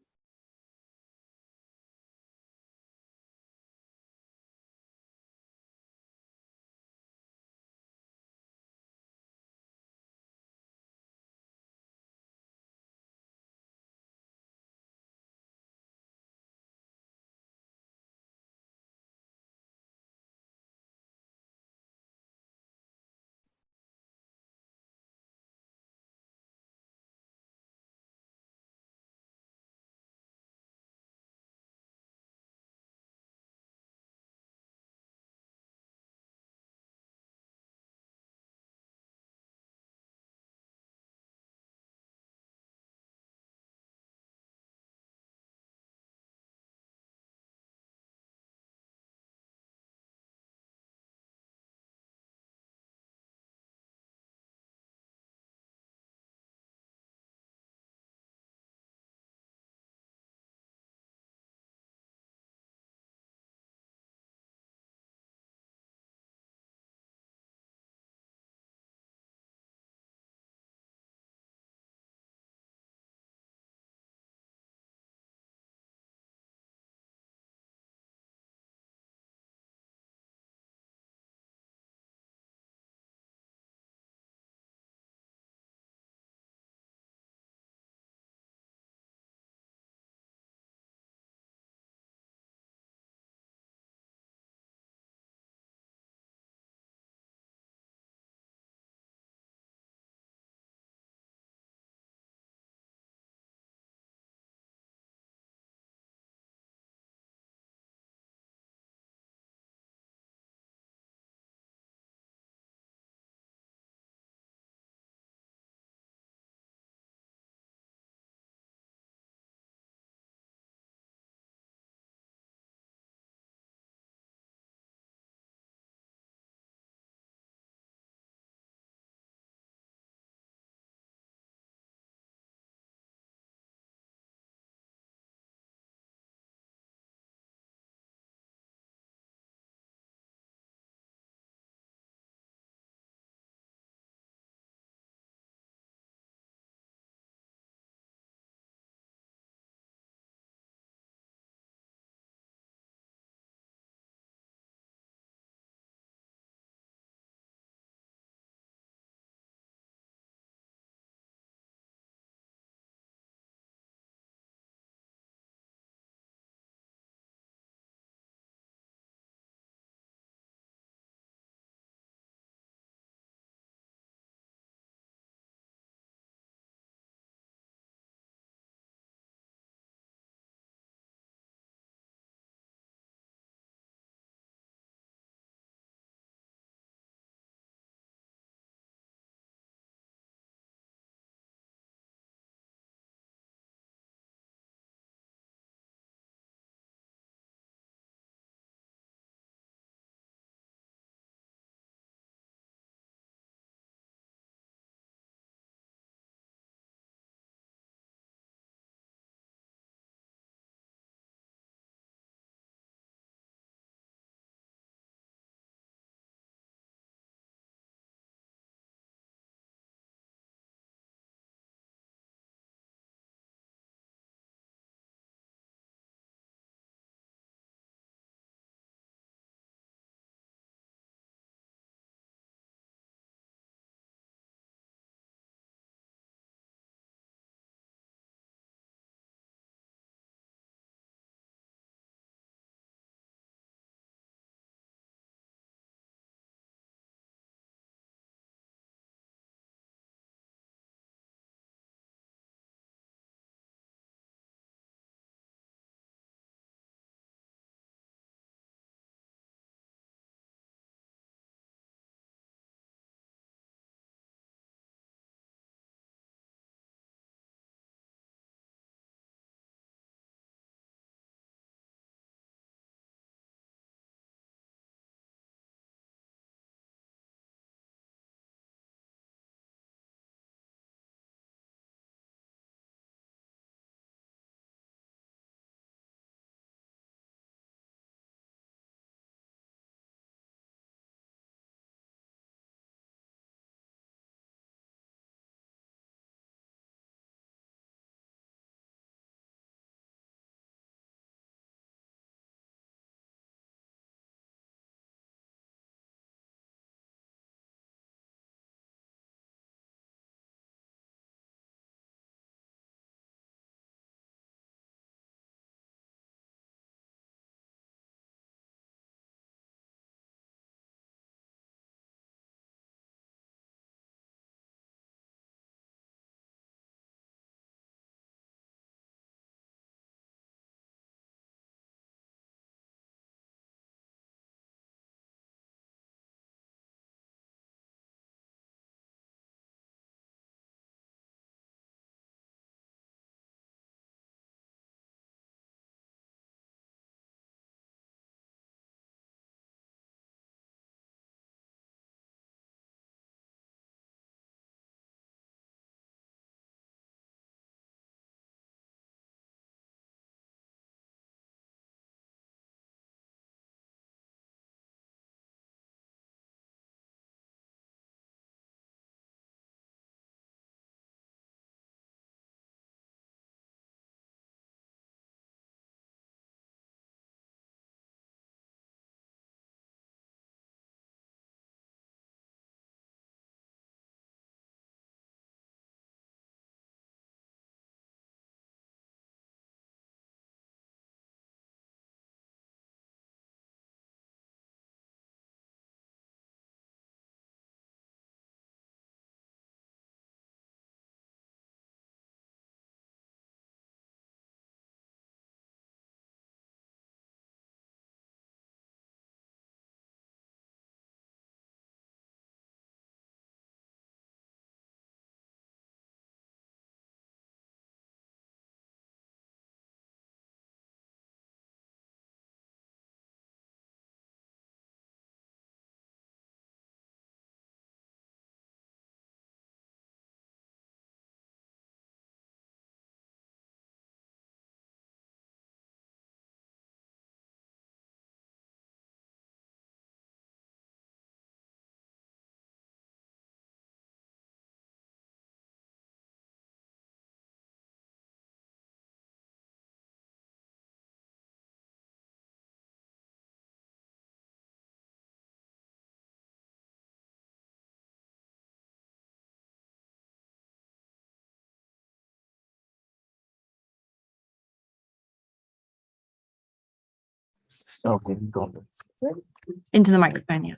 Into the microphone, yeah.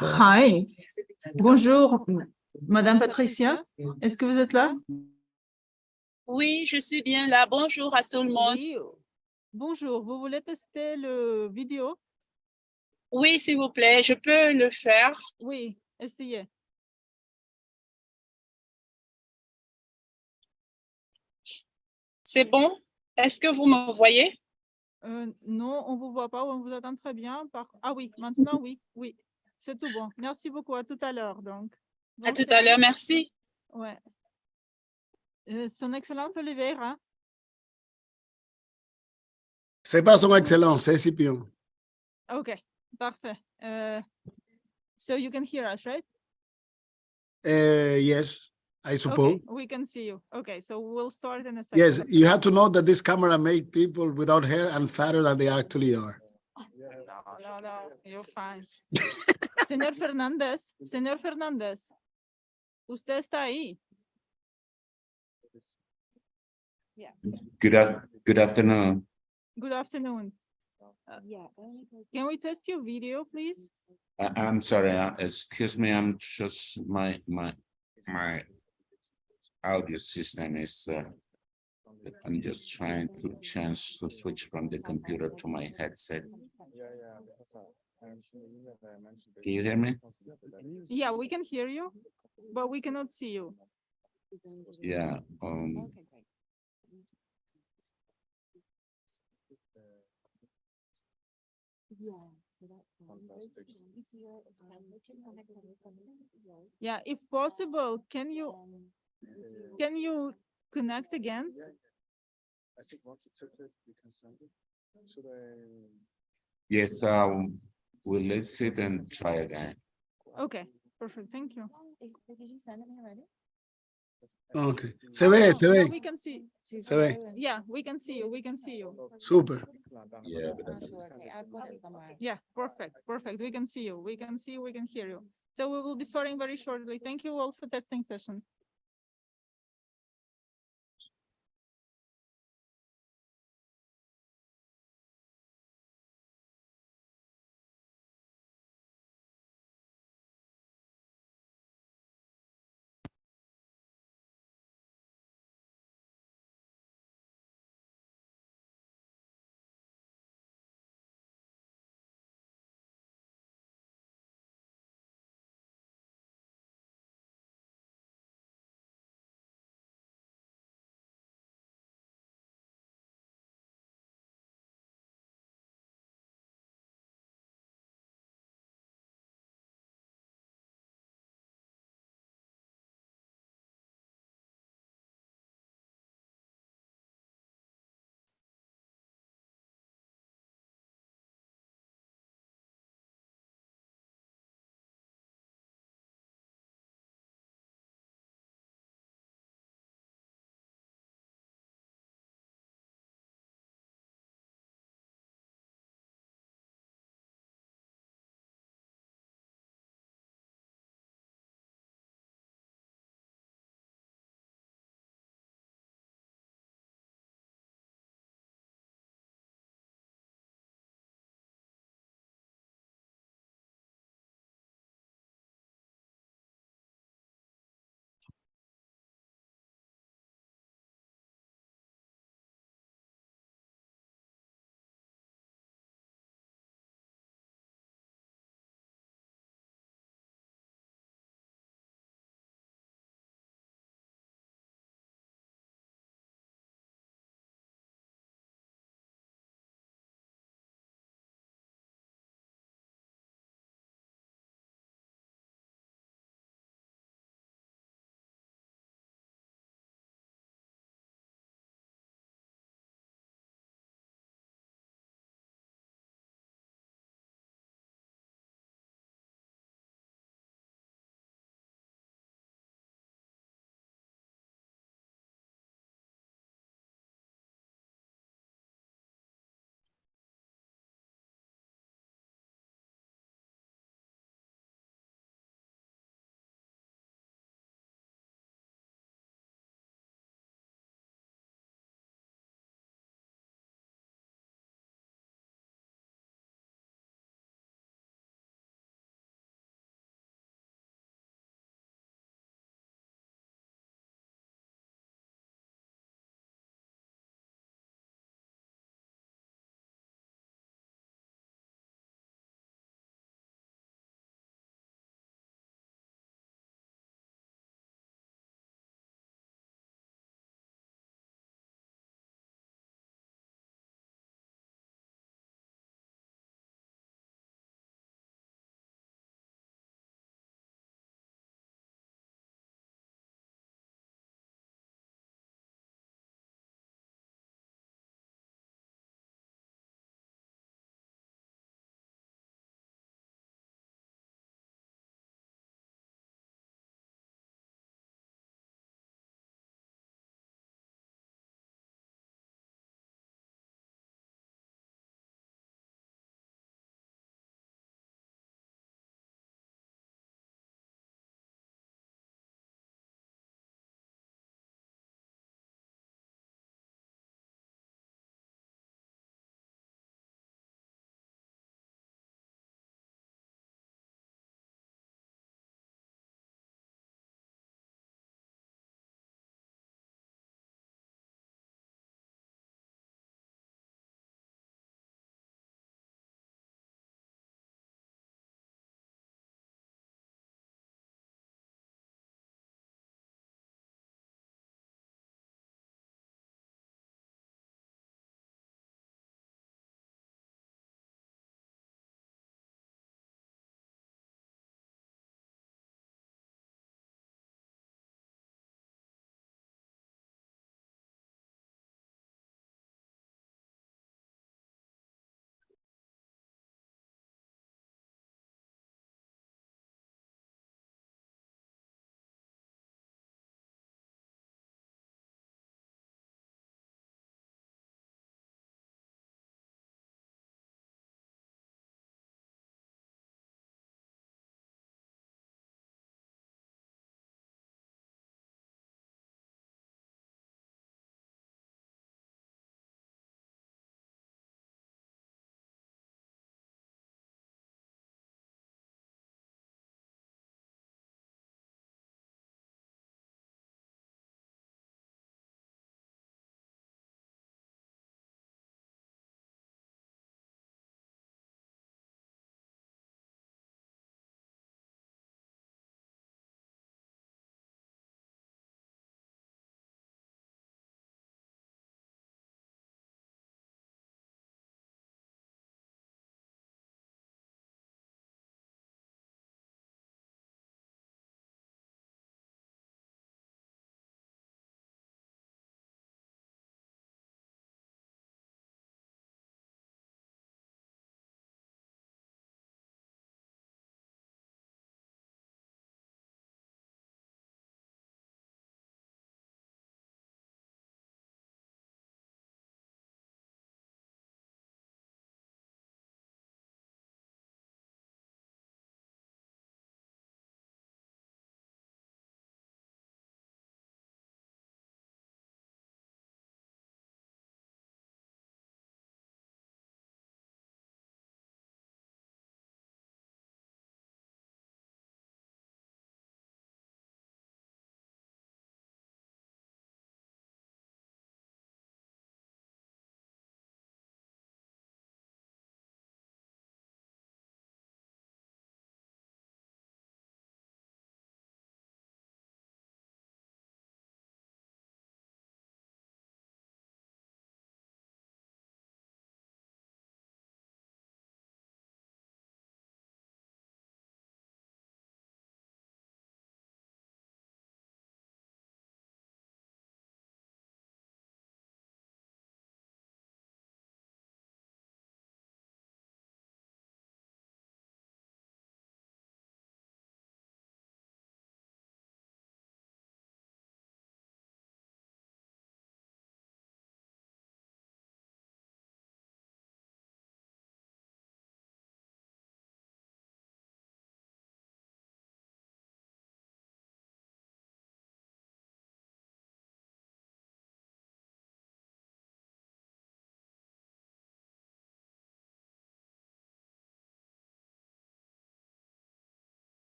Hi, bonjour, Madame Patricia, est-ce que vous êtes là? Oui, je suis bien là. Bonjour à tout le monde. Oui, bonjour, vous voulez tester le vidéo? Oui, s'il vous plaît, je peux le faire. Oui, essayez. C'est bon? Est-ce que vous me voyez? Non, on vous voit pas, on vous attend très bien. Ah oui, maintenant oui, oui, c'est tout bon. Merci beaucoup, à tout à l'heure donc. À tout à l'heure, merci. Ouais. Son Excellence Oliveira. C'est pas son excellence, c'est Scipion. Okay, parfait. So you can hear us, right? Yes, I suppose. Okay, we can see you. Okay, so we'll start in a second. Yes, you have to know that this camera made people without hair and fatter than they actually are. No, you're fine. Señor Fernández, usted está ahí. Yeah. Good afternoon. Good afternoon. Can we test your video, please? I'm sorry, excuse me, I'm just my audio system is I'm just trying to change to switch from the computer to my headset. Can you hear me? Yeah, we can hear you, but we cannot see you. Yeah. Yeah, if possible, can you connect again? Yes, well, let's sit and try again. Okay, perfect, thank you. Okay. Se ve, se ve. We can see. Se ve. Yeah, we can see you. Super. Yeah. Yeah, perfect. We can see you. We can hear you. So we will be starting very shortly. Thank you all for testing session.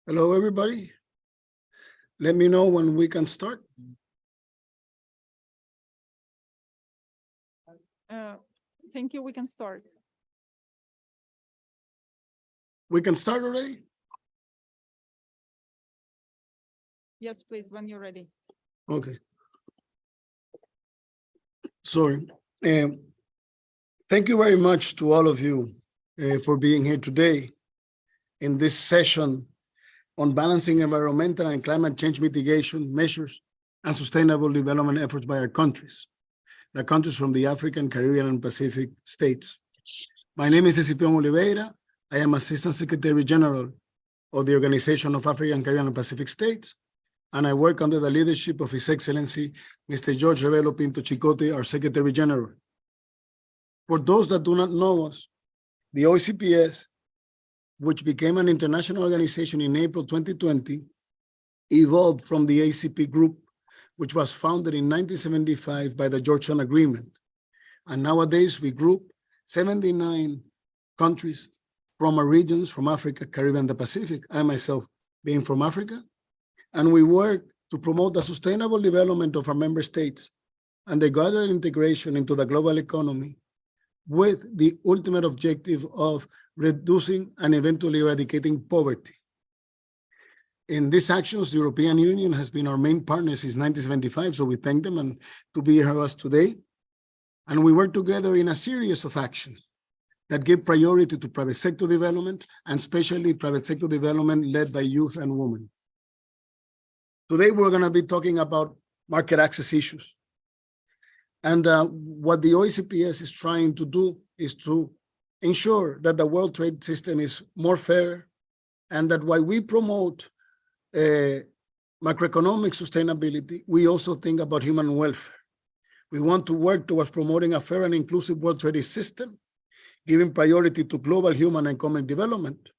Hello, everybody. Let me know when we can start. Thank you, we can start. We can start already? Yes, please, when you're ready. Okay. Sorry. Thank you very much to all of you for being here today in this session on balancing environmental and climate change mitigation measures and sustainable development efforts by our countries, the countries from the African, Caribbean, and Pacific states. My name is Escipión Oliveira. I am Assistant Secretary General of the Organization of African, Caribbean, and Pacific States, and I work under the leadership of His Excellency, Mr. George Revelo Pinto Chicote, our Secretary General. For those that do not know us, the OECPS, which became an international organization in April 2020, evolved from the ACP group, which was founded in 1975 by the Georgetown Agreement. And nowadays we group 79 countries from our regions, from Africa, Caribbean, and the Pacific, I myself being from Africa. And we work to promote the sustainable development of our member states and the greater integration into the global economy with the ultimate objective of reducing and eventually eradicating poverty. In these actions, the European Union has been our main partner since 1975, so we thank them and to be here with us today. And we work together in a series of actions that give priority to private sector development, and especially private sector development led by youth and women. Today, we're going to be talking about market access issues. And what the OECPS is trying to do is to ensure that the world trade system is more fair, and that while we promote macroeconomic sustainability, we also think about human welfare. We want to work towards promoting a fair and inclusive world trade system, giving priority to global human and economic development.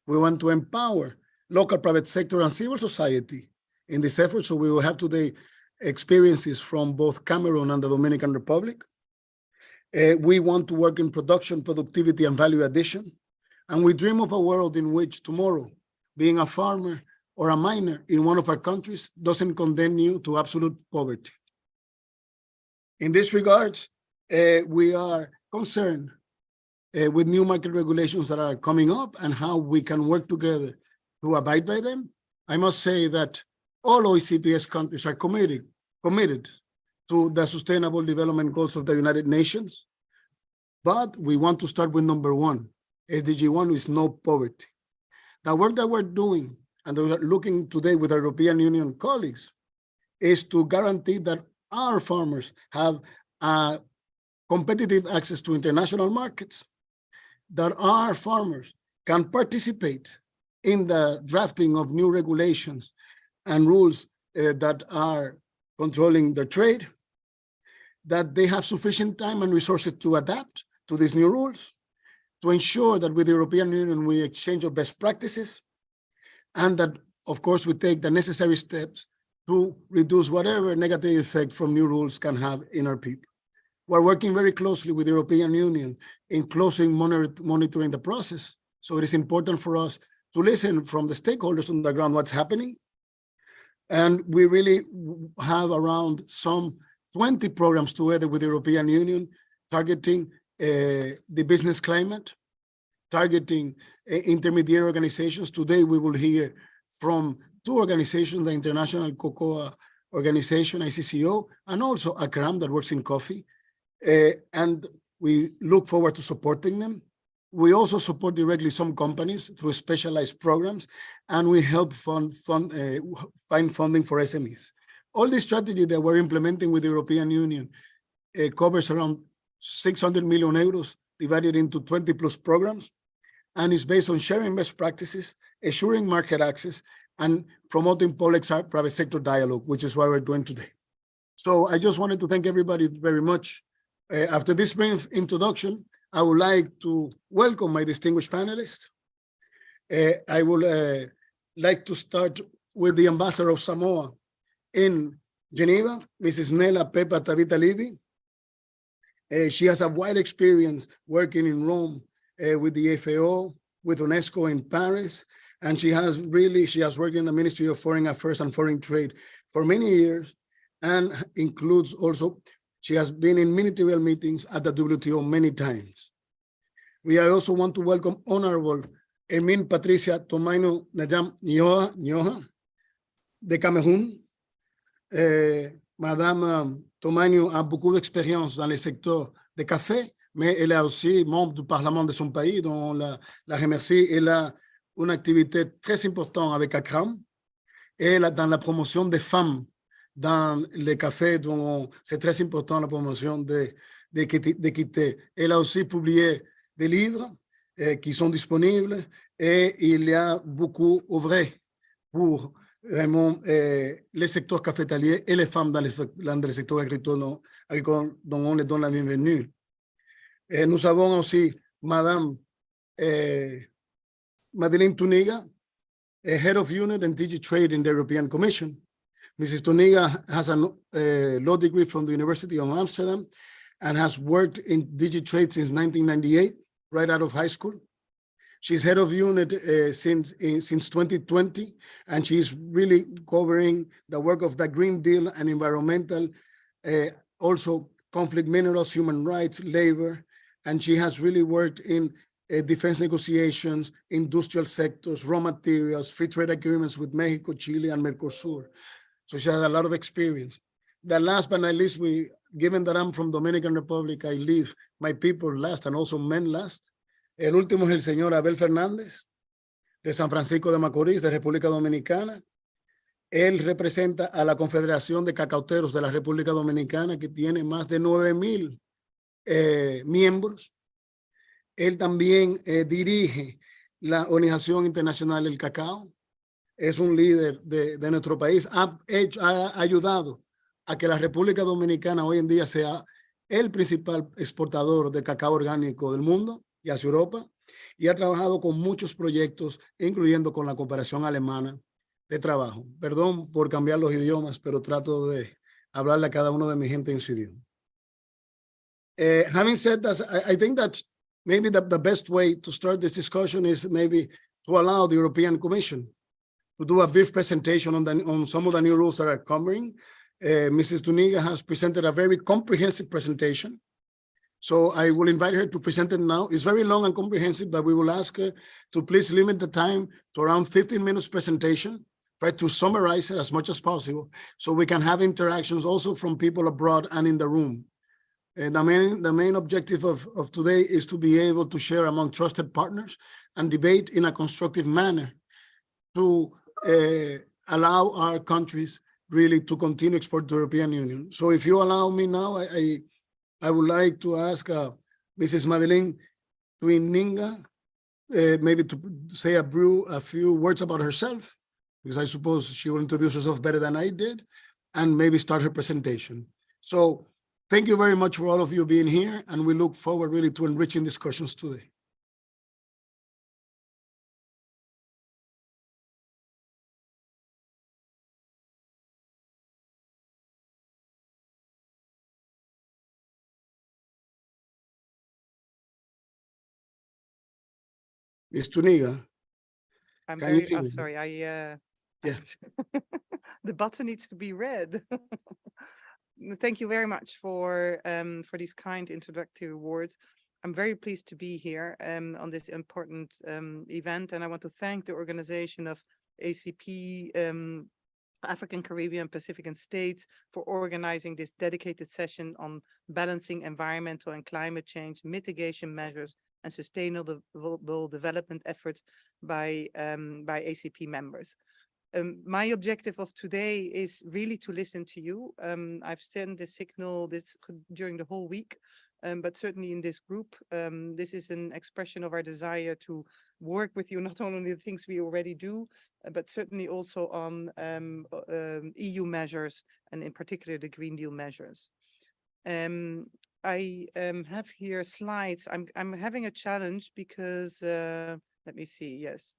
We want to empower local private sector and civil society in this effort. So we will have today experiences from both Cameroon and the Dominican Republic. We want to work in production, productivity, and value addition. And we dream of a world in which tomorrow, being a farmer or a miner in one of our countries doesn't condemn you to absolute poverty. In this regard, we are concerned with new market regulations that are coming up and how we can work together to abide by them. I must say that all OECPS countries are committed to the Sustainable Development Goals of the United Nations. But we want to start with number one. SDG 1 is no poverty. The work that we're doing and we're looking today with our European Union colleagues is to guarantee that our farmers have competitive access to international markets, that our farmers can participate in the drafting of new regulations and rules that are controlling their trade, that they have sufficient time and resources to adapt to these new rules, to ensure that with the European Union we exchange of best practices, and that, of course, we take the necessary steps to reduce whatever negative effect from new rules can have in our people. We're working very closely with the European Union in closely monitoring the process. So it is important for us to listen from the stakeholders on the ground what's happening. And we really have around some 20 programs together with the European Union targeting the business climate, targeting intermediary organizations. Today, we will hear from two organizations, the International Cocoa Organization, ICCO, and also ACRAM that works in coffee. And we look forward to supporting them. We also support directly some companies through specialized programs, and we help find funding for SMEs. All this strategy that we're implementing with the European Union covers around 600 million euros divided into 20 plus programs, and is based on sharing best practices, assuring market access, and promoting public-private sector dialogue, which is what we're doing today. So I just wanted to thank everybody very much. After this brief introduction, I would like to welcome my distinguished panelists. I would like to start with the ambassador of Samoa in Geneva, Mrs. Nela Pepa Tabita Levy. She has a wide experience working in Rome with the FAO, with UNESCO in Paris, And she has worked in the Ministry of Foreign Affairs and Foreign Trade for many years, and includes also, she has been in ministerial meetings at the WTO many times. We also want to welcome Honorable Emin Patricia Tomaino Najam Nyoha de Cameroun. Madame Tomaino a beaucoup d'expérience dans le secteur des cafés, mais elle est aussi membre du Parlement de son pays, dont on la remercie. Elle a une activité très importante avec ACRAM et dans la promotion des femmes dans les cafés, dont c'est très important la promotion d'équité. Elle a aussi publié des livres qui sont disponibles, et il y a beaucoup œuvré pour vraiment les secteurs cafétaliers et les femmes dans le secteur agricole, dont on les donne la bienvenue. Et nous avons aussi Madame Madeleine Tuniga, Head of Unit and DG Trade in the European Commission. Mrs. Tuniga has a law degree from the University of Amsterdam and has worked in DG Trade since 1998, right out of high school. She's head of unit since 2020, and she's really covering the work of the Green Deal and environmental, also conflict minerals, human rights, labor, and she has really worked in defense negotiations, industrial sectors, raw materials, free trade agreements with Mexico, Chile, and Mercosur. So she has a lot of experience. The last but not least, given that I'm from Dominican Republic, I leave my people last and also men last. El último es el señor Abel Fernández, de San Francisco de Macorís, de República Dominicana. Él representa a la Confederación de Cacauteros de la República Dominicana, que tiene más de 9,000 miembros. Él también dirige la Organización Internacional del Cacao. Es un líder de nuestro país. Ha ayudado a que la República Dominicana hoy en día sea el principal exportador de cacao orgánico del mundo y hacia Europa, y ha trabajado con muchos proyectos, incluyendo con la cooperación alemana de trabajo. Perdón por cambiar los idiomas, pero trato de hablarle a cada uno de mi gente en su idioma. Having said that, I think that maybe the best way to start this discussion is maybe to allow the European Commission to do a brief presentation on some of the new rules that are coming. Mrs. Tuniga has presented a very comprehensive presentation. So I will invite her to present it now. It's very long and comprehensive, but we will ask her to please limit the time to around 15 minutes presentation. Try to summarize it as much as possible so we can have interactions also from people abroad and in the room. And the main objective of today is to be able to share among trusted partners and debate in a constructive manner to allow our countries really to continue export to the European Union. So if you allow me now, I would like to ask Mrs. Madeleine Tuniga maybe to say a few words about herself, because I suppose she will introduce herself better than I did, and maybe start her presentation. So thank you very much for all of you being here, and we look forward really to enriching discussions today. Ms. Tuniga. I'm Can you very, hear me? sorry, Yeah. the button needs to be red. Thank you very much for these kind introductory words. I'm very pleased to be here on this important event, and I want to thank the organization of ACP, African, Caribbean, Pacific and States for organizing this dedicated session on balancing environmental and climate change mitigation measures and sustainable development efforts by ACP members. My objective of today is really to listen to you. I've sent the signal during the whole week, but certainly in this group, this is an expression of our desire to work with you, not only on the things we already do, but certainly also on EU measures, and in particular the Green Deal measures. I have here slides. I'm having a challenge because let me see. Yes.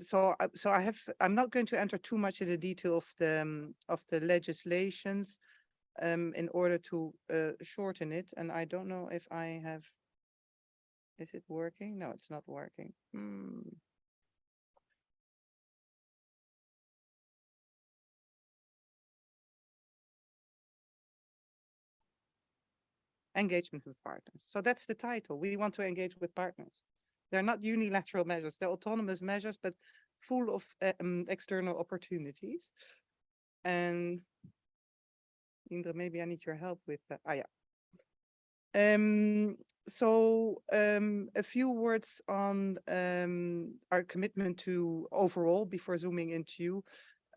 So I'm not going to enter too much in the detail of the legislations in order to shorten it. And I don't know if I have. Is it working? No, it's not working. engagement with partners. So that's the title. We want to engage with partners. They're not unilateral measures, they're autonomous measures, but full of external opportunities. And Indra, maybe I need your help with that. Ah, yeah. A few words on our commitment to overall before zooming into you.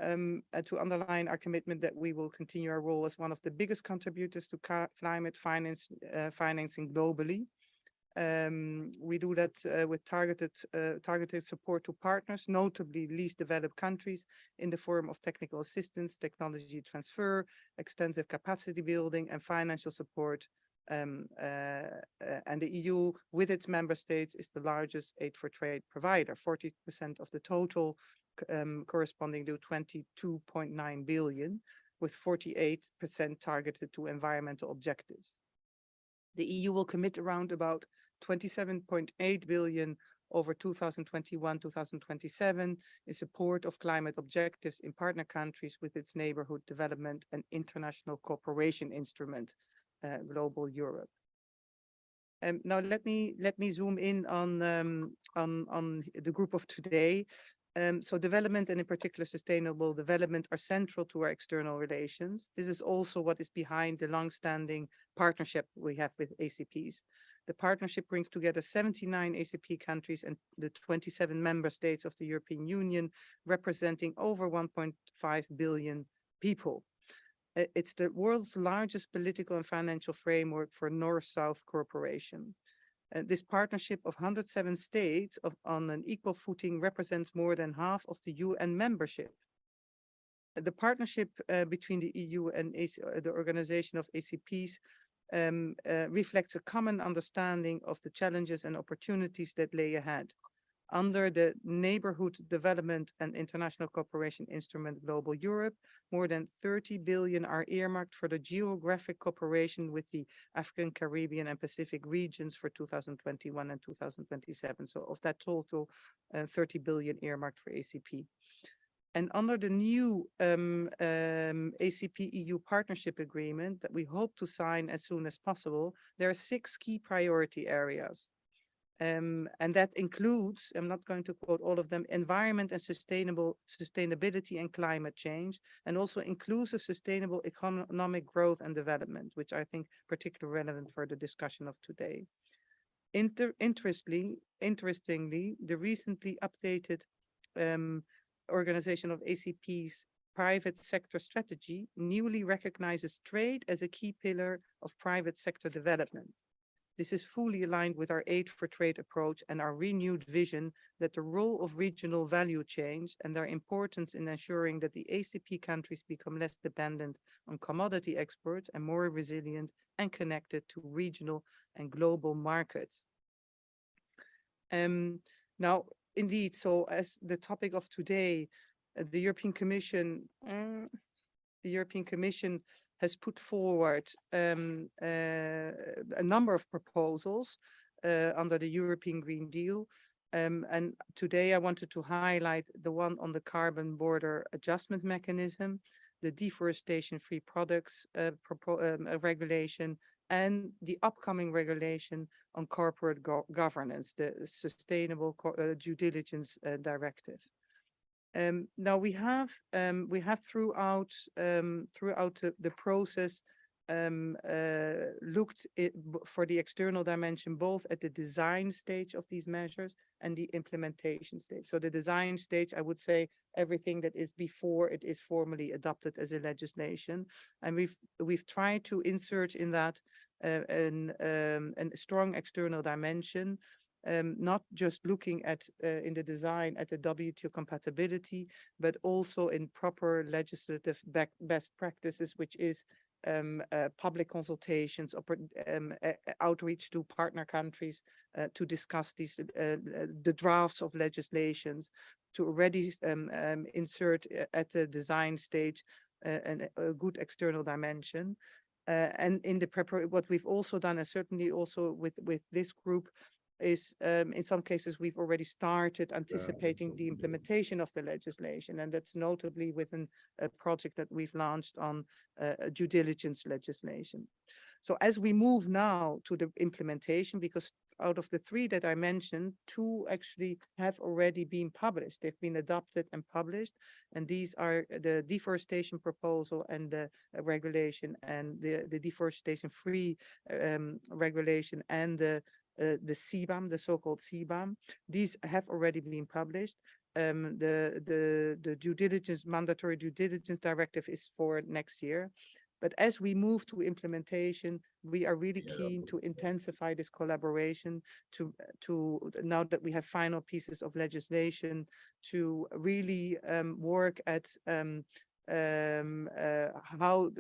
To underline our commitment that we will continue our role as one of the biggest contributors to climate financing globally. We do that with targeted support to partners, notably least developed countries, in the form of technical assistance, technology transfer, extensive capacity building, and financial support. And the EU, with its member states, is the largest aid for trade provider, 40% of the total, corresponding to 22.9 billion, with 48% targeted to environmental objectives. The EU will commit around about 27.8 billion over 2021-2027 in support of climate objectives in partner countries with its neighborhood development and international cooperation instrument, Global Europe. Now let me zoom in on the group of today. So development, and in particular sustainable development, are central to our external relations. This is also what is behind the long-standing partnership we have with ACPs. The partnership brings together 79 ACP countries and the 27 member states of the European Union, representing over 1.5 billion people. It's the world's largest political and financial framework for North-South cooperation. This partnership of 107 states on an equal footing represents more than half of the UN membership. The partnership between the EU and the organization of ACPs reflects a common understanding of the challenges and opportunities that lay ahead. Under the Neighborhood Development and International Cooperation Instrument Global Europe, more than 30 billion are earmarked for the geographic cooperation with the African, Caribbean, and Pacific regions for 2021 and 2027. So of that total, 30 billion earmarked for ACP. And under the new ACP-EU partnership agreement that we hope to sign as soon as possible, there are 6 key priority areas. And that includes, I'm not going to quote all of them, environment and sustainability and climate change, and also inclusive sustainable economic growth and development, which I think particularly relevant for the discussion of today. Interestingly, the recently updated organization of ACP's private sector strategy newly recognizes trade as a key pillar of private sector development. This is fully aligned with our Aid for Trade approach and our renewed vision that the role of regional value chains and their importance in ensuring that the ACP countries become less dependent on commodity exports and more resilient and connected to regional and global markets. Now, indeed, so as the topic of today, the European Commission has put forward a number of proposals under the European Green Deal. And today I wanted to highlight the one on the carbon border adjustment mechanism, the deforestation-free products regulation, and the upcoming regulation on corporate governance, the Sustainable Due Diligence Directive. Now we have throughout the process looked for the external dimension, both at the design stage of these measures and the implementation stage. So the design stage, I would say everything that is before it is formally adopted as a legislation. And we've tried to insert in that a strong external dimension, not just looking at in the design at the WTO compatibility, but also in proper legislative best practices, which is public consultations, outreach to partner countries to discuss these the drafts of legislations, to already insert at the design stage a good external dimension. And in the what we've also done, and certainly also with this group, is in some cases, we've already started anticipating the implementation of the legislation, and that's notably within a project that we've launched on due diligence legislation. So as we move now to the implementation, because out of the 3 that I mentioned, 2 actually have already been published. They've been adopted and published, and these are the deforestation proposal and the regulation, and the deforestation free regulation, and the CBAM, the so-called CBAM. These have already been published. The due diligence, mandatory due diligence directive is for next year. But as we move to implementation, we are really keen to intensify this collaboration to now that we have final pieces of legislation, to really work at how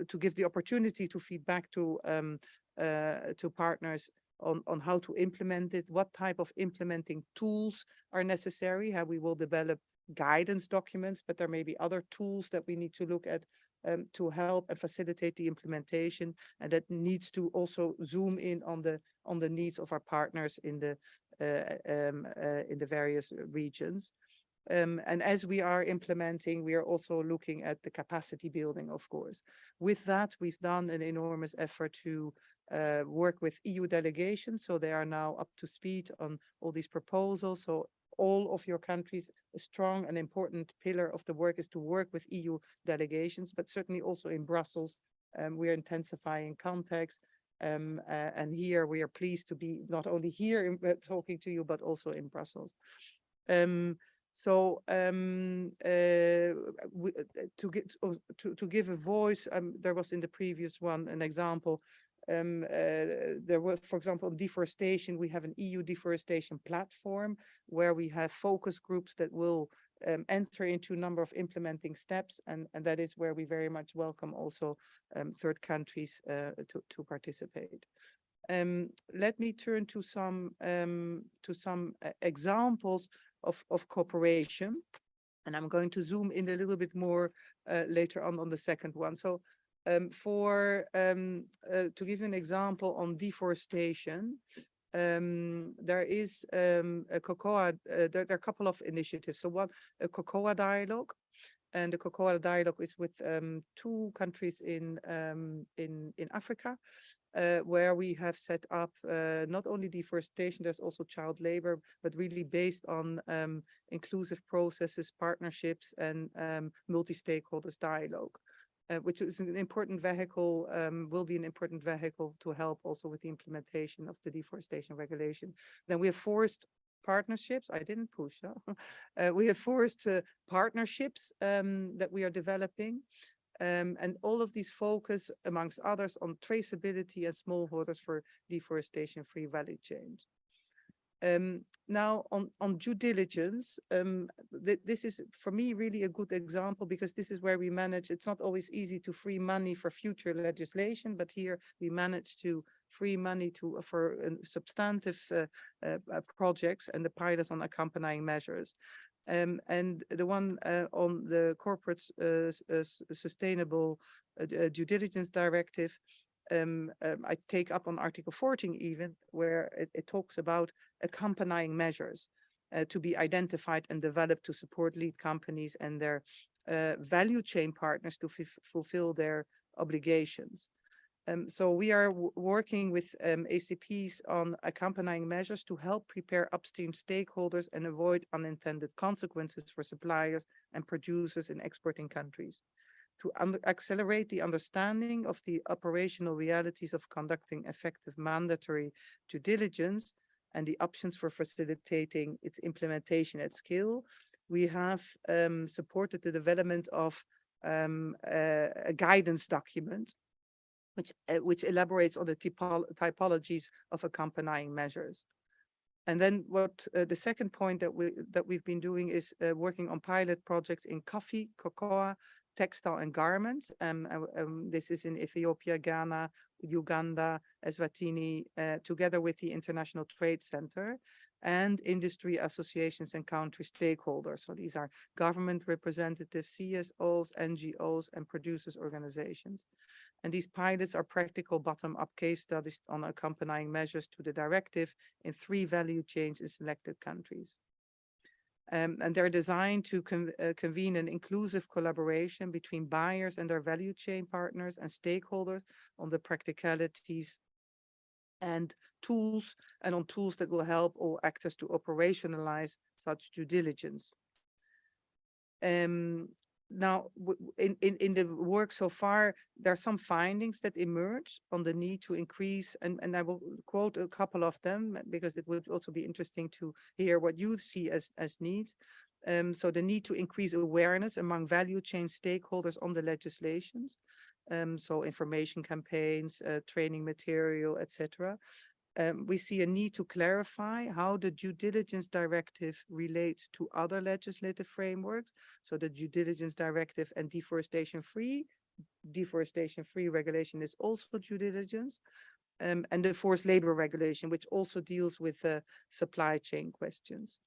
to give the opportunity to feedback to partners on how to implement it, what type of implementing tools are necessary, how we will develop guidance documents, but there may be other tools that we need to look at to help and facilitate the implementation, and that needs to also zoom in on the needs of our partners in the various regions. And as we are implementing, we are also looking at the capacity building, of course. With that, we've done an enormous effort to work with EU delegations, so they are now up to speed on all these proposals. So all of your countries, a strong and important pillar of the work is to work with EU delegations, but certainly also in Brussels. We are intensifying contacts. And here we are pleased to be not only here talking to you, but also in Brussels. To give a voice, there was in the previous one an example. There were, for example, deforestation, we have an EU deforestation platform where we have focus groups that will enter into a number of implementing steps, and that is where we very much welcome also third countries to participate. Let me turn to some examples of cooperation, and I'm going to zoom in a little bit more later on the second one. So to give you an example on deforestation, there is a cocoa, there are a couple of initiatives. So one, a cocoa dialogue, and the cocoa dialogue is with 2 countries in Africa, where we have set up not only deforestation, there's also child labor, but really based on inclusive processes, partnerships, and multi-stakeholders dialogue. Which is an important vehicle, will be an important vehicle to help also with the implementation of the deforestation regulation. Then we have forest partnerships. I didn't push. Huh? We have forest partnerships that we are developing. And all of these focus, amongst others, on traceability and smallholders for deforestation-free value chains. Now on due diligence, this is for me really a good example, because this is where we manage, it's not always easy to free money for future legislation, but here we manage to free money for substantive projects and the pilots on accompanying measures. And the one on the corporate sustainable due diligence directive, I take up on Article 14 even, where it talks about accompanying measures to be identified and developed to support lead companies and their value chain partners to fulfill their obligations. So we are working with ACPs on accompanying measures to help prepare upstream stakeholders and avoid unintended consequences for suppliers and producers in exporting countries, to accelerate the understanding of the operational realities of conducting effective mandatory due diligence and the options for facilitating its implementation at scale. We have supported the development of a guidance document, which elaborates on the typologies of accompanying measures. And then what the second point that we've been doing is working on pilot projects in coffee, cocoa, textile and garments. This is in Ethiopia, Ghana, Uganda, Eswatini, together with the International Trade Center and industry associations and country stakeholders. So these are government representatives, CSOs, NGOs, and producers organizations. And these pilots are practical bottom-up case studies on accompanying measures to the directive in 3 value chains in selected countries. And they're designed to convene an inclusive collaboration between buyers and their value chain partners and stakeholders on the practicalities and tools that will help all actors to operationalize such due diligence. Now, in the work so far, there are some findings that emerge on the need to increase, and I will quote a couple of them because it would also be interesting to hear what you see as needs. So the need to increase awareness among value chain stakeholders on the legislations. So information campaigns, training material, etc. We see a need to clarify how the due diligence directive relates to other legislative frameworks. So the due diligence directive and deforestation-free regulation is also due diligence. And the forced labor regulation, which also deals with supply chain questions.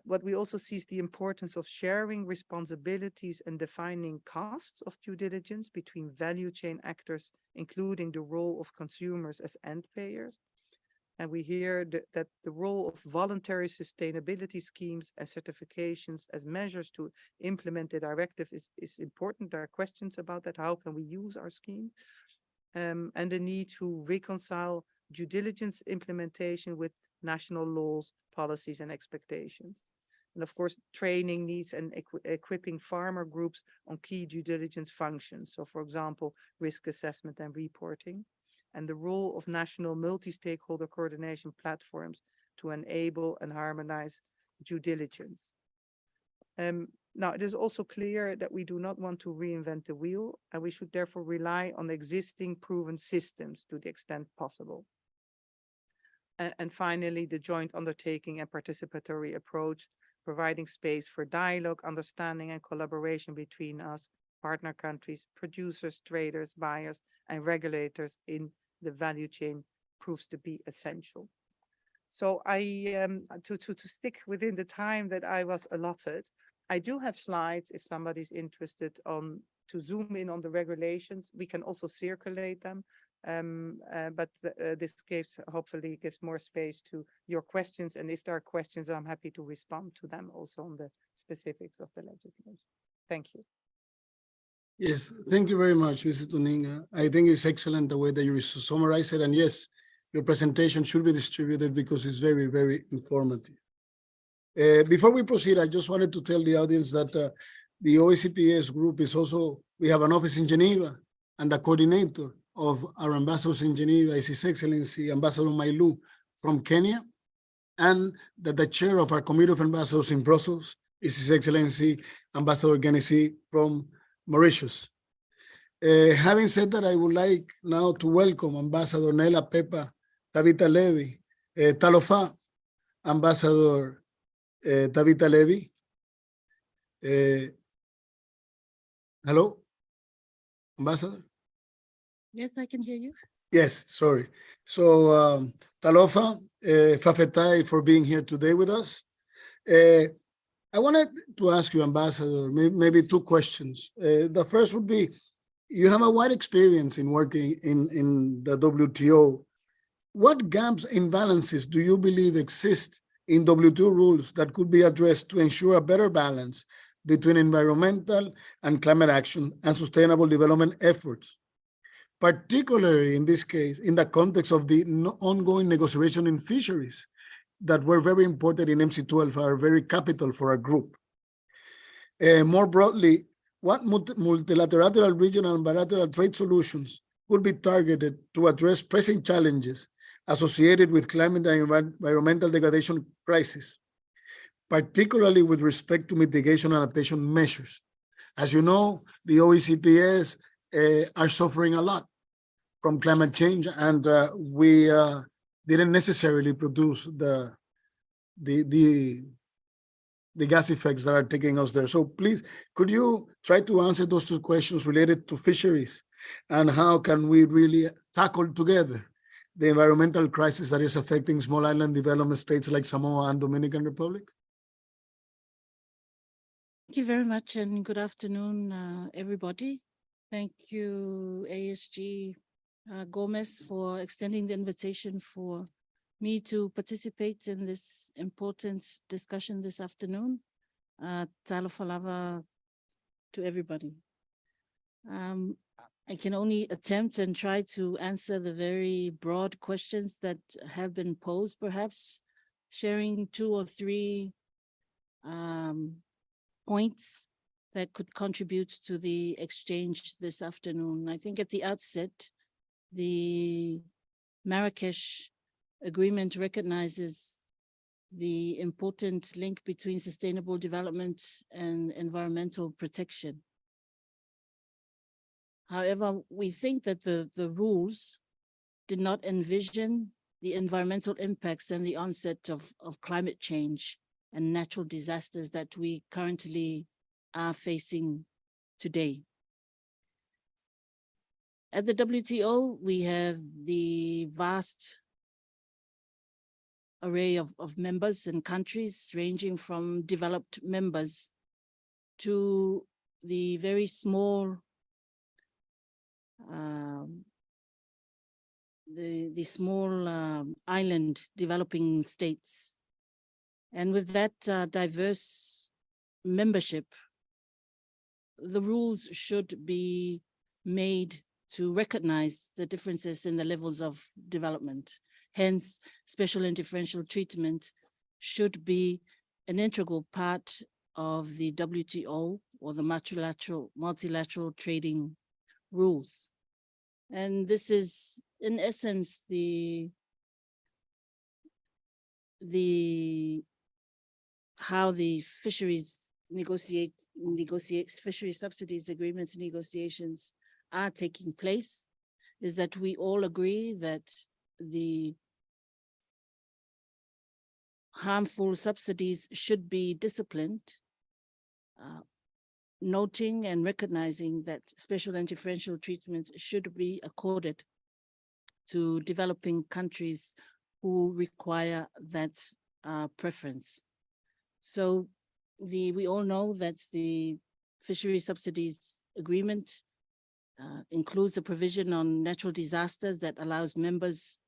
What we also see is the importance of sharing responsibilities and defining costs of due diligence between value chain actors, including the role of consumers as end payers. And we hear that the role of voluntary sustainability schemes and certifications as measures to implement the directive is important. There are questions about that. How can we use our scheme? And the need to reconcile due diligence implementation with national laws, policies, and expectations. And of course, training needs and equipping farmer groups on key due diligence functions. So for example, risk assessment and reporting, and the role of national multi-stakeholder coordination platforms to enable and harmonize due diligence. Now, it is also clear that we do not want to reinvent the wheel, and we should therefore rely on existing proven systems to the extent possible. And finally, the joint undertaking and participatory approach, providing space for dialogue, understanding, and collaboration between us, partner countries, producers, traders, buyers, and regulators in the value chain proves to be essential. So to stick within the time that I was allotted, I do have slides if somebody's interested to zoom in on the regulations. We can also circulate them. But this hopefully gives more space to your questions. And if there are questions, I'm happy to respond to them also on the specifics of the legislation. Thank you. Yes, thank you very much, Mrs. Tuninga. I think it's excellent the way that you summarize it. And yes, your presentation should be distributed because it's very, very informative. Before we proceed, I just wanted to tell the audience that the OECPS group is also, we have an office in Geneva, and the coordinator of our ambassadors in Geneva is His Excellency Ambassador Mailu from Kenya, and that the chair of our Committee of Ambassadors in Brussels is His Excellency Ambassador Genesi from Mauritius. Having said that, I would like now to welcome Ambassador Nela Pepa Tabita Levy, Talofa, Ambassador Tabita Levy. Hello, Ambassador? Yes, I can hear you. Yes, sorry. So Talofa, Fafetai for being here today with us. I wanted to ask you, Ambassador, maybe 2 questions. The first would be, you have a wide experience in working in the WTO. What gaps, imbalances do you believe exist in WTO rules that could be addressed to ensure a better balance between environmental and climate action and sustainable development efforts? Particularly in this case, in the context of the ongoing negotiation in fisheries that were very important in MC12, are very capital for our group. More broadly, what multilateral, regional, and bilateral trade solutions could be targeted to address pressing challenges associated with climate and environmental degradation crisis, particularly with respect to mitigation and adaptation measures? As you know, the OECPS are suffering a lot from climate change, and we didn't necessarily produce the gas effects that are taking us there. So please, could you try to answer those 2 questions related to fisheries, and how can we really tackle together the environmental crisis that is affecting small island development states like Samoa and Dominican Republic? Thank you very much, and good afternoon, everybody. Thank you, ASG Gomez, for extending the invitation for me to participate in this important discussion this afternoon. Talo Falava to everybody. I can only attempt and try to answer the very broad questions that have been posed, perhaps sharing 2 or 3 points that could contribute to the exchange this afternoon. I think at the outset, the Marrakesh Agreement recognizes the important link between sustainable development and environmental protection. However, we think that the rules did not envision the environmental impacts and the onset of climate change and natural disasters that we currently are facing today. At the WTO, we have the vast array of members and countries, ranging from developed members to the very small island developing states. And with that diverse membership, the rules should be made to recognize the differences in the levels of development. Hence, special and differential treatment should be an integral part of the WTO or the multilateral trading rules. And this is, in essence, how the fisheries fishery subsidies agreements negotiations are taking place, is that we all agree that the harmful subsidies should be disciplined, noting and recognizing that special and differential treatment should be accorded to developing countries who require that preference. So we all know that the fishery subsidies agreement includes a provision on natural disasters that allows members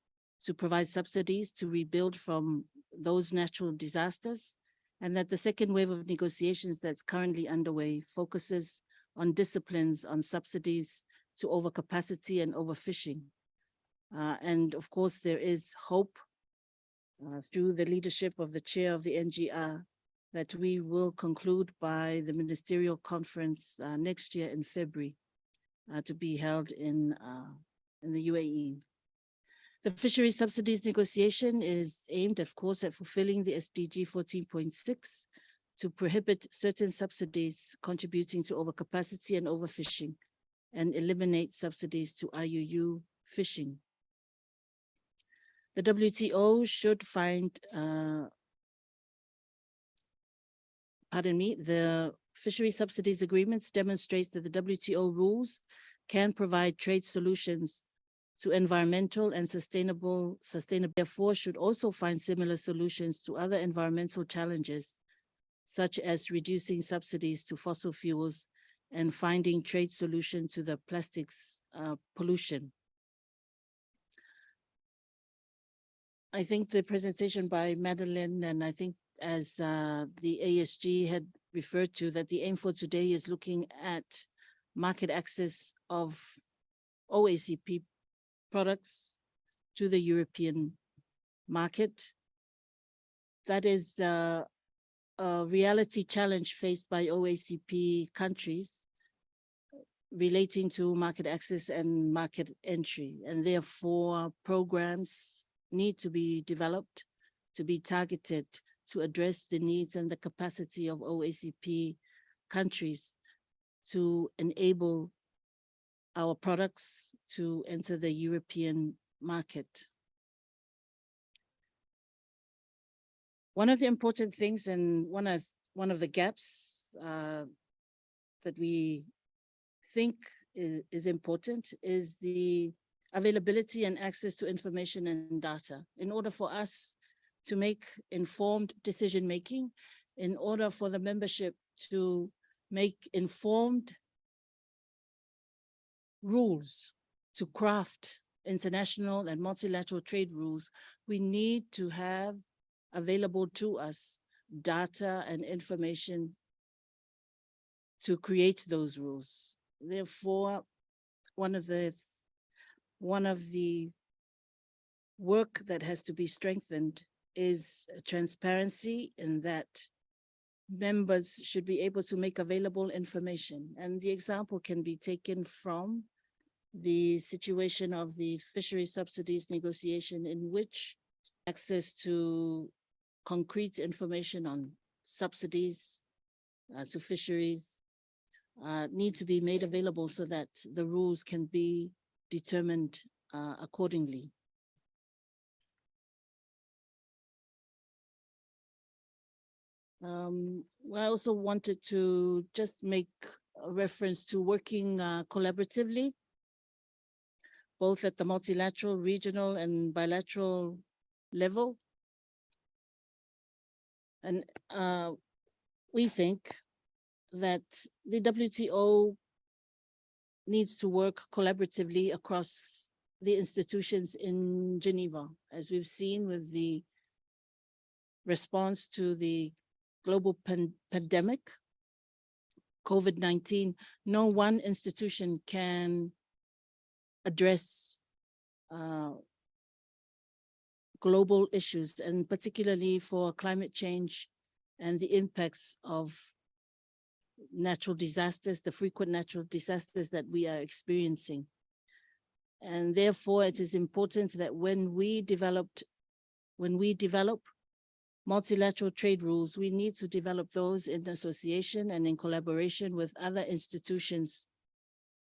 to provide subsidies to rebuild from those natural disasters, and that the second wave of negotiations that's currently underway focuses on disciplines on subsidies to overcapacity and overfishing. And of course, there is hope through the leadership of the chair of the NGR that we will conclude by the ministerial conference next year in February to be held in the UAE. The fishery subsidies negotiation is aimed, of course, at fulfilling the SDG 14.6 to prohibit certain subsidies contributing to overcapacity and overfishing and eliminate subsidies to IUU fishing. The WTO should find, the fishery subsidies agreements demonstrates that the WTO rules can provide trade solutions to environmental and sustainable, therefore should also find similar solutions to other environmental challenges, such as reducing subsidies to fossil fuels and finding trade solution to the plastics pollution. I think the presentation by Madeline, and I think as the ASG had referred to, that the aim for today is looking at market access of OACP products to the European market. That is a reality challenge faced by OACP countries relating to market access and market entry, and therefore programs need to be developed to be targeted to address the needs and the capacity of OACP countries to enable our products to enter the European market. One of the important things and one of the gaps that we think is important is the availability and access to information and data. In order for us to make informed decision-making, in order for the membership to make informed rules, to craft international and multilateral trade rules, we need to have available to us data and information to create those rules. Therefore, one of the work that has to be strengthened is transparency, in that members should be able to make available information. And the example can be taken from the situation of the fishery subsidies negotiation, in which access to concrete information on subsidies to fisheries need to be made available so that the rules can be determined accordingly. I also wanted to just make a reference to working collaboratively, both at the multilateral, regional, and bilateral level. And we think that the WTO needs to work collaboratively across the institutions in Geneva, as we've seen with the response to the global pandemic, COVID-19. No one institution can address global issues, and particularly for climate change and the impacts of natural disasters, the frequent natural disasters that we are experiencing. And therefore, it is important that when we develop multilateral trade rules, we need to develop those in association and in collaboration with other institutions.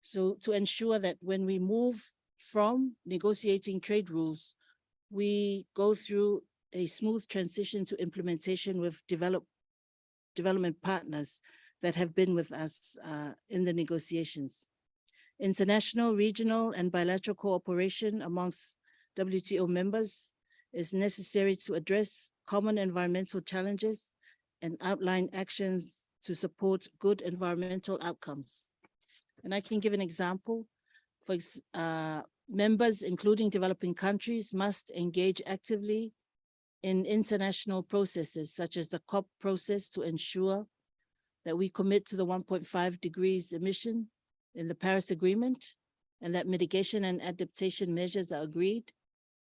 So to ensure that when we move from negotiating trade rules, we go through a smooth transition to implementation with development partners that have been with us in the negotiations. International, regional, and bilateral cooperation amongst WTO members is necessary to address common environmental challenges and outline actions to support good environmental outcomes. And I can give an example. For members, including developing countries, must engage actively in international processes such as the COP process to ensure that we commit to the 1.5 degrees emission in the Paris Agreement, and that mitigation and adaptation measures are agreed.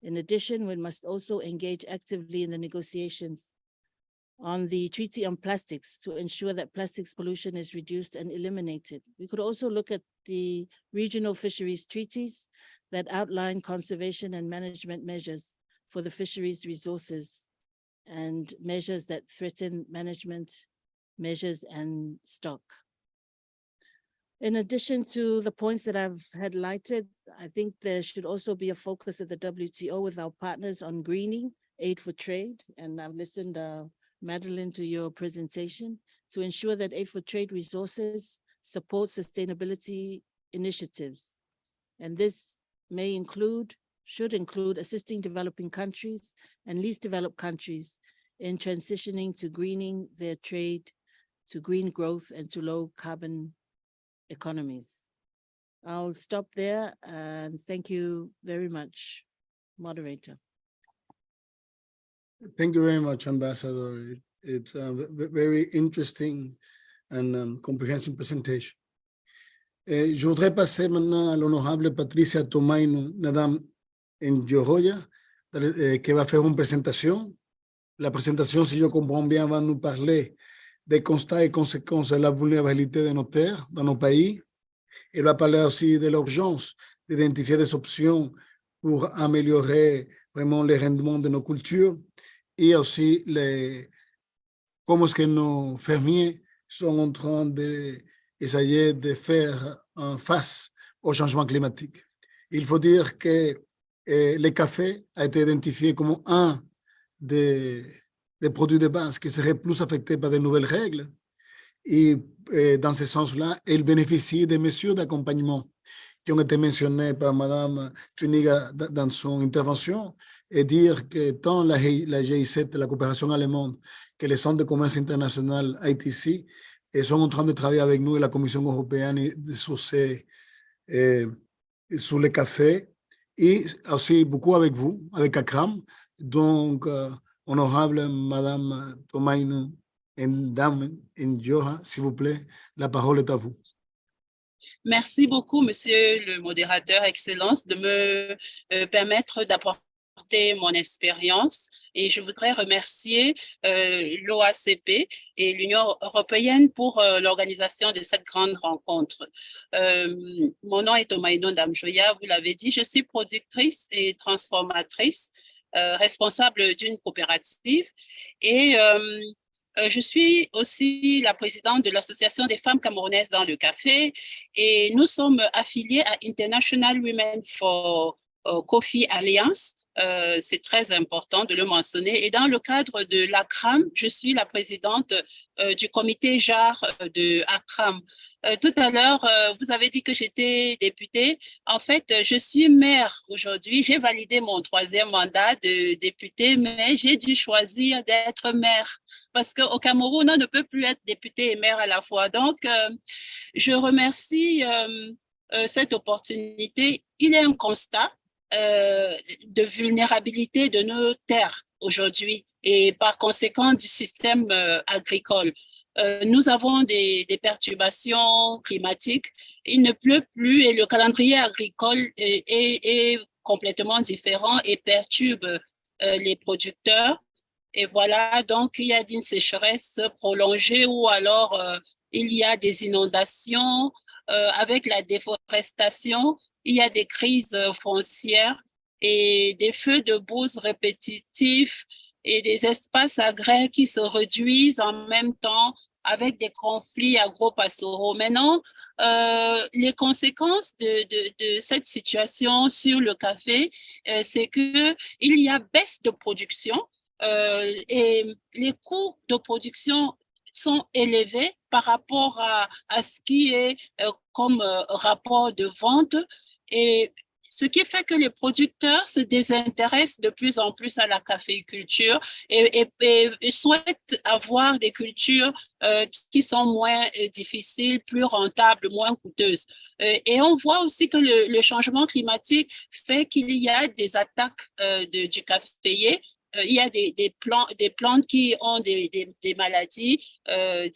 In addition, we must also engage actively in the negotiations on the Treaty on Plastics to ensure that plastics pollution is reduced and eliminated. We could also look at the regional fisheries treaties that outline conservation and management measures for the fisheries resources and measures that threaten management measures and stock. In addition to the points that I've highlighted, I think there should also be a focus at the WTO with our partners on greening, aid for trade. And I've listened, Madeline, to your presentation, to ensure that aid for trade resources support sustainability initiatives. And this should include assisting developing countries and least developed countries in transitioning to greening their trade, to green growth, and to low carbon economies. I'll stop there and thank you very much, moderator. Thank you very much, Ambassador. It's a very interesting and comprehensive presentation. Je voudrais passer maintenant à l'honorable Patricia Tomaino Nadam Ndjohoya, qui va faire une présentation. La présentation, si je comprends bien, va nous parler des constats et conséquences de la vulnérabilité de nos terres dans nos pays. Elle va parler aussi de l'urgence d'identifier des options pour améliorer vraiment les rendements de nos cultures et aussi comment est-ce que nos fermiers sont en train d'essayer de faire face au changement climatique. Il faut dire que le café a été identifié comme un des produits de base qui seraient plus affectés par de nouvelles règles. Et dans ce sens-là, elle bénéficie des mesures d'accompagnement qui ont été mentionnées par Madame Tuniga dans son intervention, et dire que tant la GIZ, la coopération allemande, que les centres de commerce international ITC sont en train de travailler avec nous et la Commission européenne sur ces sur le café et aussi beaucoup avec vous, avec Akram. Donc, honorable Madame Tomaino Ndame Ndjoha, s'il vous plaît, la parole est à vous. Merci beaucoup, Monsieur le modérateur, Excellence, de me permettre d'apporter mon expérience. Et je voudrais remercier l'OACP et l'Union européenne pour l'organisation de cette grande rencontre. Mon nom est Tomaino Ndamjoya, vous l'avez dit, je suis productrice et transformatrice, responsable d'une coopérative et je suis aussi la présidente de l'Association des femmes camerounaises dans le café et nous sommes affiliés à International Women for Coffee Alliance. C'est très important de le mentionner. Et dans le cadre de l'ACRAM, je suis la présidente du comité JAR de ACRAM. Tout à l'heure, vous avez dit que j'étais députée. En fait, je suis maire aujourd'hui. J'ai validé mon 3e mandat de députée, mais j'ai dû choisir d'être maire. Parce qu'au Cameroun, on ne peut plus être député et maire à la fois. Donc, je remercie cette opportunité. Il est un constat de vulnérabilité de nos terres aujourd'hui et par conséquent du système agricole. Nous avons des perturbations climatiques. Il ne pleut plus et le calendrier agricole est complètement différent et perturbe les producteurs. Et voilà, donc il y a une sécheresse prolongée ou alors il y a des inondations avec la déforestation, il y a des crises foncières et des feux de bouse répétitifs et des espaces agraires qui se réduisent en même temps avec des conflits agro-pastoraux. Maintenant, les conséquences de cette situation sur le café, c'est qu'il y a baisse de production, et les coûts de production sont élevés par rapport à ce qui est comme rapport de vente, et ce qui fait que les producteurs se désintéressent de plus en plus à la caféiculture et souhaitent avoir des cultures qui sont moins difficiles, plus rentables, moins coûteuses. Et on voit aussi que le changement climatique fait qu'il y a des attaques du caféier. Il y a des plantes qui ont des maladies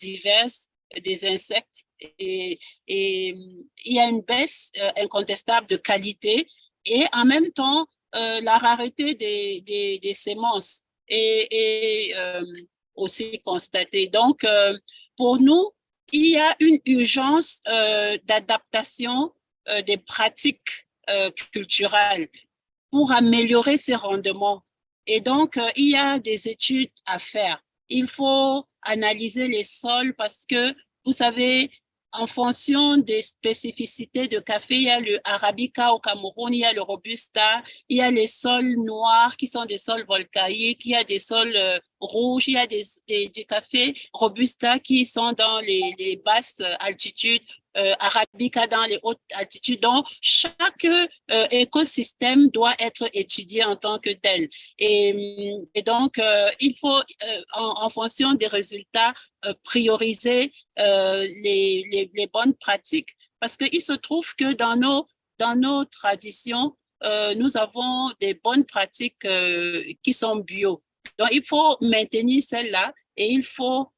diverses, des insectes, et il y a une baisse incontestable de qualité et en même temps la rareté des semences est aussi constatée. Donc, pour nous, il y a une urgence d'adaptation des pratiques culturelles pour améliorer ces rendements. Et donc, il y a des études à faire. Il faut analyser les sols parce que, vous savez, en fonction des spécificités de café, il y a le Arabica au Cameroun, il y a le Robusta, il y a les sols noirs qui sont des sols volcaïques, il y a des sols rouges, il y a des cafés Robusta qui sont dans les basses altitudes, Arabica dans les hautes altitudes. Donc, chaque écosystème doit être étudié en tant que tel. Et donc, il faut, en fonction des résultats, prioriser les bonnes pratiques. Parce qu'il se trouve que dans nos traditions, nous avons des bonnes pratiques qui sont bio. Donc, il faut maintenir celles-là et il faut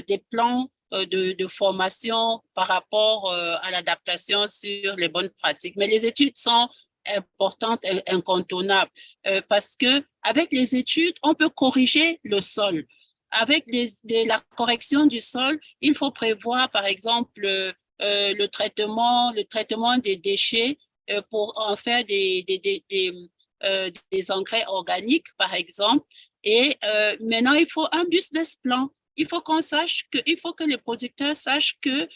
des plans de formation par rapport à l'adaptation sur les bonnes pratiques. Mais les études sont importantes et incontournables parce que avec les études, on peut corriger le sol. Avec la correction du sol, il faut prévoir, par exemple, le traitement des déchets pour en faire des engrais organiques, par exemple. Et maintenant, il faut un business plan. Il faut que les producteurs sachent que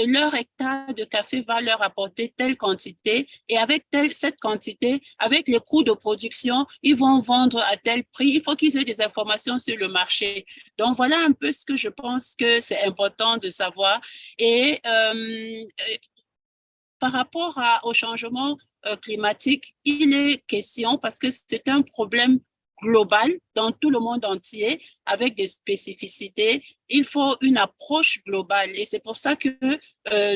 leur hectare de café va leur apporter telle quantité et avec cette quantité, avec les coûts de production, ils vont vendre à tel prix. Il faut qu'ils aient des informations sur le marché. Donc, voilà un peu ce que je pense que c'est important de savoir. Et par rapport au changement climatique, il est question, parce que c'est un problème global dans tout le monde entier avec des spécificités. Il faut une approche globale et c'est pour ça que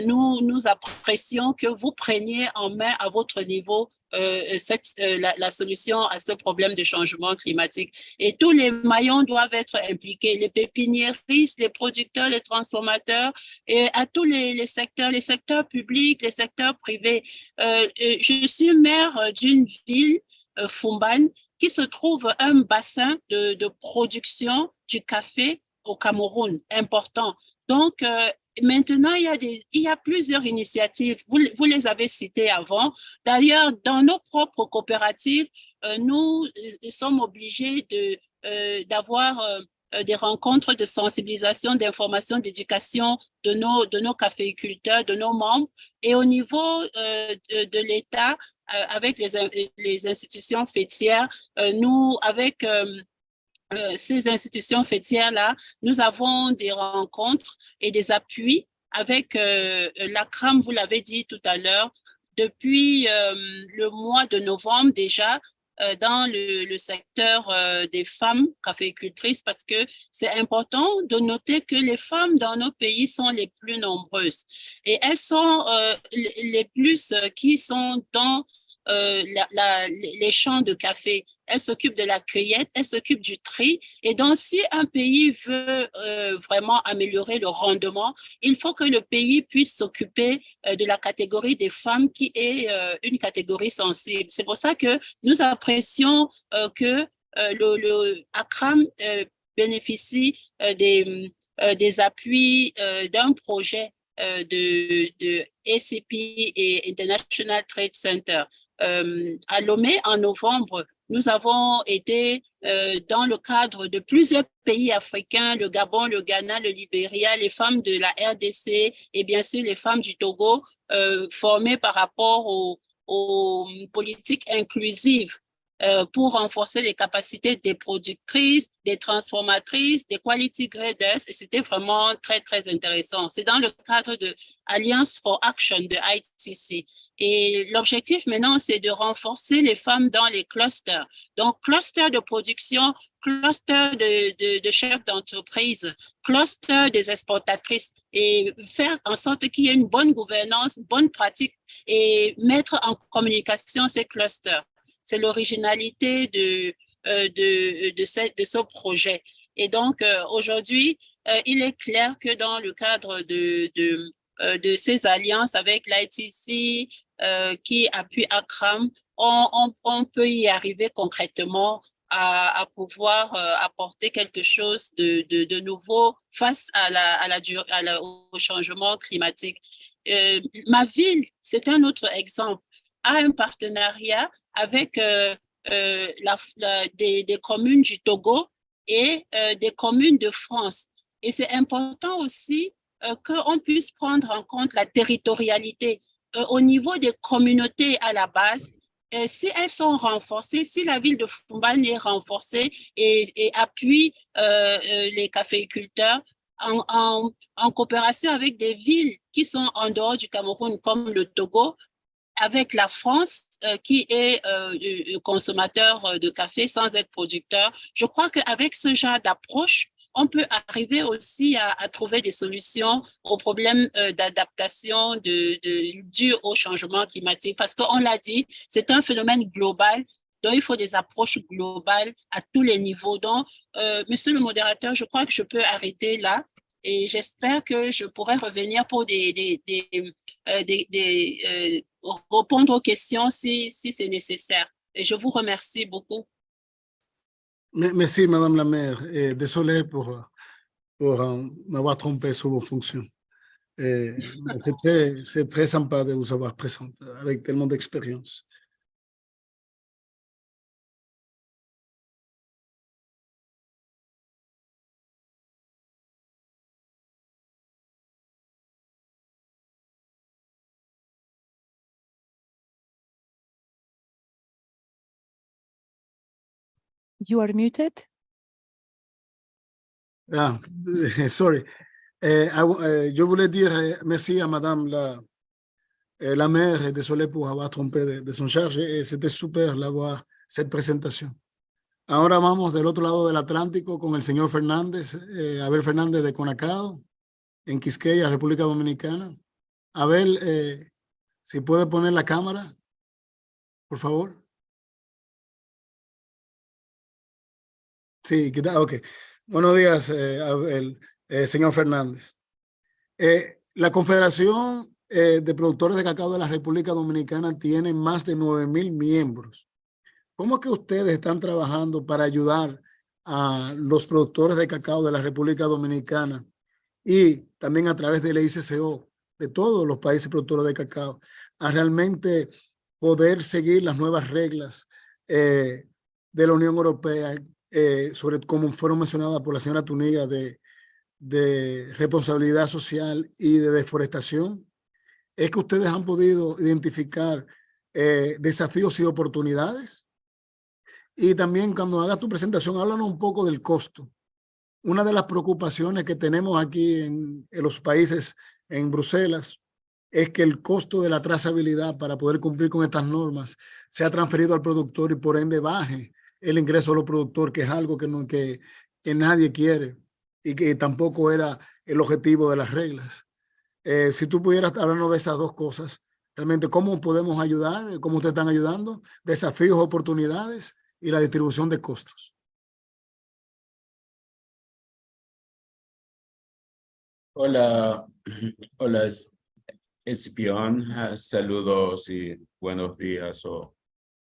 nous apprécions que vous preniez en main à votre niveau la solution à ce problème de changement climatique. Et tous les maillons doivent être impliqués, les pépiniéristes, les producteurs, les transformateurs, et à tous les secteurs publics, les secteurs privés. Je suis maire d'une ville, Fumban, qui se trouve un bassin de production du café au Cameroun important. Donc, maintenant, il y a plusieurs initiatives. Vous les avez citées avant. D'ailleurs, dans nos propres coopératives, nous sommes obligés d'avoir des rencontres de sensibilisation, d'information, d'éducation de nos caféiculteurs, de nos membres. Et au niveau de l'État, avec les institutions faîtières, nous, avec ces institutions faîtières-là, nous avons des rencontres et des appuis avec l'ACRAM, vous l'avez dit tout à l'heure, depuis le mois de novembre déjà, dans le secteur des femmes caféicultrices, parce que c'est important de noter que les femmes dans nos pays sont les plus nombreuses et elles sont les plus qui sont dans les champs de café. Elle s'occupe de la cueillette, elle s'occupe du tri. Et donc, si un pays veut vraiment améliorer le rendement, il faut que le pays puisse s'occuper de la catégorie des femmes qui est une catégorie sensible. C'est pour ça que nous apprécions que le ACRAM bénéficie des appuis d'un projet de ACP et International Trade Center. À Lomé, en novembre, nous avons été dans le cadre de plusieurs pays africains, le Gabon, le Ghana, le Libéria, les femmes de la RDC et bien sûr les femmes du Togo, formées par rapport aux politiques inclusives pour renforcer les capacités des productrices, des transformatrices, des quality graders, et c'était vraiment très, très intéressant. C'est dans le cadre de Alliance for Action de ITC. Et l'objectif maintenant, c'est de renforcer les femmes dans les clusters. Donc, cluster de production, cluster de chefs d'entreprise, cluster des exportatrices et faire en sorte qu'il y ait une bonne gouvernance, bonne pratique et mettre en communication ces clusters. C'est l'originalité de ce projet. Et donc, aujourd'hui, il est clair que dans le cadre de ces alliances avec l'ITC qui appuie ACRAM, on peut y arriver concrètement à pouvoir apporter quelque chose de nouveau face au changement climatique. Ma ville, c'est un autre exemple, a un partenariat avec des communes du Togo et des communes de France. Et c'est important aussi qu'on puisse prendre en compte la territorialité au niveau des communautés à la base. Si elles sont renforcées, si la ville de Fumban est renforcée et appuie les caféiculteurs en coopération avec des villes qui sont en dehors du Cameroun, comme le Togo, avec la France, qui est consommateur de café sans être producteur, je crois qu'avec ce genre d'approche, on peut arriver aussi à trouver des solutions aux problèmes d'adaptation dû au changement climatique. Parce qu'on l'a dit, c'est un phénomène global, donc il faut des approches globales à tous les niveaux. Donc, monsieur le modérateur, je crois que je peux arrêter là. Et j'espère que je pourrai revenir pour répondre aux questions si c'est nécessaire. Et je vous remercie beaucoup. Merci, Madame la maire. Et désolé pour m'avoir trompé sur vos fonctions. C'est très sympa de vous avoir présente avec tellement d'expérience. You are muted. Ah, sorry. Je voulais dire merci à Madame la maire et désolé pour avoir trompé de son charge et c'était super d'avoir cette présentation. Ahora vamos del otro lado del Atlántico con el señor Fernández, Abel Fernández de Conacao, en Quisqueya, República Dominicana. Abel, si puede poner la cámara, por favor. Sí, ok. Buenos días, Abel, señor Fernández. La Confederación de Productores de Cacao de la República Dominicana tiene más de 9,000 miembros. ¿Cómo es que ustedes están trabajando para ayudar a los productores de cacao de la República Dominicana y también a través de la ICCO, de todos los países productores de cacao, a realmente poder seguir las nuevas reglas de la Unión Europea, sobre como fueron mencionadas por la señora Tuniga, de responsabilidad social y de deforestación? ¿Es que ustedes han podido identificar desafíos y oportunidades? Y también cuando hagas tu presentación, háblanos un poco del costo. Una de las preocupaciones que tenemos aquí en los países, en Bruselas, es que el costo de la trazabilidad para poder cumplir con estas normas se ha transferido al productor y por ende baje el ingreso a los productores, que es algo que nadie quiere y que tampoco era el objetivo de las reglas. Si tú pudieras hablarnos de esas dos cosas, realmente cómo podemos ayudar, cómo ustedes están ayudando, desafíos, oportunidades y la distribución de costos. Hola, hola Escipión, saludos y buenos días o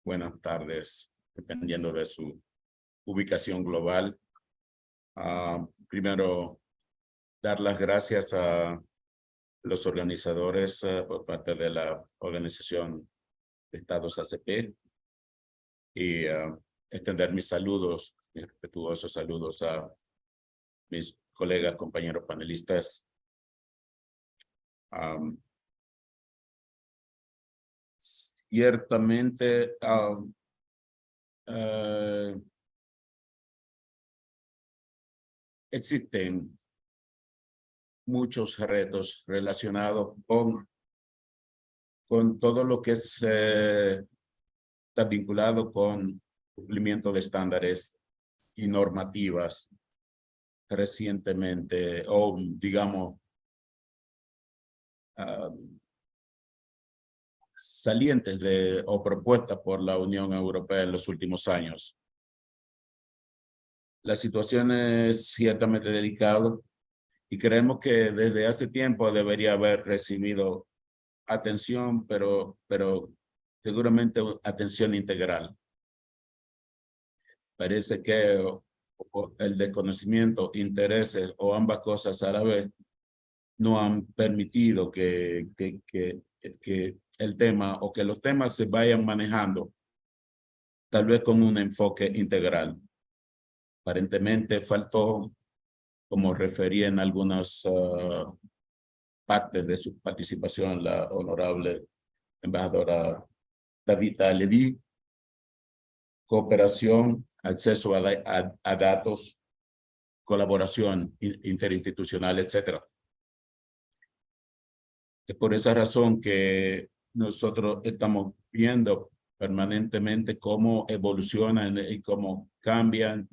buenas tardes, dependiendo de su ubicación global. Primero, dar las gracias a los organizadores por parte de la Organización de Estados ACP y extender mis saludos, mis respetuosos saludos a mis colegas, compañeros panelistas. Ciertamente existen muchos retos relacionados con todo lo que está vinculado con cumplimiento de estándares y normativas recientemente, o digamos, salientes o propuestas por la Unión Europea en los últimos años. La situación es ciertamente delicada y creemos que desde hace tiempo debería haber recibido atención, pero seguramente atención integral. Parece que el desconocimiento, intereses o ambas cosas a la vez no han permitido que el tema o que los temas se vayan manejando tal vez con un enfoque integral. Aparentemente faltó, como refería en algunas partes de su participación la honorable embajadora Davita Levy, cooperación, acceso a datos, colaboración interinstitucional, etc. Es por esa razón que nosotros estamos viendo permanentemente cómo evolucionan y cómo cambian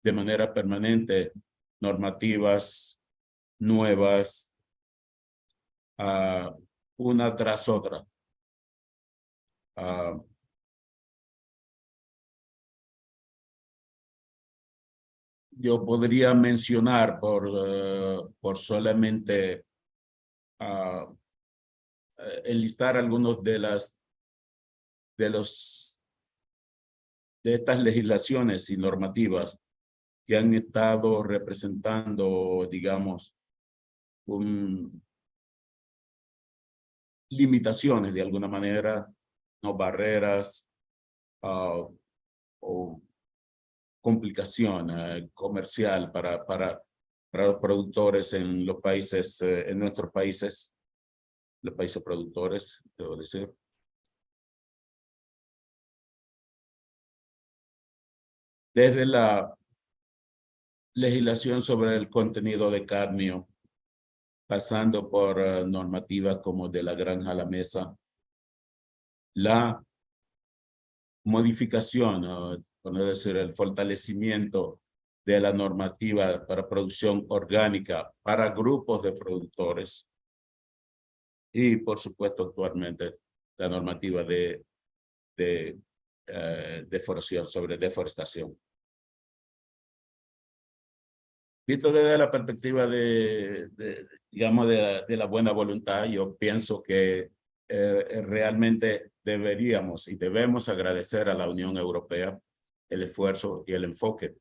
de manera permanente normativas nuevas, una tras otra. Yo podría mencionar por solamente enlistar algunos de estas legislaciones y normativas que han estado representando, digamos, limitaciones de alguna manera, no barreras o complicación comercial para los productores en los países, en nuestros países, los países productores, debo decir. Desde la legislación sobre el contenido de cadmio, pasando por normativas como de la granja a la mesa, la modificación por decir, el fortalecimiento de la normativa para producción orgánica para grupos de productores y, por supuesto, actualmente la normativa de deforestación. Visto desde la perspectiva digamos, de la buena voluntad, yo pienso que realmente deberíamos y debemos agradecer a la Unión Europea el esfuerzo y el enfoque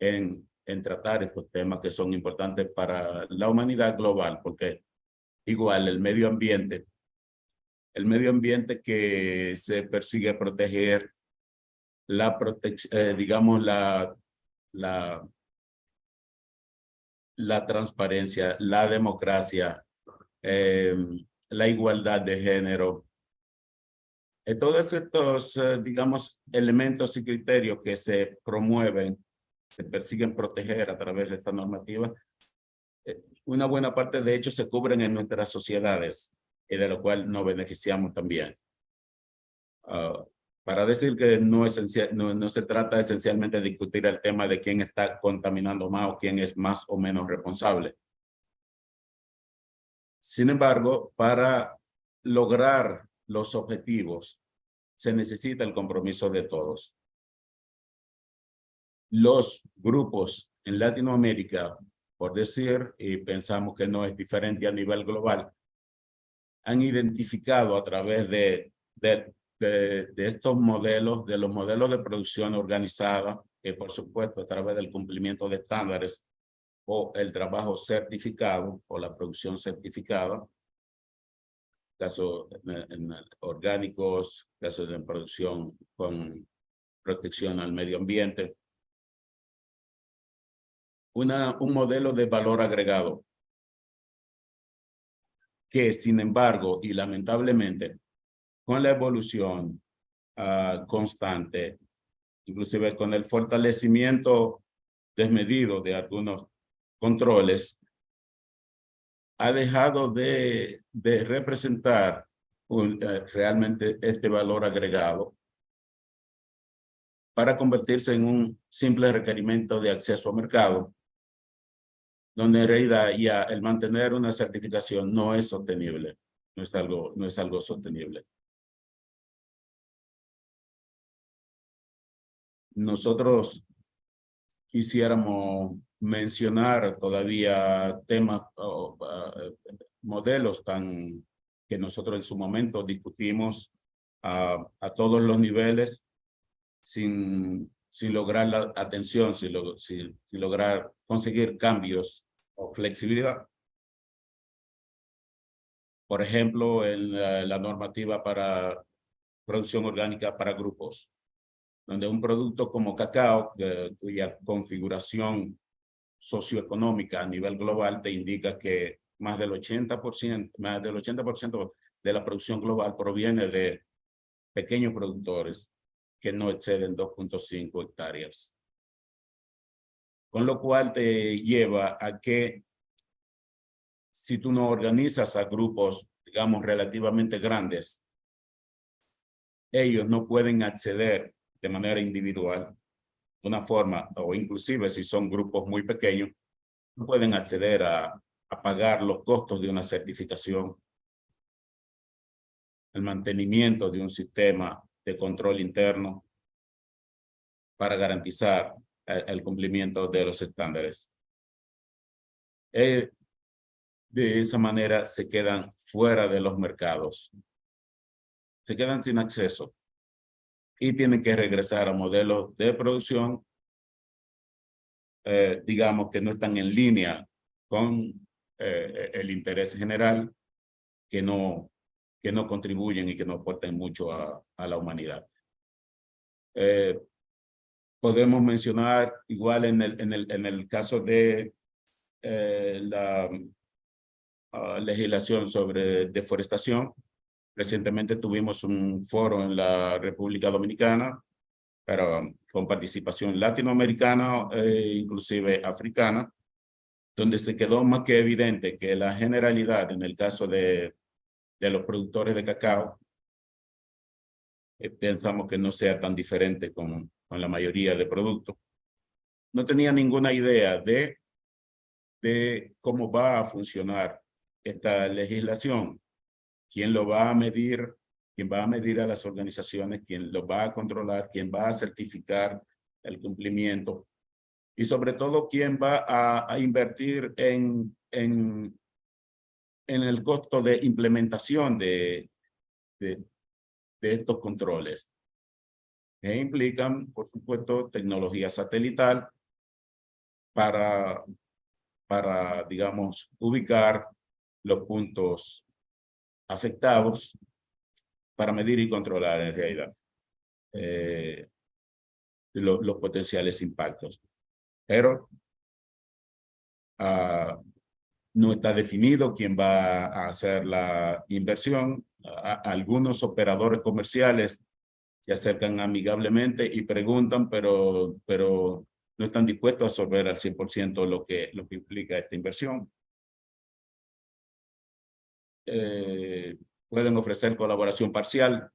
en tratar estos temas que son importantes para la humanidad global, porque igual el medio ambiente que se persigue proteger, digamos, la transparencia, la democracia, la igualdad de género. Todos estos, digamos, elementos y criterios que se promueven, se persiguen proteger a través de esta normativa, una buena parte de ellos se cubren en nuestras sociedades y de lo cual nos beneficiamos también. Para decir que no se trata esencialmente de discutir el tema de quién está contaminando más o quién es más o menos responsable. Sin embargo, para lograr los objetivos, se necesita el compromiso de todos. Los grupos en Latinoamérica, por decir, y pensamos que no es diferente a nivel global, han identificado a través de estos modelos, de los modelos de producción organizada, que por supuesto a través del cumplimiento de estándares o el trabajo certificado o la producción certificada, casos en orgánicos, casos de producción con protección al medio ambiente. Un modelo de valor agregado que, sin embargo, y lamentablemente, con la evolución constante, inclusive con el fortalecimiento desmedido de algunos controles, ha dejado de representar realmente este valor agregado para convertirse en un simple requerimiento de acceso al mercado, donde en realidad ya el mantener una certificación no es sostenible, no es algo sostenible. Nosotros quisiéramos mencionar todavía temas o modelos que nosotros en su momento discutimos a todos los niveles sin lograr la atención, sin lograr conseguir cambios o flexibilidad. Por ejemplo, en la normativa para producción orgánica para grupos, donde un producto como cacao, cuya configuración socioeconómica a nivel global te indica que más del 80% de la producción global proviene de pequeños productores que no exceden 2.5 hectáreas. Con lo cual te lleva a que si tú no organizas a grupos, digamos, relativamente grandes, ellos no pueden acceder de manera individual, de una forma, o inclusive si son grupos muy pequeños, no pueden acceder a pagar los costos de una certificación, el mantenimiento de un sistema de control interno para garantizar el cumplimiento de los estándares. De esa manera se quedan fuera de los mercados, se quedan sin acceso y tienen que regresar a modelos de producción, digamos, que no están en línea con el interés general, que no contribuyen y que no aportan mucho a la humanidad. Podemos mencionar igual en el caso de la legislación sobre deforestación. Recientemente tuvimos un foro en la República Dominicana, pero con participación latinoamericana e inclusive africana, donde se quedó más que evidente que la generalidad en el caso de los productores de cacao, pensamos que no sea tan diferente con la mayoría de productos. No tenía ninguna idea de cómo va a funcionar esta legislación, quién lo va a medir, quién va a medir a las organizaciones, quién lo va a controlar, quién va a certificar el cumplimiento y sobre todo quién va a invertir en el costo de implementación de estos controles, que implican, por supuesto, tecnología satelital para, digamos, ubicar los puntos afectados para medir y controlar en realidad los potenciales impactos. Pero no está definido quién va a hacer la inversión. Algunos operadores comerciales se acercan amigablemente y preguntan, pero no están dispuestos a absorber al 100% lo que implica esta inversión. Pueden ofrecer colaboración parcial,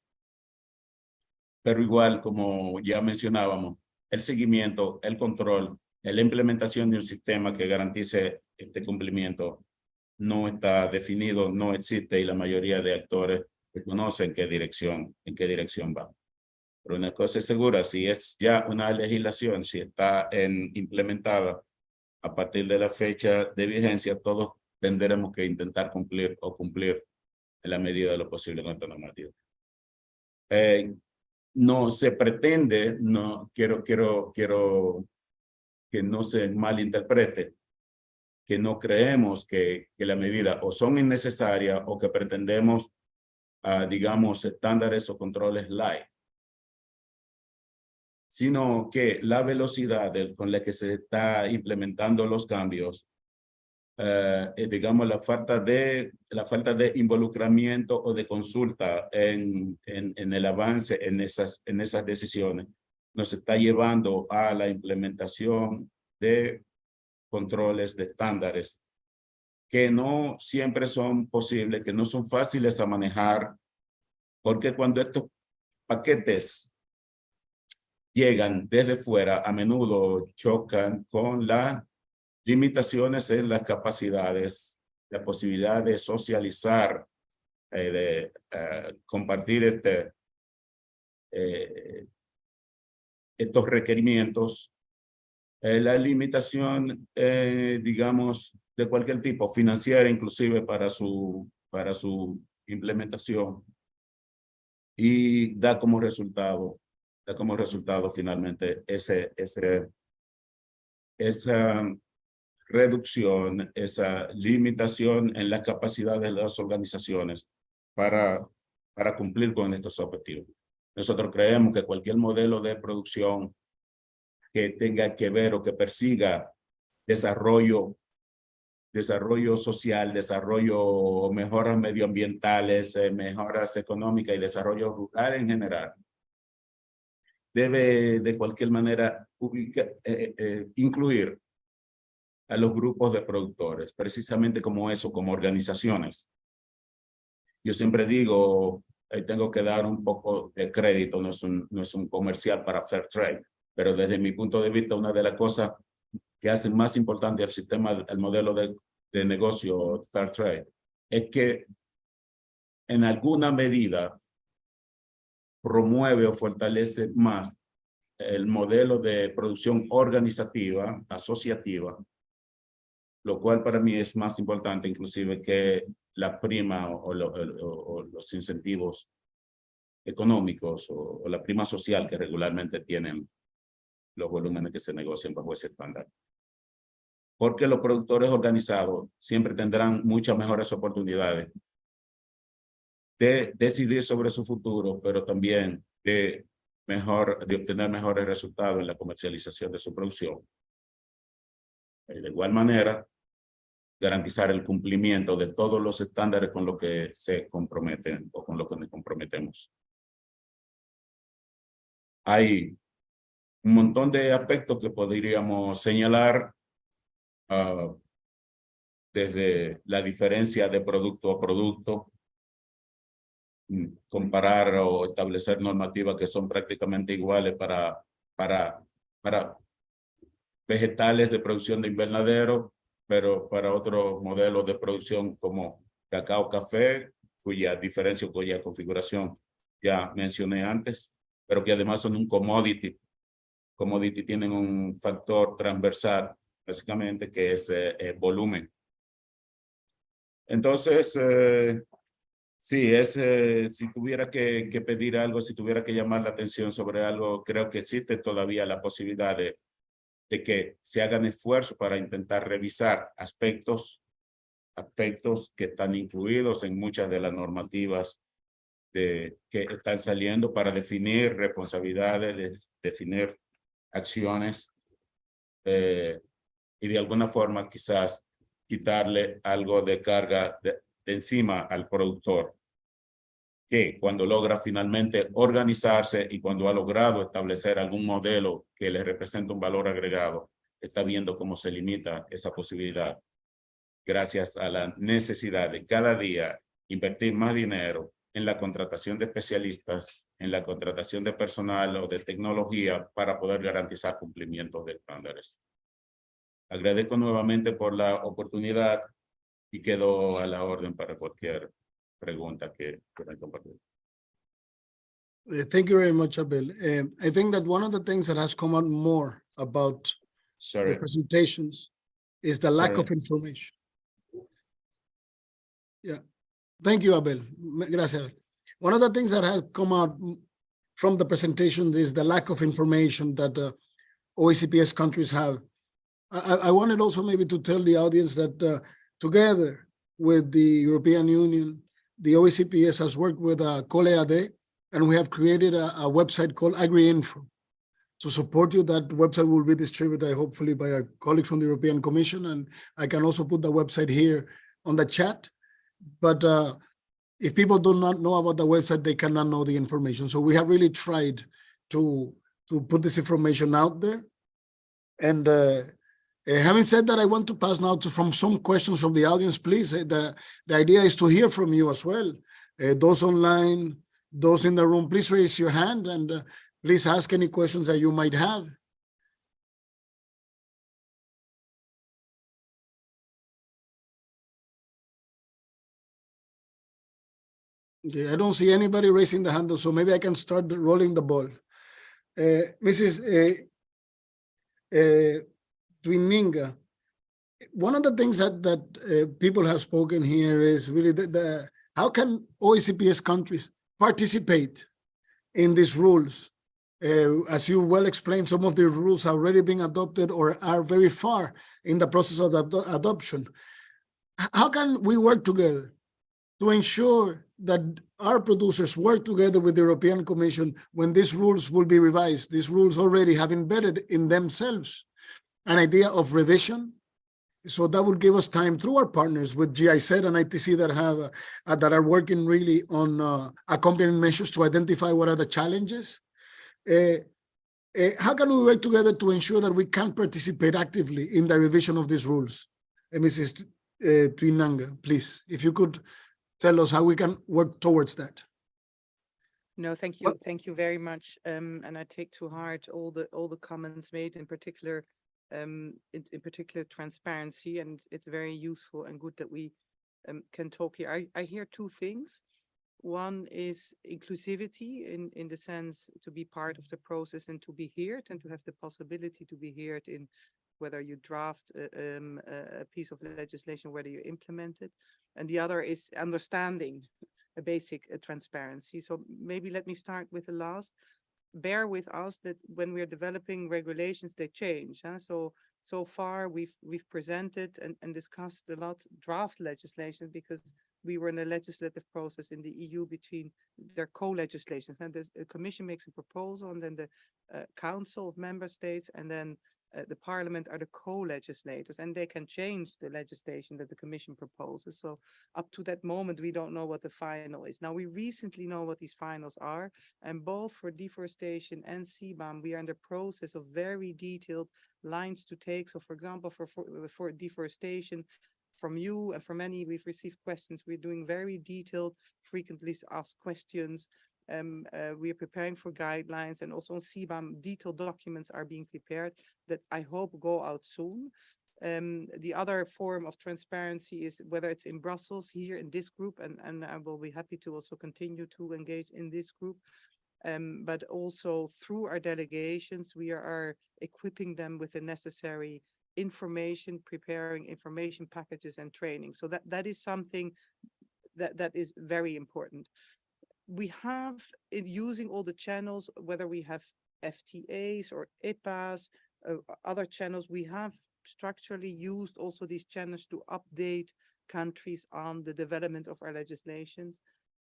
pero igual, como ya mencionábamos, el seguimiento, el control, la implementación de un sistema que garantice este cumplimiento no está definido, no existe y la mayoría de actores desconocen en qué dirección va. Pero una cosa es segura, si es ya una legislación, si está implementada a partir de la fecha de vigencia, todos tendremos que intentar cumplir en la medida de lo posible con esta normativa. No se pretende, no quiero que no se malinterprete, que no creemos que la medida o son innecesarias o que pretendemos, digamos, estándares o controles light, sino que la velocidad con la que se está implementando los cambios, digamos, la falta de involucramiento o de consulta en el avance en esas decisiones, nos está llevando a la implementación de controles, de estándares, que no siempre son posibles, que no son fáciles a manejar, porque cuando estos paquetes llegan desde fuera, a menudo chocan con las limitaciones en las capacidades, la posibilidad de socializar, de compartir estos requerimientos, la limitación, digamos, de cualquier tipo, financiera inclusive para su implementación, y da como resultado finalmente esa reducción, esa limitación en las capacidades de las organizaciones para cumplir con estos objetivos. Nosotros creemos que cualquier modelo de producción que tenga que ver o que persiga desarrollo social, mejoras medioambientales, mejoras económicas y desarrollo rural en general, debe de cualquier manera incluir a los grupos de productores, precisamente como eso, como organizaciones. Yo siempre digo, tengo que dar un poco de crédito, no es un comercial para Fair Trade, pero desde mi punto de vista, una de las cosas que hacen más importante el sistema, el modelo de negocio Fair Trade, es que en alguna medida promueve o fortalece más el modelo de producción organizativa, asociativa, lo cual para mí es más importante inclusive que la prima o los incentivos económicos o la prima social que regularmente tienen los volúmenes que se negocian bajo ese estándar. Porque los productores organizados siempre tendrán muchas mejores oportunidades de decidir sobre su futuro, pero también de obtener mejores resultados en la comercialización de su producción. De igual manera, garantizar el cumplimiento de todos los estándares con los que se comprometen o con lo que nos comprometemos. Hay un montón de aspectos que podríamos señalar, desde la diferencia de producto a producto, comparar o establecer normativas que son prácticamente iguales para para vegetales de producción de invernadero, pero para otros modelos de producción como cacao, café, cuya diferencia, cuya configuración ya mencioné antes, pero que además son un commodity. Commodity tienen un factor transversal, básicamente, que es volumen. Entonces, sí, si tuviera que pedir algo, si tuviera que llamar la atención sobre algo, creo que existe todavía la posibilidad de que se hagan esfuerzos para intentar revisar aspectos que están incluidos en muchas de las normativas que están saliendo para definir responsabilidades, definir acciones y de alguna forma quizás quitarle algo de carga de encima al productor, que cuando logra finalmente organizarse y cuando ha logrado establecer algún modelo que le representa un valor agregado, está viendo cómo se limita esa posibilidad gracias a la necesidad de cada día invertir más dinero en la contratación de especialistas, en la contratación de personal o de tecnología para poder garantizar cumplimiento de estándares. Agradezco nuevamente por la oportunidad y quedo a la orden para cualquier pregunta que quieran compartir. Thank you very much, Abel. I think that one of the things that has come out more about the presentations is the lack of information. Yeah. Thank you, Abel. Gracias. One of the things that has come out from the presentations is the lack of information that OECPS countries have. I wanted also maybe to tell the audience that together with the European Union, the OECPS has worked with COLEAD, and we have created a website called AgriInfo. To support you, that website will be distributed hopefully by our colleagues from the European Commission, and I can also put the website here on the chat. But if people do not know about the website, they cannot know the information. So we have really tried to put this information out there. And having said that, I want to pass now from some questions from the audience, please. The idea is to hear from you as well. Those online, those in the room, please raise your hand and please ask any questions that you might have. Okay, I don't see anybody raising the hand, so maybe I can start rolling the ball. Mrs. Twininga, one of the things that people have spoken here is really how can OECPS countries participate in these rules? As you well explained, some of the rules are already being adopted or are very far in the process of adoption. How can we work together to ensure that our producers work together with the European Commission when these rules will be revised? These rules already have embedded in themselves an idea of revision. So that will give us time through our partners with GIZ and ITC that are working really on accompanying measures to identify what are the challenges. How can we work together to ensure that we can participate actively in the revision of these rules? Mrs. Twininga, please, if you could tell us how we can work towards that. No, thank you. Thank you very much. And I take to heart all the comments made, in particular transparency, and it's very useful and good that we can talk here. I hear two things. One is inclusivity in the sense to be part of the process and to be heard and to have the possibility to be heard in whether you draft a piece of legislation, whether you implement it. And the other is understanding a basic transparency. So maybe let me start with the last. Bear with us that when we are developing regulations, they change. So far we've presented and discussed a lot draft legislation because we were in a legislative process in the EU between their co-legislations. And the Commission makes a proposal, and then the Council of Member States, and then the Parliament are the co-legislators, and they can change the legislation that the Commission proposes. So up to that moment, we don't know what the final is. Now, we recently know what these finals are, and both for deforestation and CBAM, we are in the process of very detailed lines to take. So for example, for deforestation, from you and from many, we've received questions. We're doing very detailed, frequently asked questions We are preparing for guidelines, and also on CBAM, detailed documents are being prepared that I hope go out soon. The other form of transparency is whether it's in Brussels here in this group, and I will be happy to also continue to engage in this group. But also through our delegations, we are equipping them with the necessary information, preparing information packages and training. So that is something that is very important. We have, in using all the channels, whether we have FTAs or EPAs, other channels, we have structurally used also these channels to update countries on the development of our legislations.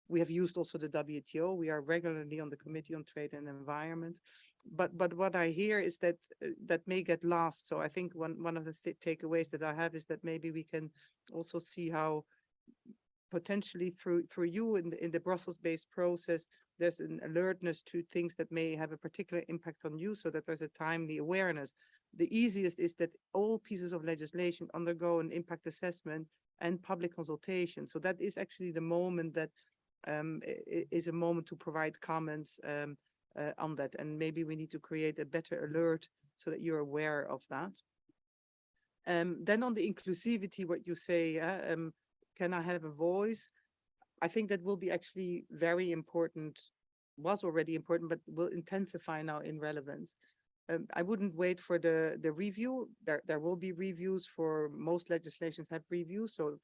We have used also the WTO. We are regularly on the Committee on Trade and Environment. But what I hear is that that may get lost. So I think one of the takeaways that I have is that maybe we can also see how potentially through you in the Brussels-based process, there's an alertness to things that may have a particular impact on you, so that there's a timely awareness. The easiest is that all pieces of legislation undergo an impact assessment and public consultation. So that is actually the moment that is a moment to provide comments on that. And maybe we need to create a better alert so that you're aware of that. Then on the inclusivity, what you say, can I have a voice? I think that will be actually very important, was already important, but will intensify now in relevance. I wouldn't wait for the review. There will be reviews. For most legislations have reviews, so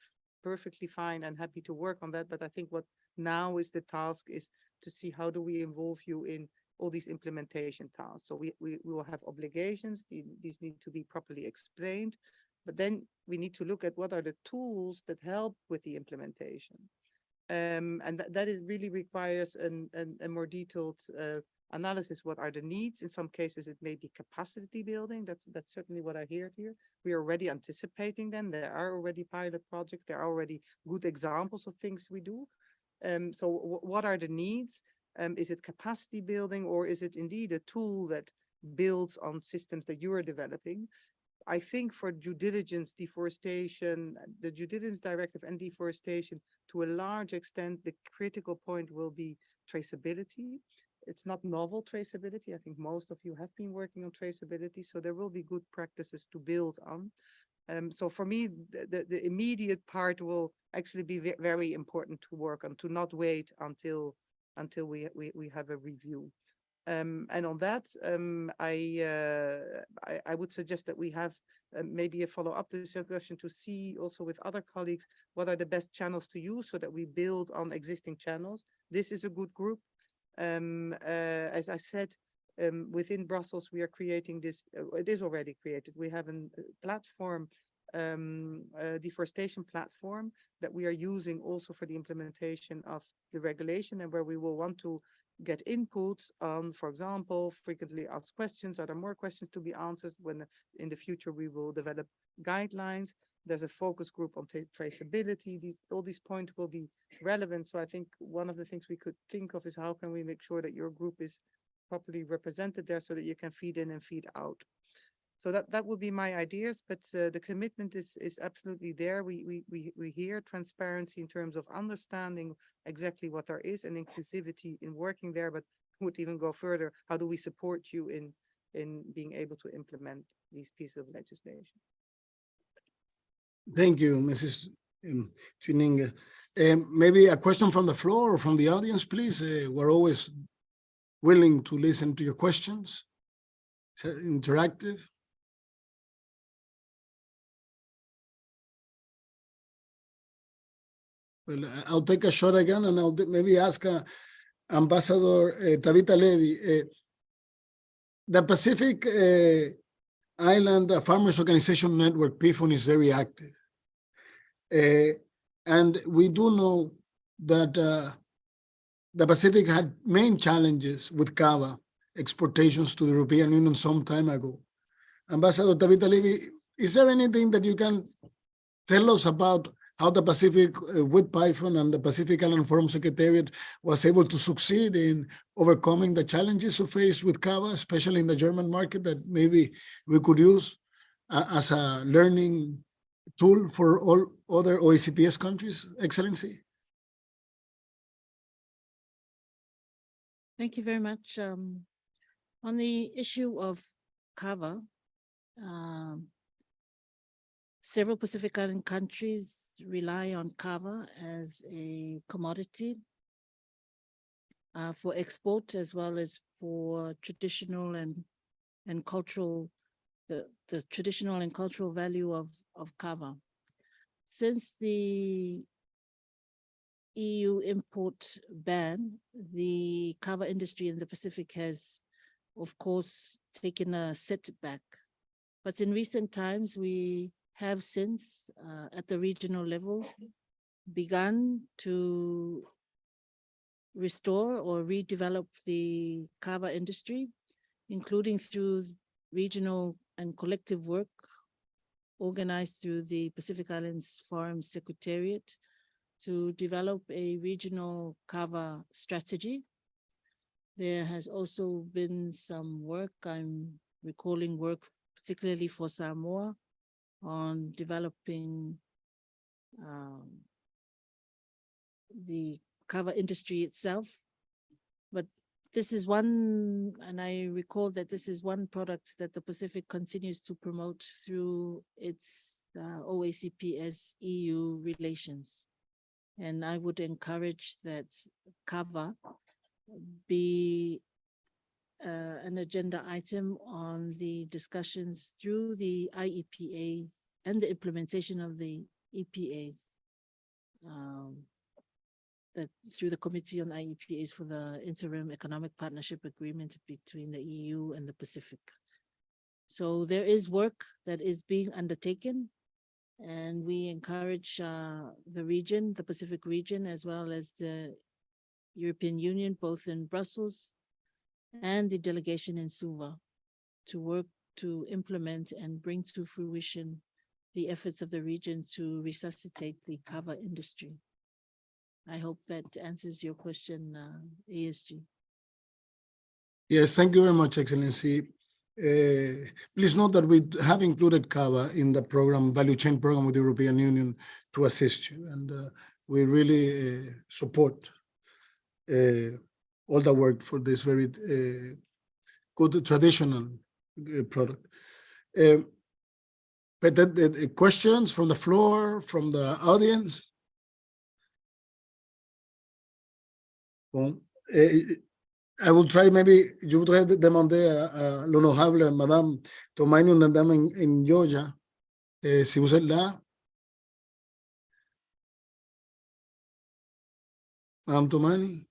perfectly fine and happy to work on that. But I think what now is the task is to see how do we involve you in all these implementation tasks. So we will have obligations. These need to be properly explained. But then we need to look at what are the tools that help with the implementation. And that is really requires a more detailed analysis. What are the needs? In some cases, it may be capacity building. That's certainly what I hear here. We are already anticipating them. There are already pilot projects. There are already good examples of things we do. So what are the needs? Is it capacity building, or is it indeed a tool that builds on systems that you are developing? I think for due diligence, deforestation, the due diligence directive and deforestation, to a large extent, the critical point will be traceability. It's not novel traceability. I think most of you have been working on traceability, so there will be good practices to build on. So for me, the immediate part will actually be very important to work on, to not wait until we have a review. And on that, I would suggest that we have maybe a follow-up discussion to see also with other colleagues what are the best channels to use so that we build on existing channels. This is a good group. As I said, within Brussels, we are creating this, it is already created. We have a platform, a deforestation platform that we are using also for the implementation of the regulation, and where we will want to get inputs on, for example, frequently asked questions. Are there more questions to be answered when in the future we will develop guidelines? There's a focus group on traceability. All these points will be relevant. So I think one of the things we could think of is how can we make sure that your group is properly represented there so that you can feed in and feed out. So that would be my ideas, but the commitment is absolutely there. We hear transparency in terms of understanding exactly what there is and inclusivity in working there, but would even go further. How do we support you in being able to implement these pieces of legislation? Thank you, Mrs. Tuning. Maybe a question from the floor or from the audience, please. We're always willing to listen to your questions. It's interactive. Well, I'll take a shot again, and I'll maybe ask Ambassador Tabitha Levy. The Pacific Island Farmers Organization Network, PIFON, is very active. And we do know that the Pacific had main challenges with CAVA exportations to the European Union some time ago. Ambassador Tabitha Levy, is there anything that you can tell us about how the Pacific with PIFON and the Pacific Island Forum Secretariat was able to succeed in overcoming the challenges you faced with CAVA, especially in the German market, that maybe we could use as a learning tool for all other OECPS countries, Excellency? Thank you very much. On the issue of kava, several Pacific Island countries rely on kava as a commodity for export, as well as for traditional and cultural, the traditional and cultural value of kava. Since the EU import ban, the kava industry in the Pacific has, of course, taken a setback. But in recent times, we have since, at the regional level, begun to restore or redevelop the kava industry, including through regional and collective work organized through the Pacific Islands Forum Secretariat to develop a regional kava strategy. There has also been some work, I'm recalling work particularly for Samoa, on developing the kava industry itself. But this is one, and I recall that this is one product that the Pacific continues to promote through its OACPS EU relations. And I would encourage that kava be an agenda item on the discussions through the IEPAs and the implementation of the EPAs, that through the Committee on IEPAs for the Interim Economic Partnership Agreement between the EU and the Pacific. So there is work that is being undertaken, and we encourage the region, the Pacific region, as well as the European Union, both in Brussels and the delegation in Suva, to work to implement and bring to fruition the efforts of the region to resuscitate the kava industry. I hope that answers your question, ASG. Yes, thank you very much, Excellency. Please note that we have included kava in the program, value chain program with the European Union to assist you. And we really support all the work for this very good traditional product. But the questions from the floor, from the audience? Bon, I will try, maybe, je voudrais demander à l'honorable Madame Tomaini, une dame en Georgia, si vous êtes là. Madame Tomaini.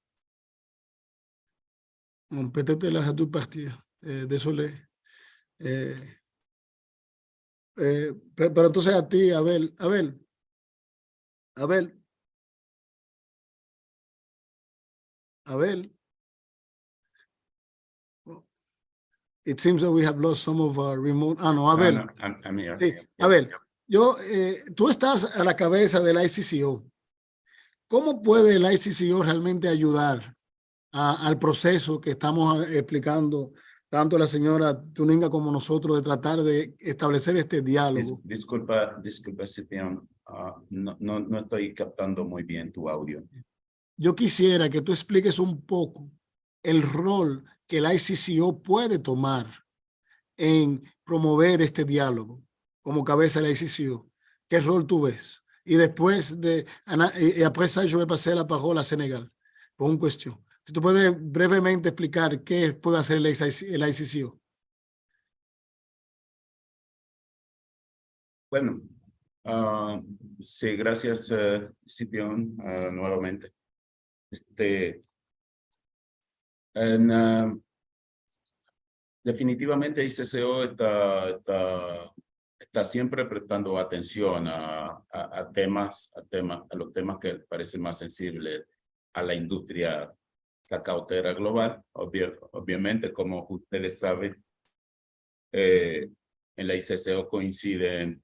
Bon, peut-être elle a dû partir, désolé. Pero entonces a ti, Abel. It seems that we have lost some of our remote. Ah, no, Abel. No, I'm here. Sí, Abel, tú estás a la cabeza del ICCO. ¿Cómo puede el ICCO realmente ayudar al proceso que estamos explicando tanto la señora Tuninga como nosotros de tratar de establecer este diálogo? Disculpa, Ciprián, no estoy captando muy bien tu audio. Yo quisiera que tú expliques un poco el rol que el ICCO puede tomar en promover este diálogo como cabeza del ICCO. ¿Qué rol tú ves? Y después y après ça, je vais passer la parole à Sénégal por una cuestión. Si tú puedes brevemente explicar qué puede hacer el ICCO. Bueno, sí, gracias, Ciprián, nuevamente. Definitivamente ICCO está siempre prestando atención a los temas que parecen más sensibles a la industria cacautera global. Obviamente, como ustedes saben, en la ICCO coinciden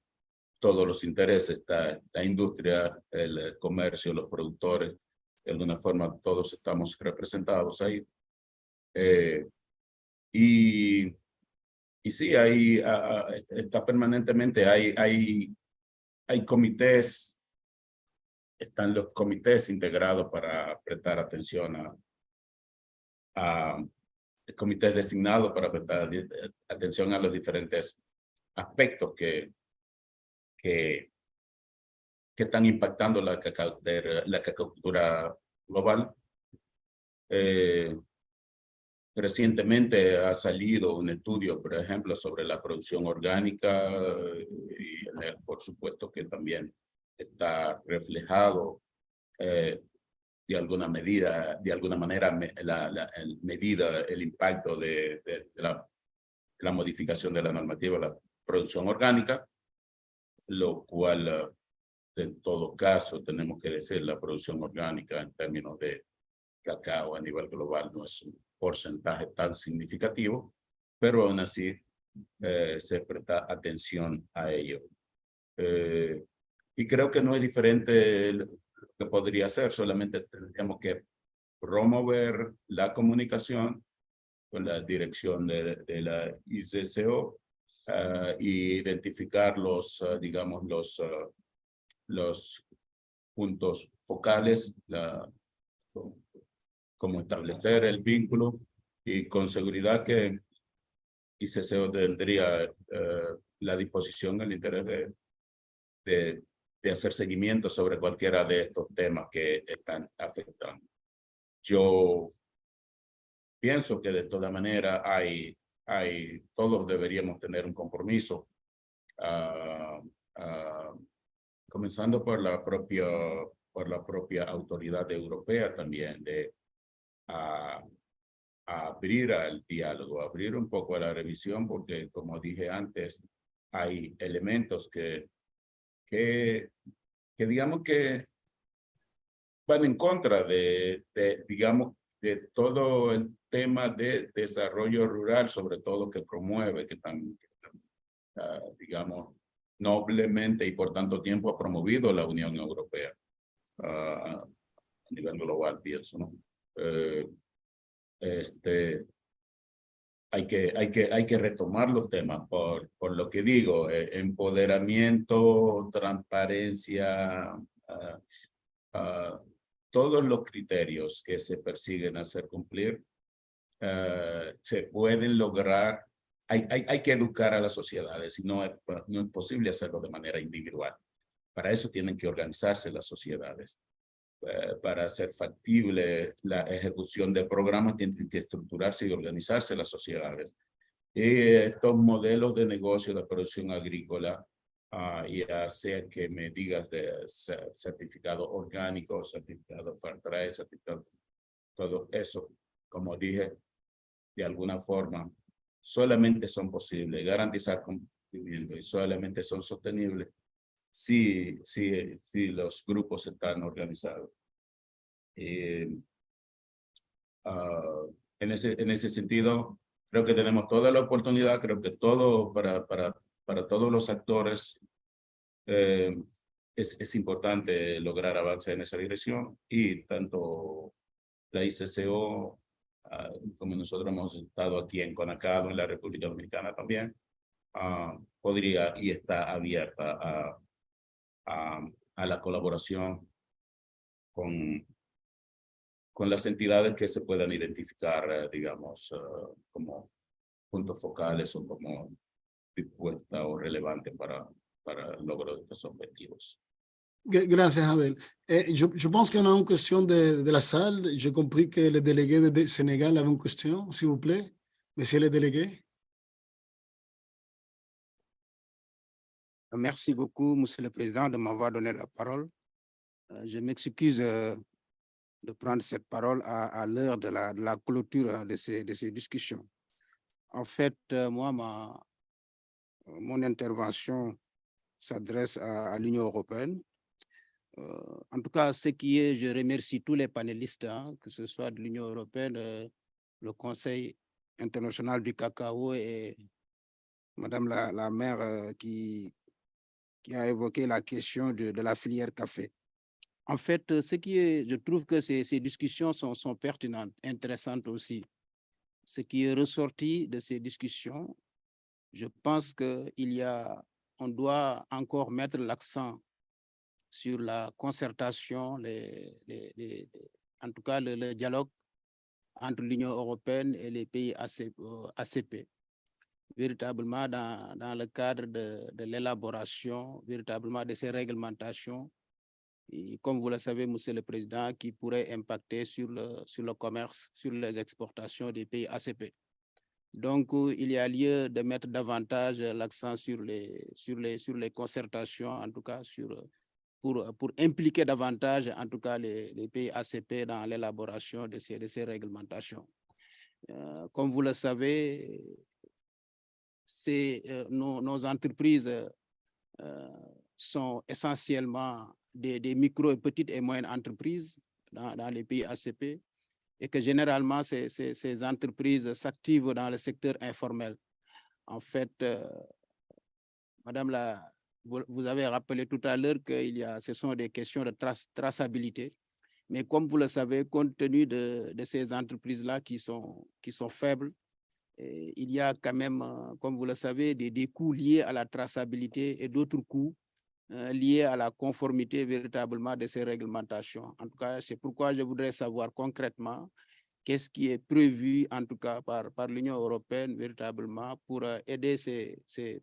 todos los intereses, la industria, el comercio, los productores. De alguna forma todos estamos representados ahí. Y sí, está permanentemente, hay comités, están los comités integrados para prestar atención comités designados para prestar atención a los diferentes aspectos que están impactando la cacacultura global. Recientemente ha salido un estudio, por ejemplo, sobre la producción orgánica y por supuesto que también está reflejado de alguna manera medida el impacto de la modificación de la normativa de la producción orgánica, lo cual en todo caso tenemos que decir la producción orgánica en términos de cacao a nivel global no es un porcentaje tan significativo, pero aún así se presta atención a ello. Y creo que no es diferente lo que podría ser, solamente tendríamos que promover la comunicación con la dirección de la ICCO y identificar digamos, los puntos focales, cómo establecer el vínculo y con seguridad que ICCO tendría la disposición, el interés de hacer seguimiento sobre cualquiera de estos temas que están afectando. Yo pienso que de toda manera todos deberíamos tener un compromiso, comenzando por la propia autoridad europea también, de abrir al diálogo, abrir un poco a la revisión, porque como dije antes, hay elementos que digamos que van en contra digamos, de todo el tema de desarrollo rural, sobre todo que promueve, que digamos, noblemente y por tanto tiempo ha promovido la Unión Europea a nivel global, pienso, ¿no? Hay que retomar los temas por lo que digo, empoderamiento, transparencia, todos los criterios que se persiguen hacer cumplir se pueden lograr. Hay que educar a las sociedades y no es posible hacerlo de manera individual. Para eso tienen que organizarse las sociedades. Para hacer factible la ejecución de programas tienen que estructurarse y organizarse las sociedades. Y estos modelos de negocio de producción agrícola, ya sea que me digas de certificado orgánico, certificado Fairtrade, certificado, todo eso, como dije, de alguna forma, solamente son posibles garantizar cumplimiento y solamente son sostenibles si los grupos están organizados. En ese sentido, creo que tenemos toda la oportunidad, creo que para todos los actores es importante lograr avances en esa dirección y tanto la ICCO como nosotros hemos estado aquí en Conacado, en la República Dominicana también, podría y está abierta a la colaboración con las entidades que se puedan identificar, digamos, como puntos focales o como dispuesta o relevante para el logro de estos objetivos. Gracias, Abel. Je pense qu'on a une question de la salle. J'ai compris que le délégué de Sénégal avait une question, s'il vous plaît. Monsieur le délégué. Merci beaucoup, Monsieur le Président, de m'avoir donné la parole. Je m'excuse de prendre cette parole à l'heure de la clôture de ces discussions. En fait, moi, mon intervention s'adresse à l'Union européenne. En tout cas, je remercie tous les panélistes, que ce soit de l'Union européenne, le Conseil international du cacao et Madame la maire qui a évoqué la question de la filière café. En fait, je trouve que ces discussions sont pertinentes, intéressantes aussi. Ce qui est ressorti de ces discussions, je pense qu'on doit encore mettre l'accent sur la concertation, en tout cas le dialogue entre l'Union européenne et les pays ACP. Véritablement dans le cadre de l'élaboration véritablement de ces réglementations, et comme vous le savez, Monsieur le Président, qui pourrait impacter sur le commerce, sur les exportations des pays ACP. Donc, il y a lieu de mettre davantage l'accent sur les concertations, en tout cas pour impliquer davantage, en tout cas, les pays ACP dans l'élaboration de ces réglementations. Comme vous le savez, nos entreprises sont essentiellement des micro, petites et moyennes entreprises dans les pays ACP, et que généralement, ces entreprises s'activent dans le secteur informel. En fait, Madame vous avez rappelé tout à l'heure que ce sont des questions de traçabilité. Mais comme vous le savez, compte tenu de ces entreprises-là qui sont faibles, il y a quand même, comme vous le savez, des coûts liés à la traçabilité et d'autres coûts liés à la conformité véritablement de ces réglementations. En tout cas, c'est pourquoi je voudrais savoir concrètement qu'est-ce qui est prévu, en tout cas par l'Union européenne, véritablement pour aider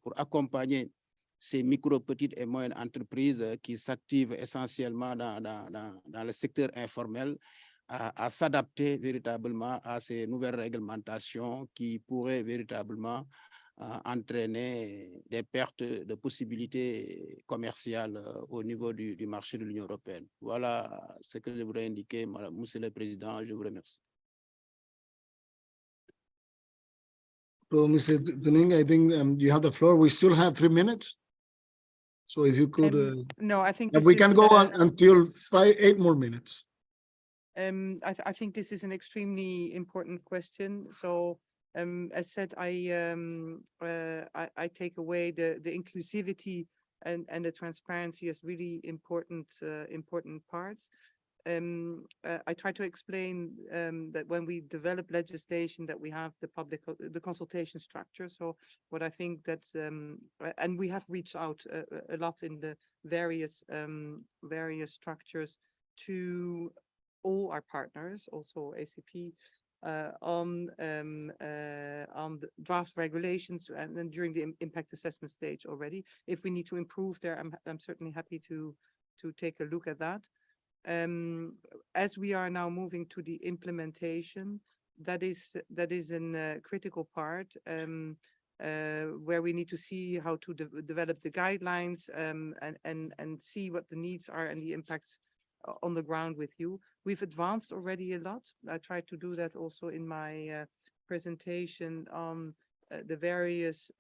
pour accompagner ces micro, petites et moyennes entreprises qui s'activent essentiellement dans le secteur informel à s'adapter véritablement à ces nouvelles réglementations qui pourraient véritablement entraîner des pertes de possibilités commerciales au niveau du marché de l'Union européenne. Voilà ce que je voudrais indiquer, Monsieur le Président. Je vous remercie. So, Mr. Dunning, I think you have the floor. We still have 3 minutes. So if you could, no, I think we can go on until 8 more minutes. I think this is an extremely important question. So, as said, I take away the inclusivity and the transparency as really important parts. I try to explain that when we develop legislation that we have the consultation structure. So what I think that and we have reached out a lot in the various structures to all our partners, also ACP, on the draft regulations and then during the impact assessment stage already. If we need to improve there, I'm certainly happy to take a look at that. As we are now moving to the implementation, that is a critical part where we need to see how to develop the guidelines and see what the needs are and the impacts on the ground with you. We've advanced already a lot. I tried to do that also in my presentation on the various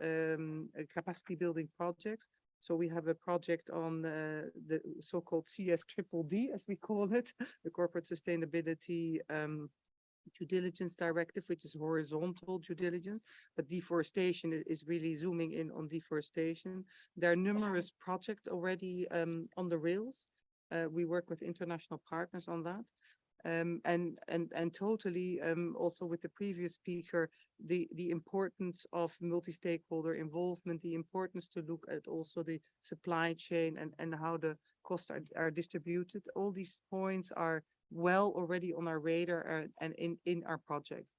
capacity building projects. So we have a project on the so-called CSDDD, as we call it, the Corporate Sustainability Due Diligence Directive, which is horizontal due diligence, but deforestation is really zooming in on deforestation. There are numerous projects already on the rails. We work with international partners on that. And totally also with the previous speaker, the importance of multi-stakeholder involvement, the importance to look at also the supply chain and how the costs are distributed. All these points are well already on our radar and in our projects.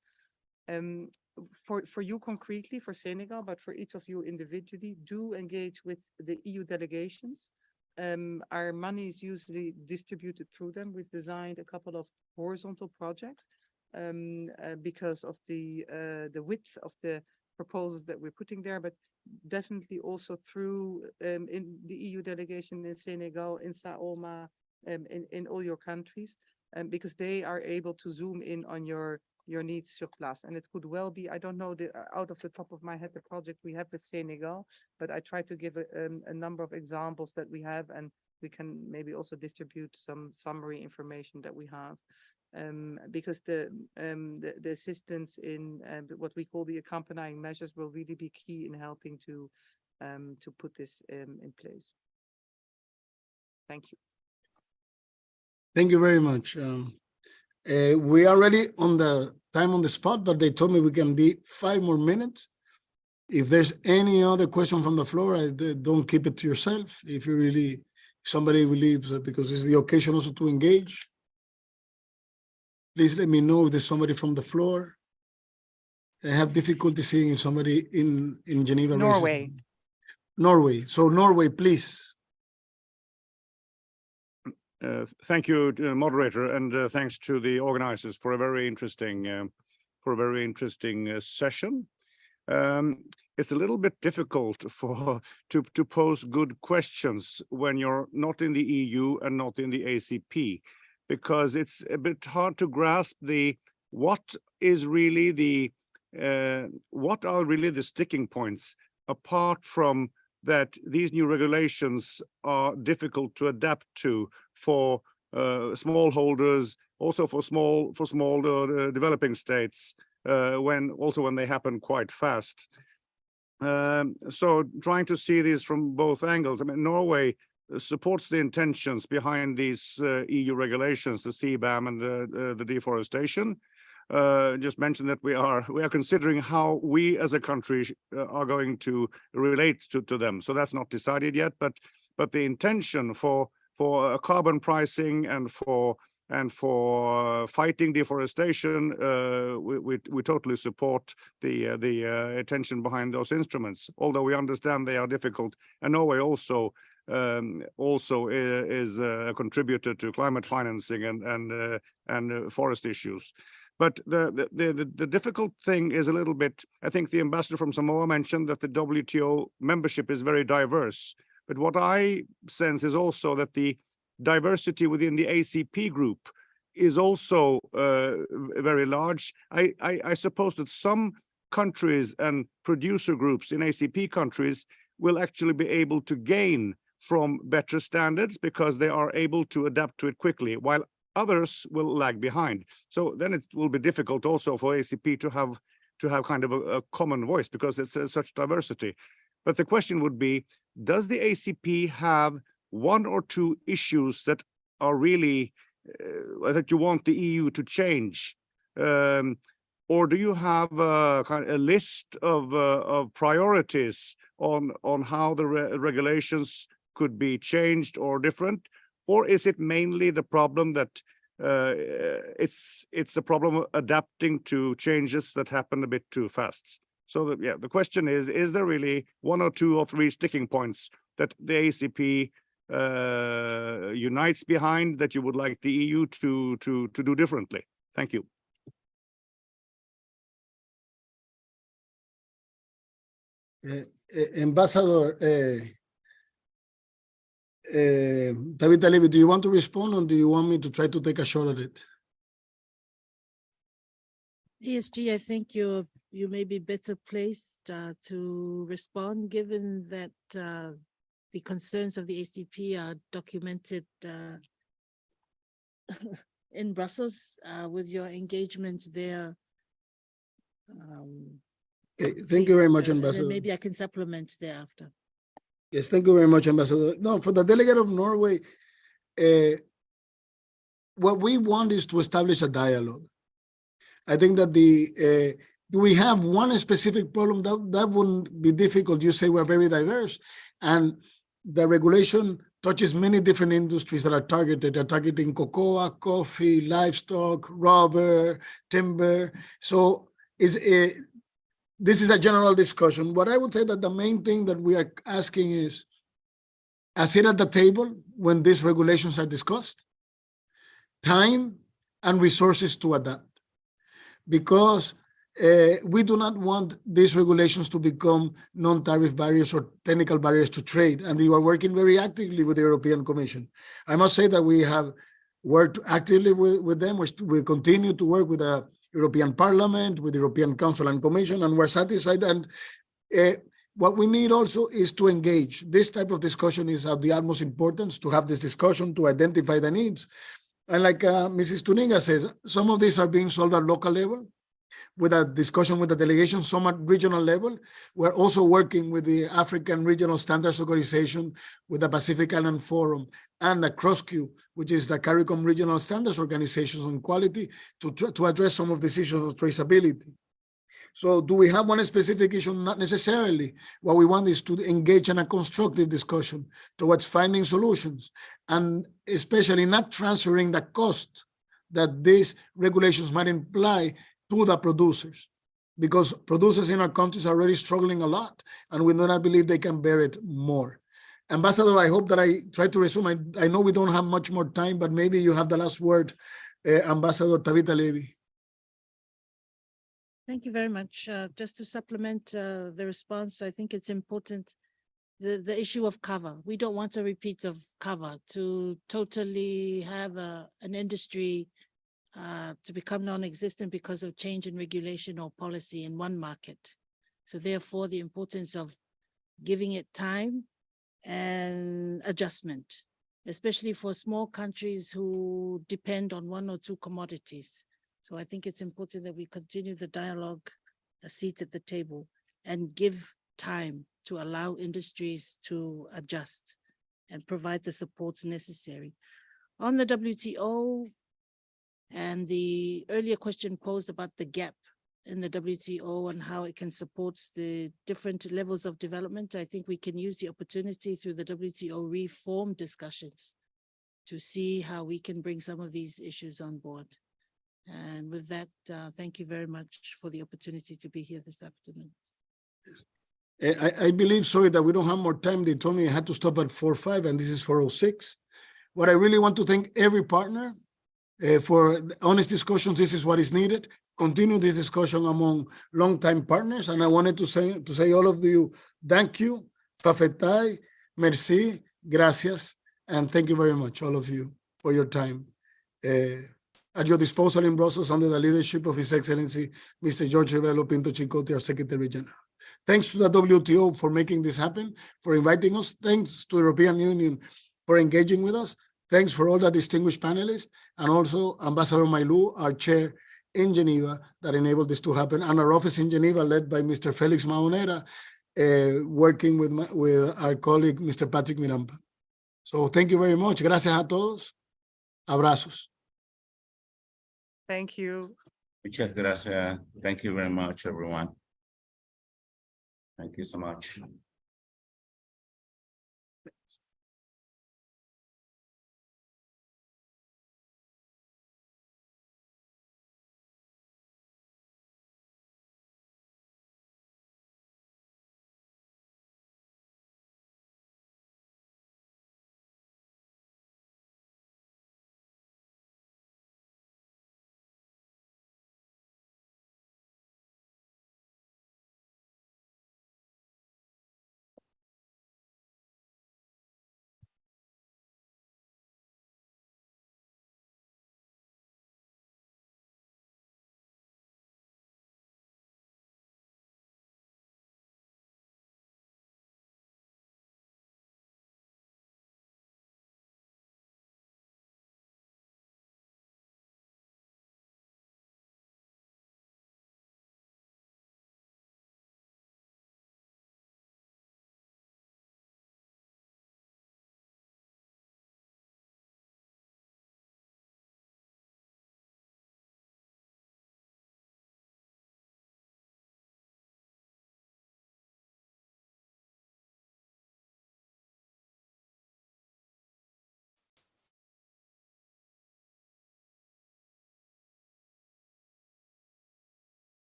For you concretely, for Senegal, but for each of you individually, do engage with the EU delegations. Our money is usually distributed through them. We've designed a couple of horizontal projects because of the width of the proposals that we're putting there, but definitely also through in the EU delegation in Senegal, in Saoma, in all your countries, because they are able to zoom in on your needs sur place. And it could well be, I don't know out of the top of my head, the project we have with Senegal, but I try to give a number of examples that we have, and we can maybe also distribute some summary information that we have. Because the assistance in what we call the accompanying measures will really be key in helping to put this in place. Thank you. Thank you very much. We are already on the time on the spot, but they told me we can be 5 more minutes. If there's any other question from the floor, don't keep it to yourself. If somebody believes, because it's the occasion also to engage. Please let me know if there's somebody from the floor. I have difficulty seeing if somebody in Geneva. raises- Norway. Norway. So Norway, please. Thank you, moderator, and thanks to the organizers for a very interesting session. It's a little bit difficult to pose good questions when you're not in the EU and not in the ACP, because it's a bit hard to grasp what are really the sticking points, apart from that these new regulations are difficult to adapt to for smallholders, also for small developing states, when they happen quite fast. So trying to see these from both angles. I mean, Norway supports the intentions behind these EU regulations, the CBAM and the deforestation. Just mention that we are considering how we as a country are going to relate to them. So that's not decided yet, but the intention for carbon pricing and for fighting deforestation, we totally support the intention behind those instruments, although we understand they are difficult. And Norway also is a contributor to climate financing and forest issues. But the difficult thing is a little bit, I think the ambassador from Samoa mentioned that the WTO membership is very diverse. But what I sense is also that the diversity within the ACP group is also very large. I suppose that some countries and producer groups in ACP countries will actually be able to gain from better standards because they are able to adapt to it quickly, while others will lag behind. So then it will be difficult also for ACP to have kind of a common voice because it's such diversity. But the question would be, does the ACP have one or two issues that are really that you want the EU to change, or do you have a list of priorities on how the regulations could be changed or different, or is it mainly the problem that it's a problem of adapting to changes that happen a bit too fast? So the question is there really one or two or three sticking points that the ACP unites behind that you would like the EU to do differently? Thank you. Ambassador Tabitha Levy, do you want to respond or do you want me to try to take a shot at it? ESG, I think you may be better placed to respond, given that the concerns of the ACP are documented in Brussels with your engagement there. Okay, thank you very much, and Ambassador. then maybe I can supplement thereafter. Yes, thank you very much, Ambassador. No, for the delegate of Norway, what we want is to establish a dialogue. I think that do we have one specific problem? That wouldn't be difficult. You say we're very diverse, and the regulation touches many different industries that are targeted. They're targeting cocoa, coffee, livestock, rubber, timber. So this is a general discussion. What I would say that the main thing that we are asking is a seat at the table when these regulations are discussed, time and resources to adapt. Because we do not want these regulations to become non-tariff barriers or technical barriers to trade. And we are working very actively with the European Commission. I must say that we have worked actively with them. We continue to work with the European Parliament, with the European Council and Commission, and we're satisfied. And what we need also is to engage. This type of discussion is of the utmost importance, to have this discussion, to identify the needs. And like Mrs. Tuninga says, some of these are being solved at local level with a discussion with the delegation, some at regional level. We're also working with the African Regional Standards Organization, with the Pacific Island Forum, and the CROSSQ, which is the CARICOM Regional Standards Organizations on Quality, to address some of these issues of traceability. So do we have one specific issue? Not necessarily. What we want is to engage in a constructive discussion towards finding solutions, and especially not transferring the cost that these regulations might imply to the producers, because producers in our countries are already struggling a lot, and we do not believe they can bear it more. Ambassador, I hope that I try to resume. I know we don't have much more time, but maybe you have the last word, Ambassador Tabitha Levy. Thank you very much. Just to supplement the response, I think it's important, the issue of cover. We don't want a repeat of cover, to totally have an industry to become non-existent because of change in regulation or policy in one market. So therefore, the importance of giving it time and adjustment, especially for small countries who depend on one or two commodities. So I think it's important that we continue the dialogue, a seat at the table, and give time to allow industries to adjust and provide the supports necessary. On the WTO and the earlier question posed about the gap in the WTO and how it can support the different levels of development, I think we can use the opportunity through the WTO reform discussions to see how we can bring some of these issues on board. And with that, thank you very much for the opportunity to be here this afternoon. I believe, sorry, that we don't have more time. They told me I had to stop at 4:05, and this is 4:06. What I really want to thank every partner for honest discussions. This is what is needed. Continue this discussion among longtime partners. And I wanted to say all of you, thank you, Fafetai, merci, gracias, and thank you very much, all of you, for your time. At your disposal in Brussels under the leadership of His Excellency, Mr. George Rivelo Pinto Chicote, our Secretary General. Thanks to the WTO for making this happen, for inviting us. Thanks to the European Union for engaging with us. Thanks for all the distinguished panelists, and also Ambassador Mailou, our chair in Geneva, that enabled this to happen, and our office in Geneva led by Mr. Felix Mahonera, working with our colleague, Mr. Patrick Mirampa. So thank you very much. Gracias a todos. Abrazos. Thank you. Muchas gracias. Thank you very much, everyone. Thank you so much.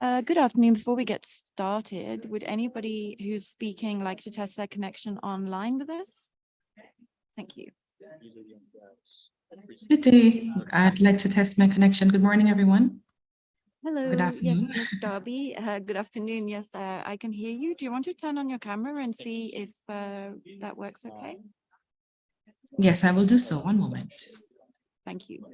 Good afternoon. Before we get started, would anybody who's speaking like to test their connection online with us? Thank you. Good day. I'd like to test my connection. Good morning, everyone. Hello. Good afternoon. Yes, Ms. Darby. Good afternoon. Yes, I can hear you. Do you want to turn on your camera and see if that works okay? Yes, I will do so. One moment. Thank you.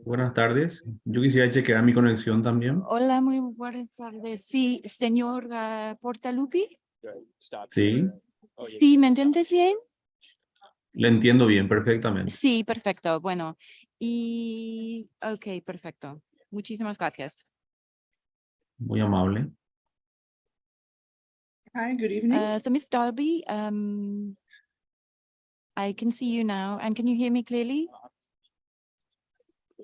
Buenas tardes. Yo quisiera chequear mi conexión también. Hola, muy buenas tardes. Sí, señor Portalupi. Sí, Sí, ¿me entiendes bien? le entiendo bien, perfectamente. Sí, perfecto. Bueno, ok, perfecto. Muchísimas gracias. Muy amable. Hi, good evening. So Miss Darby, I can see you now, and can you hear me clearly?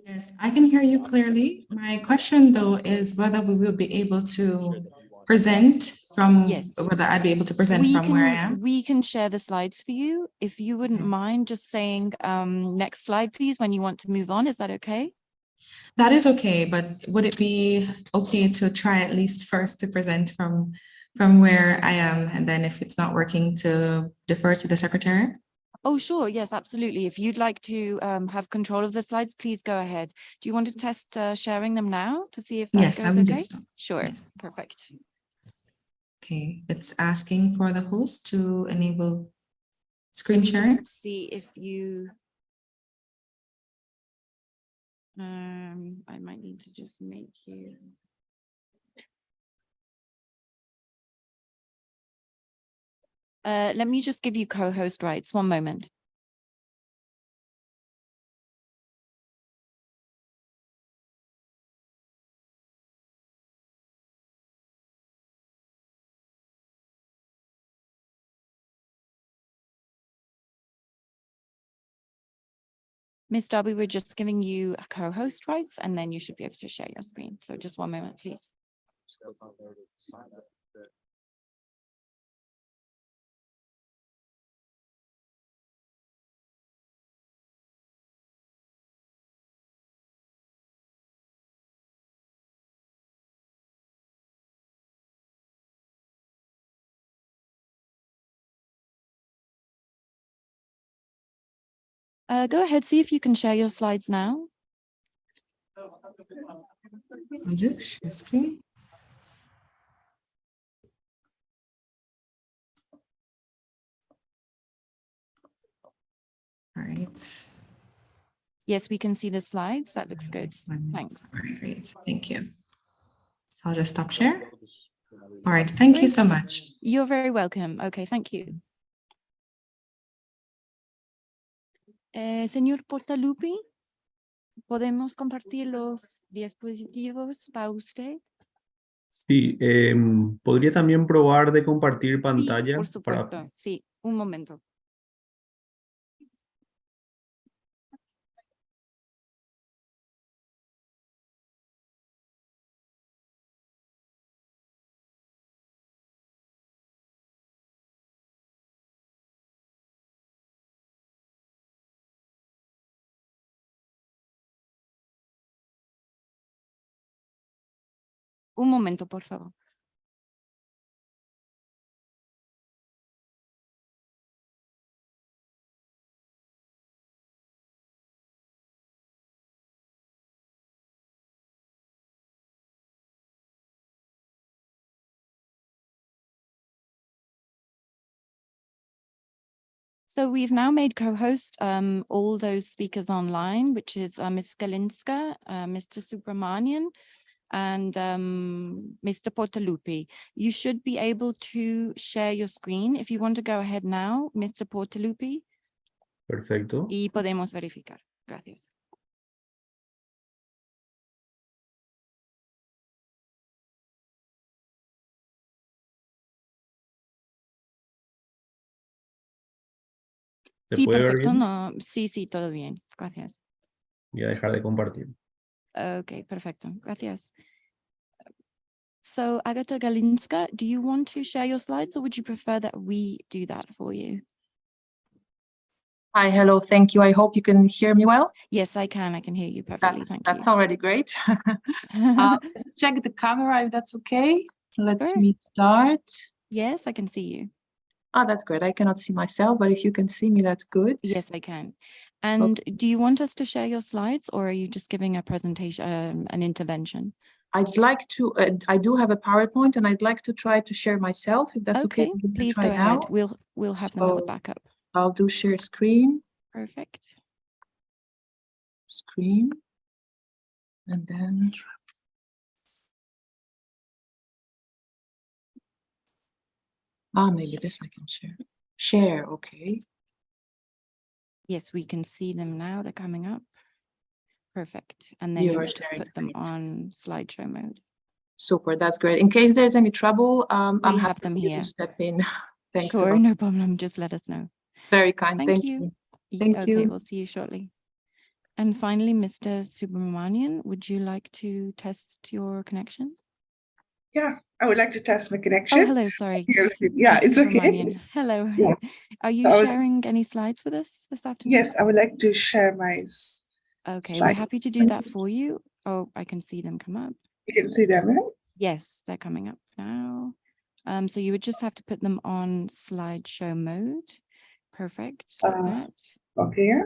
Yes, I can hear you clearly. My question, though, is whether we will be able to present from, Yes. whether I'd be able to present from where I am. We can share the slides for you. If you wouldn't mind just saying next slide, please, when you want to move on. Is that okay? That is okay, but would it be okay to try at least first to present from where I am, and then if it's not working, to defer to the secretary? Oh, sure. Yes, absolutely. If you'd like to have control of the slides, please go ahead. Do you want to test sharing them now to see if that Yes, I goes will do okay? so. Sure. Yes. Perfect. Okay, it's asking for the host to enable screen sharing. Just see if you I might need to just make you let me just give you co-host rights. One moment. Miss Darby, we're just giving you a co-host rights, and then you should be able to share your screen. So just one moment, please. Go ahead, see if you can share your slides now. I'll do share screen. All right. Yes, we can see the slides. That looks good. Thanks. All right, great. Thank you. So I'll just stop share. All right, thank you so much. You're very welcome. Okay, thank you. Señor Portalupi, ¿podemos compartir los dispositivos para usted? Sí, podría también probar de compartir Sí, pantalla. por supuesto. Sí, un momento. Un momento, por favor. So we've now made co-host all those speakers online, which is Ms. Galinska, Mr. Subramanian, and Mr. Portalupi. You should be able to share your screen. If you want to go ahead now, Mr. Portalupi. Perfecto. Y podemos verificar. Gracias. ¿Se Sí, puede ver perfecto. bien? No, sí, todo bien. Gracias. Voy a dejar de compartir. Ok, perfecto. Gracias. So Agata Galinska, do you want to share your slides or would you prefer that we do that for you? Hi, hello, thank you. I hope you can hear me well. Yes, I can. I can hear you perfectly. Thank That's you. already great. Just check the camera if that's okay. Let Sure. me start. Yes, I can see you. Oh, that's great. I cannot see myself, but if you can see me, that's good. Yes, I can. And do you want us to share your slides or are you just giving a presentation, an intervention? I'd like to, I do have a PowerPoint and I'd like to try to share myself, if that's okay. Okay, We're gonna please try go ahead. now. We'll have them as a So backup. I'll do share screen. Perfect. Screen. And then. Maybe this I can share. Share, okay. Yes, we can see them now. They're coming up. Perfect. And then You you are would just sharing put them on slideshow mode. Super, that's great. In case there's any trouble, I'm We have happy them for you here. to step in. Thanks a Sure, lot. no problem. Just let us know. Very kind. Thank Thank you. you. Thank Okay, you. we'll see you shortly. And finally, Mr. Subramanian, would you like to test your connection? Yeah, I would like to test my Oh, connection. hello, sorry. Yeah, Mr. it's okay. Subramanian. Hello. Yeah. Are you So I was- sharing any slides with us this afternoon? Yes, I would like to share my Okay, we're slides. happy to do that for you. Oh, I can see them come up. You can see them, right? Yes, they're coming up now. So you would just have to put them on slideshow mode. Perfect, like that. Okay, yeah.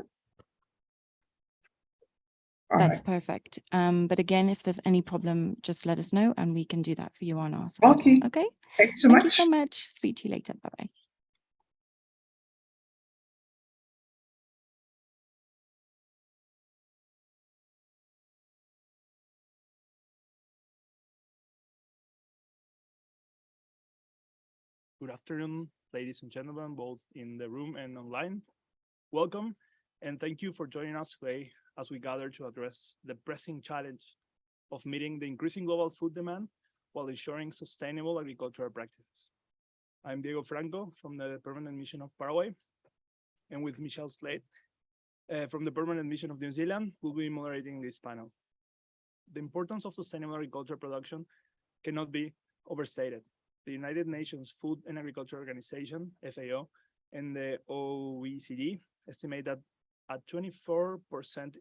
All That's right. perfect. But again, if there's any problem, just let us know and we can do that for you on our side. Okay. Okay. Thanks so Thank much. you so much. Speak to you later. Bye-bye. Good afternoon, ladies and gentlemen, both in the room and online. Welcome, and thank you for joining us today as we gather to address the pressing challenge of meeting the increasing global food demand while ensuring sustainable agricultural practices. I'm Diego Franco from the Permanent Mission of Paraguay, and with Michelle Slade from the Permanent Mission of New Zealand, we'll be moderating this panel. The importance of sustainable agricultural production cannot be overstated. The United Nations Food and Agriculture Organization, FAO, and the OECD estimate that a 24%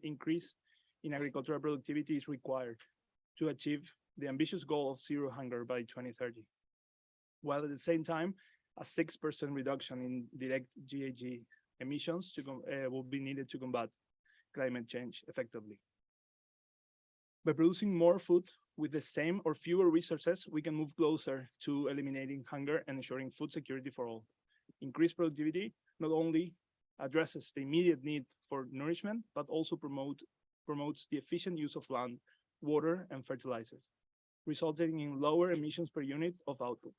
increase in agricultural productivity is required to achieve the ambitious goal of zero hunger by 2030, while at the same time, a 6% reduction in direct GHG emissions will be needed to combat climate change effectively. By producing more food with the same or fewer resources, we can move closer to eliminating hunger and ensuring food security for all. Increased productivity not only addresses the immediate need for nourishment, but also promotes the efficient use of land, water, and fertilizers, resulting in lower emissions per unit of output.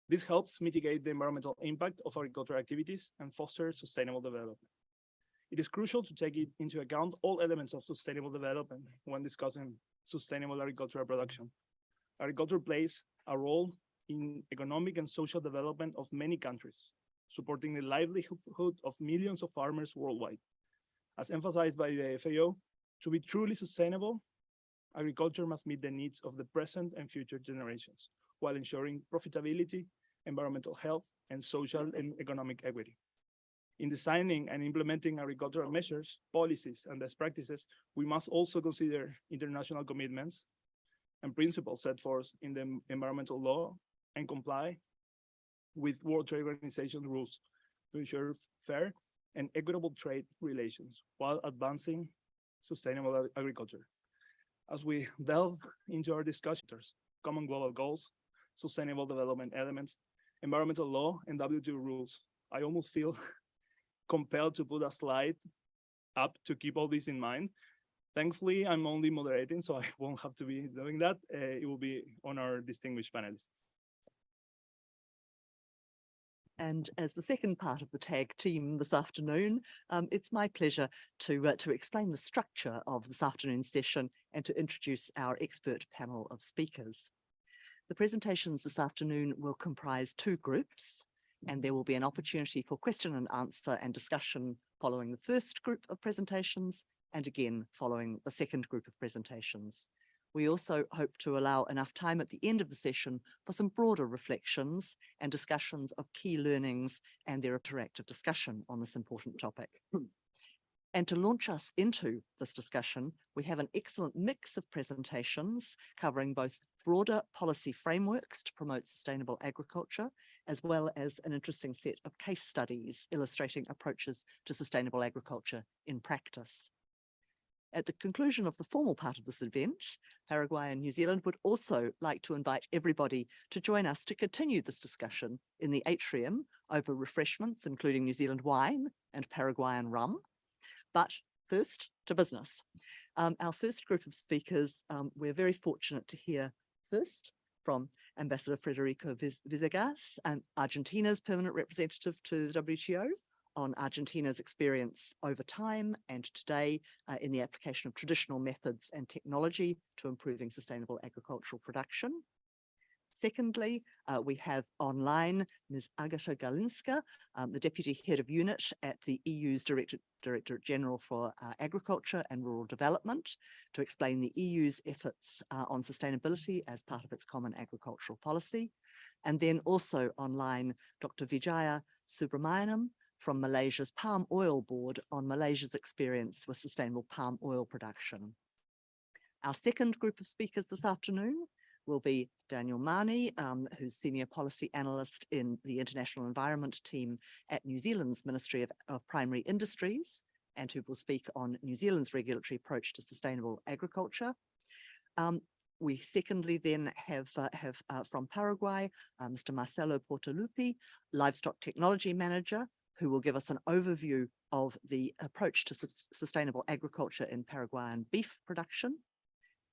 This helps mitigate the environmental impact of agricultural activities and foster sustainable development. It is crucial to take into account all elements of sustainable development when discussing sustainable agricultural production. Agriculture plays a role in economic and social development of many countries, supporting the livelihood of millions of farmers worldwide. As emphasized by the FAO, to be truly sustainable, agriculture must meet the needs of the present and future generations, while ensuring profitability, environmental health, and social and economic equity. In designing and implementing agricultural measures, policies, and best practices, we must also consider international commitments and principles set forth in the environmental law and comply with World Trade Organization rules to ensure fair and equitable trade relations while advancing sustainable agriculture. As we delve into our discussions, common global goals, sustainable development elements, environmental law, and WTO rules, I almost feel compelled to put a slide up to keep all this in mind. Thankfully, I'm only moderating, so I won't have to be doing that. It will be on our distinguished panelists. And as the second part of the tag team this afternoon, it's my pleasure to explain the structure of this afternoon's session and to introduce our expert panel of speakers. The presentations this afternoon will comprise two groups, and there will be an opportunity for question and answer and discussion following the first group of presentations and again following the second group of presentations. We also hope to allow enough time at the end of the session for some broader reflections and discussions of key learnings and their interactive discussion on this important topic. And to launch us into this discussion, we have an excellent mix of presentations covering both broader policy frameworks to promote sustainable agriculture, as well as an interesting set of case studies illustrating approaches to sustainable agriculture in practice. At the conclusion of the formal part of this event, Paraguay and New Zealand would also like to invite everybody to join us to continue this discussion in the atrium over refreshments, including New Zealand wine and Paraguayan rum. But first to business. Our first group of speakers, we're very fortunate to hear first from Ambassador Federico Villegas, Argentina's permanent representative to the WTO, on Argentina's experience over time and today in the application of traditional methods and technology to improving sustainable agricultural production. Secondly, we have online Ms. Agata Galinska, the Deputy Head of Unit at the EU's Directorate General for Agriculture and Rural Development, to explain the EU's efforts on sustainability as part of its common agricultural policy. And then also online, Dr. Vijaya Subramaniam from Malaysia's Palm Oil Board on Malaysia's experience with sustainable palm oil production. Our second group of speakers this afternoon will be Daniel Marnie, who's Senior Policy Analyst in the International Environment Team at New Zealand's Ministry of Primary Industries, and who will speak on New Zealand's regulatory approach to sustainable agriculture. We secondly then have from Paraguay, Mr. Marcelo Portalupi, Livestock Technology Manager, who will give us an overview of the approach to sustainable agriculture in Paraguayan beef production.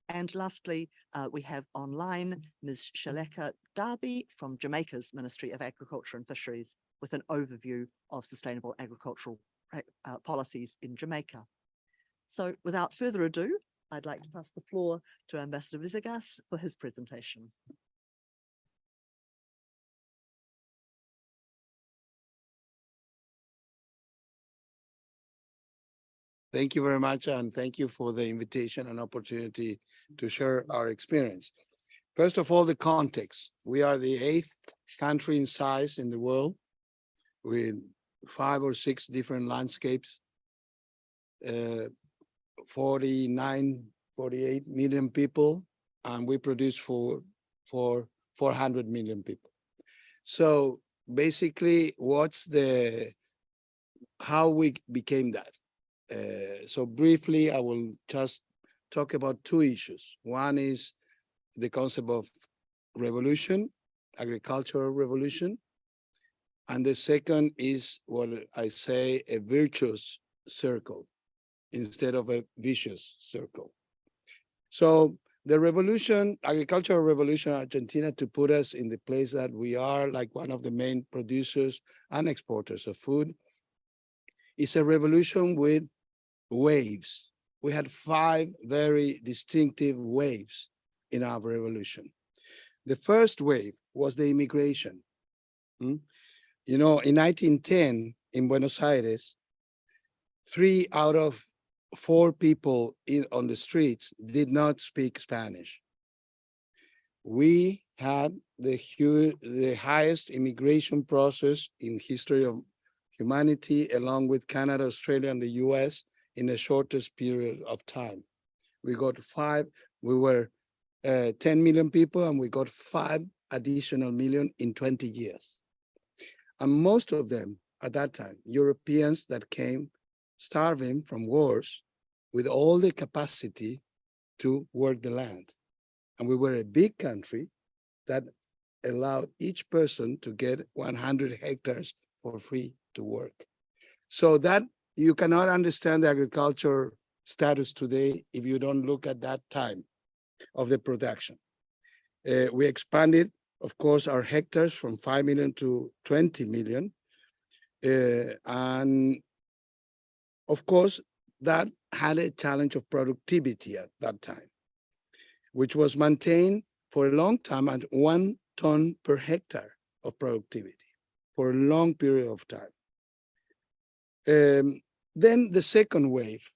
And lastly, we have online Ms. Shaleka Darby from Jamaica's Ministry of Agriculture and Fisheries with an overview of sustainable agricultural policies in Jamaica. So without further ado, I'd like to pass the floor to Ambassador Villegas for his presentation. Thank you very much, and thank you for the invitation and opportunity to share our experience. First of all, the context. We are the 8th country in size in the world with 5 or 6 different landscapes, 48 million people, and we produce for 400 million people. So basically, how we became that? So briefly, I will just talk about 2 issues. One is the concept of revolution, agricultural revolution. And the second is what I say, a virtuous circle instead of a vicious circle. So the revolution, agricultural revolution in Argentina, to put us in the place that we are, like one of the main producers and exporters of food, is a revolution with waves. We had 5 very distinctive waves in our revolution. The first wave was the immigration. You know, in 1910 in Buenos Aires, 3 out of 4 people on the streets did not speak Spanish. We had the highest immigration process in history of humanity, along with Canada, Australia, and the US, in the shortest period of time. We were 10 million people, and we got 5 additional million in 20 years. And most of them at that time, Europeans that came starving from wars with all the capacity to work the land. And we were a big country that allowed each person to get 100 hectares for free to work. So that you cannot understand the agriculture status today if you don't look at that time of the production. We expanded, of course, our hectares from 5 million to 20 million. And of course, that had a challenge of productivity at that time, which was maintained for a long time at 1 ton per hectare of productivity for a long period of time. Then the second wave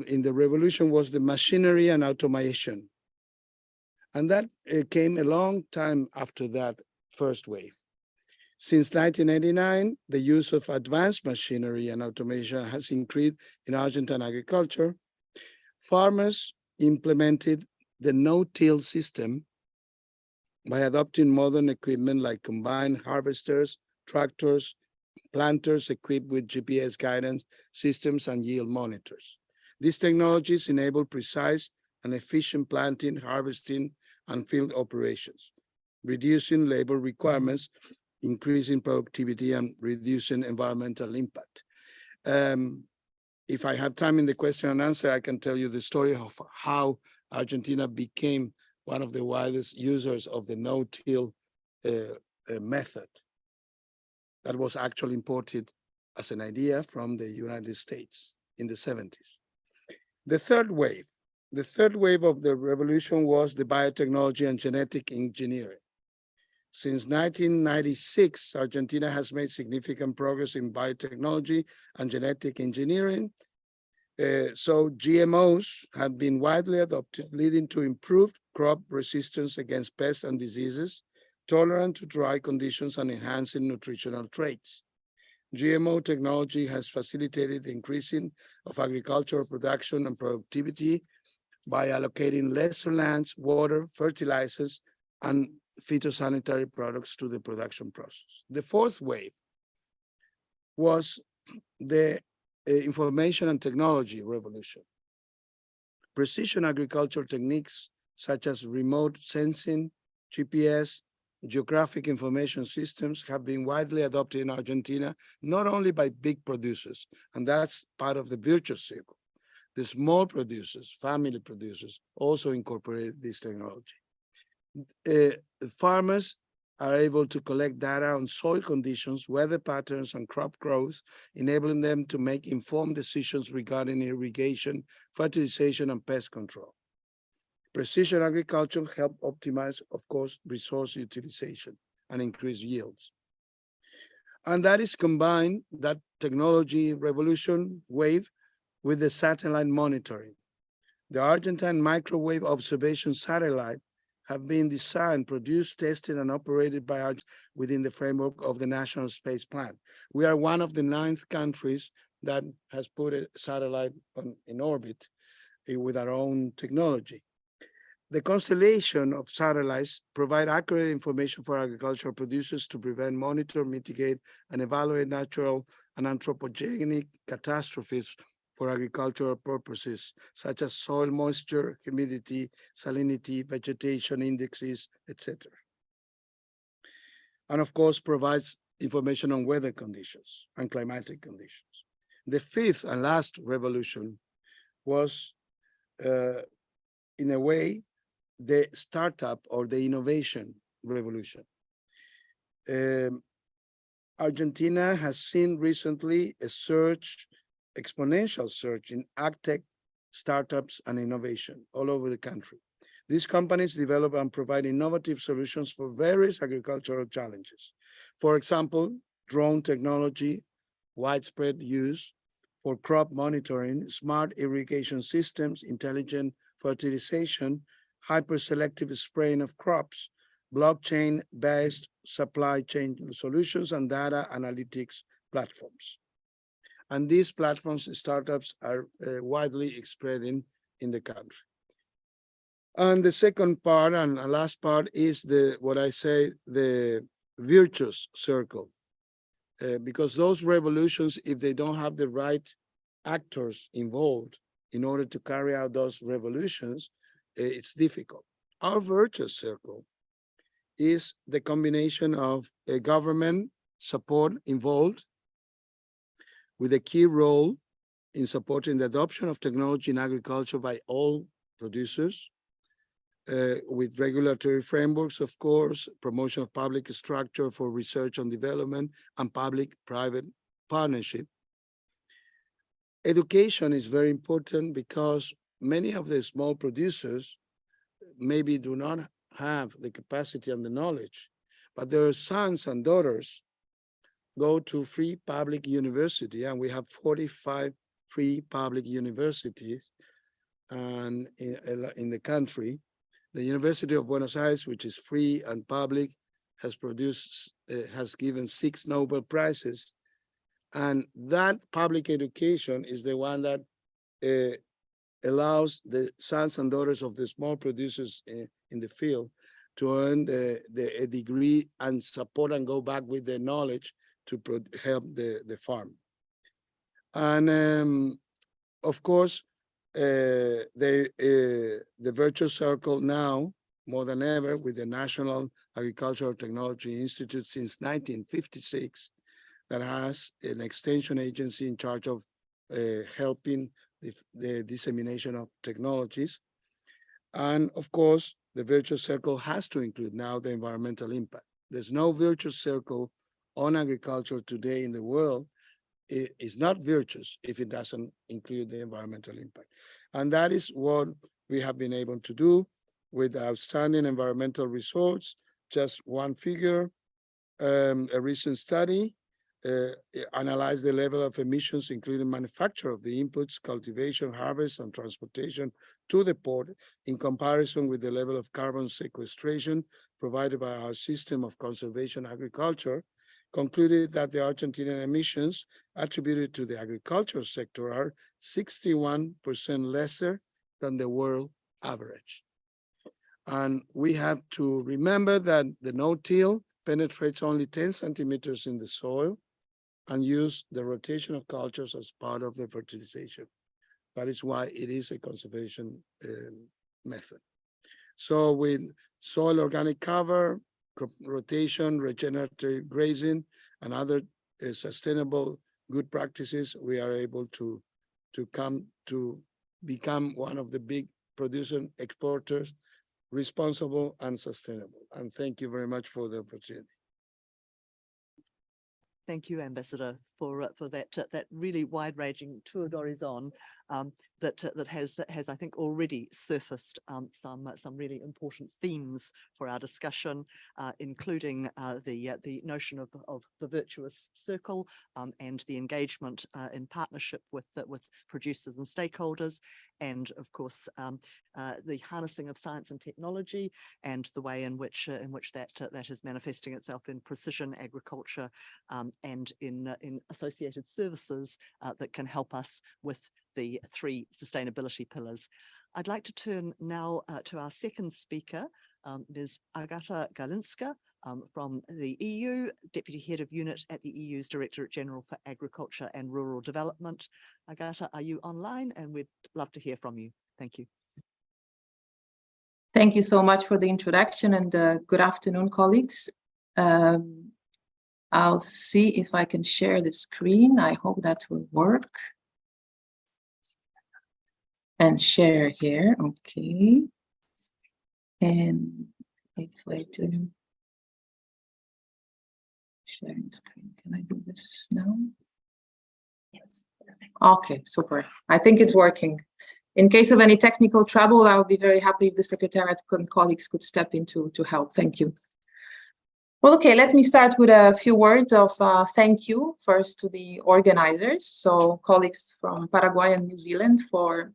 in the revolution was the machinery and automation. And that came a long time after that first wave. Since 1989, the use of advanced machinery and automation has increased in Argentine agriculture. Farmers implemented the no-till system by adopting modern equipment like combine harvesters, tractors, planters equipped with GPS guidance systems and yield monitors. These technologies enable precise and efficient planting, harvesting, and field operations, reducing labor requirements, increasing productivity, and reducing environmental impact. If I have time in the question and answer, I can tell you the story of how Argentina became one of the widest users of the no-till method that was actually imported as an idea from the United States in the 70s. The third wave of the revolution was the biotechnology and genetic engineering. Since 1996, Argentina has made significant progress in biotechnology and genetic engineering. So GMOs have been widely adopted, leading to improved crop resistance against pests and diseases, tolerant to dry conditions, and enhancing nutritional traits. GMO technology has facilitated the increasing of agricultural production and productivity by allocating lesser lands, water, fertilizers, and phytosanitary products to the production process. The fourth wave was the information and technology revolution. Precision agricultural techniques such as remote sensing, GPS, geographic information systems have been widely adopted in Argentina, not only by big producers, and that's part of the virtuous circle. The small producers, family producers, also incorporate this technology. Farmers are able to collect data on soil conditions, weather patterns, and crop growth, enabling them to make informed decisions regarding irrigation, fertilization, and pest control. Precision agriculture helps optimize, of course, resource utilization and increase yields. And that is combined, that technology revolution wave, with the satellite monitoring. The Argentine microwave observation satellite have been designed, produced, tested, and operated by us within the framework of the National Space Plan. We are one of the 9 countries that has put a satellite in orbit with our own technology. The constellation of satellites provide accurate information for agricultural producers to prevent, monitor, mitigate, and evaluate natural and anthropogenic catastrophes for agricultural purposes, such as soil moisture, humidity, salinity, vegetation indexes, etc. And of course, provides information on weather conditions and climatic conditions. The fifth and last revolution was, in a way, the startup or the innovation revolution. Argentina has seen recently a surge, exponential surge in agtech startups and innovation all over the country. These companies develop and provide innovative solutions for various agricultural challenges. For example, drone technology, widespread use for crop monitoring, smart irrigation systems, intelligent fertilization, hyper-selective spraying of crops, blockchain-based supply chain solutions, and data analytics platforms. And these platforms and startups are widely spreading in the country. And the second part and last part is what I say, the virtuous circle. Because those revolutions, if they don't have the right actors involved in order to carry out those revolutions, it's difficult. Our virtuous circle is the combination of a government support involved with a key role in supporting the adoption of technology in agriculture by all producers, with regulatory frameworks, of course, promotion of public structure for research and development, and public-private partnership. Education is very important because many of the small producers maybe do not have the capacity and the knowledge, but their sons and daughters go to free public university, and we have 45 free public universities and in the country. The University of Buenos Aires, which is free and public, has given 6 Nobel Prizes. And that public education is the one that allows the sons and daughters of the small producers in the field to earn a degree and support and go back with the knowledge to help the farm. And of course, the virtual circle now, more than ever, with the National Agricultural Technology Institute since 1956, that has an extension agency in charge of helping the dissemination of technologies. And of course, the virtual circle has to include now the environmental impact. There's no virtual circle on agriculture today in the world. It is not virtuous if it doesn't include the environmental impact. And that is what we have been able to do with outstanding environmental results. Just one figure, a recent study analyzed the level of emissions, including manufacture of the inputs, cultivation, harvest, and transportation to the port in comparison with the level of carbon sequestration provided by our system of conservation agriculture, concluded that the Argentinian emissions attributed to the agricultural sector are 61% lesser than the world average. And we have to remember that the no-till penetrates only 10 centimeters in the soil and use the rotation of cultures as part of the fertilization. That is why it is a conservation method. So with soil organic cover, rotation, regenerative grazing, and other sustainable good practices, we are able to become one of the big producer exporters, responsible and sustainable. And thank you very much for the opportunity. Thank you, Ambassador, for that really wide-ranging tour d'horizon that has I think already surfaced some really important themes for our discussion, including the notion of the virtuous circle and the engagement in partnership with producers and stakeholders, and of course the harnessing of science and technology and the way in which that is manifesting itself in precision agriculture and in associated services that can help us with the 3 sustainability pillars. I'd like to turn now to our second speaker, Ms. Agata Galinska from the EU, Deputy Head of Unit at the EU's Directorate General for Agriculture and Rural Development. Agata, are you online? And we'd love to hear from you. Thank you. Thank you so much for the introduction, and good afternoon, colleagues. I'll see if I can share the screen. I hope that will work. And share here, okay. And if I do sharing screen, can I do this now? Yes. Okay, super. I think it's working. In case of any technical trouble, I would be very happy if the Secretariat and colleagues could step in to help. Thank you. Well, okay, let me start with a few words of thank you first to the organizers, so colleagues from Paraguay and New Zealand, for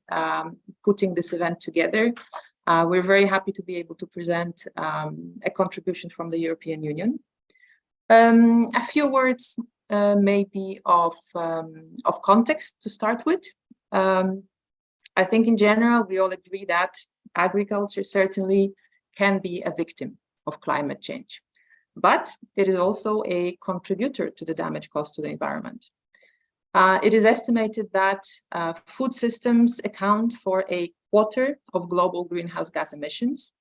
putting this event together. We're very happy to be able to present a contribution from the European Union. A few words maybe of context to start with. I think in general, we all agree that agriculture certainly can be a victim of climate change, but it is also a contributor to the damage caused to the environment. It is estimated that food systems account for 1/4 of global greenhouse gas emissions.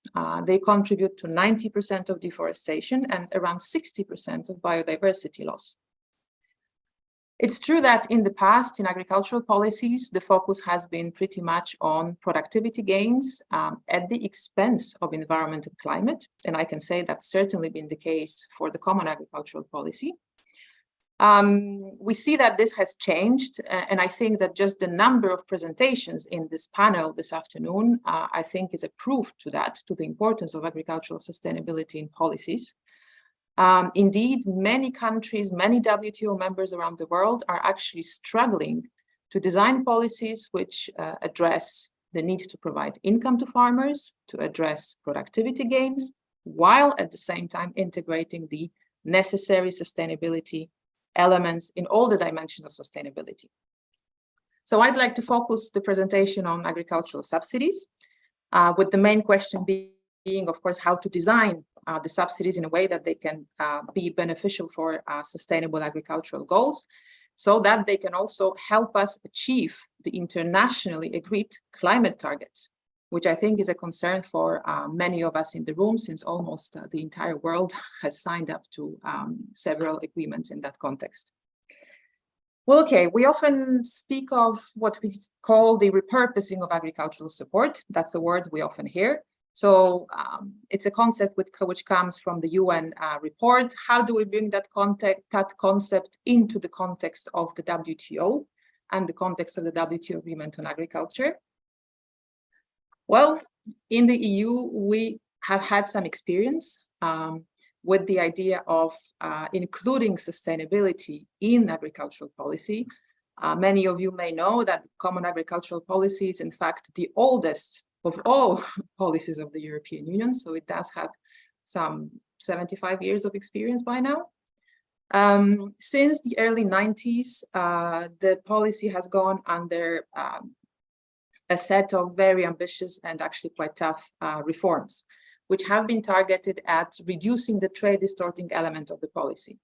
They contribute to 90% of deforestation and around 60% of biodiversity loss. It's true that in the past, in agricultural policies, the focus has been pretty much on productivity gains at the expense of environment and climate. And I can say that's certainly been the case for the Common Agricultural Policy. We see that this has changed, and I think that just the number of presentations in this panel this afternoon, I think is a proof to that, to the importance of agricultural sustainability in policies. Indeed, many countries, many WTO members around the world are actually struggling to design policies which address the need to provide income to farmers to address productivity gains, while at the same time integrating the necessary sustainability elements in all the dimensions of sustainability. So I'd like to focus the presentation on agricultural subsidies, with the main question being, of course, how to design the subsidies in a way that they can be beneficial for sustainable agricultural goals, so that they can also help us achieve the internationally agreed climate targets, which I think is a concern for many of us in the room, since almost the entire world has signed up to several agreements in that context. Well, okay, we often speak of what we call the repurposing of agricultural support. That's a word we often hear. So it's a concept which comes from the UN report. How do we bring that concept into the context of the WTO and the context of the WTO Agreement on Agriculture? Well, in the EU, we have had some experience with the idea of including sustainability in agricultural policy. Many of you may know that Common Agricultural Policy is in fact the oldest of all policies of the European Union. So it does have some 75 years of experience by now. Since the early 90s, the policy has gone under a set of very ambitious and actually quite tough reforms, which have been targeted at reducing the trade distorting element of the policy.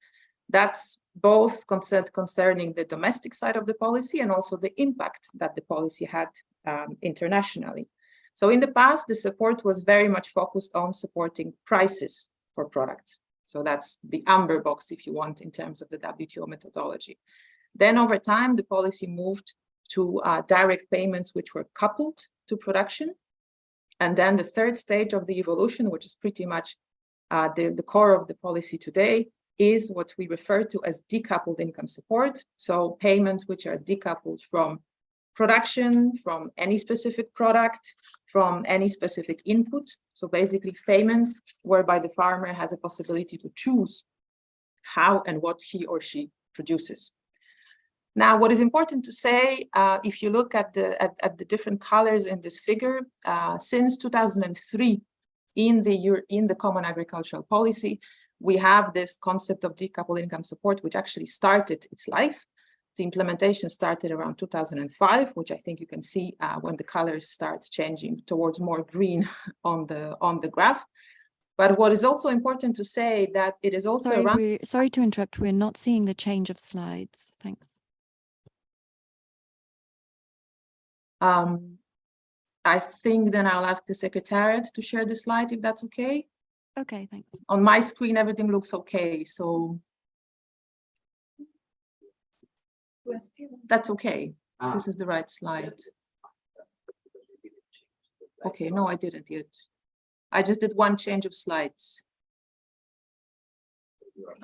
That's both concerning the domestic side of the policy and also the impact that the policy had internationally. So in the past, the support was very much focused on supporting prices for products. So that's the amber box, if you want, in terms of the WTO methodology. Then over time, the policy moved to direct payments, which were coupled to production. And then the third stage of the evolution, which is pretty much the core of the policy today, is what we refer to as decoupled income support. So payments which are decoupled from production, from any specific product, from any specific input. So basically payments whereby the farmer has a possibility to choose how and what he or she produces. Now, what is important to say, if you look at the different colors in this figure, since 2003 in the Common Agricultural Policy, we have this concept of decoupled income support, which actually started its life. The implementation started around 2005, which I think you can see when the colors start changing towards more green on the graph. But what is also important to say that it is also Sorry to interrupt. We're not seeing the change of slides. Thanks. I think then I'll ask the Secretariat to share the slide, if that's okay. Okay, thanks. On my screen, everything looks okay, so that's okay. This is the right slide. Okay, no, I didn't yet. I just did one change of slides.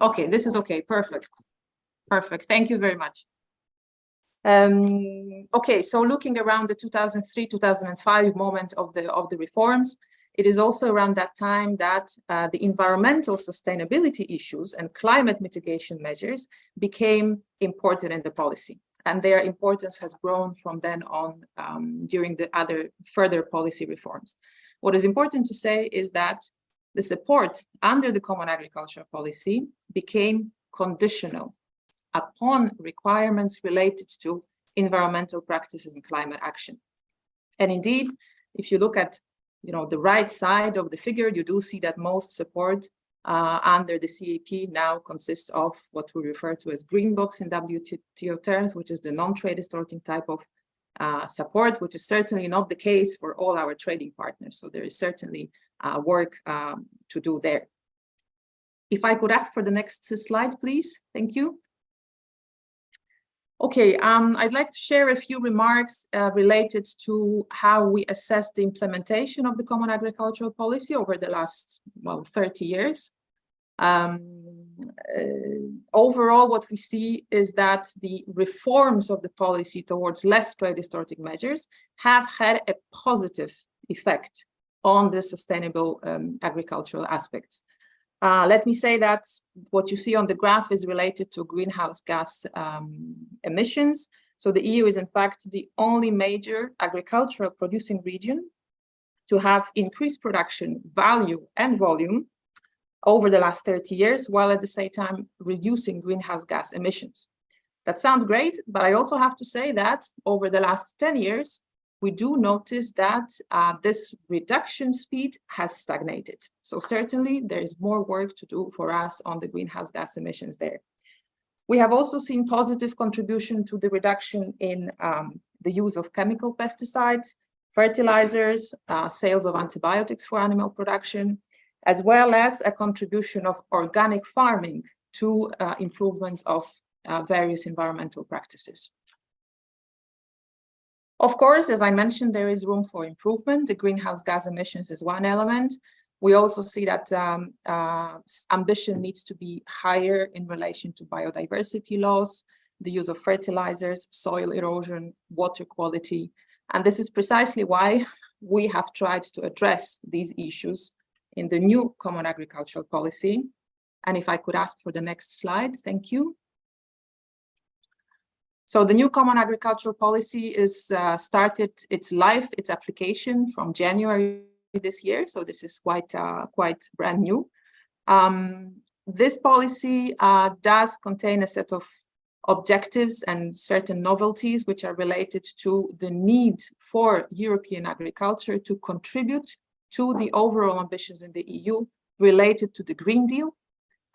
Okay, this is okay, perfect. Perfect, thank you very much. Okay, so looking around the 2003-2005 moment of the reforms, it is also around that time that the environmental sustainability issues and climate mitigation measures became important in the policy. And their importance has grown from then on during the other further policy reforms. What is important to say is that the support under the Common Agricultural Policy became conditional upon requirements related to environmental practices and climate action. And indeed, if you look at the right side of the figure, you do see that most support under the CAP now consists of what we refer to as green box in WTO terms, which is the non-trade distorting type of support, which is certainly not the case for all our trading partners. So there is certainly work to do there. If I could ask for the next slide, please. Thank you. Okay, I'd like to share a few remarks related to how we assess the implementation of the Common Agricultural Policy over the last, 30 years. Overall, what we see is that the reforms of the policy towards less trade distorting measures have had a positive effect on the sustainable agricultural aspects. Let me say that what you see on the graph is related to greenhouse gas emissions. So the EU is in fact the only major agricultural producing region to have increased production value and volume over the last 30 years, while at the same time reducing greenhouse gas emissions. That sounds great, but I also have to say that over the last 10 years, we do notice that this reduction speed has stagnated. So certainly there is more work to do for us on the greenhouse gas emissions there. We have also seen positive contribution to the reduction in the use of chemical pesticides, fertilizers, sales of antibiotics for animal production, as well as a contribution of organic farming to improvements of various environmental practices. Of course, as I mentioned, there is room for improvement. The greenhouse gas emissions is one element. We also see that ambition needs to be higher in relation to biodiversity loss, the use of fertilizers, soil erosion, water quality. And this is precisely why we have tried to address these issues in the new Common Agricultural Policy. And if I could ask for the next slide, thank you. So the new Common Agricultural Policy is started its application from January this year. So this is quite brand new. This policy does contain a set of objectives and certain novelties which are related to the need for European agriculture to contribute to the overall ambitions in the EU related to the Green Deal.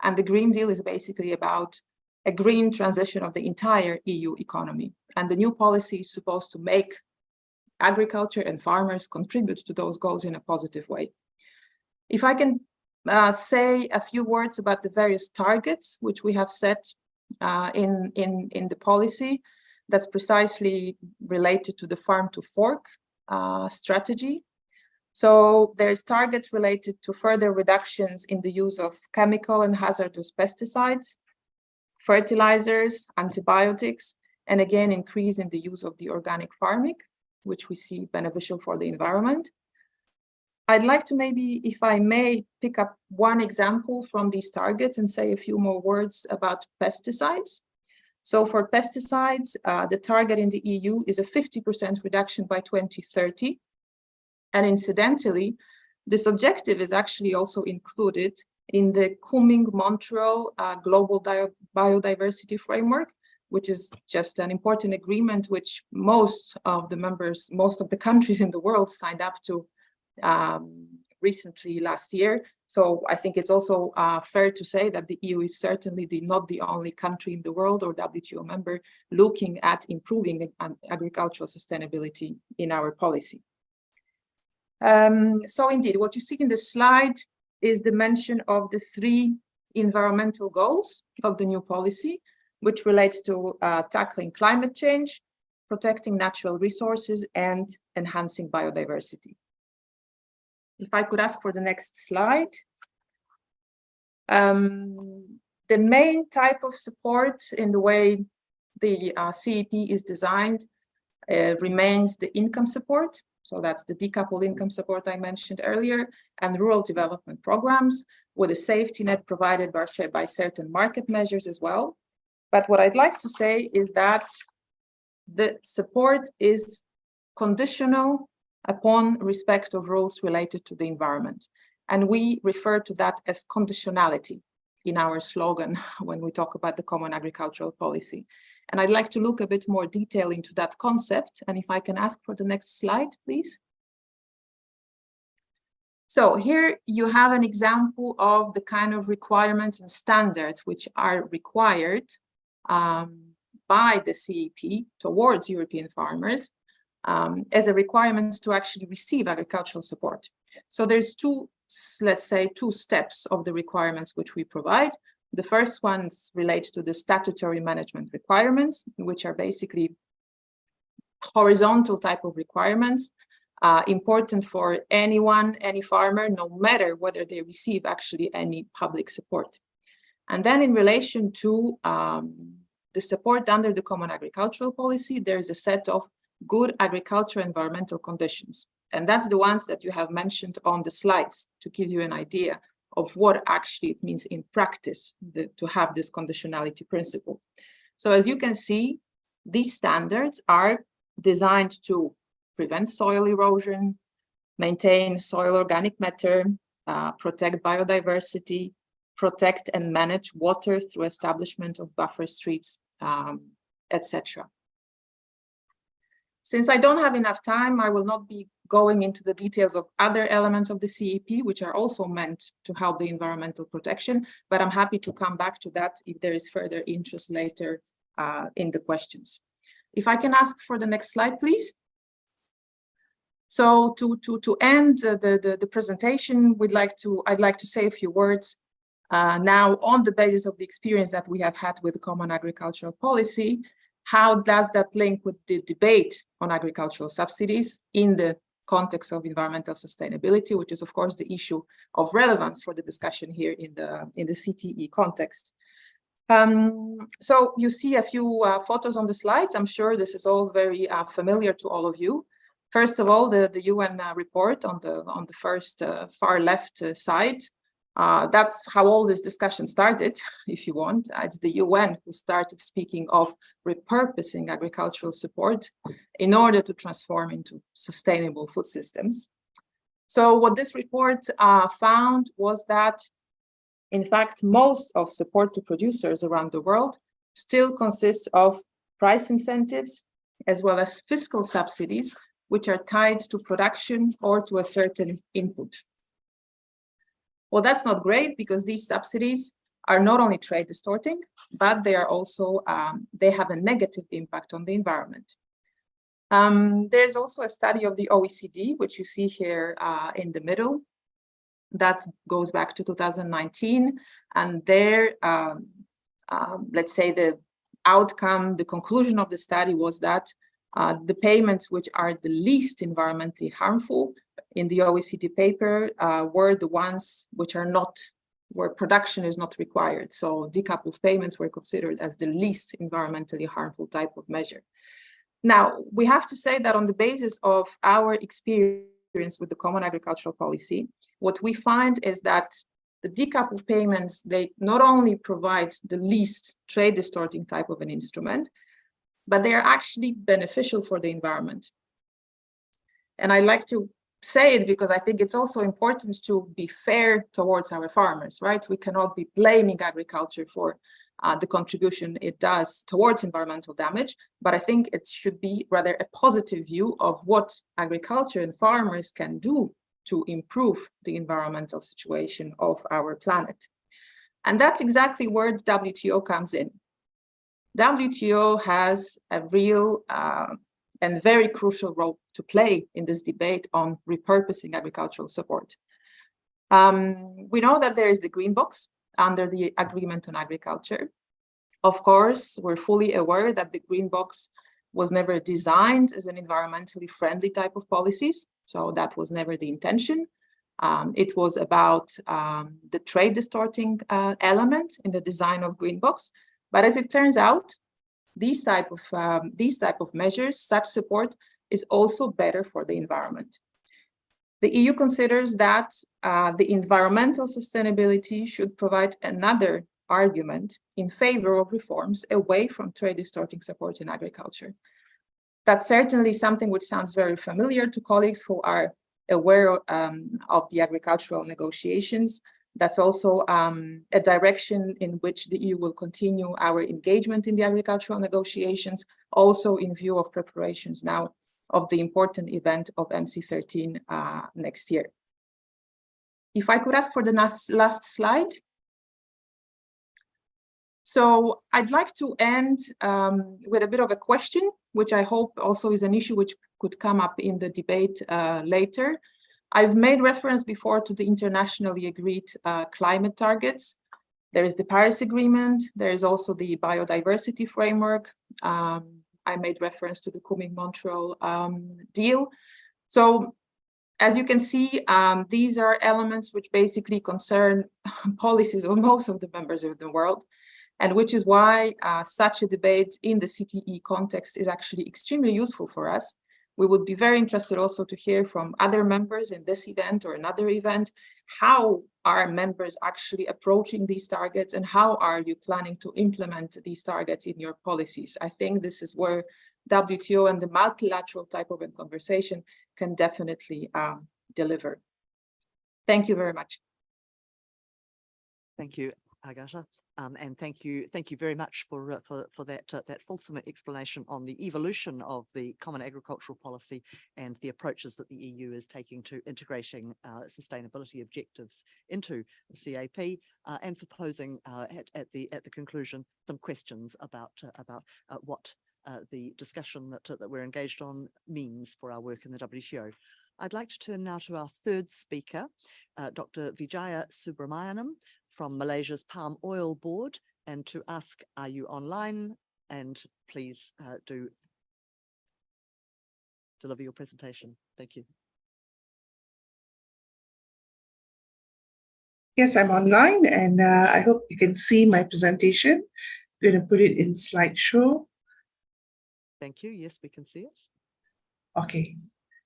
And the Green Deal is basically about a green transition of the entire EU economy. And the new policy is supposed to make agriculture and farmers contribute to those goals in a positive way. If I can say a few words about the various targets which we have set in the policy, that's precisely related to the farm to fork strategy. So there's targets related to further reductions in the use of chemical and hazardous pesticides, fertilizers, antibiotics, and again, increase in the use of the organic farming, which we see beneficial for the environment. I'd like to maybe, if I may, pick up one example from these targets and say a few more words about pesticides. So for pesticides, the target in the EU is a 50% reduction by 2030. And incidentally, this objective is actually also included in the Kunming-Montreal Global Biodiversity Framework, which is just an important agreement which most of the countries in the world signed up to recently last year. So I think it's also fair to say that the EU is certainly not the only country in the world or WTO member looking at improving agricultural sustainability in our policy. So indeed, what you see in the slide is the mention of the 3 environmental goals of the new policy, which relates to tackling climate change, protecting natural resources, and enhancing biodiversity. If I could ask for the next slide. The main type of support in the way the CAP is designed remains the income support. So that's the decoupled income support I mentioned earlier, and rural development programs with a safety net provided by certain market measures as well. But what I'd like to say is that the support is conditional upon respect of rules related to the environment. And we refer to that as conditionality in our slogan when we talk about the Common Agricultural Policy. And I'd like to look a bit more detail into that concept. And if I can ask for the next slide, please. So here you have an example of the kind of requirements and standards which are required by the CAP towards European farmers as a requirement to actually receive agricultural support. So there's let's say two steps of the requirements which we provide. The first ones relate to the statutory management requirements, which are basically horizontal type of requirements, important for anyone, any farmer, no matter whether they receive actually any public support. And then in relation to the support under the Common Agricultural Policy, there is a set of good agricultural environmental conditions. And that's the ones that you have mentioned on the slides to give you an idea of what actually it means in practice to have this conditionality principle. So as you can see, These standards are designed to prevent soil erosion, maintain soil organic matter, protect biodiversity, protect and manage water through establishment of buffer streets, etc. Since I don't have enough time, I will not be going into the details of other elements of the CEP, which are also meant to help the environmental protection, but I'm happy to come back to that if there is further interest later in the questions. If I can ask for the next slide, please. So to end the presentation, I'd like to say a few words now on the basis of the experience that we have had with the Common Agricultural Policy. How does that link with the debate on agricultural subsidies in the context of environmental sustainability, which is of course the issue of relevance for the discussion here in the CTE context. So you see a few photos on the slides. I'm sure this is all very familiar to all of you. First of all, the UN report on the first far left side. That's how all this discussion started, if you want. It's the UN who started speaking of repurposing agricultural support in order to transform into sustainable food systems. So what this report found was that, in fact, most of support to producers around the world still consists of price incentives as well as fiscal subsidies, which are tied to production or to a certain input. Well, that's not great because these subsidies are not only trade distorting, but they are also, they have a negative impact on the environment. There's also a study of the OECD, which you see here in the middle, that goes back to 2019. And there, let's say the outcome, the conclusion of the study was that the payments which are the least environmentally harmful in the OECD paper were the ones which are not, where production is not required. So decoupled payments were considered as the least environmentally harmful type of measure. Now, we have to say that on the basis of our experience with the Common Agricultural Policy, what we find is that the decoupled payments, they not only provide the least trade distorting type of an instrument, but they are actually beneficial for the environment. And I like to say it because I think it's also important to be fair towards our farmers, right? We cannot be blaming agriculture for the contribution it does towards environmental damage, but I think it should be rather a positive view of what agriculture and farmers can do to improve the environmental situation of our planet. And that's exactly where the WTO comes in. WTO has a real and very crucial role to play in this debate on repurposing agricultural support. We know that there is the Green Box under the Agreement on Agriculture. Of course, we're fully aware that the Green Box was never designed as an environmentally friendly type of policies, so that was never the intention. It was about the trade distorting element in the design of Green Box. But as it turns out, these type of measures, such support, is also better for the environment. The EU considers that the environmental sustainability should provide another argument in favor of reforms away from trade distorting support in agriculture. That's certainly something which sounds very familiar to colleagues who are aware of the agricultural negotiations. That's also a direction in which the EU will continue our engagement in the agricultural negotiations, also in view of preparations now of the important event of MC13 next year. If I could ask for the last slide. So I'd like to end with a bit of a question, which I hope also is an issue which could come up in the debate later. I've made reference before to the internationally agreed climate targets. There is the Paris Agreement. There is also the biodiversity framework. I made reference to the Kunming-Montreal deal. So as you can see, these are elements which basically concern policies of most of the members of the world, and which is why such a debate in the CTE context is actually extremely useful for us, we would be very interested also to hear from other members in this event or another event, how are members actually approaching these targets and how are you planning to implement these targets in your policies? I think this is where WTO and the multilateral type of a conversation can definitely deliver. Thank you very much. Thank you, Agata. And thank you very much for that fulsome explanation on the evolution of the Common Agricultural Policy and the approaches that the EU is taking to integrating sustainability objectives into the CAP, and for posing at the conclusion some questions about what the discussion that we're engaged on means for our work in the WTO. I'd like to turn now to our third speaker, Dr. Vijaya Subramanian, from Malaysia's Palm Oil Board, and to ask, are you online? And please do deliver your presentation. Thank you. Yes, I'm online, and I hope you can see my presentation. I'm going to put it in slideshow. Thank you. Yes, we can see it. Okay,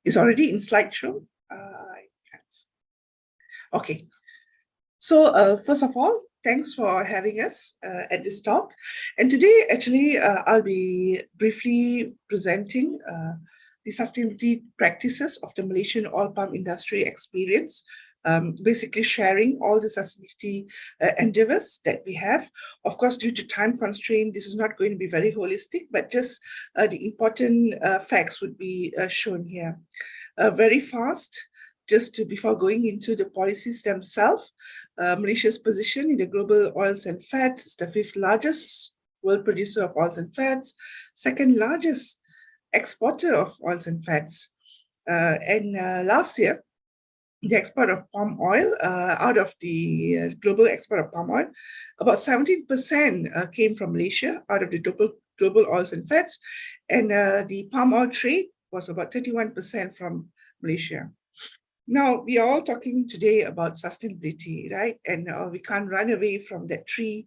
it's already in slideshow. Okay. So first of all, thanks for having us at this talk. And today, actually, I'll be briefly presenting the sustainability practices of the Malaysian oil palm industry experience, basically sharing all the sustainability endeavors that we have. Of course, due to time constraint, this is not going to be very holistic, but just the important facts would be shown here. Very fast. Just before going into the policies themselves, Malaysia's position in the global oils and fats is the 5th largest world producer of oils and fats, 2nd largest exporter of oils and fats. And last year, the export of palm oil, out of the global export of palm oil, about 17% came from Malaysia out of the global oils and fats, and the palm oil trade was about 31% from Malaysia. Now, we are all talking today about sustainability, right? And we can't run away from the 3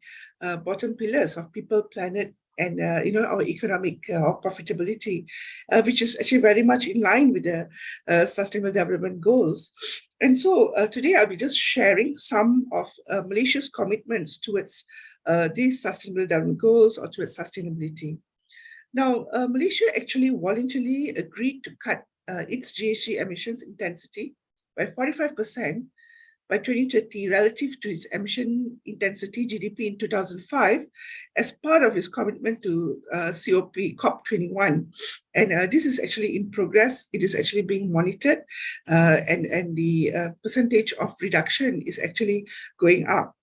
bottom pillars of people, planet, and our economic profitability, which is actually very much in line with the Sustainable Development Goals. And so today I'll be just sharing some of Malaysia's commitments towards these Sustainable Development Goals or towards sustainability. Now, Malaysia actually voluntarily agreed to cut its GHG emissions intensity by 45% by 2030 relative to its emission intensity GDP in 2005 as part of its commitment to COP21. And this is actually in progress. It is actually being monitored, and the percentage of reduction is actually going up.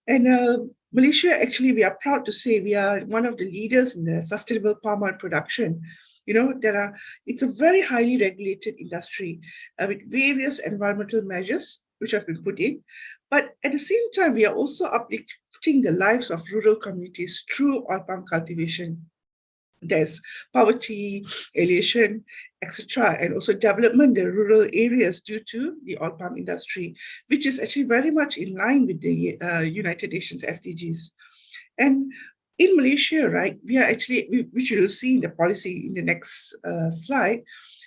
And Malaysia, actually, we are proud to say we are one of the leaders in the sustainable palm oil production. It's a very highly regulated industry with various environmental measures which have been put in. But at the same time, we are also uplifting the lives of rural communities through oil palm cultivation. There's poverty, alienation, etc., and also development in the rural areas due to the oil palm industry, which is actually very much in line with the United Nations SDGs. And in Malaysia, right, we are actually, which you will see in the policy in the next slide,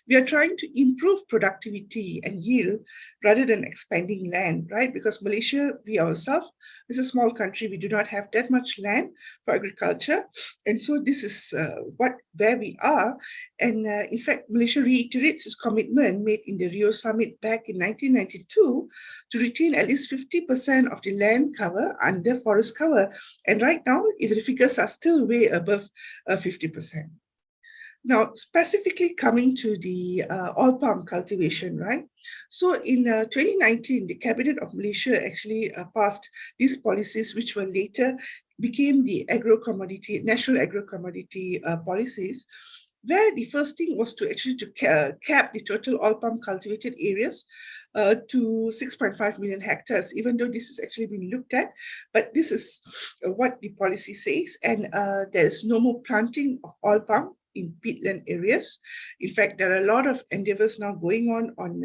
we are trying to improve productivity and yield rather than expanding land, right? Because Malaysia, we ourselves, is a small country. We do not have that much land for agriculture. And so this is where we are. And in fact, Malaysia reiterates its commitment made in the Rio Summit back in 1992 to retain at least 50% of the land cover under forest cover. And right now, the figures are still way above 50%. Now, specifically coming to the oil palm cultivation, right? So in 2019, the Cabinet of Malaysia actually passed these policies, which were later became the national agro-commodity policies, where the first thing was to actually cap the total oil palm cultivated areas to 6.5 million hectares, even though this has actually been looked at. But this is what the policy says, and there's no more planting of oil palm in peatland areas. In fact, there are a lot of endeavors now going on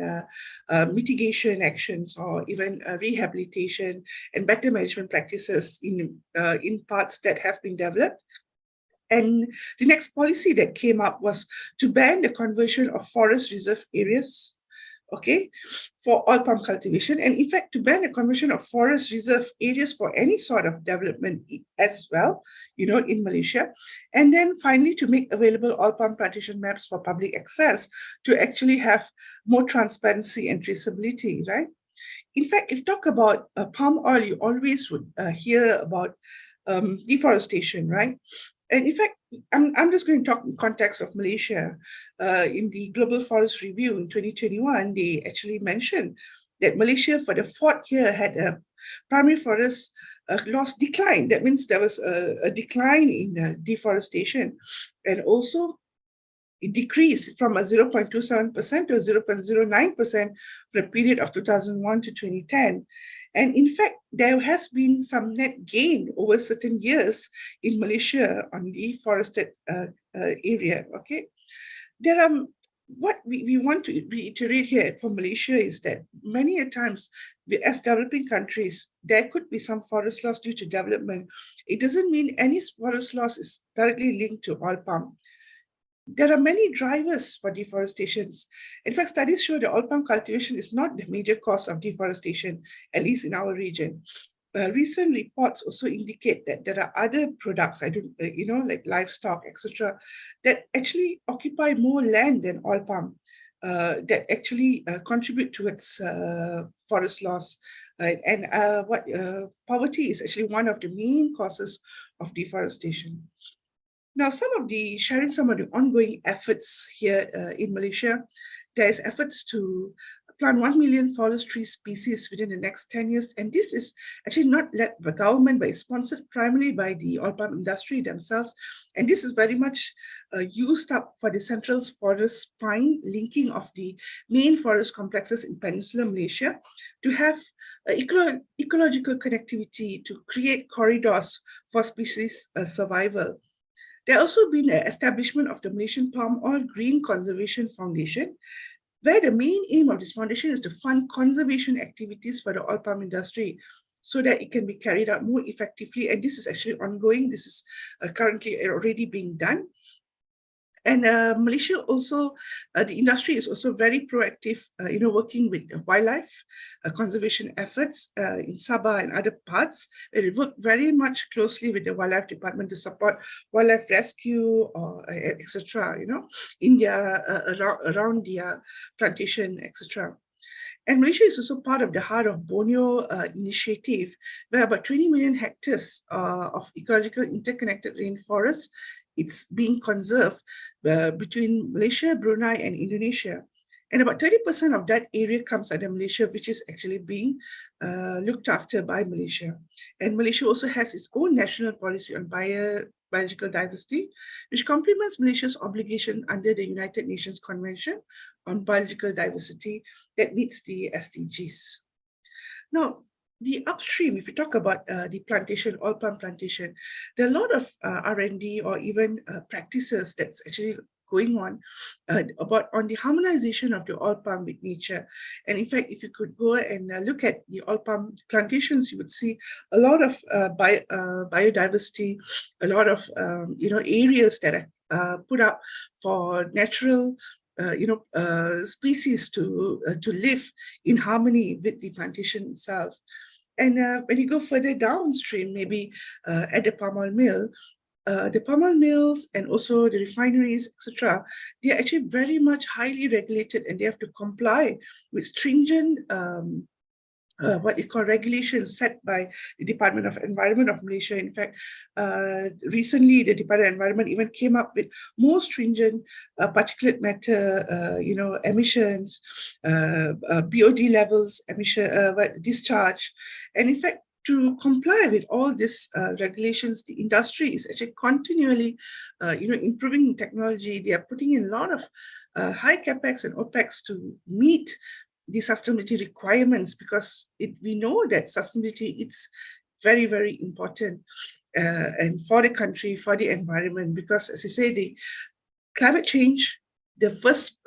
mitigation actions or even rehabilitation and better management practices in parts that have been developed. And the next policy that came up was to ban the conversion of forest reserve areas, okay, for oil palm cultivation. And in fact, to ban the conversion of forest reserve areas for any sort of development as well, you know, in Malaysia. And then finally, to make available oil palm plantation maps for public access to actually have more transparency and traceability, right? In fact, if you talk about palm oil, you always would hear about deforestation, right? And in fact, I'm just going to talk in context of Malaysia. In the Global Forest Review in 2021, they actually mentioned that Malaysia for the 4th year had a primary forest loss decline. That means there was a decline in deforestation. And also it decreased from a 0.27% to a 0.09% for the period of 2001 to 2010. And in fact, there has been some net gain over certain years in Malaysia on the forested area, okay? There are, what we want to reiterate here for Malaysia is that many a times, as developing countries, there could be some forest loss due to development. It doesn't mean any forest loss is directly linked to oil palm. There are many drivers for deforestation. In fact, studies show that oil palm cultivation is not the major cause of deforestation, at least in our region. Recent reports also indicate that there are other products, like livestock, etc., that actually occupy more land than oil palm, that actually contribute towards forest loss. Poverty is actually one of the main causes of deforestation. Now, sharing some of the ongoing efforts here in Malaysia, there's efforts to plant 1 million forestry species within the next 10 years. And this is actually not led by government, but it's sponsored primarily by the oil palm industry themselves. And this is very much used up for the Central Forest Spine, linking of the main forest complexes in Peninsular Malaysia to have ecological connectivity to create corridors for species survival. There also been an establishment of the Malaysian Palm Oil Green Conservation Foundation, where the main aim of this foundation is to fund conservation activities for the oil palm industry so that it can be carried out more effectively. And this is actually ongoing. This is currently already being done. And Malaysia also, the industry is also very proactive, working with wildlife conservation efforts in Sabah and other parts. It work very much closely with the wildlife department to support wildlife rescue, etc. Around their plantation, etc. And Malaysia is also part of the Heart of Borneo initiative, where about 20 million hectares of ecological interconnected rainforests it's being conserved between Malaysia, Brunei, and Indonesia. And about 30% of that area comes under Malaysia, which is actually being looked after by Malaysia. And Malaysia also has its own national policy on biological diversity, which complements Malaysia's obligation under the United Nations Convention on Biological Diversity that meets the SDGs. Now, the upstream, if you talk about the plantation, oil palm plantation, there are a lot of R&D or even practices that's actually going on on the harmonization of the oil palm with nature. And in fact, if you could go and look at the oil palm plantations, you would see a lot of biodiversity, a lot of areas that are put up for natural species to live in harmony with the plantation itself. And when you go further downstream, maybe at the palm oil mill, the palm oil mills and also the refineries, etc., they are actually very much highly regulated, and they have to comply with stringent what you call regulations set by the Department of Environment of Malaysia. In fact, recently the Department of Environment even came up with more stringent particulate matter, emissions, BOD levels, discharge, and in fact, to comply with all these regulations, the industry is actually continually, improving technology. They are putting in a lot of high capex and opex to meet the sustainability requirements, because we know that sustainability is very, very important and for the country, for the environment, because as you say, the climate change, the first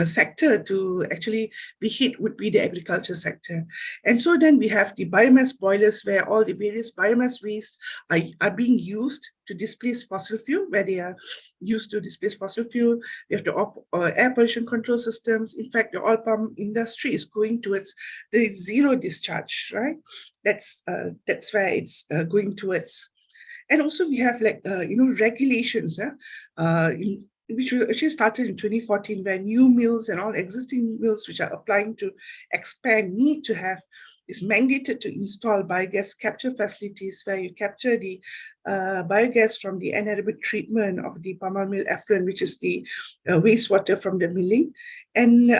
sector to actually be hit would be the agriculture sector. And so then we have the biomass boilers where all the various biomass waste are being used to displace fossil fuel, where they are used to displace fossil fuel. We have the air pollution control systems. In fact, the oil palm industry is going towards the zero discharge, right? That's where it's going towards. And also we have like, regulations, which actually started in 2014, where new mills and all existing mills which are applying to expand need to have, is mandated to install biogas capture facilities where you capture the biogas from the anaerobic treatment of the palm oil mill effluent, which is the wastewater from the milling. And,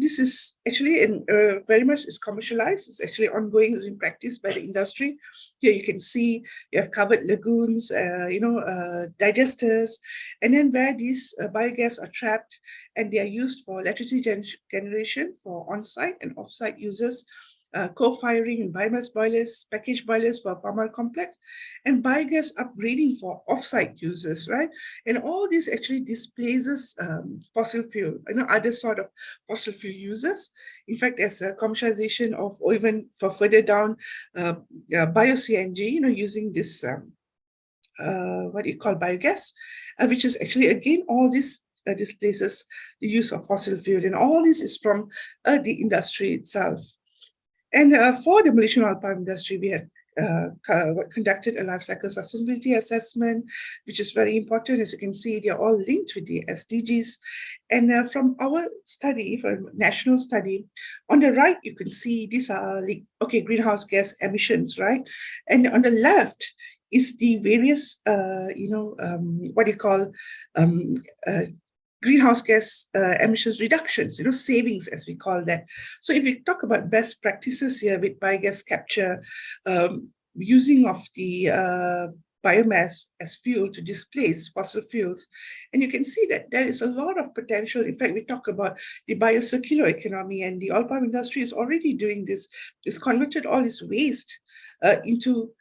this is actually very much is commercialized. It's actually ongoing, is in practice by the industry. Here you can see you have covered lagoons, digesters, and then where these biogas are trapped and they are used for electricity generation for on-site and off-site users. Co-firing in biomass boilers, package boilers for palm oil complex, and biogas upgrading for off-site users, right? And all this actually displaces fossil fuel, other sort of fossil fuel users. In fact, there's a commercialization of, or even for further down, bio-CNG, using this, what you call biogas, which is actually, again, all this displaces the use of fossil fuel. And all this is from the industry itself. And for the Malaysian oil palm industry, we have conducted a life cycle sustainability assessment, which is very important. As you can see, they're all linked with the SDGs. And from our study, from national study, on the right, you can see these are greenhouse gas emissions, right? And on the left is the various, greenhouse gas emissions reductions, savings, as we call that. So if we talk about best practices here with biogas capture, using of the biomass as fuel to displace fossil fuels, and you can see that there is a lot of potential. In fact, we talk about the biocircular economy, and the oil palm industry is already doing this. It's converted all this waste into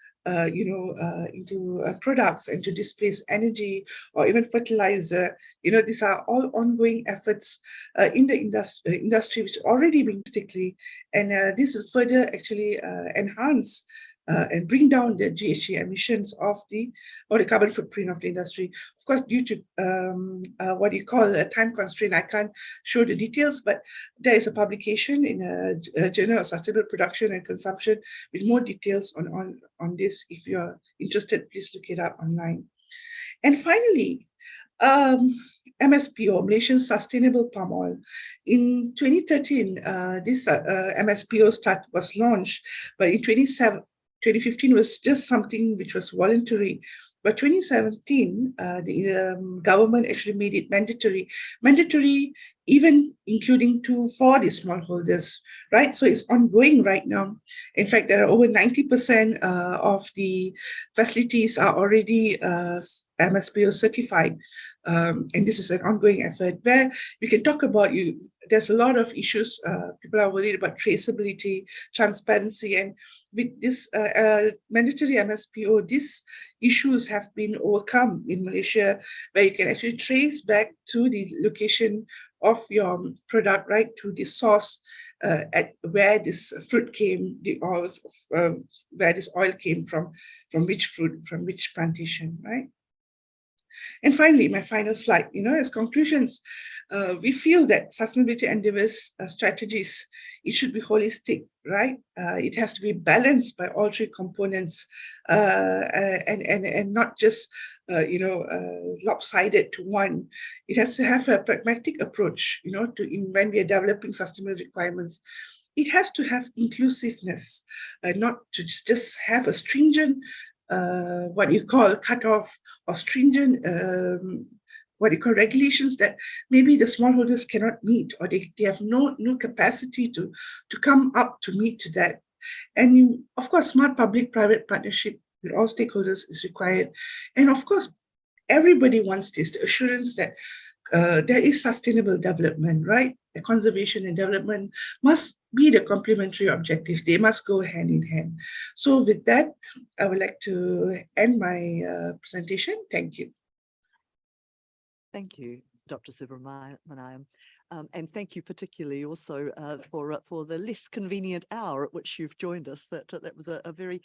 products and to displace energy or even fertilizer. These are all ongoing efforts in the industry which already been stickly, and this will further actually enhance and bring down the GHG emissions of the carbon footprint of the industry. Of course, due to a time constraint, I can't show the details, but there is a publication in a Journal of Sustainable Production and Consumption with more details on this. If you're interested, please look it up online. And finally, MSPO, Malaysian Sustainable Palm Oil. In 2013, this MSPO was launched, but in 2015 was just something which was voluntary. But 2017, the government actually made it mandatory, even including for the smallholders, right? So it's ongoing right now. In fact, there are over 90% of the facilities are already MSPO certified. And this is an ongoing effort where we can talk about there's a lot of issues. People are worried about traceability, transparency, and with this mandatory MSPO, these issues have been overcome in Malaysia, where you can actually trace back to the location of your product, right, to the source at where this fruit came, where this oil came from which fruit, from which plantation, right? And finally, my final slide, as conclusions, we feel that sustainability endeavors strategies, it should be holistic, right? It has to be balanced by all three components and not just, lopsided to one. It has to have a pragmatic approach, when we are developing sustainable requirements. It has to have inclusiveness, not to just have a stringent what you call cutoff or stringent regulations that maybe the smallholders cannot meet, or they have no capacity to come up to meet to that. And of course, smart public-private partnership with all stakeholders is required. And of course, everybody wants this, the assurance that there is sustainable development, right? The conservation and development must be the complementary objectives. They must go hand in hand. So with that, I would like to end my presentation. Thank you. Thank you, Dr. Subramaniam. And thank you particularly also for the less convenient hour at which you've joined us. That was a very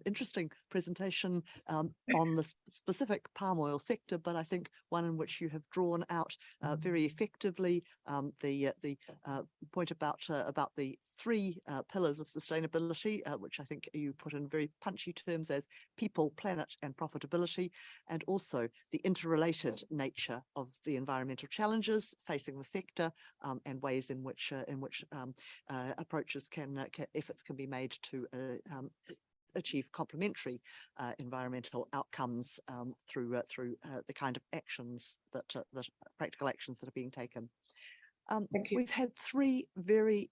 interesting presentation on the specific palm oil sector, but I think one in which you have drawn out very effectively the point about the three pillars of sustainability, which I think you put in very punchy terms as people, planet, and profitability, and also the interrelated nature of the environmental challenges facing the sector, and ways in which approaches efforts can be made to achieve complementary environmental outcomes through the kind of actions that practical actions that are being taken. We've had three very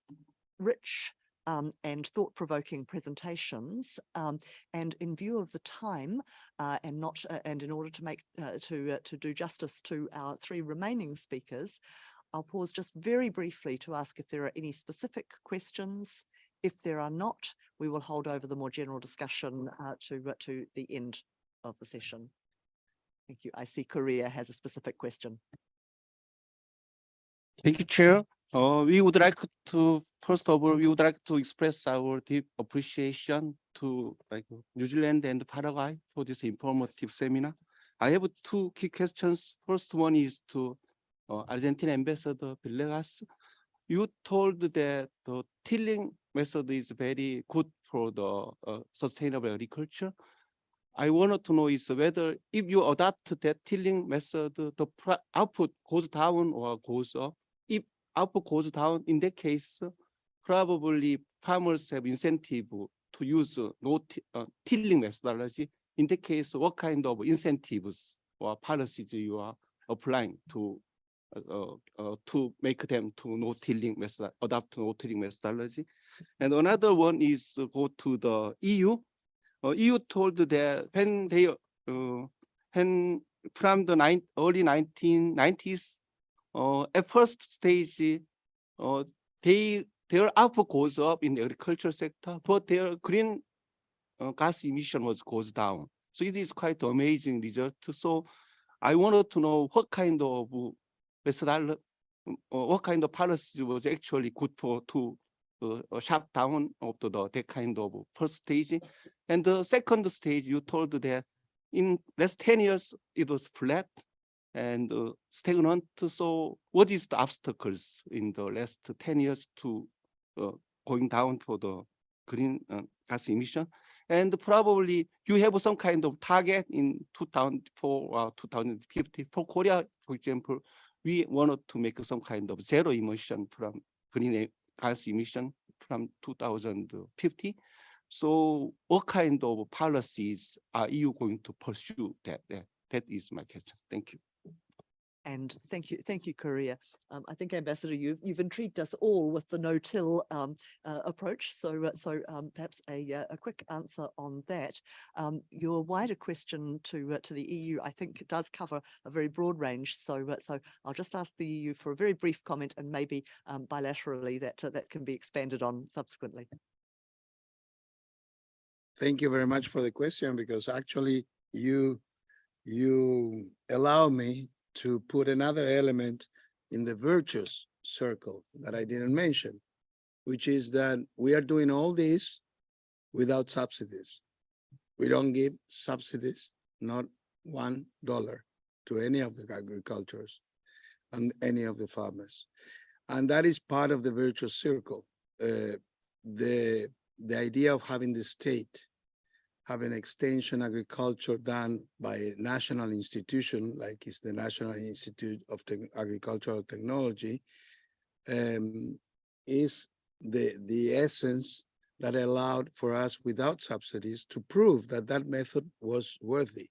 rich and thought-provoking presentations, and in view of the time, and in order to make to do justice to our three remaining speakers, I'll pause just very briefly to ask if there are any specific questions. If there are not, we will hold over the more general discussion to the end of the session. Thank you. I see Korea has a specific question. Thank you, Chair. We would like to, first of all, we would like to express our deep appreciation to New Zealand and Paraguay for this informative seminar. I have two key questions. First one is to Argentine Ambassador Villegas. You told that the tilling method is very good for the sustainable agriculture. I wanted to know is whether if you adopt that tilling method, the output goes down or goes up. If output goes down, in that case, probably farmers have incentive to use tilling methodology. In that case, what kind of incentives or policies you are applying to make them to no tilling method, adopt no tilling methodology? And another one is go to the EU. EU told that when they from the early 1990s, at first stage, their output goes up in the agriculture sector, but their green gas emission goes down. So it is quite amazing result. So I wanted to know what kind of methodology, what kind of policy was actually good for to shut down of that kind of first stage. And the second stage, you told that in last 10 years, it was flat and stagnant. So what is the obstacles in the last 10 years to going down for the green gas emission? And probably you have some kind of target in 2004 or 2050. For Korea, for example, we wanted to make some kind of zero emission from green gas emission from 2050. So what kind of policies are you going to pursue that? That is my question. Thank you. And thank you, Korea. I think, Ambassador, you've intrigued us all with the no-till approach. So perhaps a quick answer on that. Your wider question to the EU, I think, does cover a very broad range. So I'll just ask the EU for a very brief comment, and maybe bilaterally that can be expanded on subsequently. Thank you very much for the question, because actually you allow me to put another element in the virtuous circle that I didn't mention, which is that we are doing all this without subsidies. We don't give subsidies, not $1 to any of the agricultures and any of the farmers. And that is part of the virtuous circle. The idea of having the state having extension agriculture done by a national institution, like is the National Institute of Agricultural Technology, is the essence that allowed for us without subsidies to prove that that method was worthy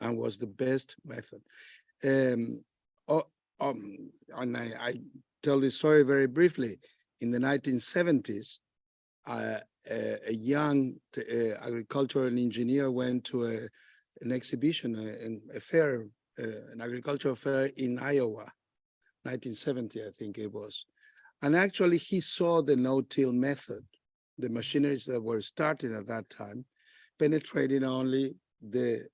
and was the best method. And I tell this story very briefly. In the 1970s, a young agricultural engineer went to an exhibition, a fair, an agricultural fair in Iowa, 1970, I think it was. And actually he saw the no-till method, the machineries that were starting at that time, penetrating only the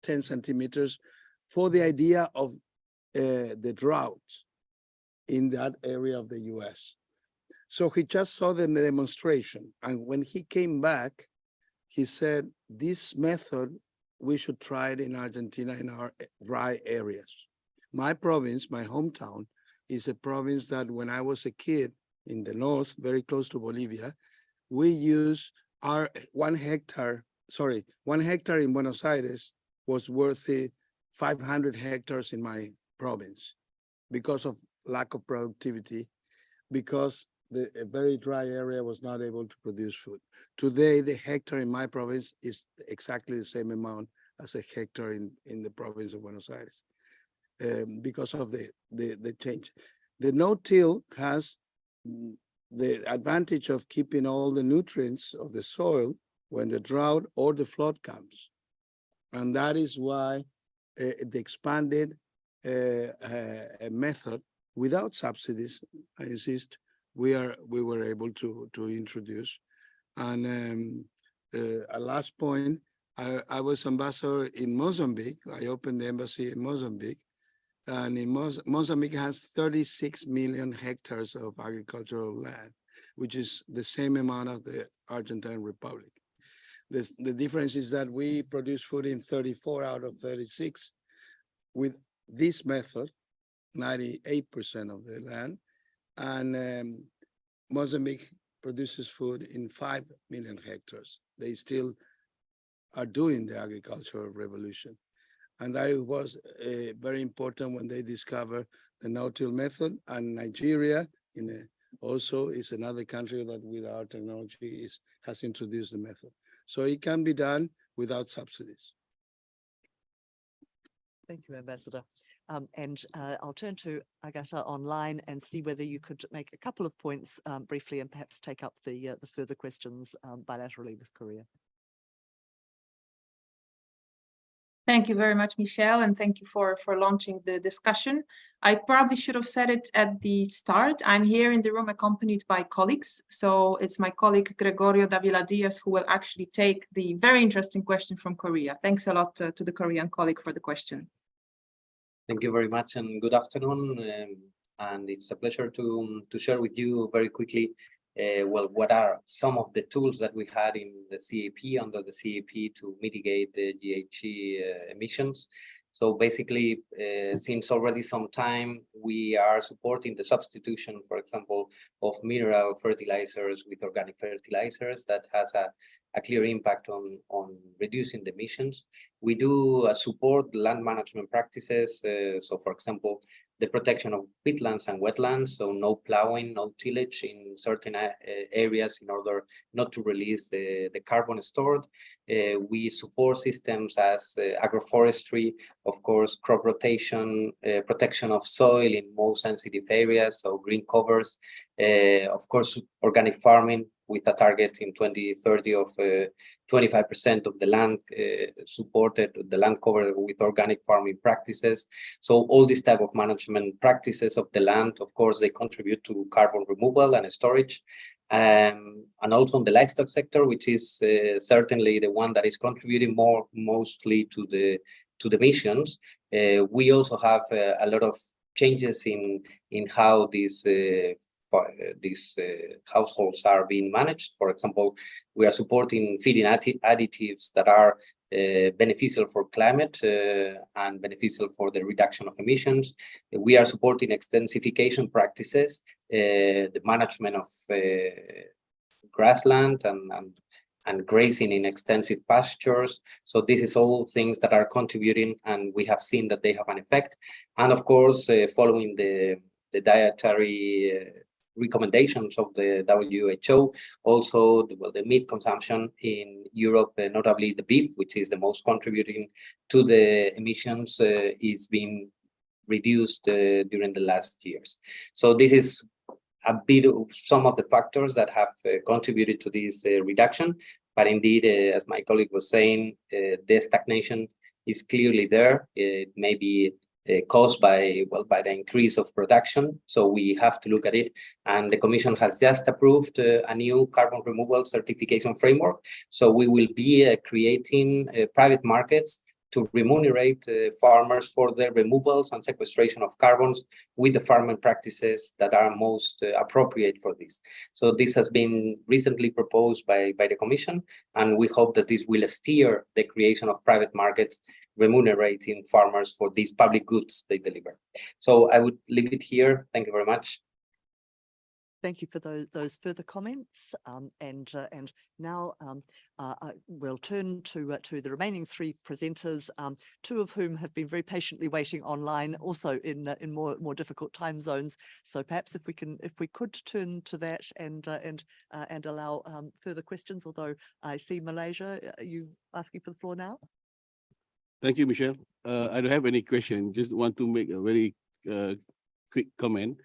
10 centimeters for the idea of the drought in that area of the US. So he just saw the demonstration. And when he came back, he said, this method, we should try it in Argentina in our dry areas. My province, my hometown, is a province that when I was a kid in the north, very close to Bolivia, we use our 1 hectare in Buenos Aires was worth 500 hectares in my province because of lack of productivity, because a very dry area was not able to produce food. Today, the hectare in my province is exactly the same amount as a hectare in the province of Buenos Aires, because of the change. The no-till has the advantage of keeping all the nutrients of the soil when the drought or the flood comes. And that is why the expanded method without subsidies, I insist, we were able to introduce. And a last point, I was ambassador in Mozambique. I opened the embassy in Mozambique. And in Mozambique has 36 million hectares of agricultural land, which is the same amount of the Argentine Republic. The difference is that we produce food in 34 out of 36 with this method, 98% of the land. And Mozambique produces food in 5 million hectares. They still are doing the agricultural revolution. And that was very important when they discovered the no-till method. And Nigeria also is another country that with our technology has introduced the method. So it can be done without subsidies. Thank you, Ambassador. And I'll turn to Agata online and see whether you could make a couple of points briefly and perhaps take up the further questions bilaterally with Korea. Thank you very much, Michelle, and thank you for launching the discussion. I probably should have said it at the start. I'm here in the room accompanied by colleagues. So it's my colleague Gregorio Davila Diaz who will actually take the very interesting question from Korea. Thanks a lot to the Korean colleague for the question. Thank you very much and good afternoon. And it's a pleasure to share with you very quickly what are some of the tools that we had in the CAP, under the CAP, to mitigate the GHG emissions. So basically, since already some time, we are supporting the substitution, for example, of mineral fertilizers with organic fertilizers. That has a clear impact on reducing the emissions. We do support land management practices. So for example, the protection of peatlands and wetlands, so no plowing, no tillage in certain areas in order not to release the carbon stored. We support systems as agroforestry, of course, crop rotation, protection of soil in most sensitive areas, so green covers, of course, organic farming with a target in 2030 of 25% of the land supported, the land covered with organic farming practices. So all these type of management practices of the land, of course, they contribute to carbon removal and storage. And also in the livestock sector, which is certainly the one that is contributing mostly to the emissions. We also have a lot of changes in how these households are being managed. For example, we are supporting feeding additives that are beneficial for climate and beneficial for the reduction of emissions. We are supporting extensification practices, the management of grassland and grazing in extensive pastures. So this is all things that are contributing, and we have seen that they have an effect. And of course, following the dietary recommendations of the WHO, also the meat consumption in Europe, notably the beef, which is the most contributing to the emissions, is being reduced during the last years. So this is a bit of some of the factors that have contributed to this reduction. But indeed, as my colleague was saying, the stagnation is clearly there. It may be caused by the increase of production. So we have to look at it. And the Commission has just approved a new carbon removal certification framework. So we will be creating private markets to remunerate farmers for the removals and sequestration of carbons with the farming practices that are most appropriate for this. So this has been recently proposed by the Commission, and we hope that this will steer the creation of private markets remunerating farmers for these public goods they deliver. So I would leave it here. Thank you very much. Thank you for those further comments. And now we'll turn to the remaining three presenters, two of whom have been very patiently waiting online, also in more difficult time zones. So perhaps if we could turn to that and allow further questions. Although I see Malaysia, are you asking for the floor now? Thank you, Michelle. I don't have any question. Just want to make a very quick comment.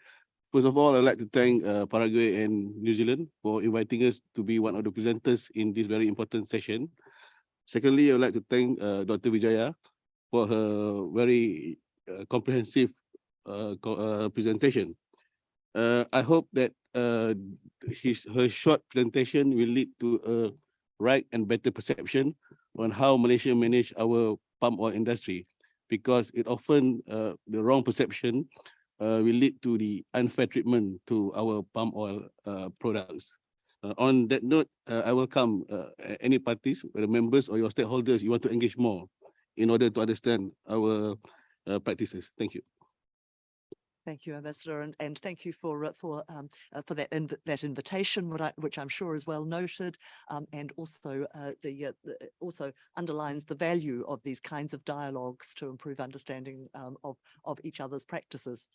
First of all, I'd like to thank Paraguay and New Zealand for inviting us to be one of the presenters in this very important session. Secondly, I'd like to thank Dr. Wijaya for her very comprehensive presentation. I hope that her short presentation will lead to a right and better perception on how Malaysia manage our palm oil industry, because it often the wrong perception will lead to the unfair treatment to our palm oil products. On that note, I welcome any parties, whether members or your stakeholders, you want to engage more in order to understand our practices. Thank you. Thank you, Ambassador, and thank you for that invitation, which I'm sure is well noted, and also also underlines the value of these kinds of dialogues to improve understanding of each other's practices.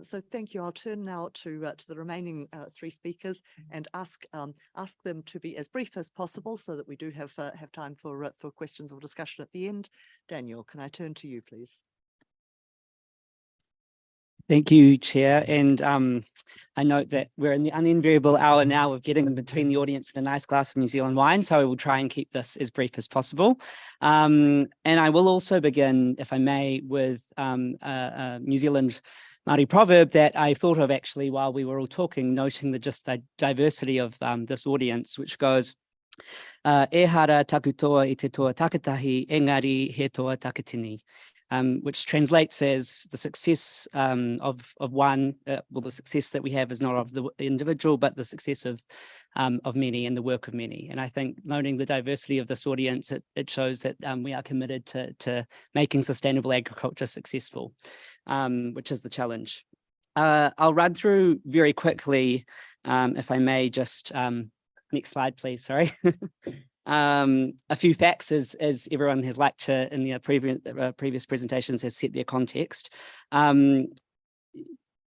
So thank you. I'll turn now to the remaining three speakers and ask them to be as brief as possible, so that we do have time for questions or discussion at the end. Daniel, can I turn to you, please? Thank you, Chair. And I note that we're in the unenviable hour now of getting in between the audience and a nice glass of New Zealand wine, so I will try and keep this as brief as possible. And I will also begin, if I may, with a New Zealand Māori proverb that I thought of actually while we were all talking, noting the diversity of this audience, which goes, e hara takutoa I te toa takitahi, engari he toa takitini. Which translates as the success of one, well, the success that we have is not of the individual, but the success of many and the work of many. And I think noting the diversity of this audience, it shows that we are committed to making sustainable agriculture successful, which is the challenge. I'll run through very quickly, if I may, just next slide, please, sorry. A few facts, as everyone has liked to in the previous presentations, has set their context.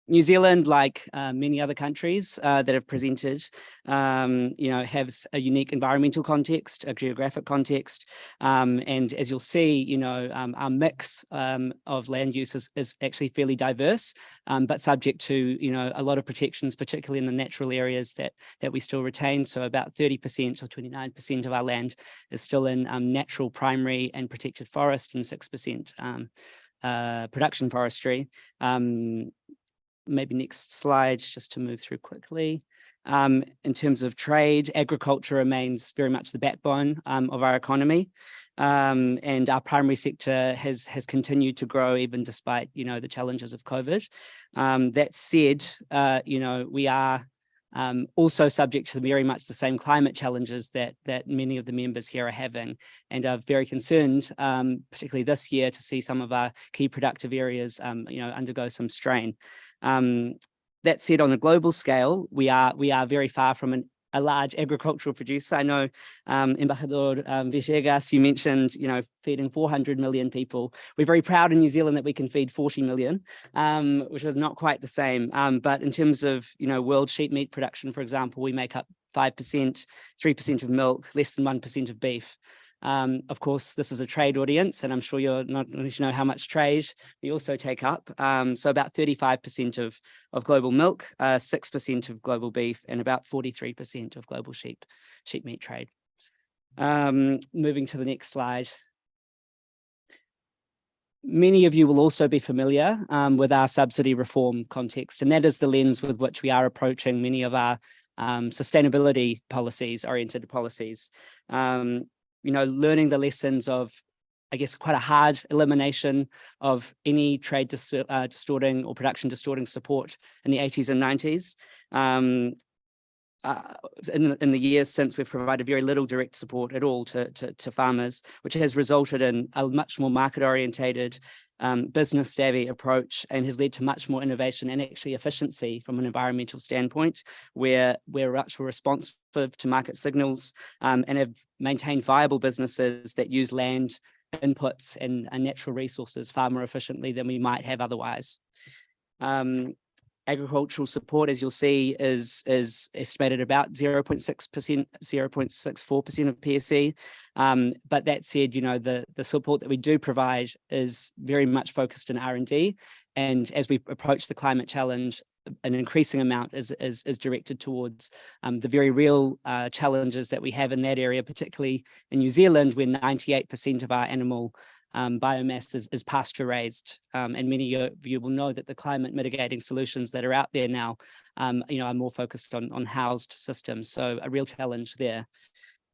New Zealand, like many other countries that have presented, has a unique environmental context, a geographic context, and as you'll see, our mix of land use is actually fairly diverse, but subject to a lot of protections, particularly in the natural areas that we still retain. So about 30% or 29% of our land is still in natural primary and protected forest, and 6% production forestry. Maybe next slide, just to move through quickly. In terms of trade, agriculture remains very much the backbone of our economy. And our primary sector has continued to grow even despite, the challenges of COVID. That said, we are also subject to very much the same climate challenges that many of the members here are having, and are very concerned, particularly this year, to see some of our key productive areas, undergo some strain. That said, on a global scale, we are very far from a large agricultural producer. I know, Embajador Villegas, you mentioned, feeding 400 million people. We're very proud in New Zealand that we can feed 40 million, which is not quite the same. But in terms of, world sheep meat production, for example, we make up 5%, 3% of milk, less than 1% of beef. Of course, this is a trade audience, and I'm sure you're not going to know how much trade we also take up. So about 35% of global milk, 6% of global beef, and about 43% of global sheep meat trade. Moving to the next slide. Many of you will also be familiar with our subsidy reform context, and that is the lens with which we are approaching many of our sustainability policies, oriented policies. Learning the lessons of I guess, quite a hard elimination of any trade distorting or production distorting support in the 80s and 90s. In the years since, we've provided very little direct support at all to farmers, which has resulted in a much more market-orientated, business-savvy approach, and has led to much more innovation and actually efficiency from an environmental standpoint, where we're much more responsive to market signals, and have maintained viable businesses that use land inputs and natural resources far more efficiently than we might have otherwise. Agricultural support, as you'll see, is estimated about 0.6%, 0.64% of PSE. But that said, you know, the support that we do provide is very much focused in R&D. And as we approach the climate challenge, an increasing amount is directed towards the very real challenges that we have in that area, particularly in New Zealand, where 98% of our animal biomass is pasture raised, and many of you will know that the climate mitigating solutions that are out there now, you know, are more focused on housed systems. So a real challenge there,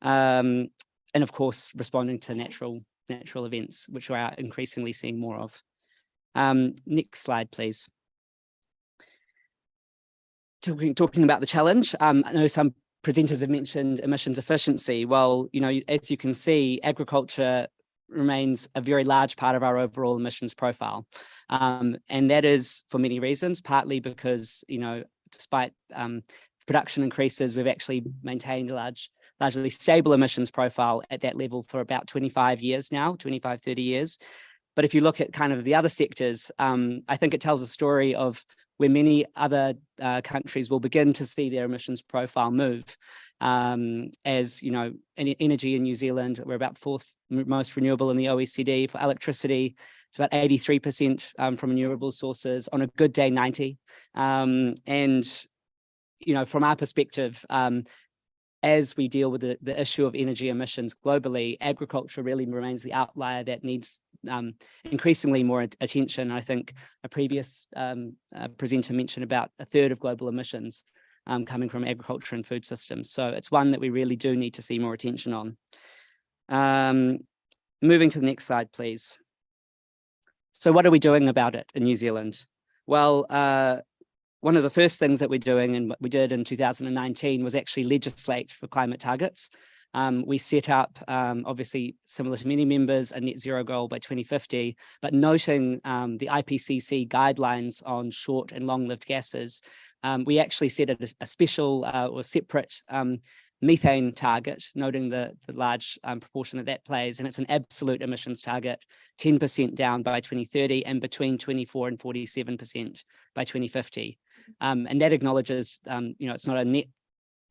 and of course responding to natural events, which we are increasingly seeing more of. Next slide, please. Talking about the challenge, I know some presenters have mentioned emissions efficiency. Well, you know, as you can see, agriculture remains a very large part of our overall emissions profile. And that is for many reasons, partly because, you know, despite production increases, we've actually maintained a largely stable emissions profile at that level for about 25 years now, 25, 30 years. But if you look at kind of the other sectors, I think it tells a story of where many other countries will begin to see their emissions profile move. As you know, energy in New Zealand, we're about fourth most renewable in the OECD. For electricity, it's about 83% from renewable sources. On a good day, 90%. And you know, from our perspective, as we deal with the issue of energy emissions globally, agriculture really remains the outlier that needs increasingly more attention. I think a previous presenter mentioned about a third of global emissions coming from agriculture and food systems. So it's one that we really do need to see more attention on. Moving to the next slide, please. So what are we doing about it in New Zealand? Well, one of the first things that we're doing, and what we did in 2019, was actually legislate for climate targets. We set up, obviously similar to many members, a net zero goal by 2050, but noting the IPCC guidelines on short and long-lived gases, we actually set a special or separate methane target, noting the large proportion that plays, and it's an absolute emissions target, 10% down by 2030 and between 24 and 47% by 2050. And that acknowledges, you know, it's not a net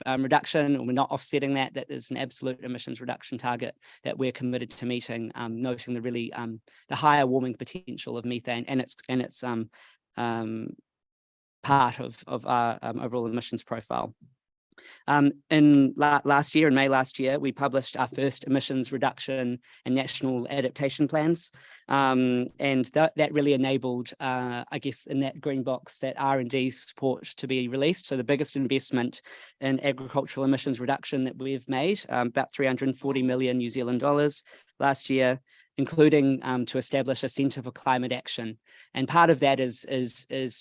reduction, or we're not offsetting that. That is an absolute emissions reduction target that we're committed to meeting, noting the really the higher warming potential of methane and its part of our overall emissions profile. In May last year, we published our first emissions reduction and national adaptation plans. And that really enabled, I guess, in that green box, that R&D support to be released. So the biggest investment in agricultural emissions reduction that we've made, about 340 million New Zealand dollars last year, including to establish a Centre for Climate Action. And part of that is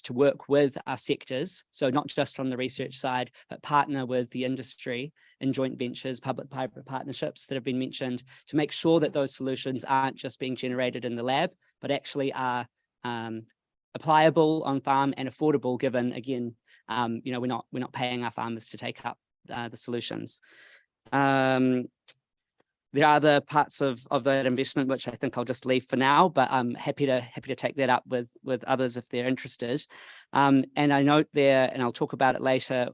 to work with our sectors, so not just on the research side, but partner with the industry in joint ventures, public-private partnerships that have been mentioned, to make sure that those solutions aren't just being generated in the lab, but actually are applicable on farm and affordable, given, again, you know, we're not paying our farmers to take up the solutions. There are other parts of that investment, which I think I'll just leave for now, but I'm happy to take that up with others if they're interested. And I note there, and I'll talk about it later,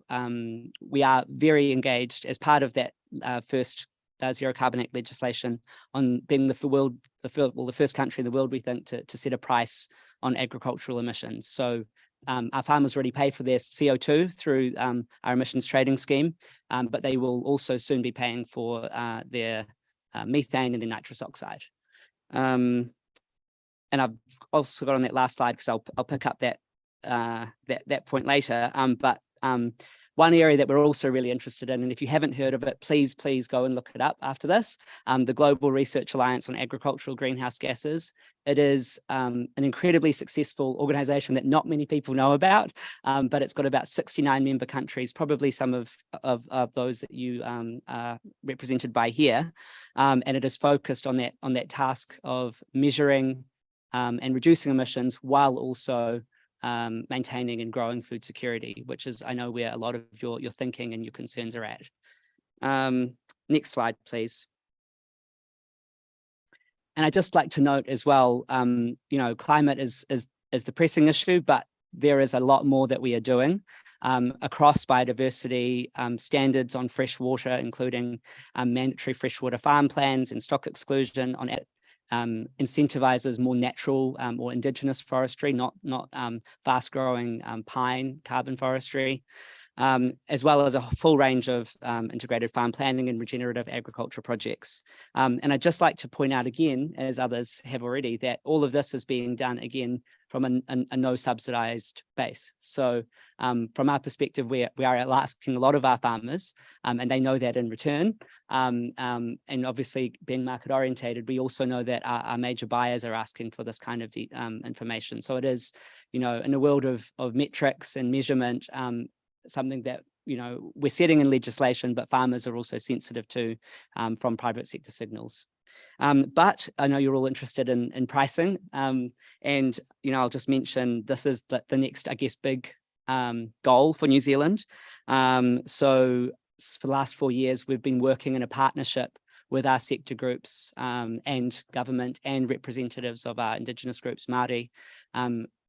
we are very engaged as part of that first zero carbon act legislation on being the first country in the world, we think, to set a price on agricultural emissions. So our farmers already pay for their CO2 through our emissions trading scheme, but they will also soon be paying for their methane and then nitrous oxide. And I've also got on that last slide, because I'll pick up that point later. But One area that we're also really interested in, and if you haven't heard of it, please go and look it up after this, the Global Research Alliance on Agricultural Greenhouse Gases. It is an incredibly successful organization that not many people know about, but it's got about 69 member countries, probably some of those that you are represented by here. And it is focused on that task of measuring and reducing emissions while also maintaining and growing food security, which is, I know, where a lot of your thinking and your concerns are at. Next slide, please. And I'd just like to note as well, you know, climate is the pressing issue, but there is a lot more that we are doing across biodiversity, standards on fresh water, including mandatory freshwater farm plans and stock exclusion on incentivizes more natural or indigenous forestry, not fast-growing pine carbon forestry, as well as a full range of integrated farm planning and regenerative agriculture projects. And I'd just like to point out again, as others have already, that all of this is being done again from a no subsidized base. So from our perspective, we are asking a lot of our farmers, and they know that in return. And obviously being market orientated, we also know that our major buyers are asking for this kind of information. So it is, you know, in a world of metrics and measurement, something that, you know, we're setting in legislation, but farmers are also sensitive to from private sector signals. But I know you're all interested in pricing, and, you know, I'll just mention this is the next, I guess, big goal for New Zealand. So for the last 4 years, we've been working in a partnership with our sector groups and government and representatives of our Indigenous groups, Māori,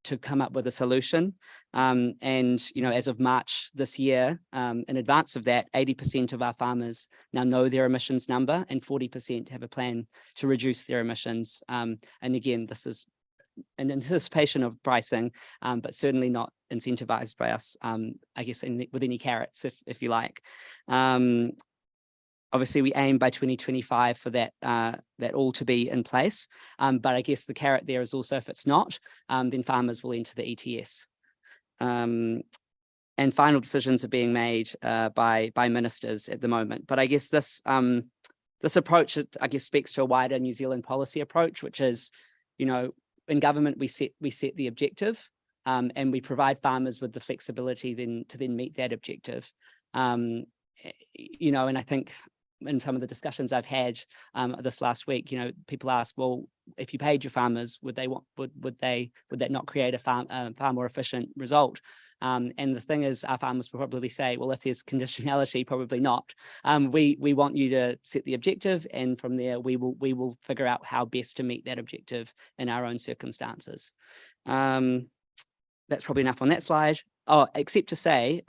to come up with a solution. And, you know, as of March this year, in advance of that, 80% of our farmers now know their emissions number and 40% have a plan to reduce their emissions. And again, this is in anticipation of pricing, but certainly not incentivized by us, I guess, with any carrots, if you like. Obviously, we aim by 2025 for that all to be in place. But I guess the carrot there is also, if it's not, then farmers will enter the ETS. And final decisions are being made by ministers at the moment. But I guess this approach, I guess, speaks to a wider New Zealand policy approach, which is, you know, in government we set the objective, and we provide farmers with the flexibility to then meet that objective. You know, and I think in some of the discussions I've had this last week, you know, people ask, well, if you paid your farmers, would that not create a far more efficient result? And the thing is, our farmers will probably say, well, if there's conditionality, probably not. We want you to set the objective, and from there we will figure out how best to meet that objective in our own circumstances. That's probably enough on that slide. Oh, except to say,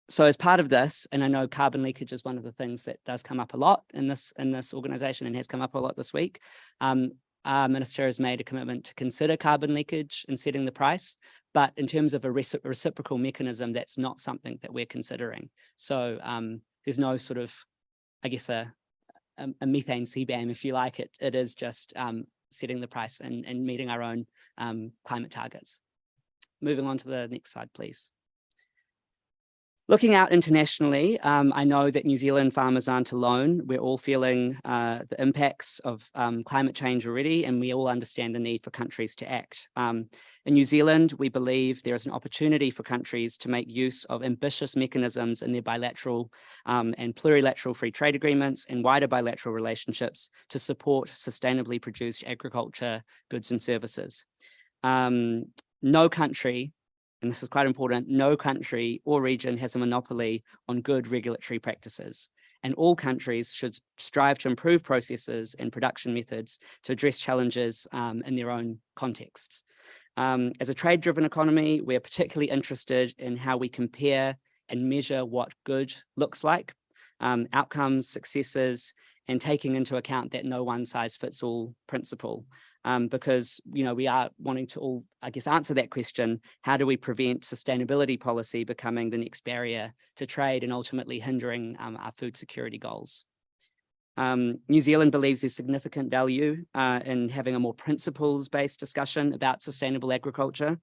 so as part of this, and I know carbon leakage is one of the things that does come up a lot in this organization and has come up a lot this week. Our minister has made a commitment to consider carbon leakage in setting the price, but in terms of a reciprocal mechanism, that's not something that we're considering. So there's no sort of, I guess, a methane CBAM, if you like. It is just setting the price and meeting our own climate targets. Moving on to the next slide, please. Looking out internationally, I know that New Zealand farmers aren't alone. We're all feeling the impacts of climate change already, and we all understand the need for countries to act. In New Zealand, we believe there is an opportunity for countries to make use of ambitious mechanisms in their bilateral and plurilateral free trade agreements and wider bilateral relationships to support sustainably produced agriculture, goods and services. No country, and this is quite important, no country or region has a monopoly on good regulatory practices, and all countries should strive to improve processes and production methods to address challenges in their own contexts. As a trade-driven economy, we are particularly interested in how we compare and measure what good looks like, outcomes, successes, and taking into account that no one-size-fits-all principle. Because, you know, we are wanting to all, I guess, answer that question: how do we prevent sustainability policy becoming the next barrier to trade and ultimately hindering our food security goals? New Zealand believes there's significant value in having a more principles-based discussion about sustainable agriculture,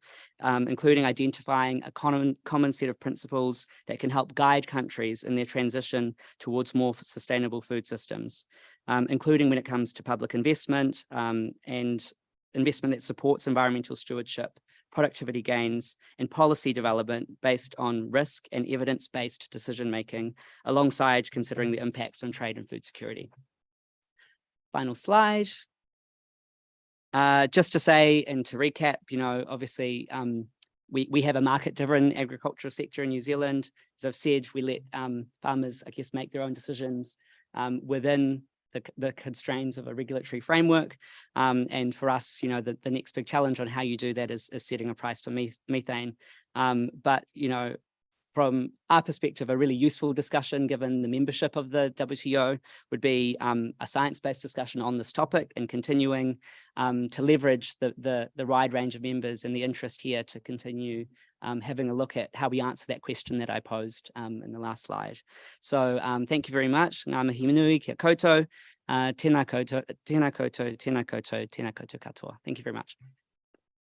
including identifying a common set of principles that can help guide countries in their transition towards more sustainable food systems, including when it comes to public investment and investment that supports environmental stewardship, productivity gains, and policy development based on risk and evidence-based decision-making, alongside considering the impacts on trade and food security. Final slide. Just to say, and to recap, obviously, we have a market-driven agricultural sector in New Zealand. As I've said, we let farmers, I guess, make their own decisions within the constraints of a regulatory framework. And for us, the next big challenge on how you do that is setting a price for methane. But, from our perspective, a really useful discussion, given the membership of the WTO, would be a science-based discussion on this topic, and continuing to leverage the wide range of members and the interest here to continue having a look at how we answer that question that I posed in the last slide. So thank you very much. Ngā mihi nui, kia koutou, tēnā koutou, tēnā koutou, tēnā koutou, tēnā koutou katoa. Thank you very much.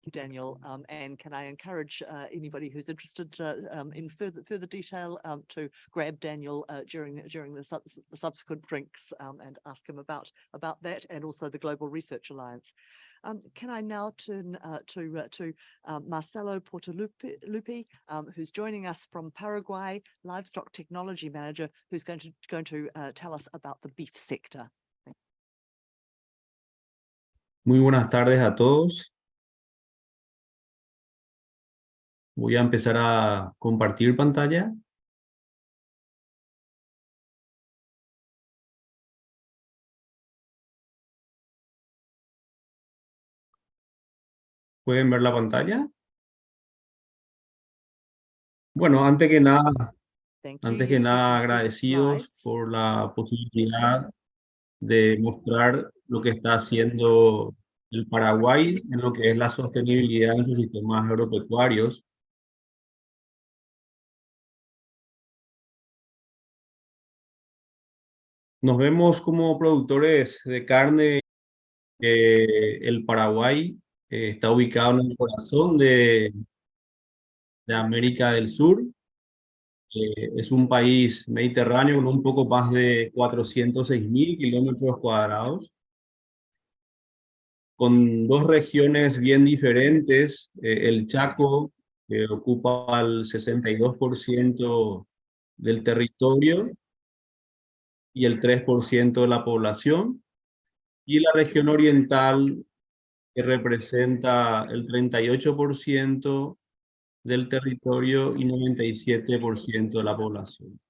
You, Daniel, and can I encourage anybody who's interested in further detail to grab Daniel during the subsequent drinks and ask him about that, and also the Global Research Alliance. Can I now turn to Marcelo Portalupi, who's joining us from Paraguay, Livestock Technology Manager, who's going to tell us about the beef sector. Muy buenas tardes a todos. Voy a empezar a compartir pantalla. ¿Pueden ver la pantalla? Bueno, antes que nada, agradecidos por la posibilidad de mostrar lo que está haciendo el Paraguay en lo que es la sostenibilidad en sus sistemas agropecuarios. Nos vemos como productores de carne. El Paraguay está ubicado en el corazón de América del Sur. Es un país mediterráneo con un poco más de 406.000 kilómetros cuadrados, con dos regiones bien diferentes. El Chaco, que ocupa el 62% del territorio y el 3% de la población, y la región oriental, que representa el 38% del territorio y 97% de la población.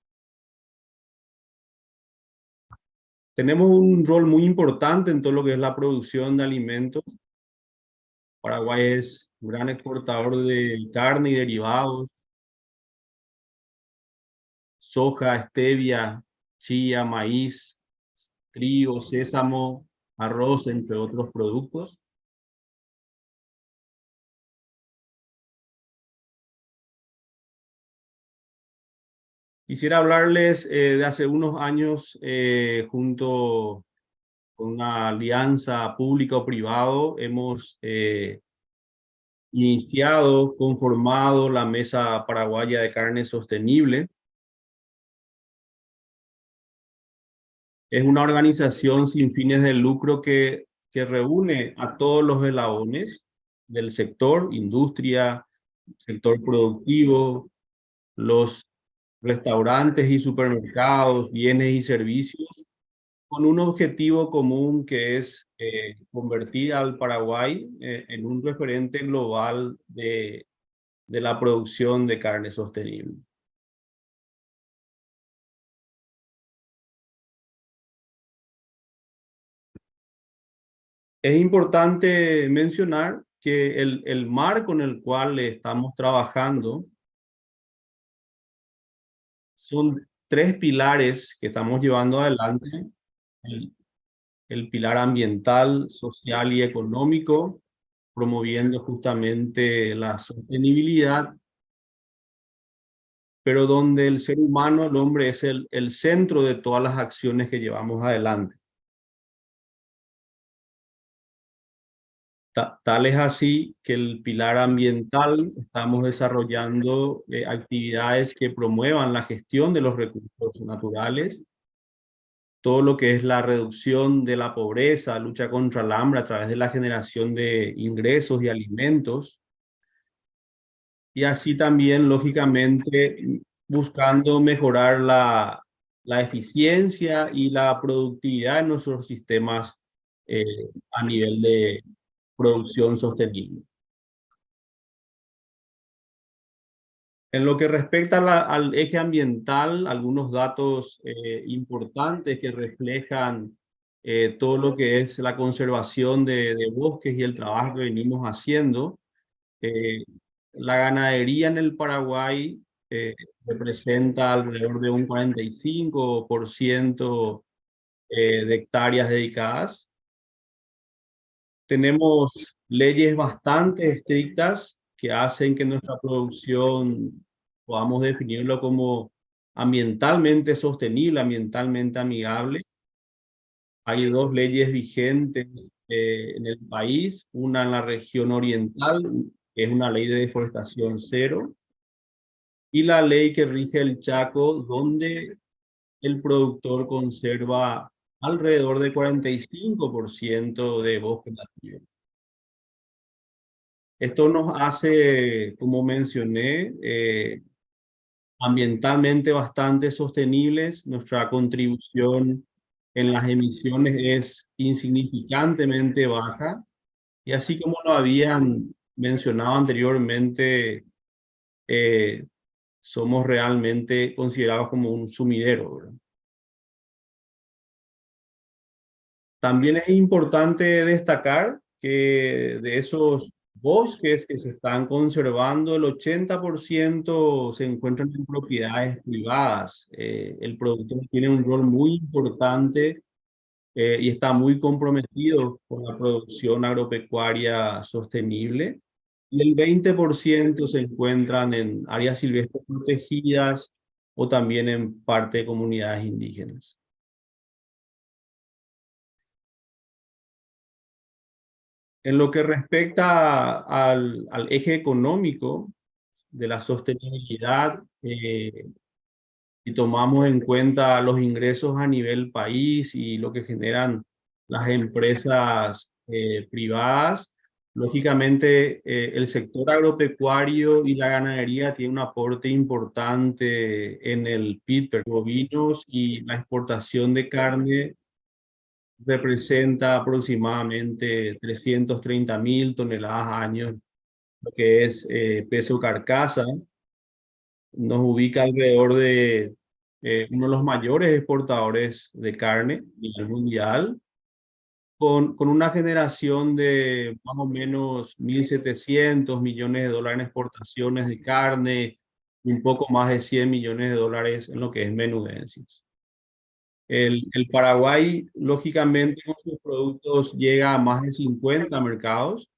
Tenemos un rol muy importante en todo lo que es la producción de alimentos. Paraguay es un gran exportador de carne y derivados, soja, stevia, chía, maíz, trigo, sésamo, arroz, entre otros productos. Quisiera hablarles de hace unos años, junto con una alianza pública o privado, hemos iniciado, conformado la Mesa Paraguaya de Carne Sostenible. Es una organización sin fines de lucro que reúne a todos los eslabones del sector, industria, sector productivo, los restaurantes y supermercados, bienes y servicios, con un objetivo común, que es convertir al Paraguay en un referente global de la producción de carne sostenible. Es importante mencionar que el marco en el cual estamos trabajando son tres pilares que estamos llevando adelante: el pilar ambiental, social y económico, promoviendo justamente la sostenibilidad; pero donde el ser humano, el hombre, es el centro de todas las acciones que llevamos adelante. Tal es así que el pilar ambiental estamos desarrollando actividades que promuevan la gestión de los recursos naturales, todo lo que es la reducción de la pobreza, lucha contra el hambre a través de la generación de ingresos y alimentos, y así también, lógicamente, buscando mejorar la eficiencia y la productividad de nuestros sistemas a nivel de producción sostenible. En lo que respecta al eje ambiental, algunos datos importantes que reflejan todo lo que es la conservación de bosques y el trabajo que venimos haciendo. La ganadería en el Paraguay representa alrededor de un 45% de hectáreas dedicadas. Tenemos leyes bastante estrictas que hacen que nuestra producción podamos definirlo como ambientalmente sostenible, ambientalmente amigable. Hay dos leyes vigentes en el país, una en la región oriental, que es una ley de deforestación cero, y la ley que rige el Chaco, donde el productor conserva alrededor de 45% de bosque nativo. Esto nos hace, como mencioné, ambientalmente bastante sostenibles. Nuestra contribución en las emisiones es insignificantemente baja. Y así como lo habían mencionado anteriormente, somos realmente considerados como un sumidero, ¿verdad? También es importante destacar que de esos bosques que se están conservando, el 80% se encuentran en propiedades privadas. El productor tiene un rol muy importante y está muy comprometido con la producción agropecuaria sostenible. Y el 20% se encuentran en áreas silvestres protegidas o también en parte de comunidades indígenas. En lo que respecta al eje económico de la sostenibilidad, si tomamos en cuenta los ingresos a nivel país y lo que generan las empresas privadas, lógicamente el sector agropecuario y la ganadería tiene un aporte importante en el PIB per bovinos, y la exportación de carne representa aproximadamente 330.000 toneladas año, lo que es peso carcasa. Nos ubica alrededor de uno de los mayores exportadores de carne a nivel mundial, con una generación de más o menos 1.700 millones de dólares en exportaciones de carne, y un poco más de 100 millones de dólares en lo que es menudencias. El Paraguay, lógicamente, con sus productos llega a más de 50 mercados,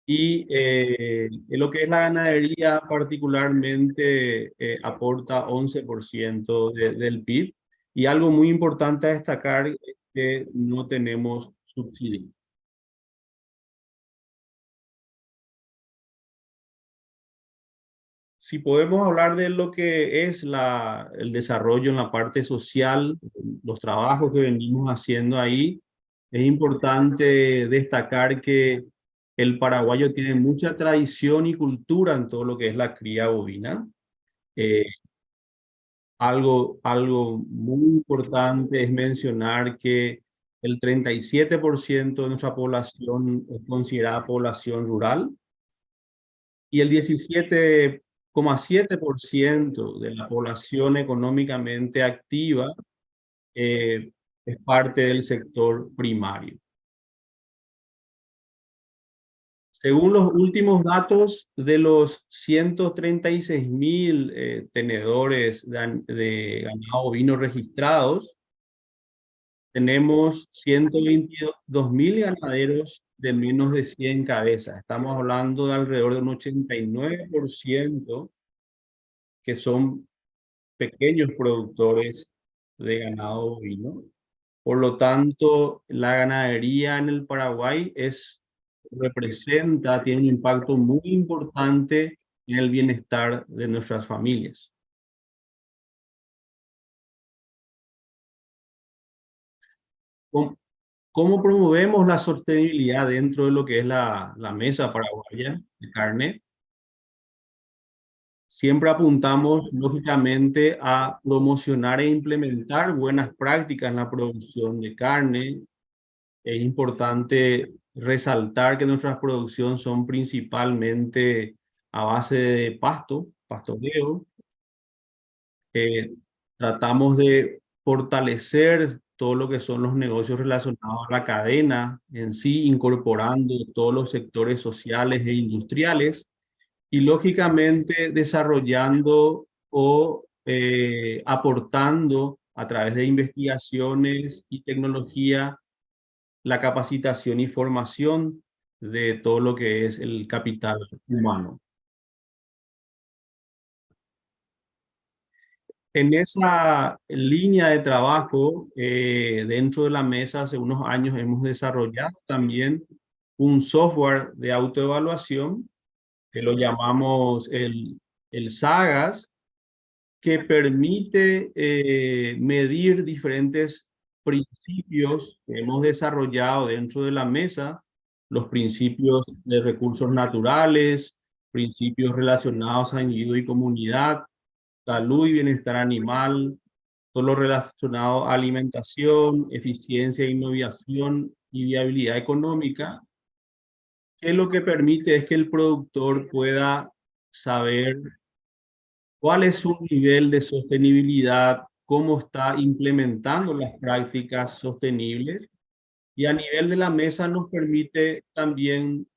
y en lo que es la ganadería particularmente aporta 11% del PIB. Y algo muy importante a destacar es que no tenemos subsidios. Si podemos hablar de lo que es el desarrollo en la parte social, los trabajos que venimos haciendo ahí, es importante destacar que el paraguayo tiene mucha tradición y cultura en todo lo que es la cría bovina. Algo muy importante es mencionar que el 37% de nuestra población es considerada población rural, y el 17,7% de la población económicamente activa es parte del sector primario. Según los últimos datos, de los 136.000 tenedores de ganado bovino registrados, tenemos 122.000 ganaderos de menos de 100 cabezas. Estamos hablando de alrededor de un 89% que son pequeños productores de ganado bovino. Por lo tanto, la ganadería en el Paraguay tiene un impacto muy importante en el bienestar de nuestras familias. ¿Cómo promovemos la sostenibilidad dentro de lo que es la mesa paraguaya de carne? Siempre apuntamos, lógicamente, a promocionar e implementar buenas prácticas en la producción de carne. Es importante resaltar que nuestras producciones son principalmente a base de pastoreo. Tratamos de fortalecer todo lo que son los negocios relacionados a la cadena en sí, incorporando todos los sectores sociales e industriales y lógicamente desarrollando o aportando a través de investigaciones y tecnología la capacitación y formación de todo lo que es el capital humano. En esa línea de trabajo, dentro de la mesa, hace unos años hemos desarrollado también un software de autoevaluación que lo llamamos el SAGAS, que permite medir diferentes principios que hemos desarrollado dentro de la mesa, los principios de recursos naturales, principios relacionados a individuo y comunidad, salud y bienestar animal, todo lo relacionado a alimentación, eficiencia, innovación y viabilidad económica, que lo que permite es que el productor pueda saber cuál es su nivel de sostenibilidad, cómo está implementando las prácticas sostenibles, y a nivel de la mesa nos permite también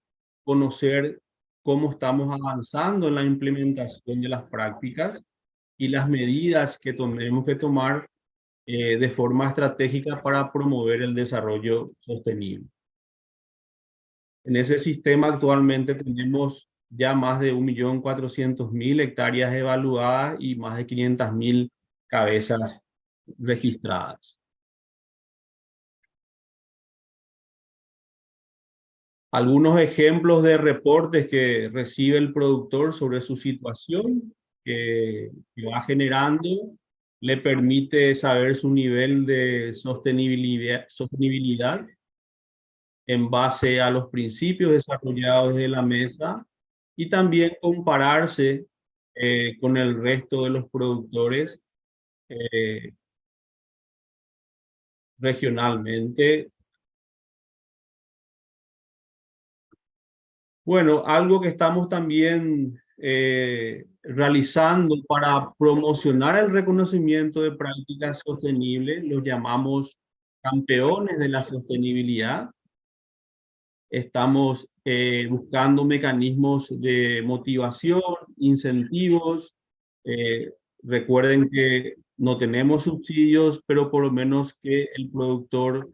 conocer cómo estamos avanzando en la implementación de las prácticas y las medidas que tenemos que tomar de forma estratégica para promover el desarrollo sostenible. En ese sistema actualmente tenemos ya más de 1.400.000 hectáreas evaluadas y más de 500.000 cabezas registradas. Algunos ejemplos de reportes que recibe el productor sobre su situación que va generando le permite saber su nivel de sostenibilidad en base a los principios desarrollados de la mesa y también compararse con el resto de los productores regionalmente. Bueno, algo que estamos también realizando para promocionar el reconocimiento de prácticas sostenibles, los llamamos campeones de la sostenibilidad. Estamos buscando mecanismos de motivación, incentivos. Recuerden que no tenemos subsidios, pero por lo menos que el productor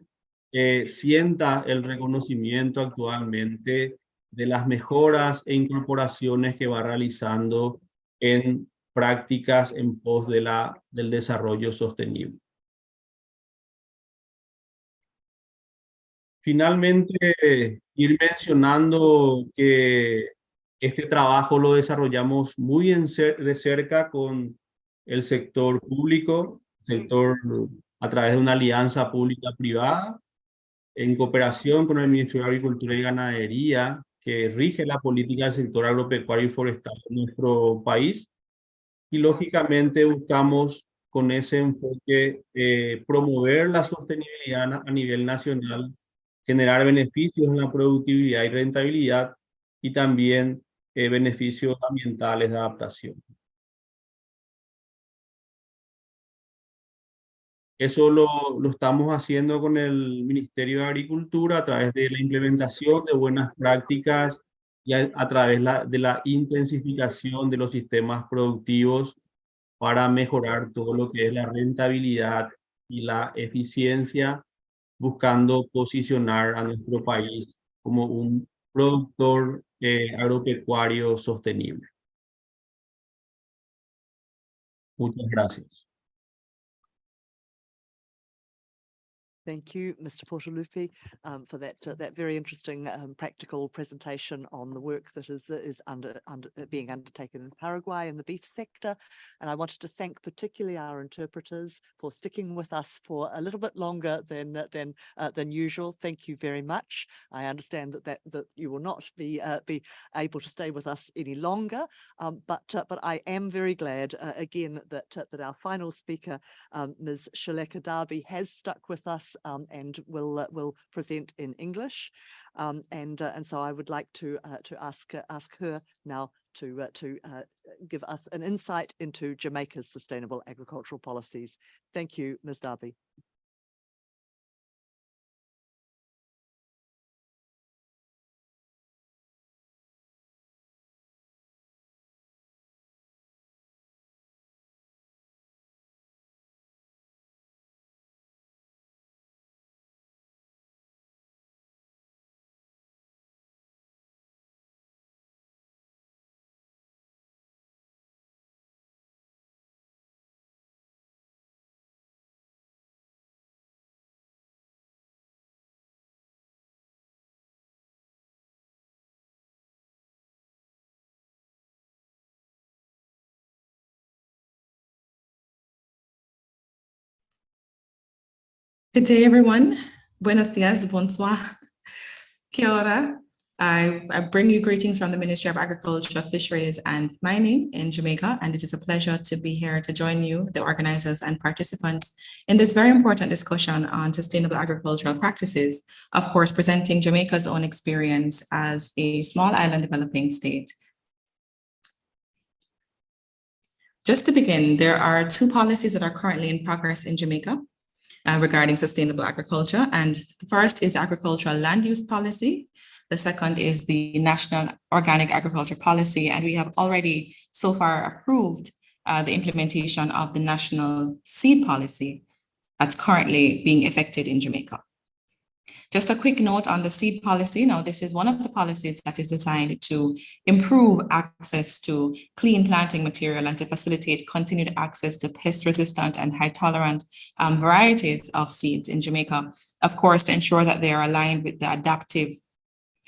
sienta el reconocimiento actualmente de las mejoras e incorporaciones que va realizando en prácticas en pos de del desarrollo sostenible. Finalmente, ir mencionando que este trabajo lo desarrollamos muy de cerca con el sector público, a través de una alianza pública-privada, en cooperación con el Ministerio de Agricultura y Ganadería, que rige la política del sector agropecuario y forestal en nuestro país. Y lógicamente buscamos con ese enfoque promover la sostenibilidad a nivel nacional, generar beneficios en la productividad y rentabilidad y también beneficios ambientales de adaptación. Eso lo estamos haciendo con el Ministerio de Agricultura a través de la implementación de buenas prácticas y a través de la intensificación de los sistemas productivos para mejorar todo lo que es la rentabilidad y la eficiencia, buscando posicionar a nuestro país como un productor agropecuario sostenible. Muchas gracias. Thank you, Mr. Portaluppi, for that very interesting practical presentation on the work that is being undertaken in Paraguay in the beef sector. And I wanted to thank particularly our interpreters for sticking with us for a little bit longer than usual. Thank you very much. I understand that you will not be able to stay with us any longer, but I am very glad again that our final speaker, Ms. Shaleka Darby, has stuck with us and will present in English, and so I would like to ask her now to give us an insight into Jamaica's sustainable agricultural policies. Thank you, Ms. Darby. Good day, everyone. Buenos dias, bonsoir, kia ora. I bring you greetings from the Ministry of Agriculture, Fisheries and Mining in Jamaica, and it is a pleasure to be here to join you, the organizers and participants, in this very important discussion on sustainable agricultural practices, of course, presenting Jamaica's own experience as a small island developing state. Just to begin, there are two policies that are currently in progress in Jamaica regarding sustainable agriculture. And the first is agricultural land use policy. The second is the National Organic Agriculture Policy. And we have already so far approved the implementation of the National Seed Policy that's currently being effected in Jamaica. Just a quick note on the seed policy. Now, this is one of the policies that is designed to improve access to clean planting material and to facilitate continued access to pest-resistant and high-tolerant varieties of seeds in Jamaica, of course, to ensure that they are aligned with the adaptive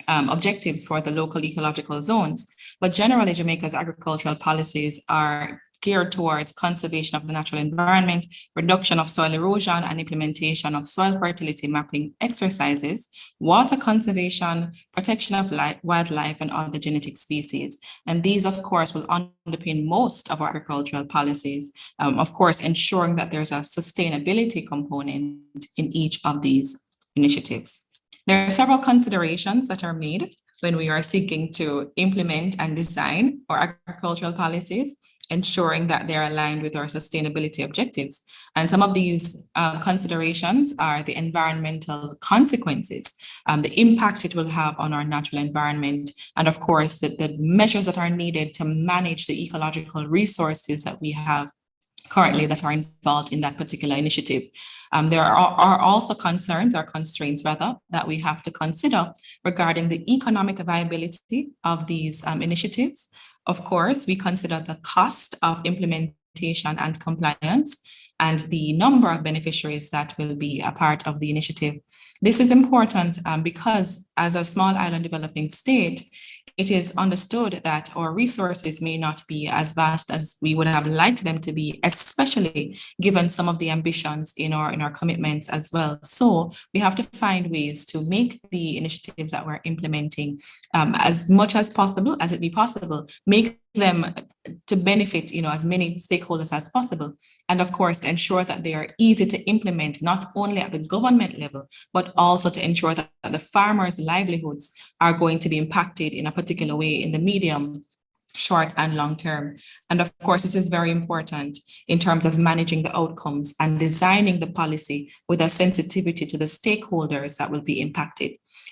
objectives for the local ecological zones. But generally, Jamaica's agricultural policies are geared towards conservation of the natural environment, reduction of soil erosion, and implementation of soil fertility mapping exercises, water conservation, protection of wildlife and other genetic species. And these, of course, will underpin most of our agricultural policies, of course, ensuring that there's a sustainability component in each of these initiatives. There are several considerations that are made when we are seeking to implement and design our agricultural policies, ensuring that they're aligned with our sustainability objectives. And some of these considerations are the environmental consequences, the impact it will have on our natural environment, and of course, the measures that are needed to manage the ecological resources that we have currently that are involved in that particular initiative. There are also concerns or constraints rather that we have to consider regarding the economic viability of these initiatives. Of course, we consider the cost of implementation and compliance and the number of beneficiaries that will be a part of the initiative. This is important because as a small island developing state, it is understood that our resources may not be as vast as we would have liked them to be, especially given some of the ambitions in our commitments as well. So we have to find ways to make the initiatives that we're implementing as much as possible, as it be possible, make them to benefit, as many stakeholders as possible. And of course, to ensure that they are easy to implement, not only at the government level, but also to ensure that the farmers' livelihoods are going to be impacted in a particular way in the medium, short and long term. And of course, this is very important in terms of managing the outcomes and designing the policy with a sensitivity to the stakeholders that will be impacted.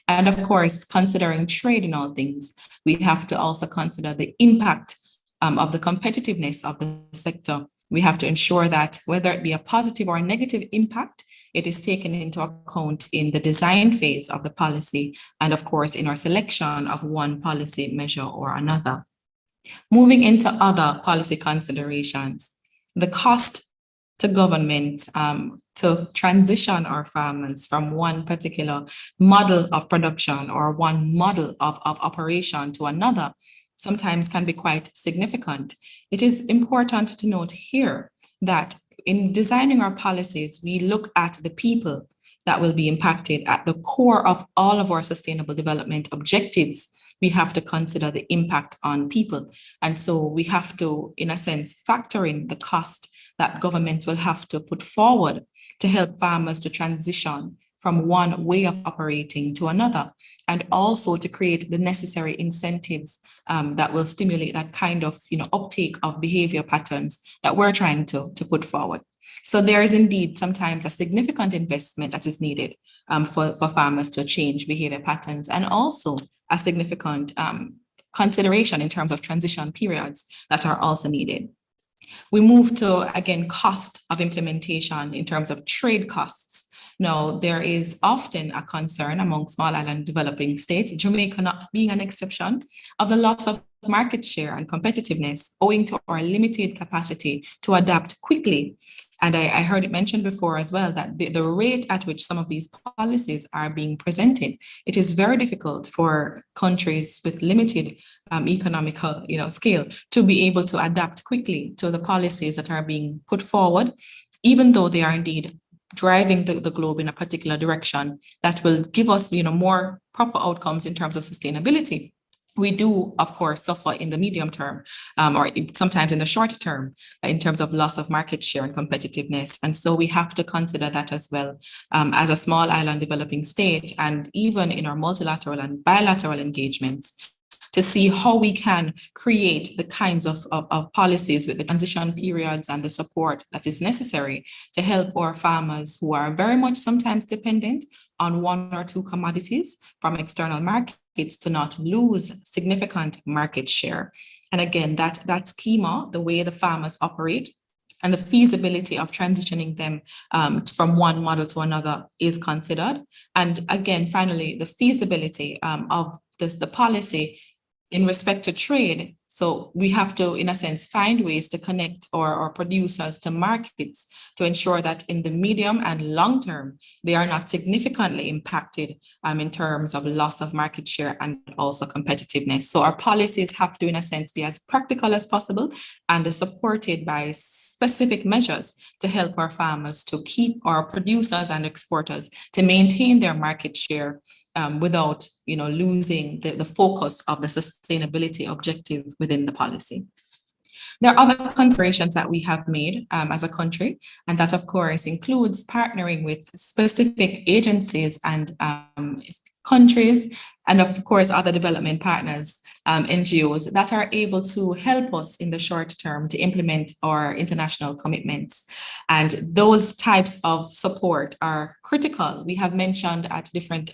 And of course, considering trade in all things, we have to also consider the impact of the competitiveness of the sector. We have to ensure that whether it be a positive or a negative impact, it is taken into account in the design phase of the policy and of course in our selection of one policy measure or another. Moving into other policy considerations, the cost to government to transition our farmers from one particular model of production or one model of operation to another sometimes can be quite significant. It is important to note here that in designing our policies, we look at the people that will be impacted. At the core of all of our sustainable development objectives, we have to consider the impact on people. And so we have to, in a sense, factor in the cost that governments will have to put forward to help farmers to transition from one way of operating to another, and also to create the necessary incentives that will stimulate that kind of uptake of behavior patterns that we're trying to put forward. So there is indeed sometimes a significant investment that is needed for farmers to change behavior patterns, and also a significant consideration in terms of transition periods that are also needed. We move to, again, cost of implementation in terms of trade costs. Now, there is often a concern among small island developing states, Jamaica not being an exception, of the loss of market share and competitiveness owing to our limited capacity to adapt quickly. And I heard it mentioned before as well that the rate at which some of these policies are being presented, it is very difficult for countries with limited economical scale to be able to adapt quickly to the policies that are being put forward, even though they are indeed driving the globe in a particular direction that will give us more proper outcomes in terms of sustainability. We do, of course, suffer in the medium term or sometimes in the short term in terms of loss of market share and competitiveness. And so we have to consider that as well as a small island developing state, and even in our multilateral and bilateral engagements, to see how we can create the kinds of policies with the transition periods and the support that is necessary to help our farmers who are very much sometimes dependent on one or two commodities from external markets to not lose significant market share. And again, that schema, the way the farmers operate, and the feasibility of transitioning them from one model to another is considered. And again, finally, the feasibility of the policy in respect to trade. So we have to, in a sense, find ways to connect our producers to markets to ensure that in the medium and long term, they are not significantly impacted in terms of loss of market share and also competitiveness. So our policies have to, in a sense, be as practical as possible and supported by specific measures to help our farmers to keep our producers and exporters to maintain their market share without losing the focus of the sustainability objective within the policy. There are other considerations that we have made as a country, and that of course includes partnering with specific agencies and countries, and of course other development partners, NGOs that are able to help us in the short term to implement our international commitments. And those types of support are critical. We have mentioned at different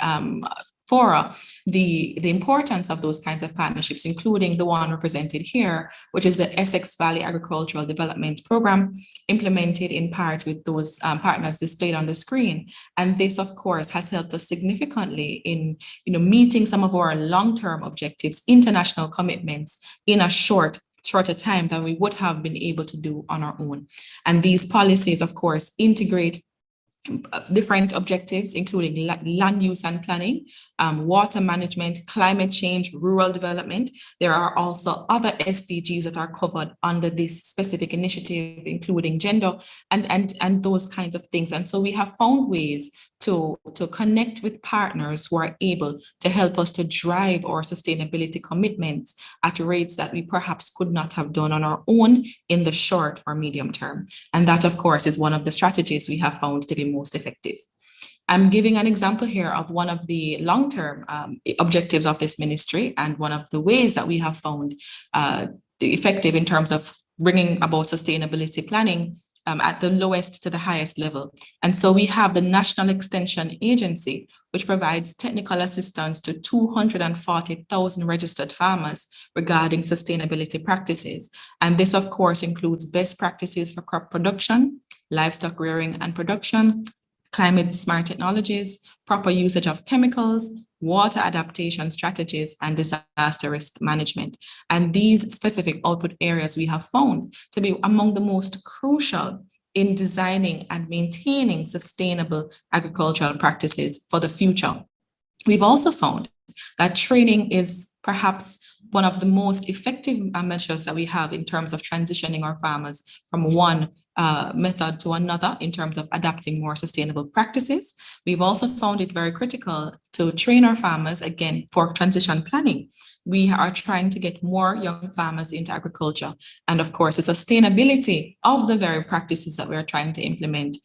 fora the importance of those kinds of partnerships, including the one represented here, which is the Essex Valley Agricultural Development Program, implemented in part with those partners displayed on the screen. And this, of course, has helped us significantly in meeting some of our long-term objectives, international commitments in a shorter time than we would have been able to do on our own. And these policies, of course, integrate different objectives, including land use and planning, water management, climate change, rural development. There are also other SDGs that are covered under this specific initiative, including gender and those kinds of things. And so we have found ways to connect with partners who are able to help us to drive our sustainability commitments at rates that we perhaps could not have done on our own in the short or medium term. And that, of course, is one of the strategies we have found to be most effective. I'm giving an example here of one of the long-term objectives of this ministry, and one of the ways that we have found effective in terms of bringing about sustainability planning at the lowest to the highest level. And so we have the National Extension Agency, which provides technical assistance to 240,000 registered farmers regarding sustainability practices. And this, of course, includes best practices for crop production, livestock rearing and production, climate smart technologies, proper usage of chemicals, water adaptation strategies, and disaster risk management. And these specific output areas we have found to be among the most crucial in designing and maintaining sustainable agricultural practices for the future. We've also found that training is perhaps one of the most effective measures that we have in terms of transitioning our farmers from one method to another in terms of adapting more sustainable practices. We've also found it very critical to train our farmers, again, for transition planning. We are trying to get more young farmers into agriculture. And of course, the sustainability of the very practices that we're trying to implement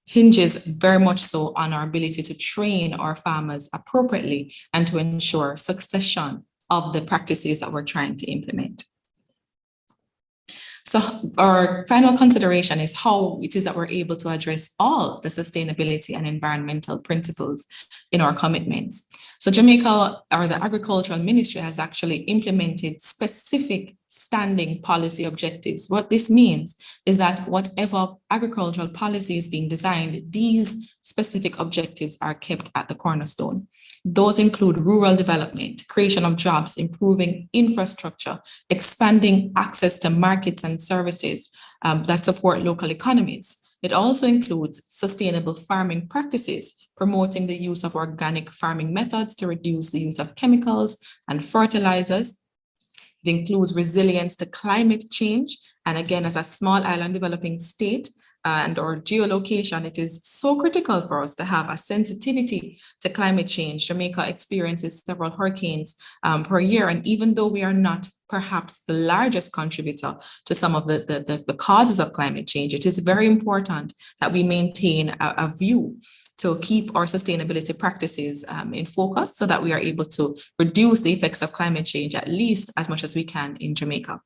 hinges very much so on our ability to train our farmers appropriately and to ensure succession of the practices that we're trying to implement. So our final consideration is how it is that we're able to address all the sustainability and environmental principles in our commitments. So Jamaica, or the Agricultural Ministry, has actually implemented specific standing policy objectives. What this means is that whatever agricultural policy is being designed, these specific objectives are kept at the cornerstone. Those include rural development, creation of jobs, improving infrastructure, expanding access to markets and services that support local economies. It also includes sustainable farming practices, promoting the use of organic farming methods to reduce the use of chemicals and fertilizers. It includes resilience to climate change. And again, as a small island developing state and or geolocation, it is so critical for us to have a sensitivity to climate change. Jamaica experiences several hurricanes per year. And even though we are not perhaps the largest contributor to some of the causes of climate change, it is very important that we maintain a view to keep our sustainability practices in focus so that we are able to reduce the effects of climate change at least as much as we can in Jamaica.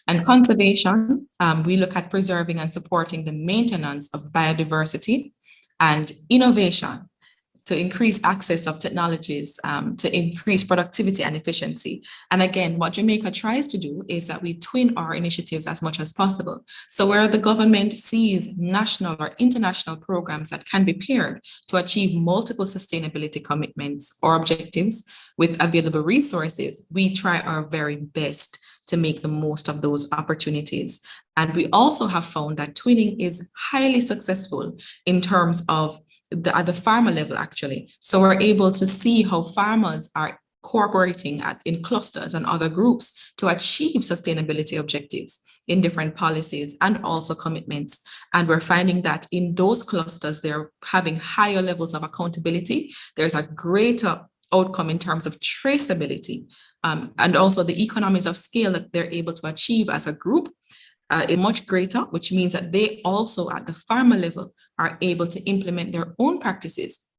And conservation, we look at preserving and supporting the maintenance of biodiversity and innovation to increase access of technologies, to increase productivity and efficiency. And again, what Jamaica tries to do is that we twin our initiatives as much as possible. So where the government sees national or international programs that can be paired to achieve multiple sustainability commitments or objectives with available resources, we try our very best to make the most of those opportunities. And we also have found that twinning is highly successful in terms of at the farmer level, actually. So we're able to see how farmers are cooperating in clusters and other groups to achieve sustainability objectives in different policies and also commitments. And we're finding that in those clusters, they're having higher levels of accountability. There's a greater outcome in terms of traceability. And also the economies of scale that they're able to achieve as a group is much greater, which means that they also at the farmer level are able to implement their own practices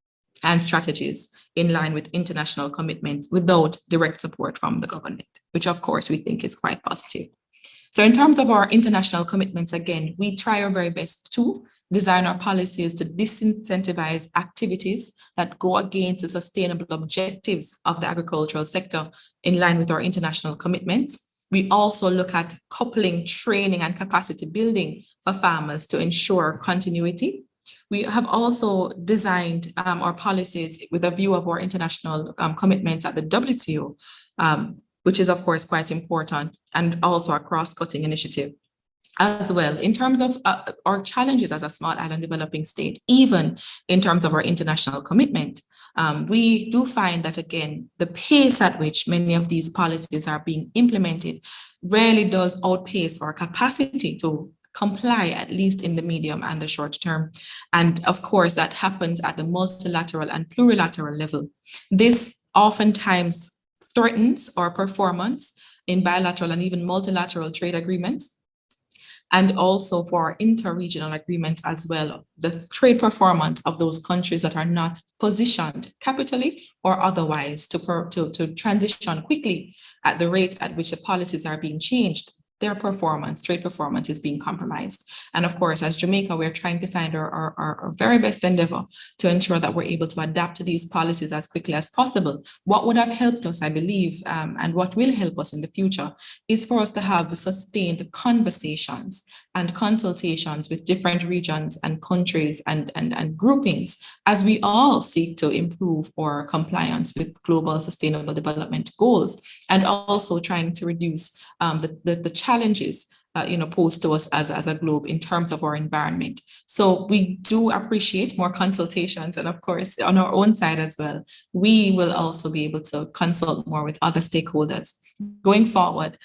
and strategies in line with international commitments without direct support from the government, which of course we think is quite positive. So in terms of our international commitments, again, we try our very best to design our policies to disincentivize activities that go against the sustainable objectives of the agricultural sector in line with our international commitments. We also look at coupling training and capacity building for farmers to ensure continuity. We have also designed our policies with a view of our international commitments at the WTO, which is of course quite important, and also a cross-cutting initiative as well. In terms of our challenges as a small island developing state, even in terms of our international commitment, we do find that, again, the pace at which many of these policies are being implemented really does outpace our capacity to comply, at least in the medium and the short term. And of course, that happens at the multilateral and plurilateral level. This oftentimes threatens our performance in bilateral and even multilateral trade agreements, and also for inter-regional agreements as well, the trade performance of those countries that are not positioned capitally or otherwise to transition quickly at the rate at which the policies are being changed their performance, trade performance is being compromised. And of course, as Jamaica, we're trying to find our very best endeavor to ensure that we're able to adapt to these policies as quickly as possible. What would have helped us, I believe, and what will help us in the future is for us to have sustained conversations and consultations with different regions and countries and groupings as we all seek to improve our compliance with global sustainable development goals, and also trying to reduce the challenges posed to us as a globe in terms of our environment. So we do appreciate more consultations, and of course, on our own side as well, we will also be able to consult more with other stakeholders going forward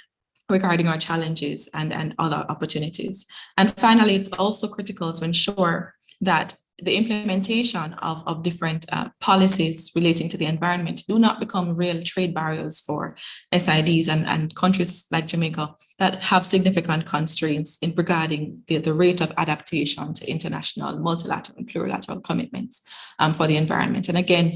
regarding our challenges and other opportunities. And finally, it's also critical to ensure that the implementation of different policies relating to the environment do not become real trade barriers for SIDs and countries like Jamaica that have significant constraints in regarding the rate of adaptation to international, multilateral, and plurilateral commitments for the environment. And again,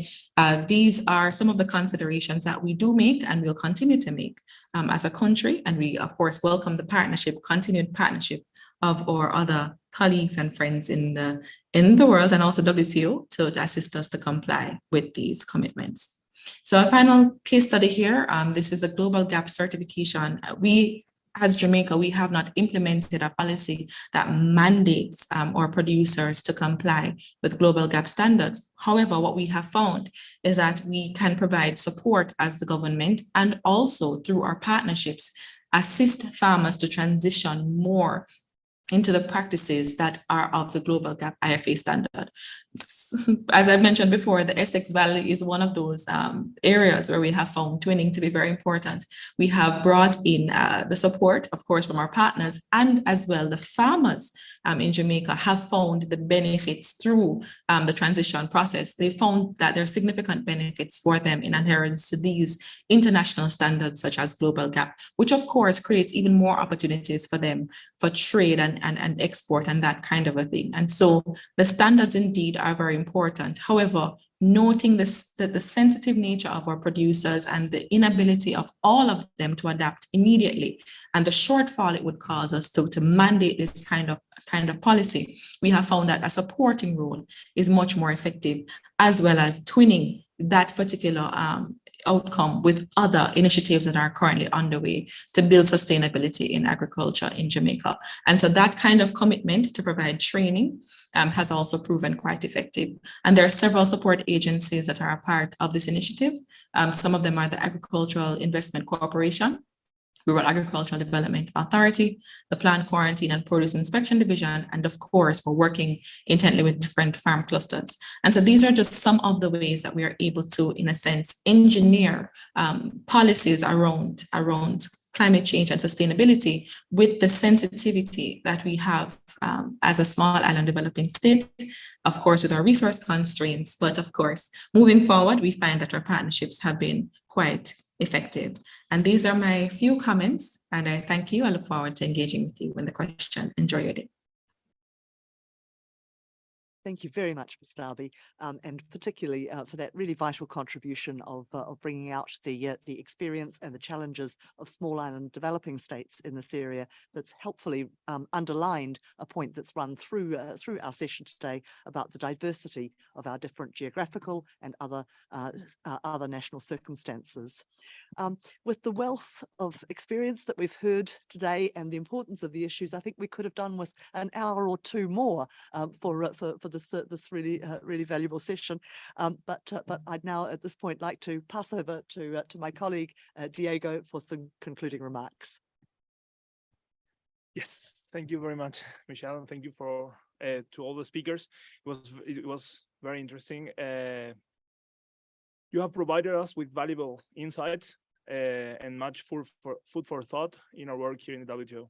these are some of the considerations that we do make and will continue to make as a country. And we, of course, welcome the continued partnership of our other colleagues and friends in the world, and also WTO, to assist us to comply with these commitments. So a final case study here, this is a global gap certification. We, as Jamaica, we have not implemented a policy that mandates our producers to comply with global gap standards. However, what we have found is that we can provide support as the government, and also through our partnerships, assist farmers to transition more into the practices that are of the global gap IFA standard. As I mentioned before, the Essex Valley is one of those areas where we have found twinning to be very important. We have brought in the support, of course, from our partners, and as well the farmers in Jamaica have found the benefits through the transition process. They found that there are significant benefits for them in adherence to these international standards such as global gap, which of course creates even more opportunities for them for trade and export and that kind of a thing. And so the standards indeed are very important. However, noting the sensitive nature of our producers and the inability of all of them to adapt immediately, and the shortfall it would cause us to mandate this kind of policy, we have found that a supporting role is much more effective, as well as twinning that particular outcome with other initiatives that are currently underway to build sustainability in agriculture in Jamaica. And so that kind of commitment to provide training has also proven quite effective. And there are several support agencies that are a part of this initiative. Some of them are the Agricultural Investment Corporation, Rural Agricultural Development Authority, the Plant Quarantine and Produce Inspection Division, and of course, we're working intently with different farm clusters. And so these are just some of the ways that we are able to, in a sense, engineer policies around climate change and sustainability with the sensitivity that we have as a small island developing state, of course, with our resource constraints. But of course, moving forward, we find that our partnerships have been quite effective. And these are my few comments, and I thank you. I look forward to engaging with you in the question. Enjoy your day. Thank you very much, Ms. Darby, and particularly for that really vital contribution of bringing out the experience and the challenges of small island developing states in this area. That's helpfully underlined a point that's run through our session today about the diversity of our different geographical and other national circumstances. With the wealth of experience that we've heard today and the importance of the issues, I think we could have done with an hour or two more for this really valuable session. But I'd now at this point like to pass over to my colleague Diego for some concluding remarks. Yes, thank you very much, Michelle, and thank you for to all the speakers. It was very interesting. You have provided us with valuable insights and much food for thought in our work here in the WTO.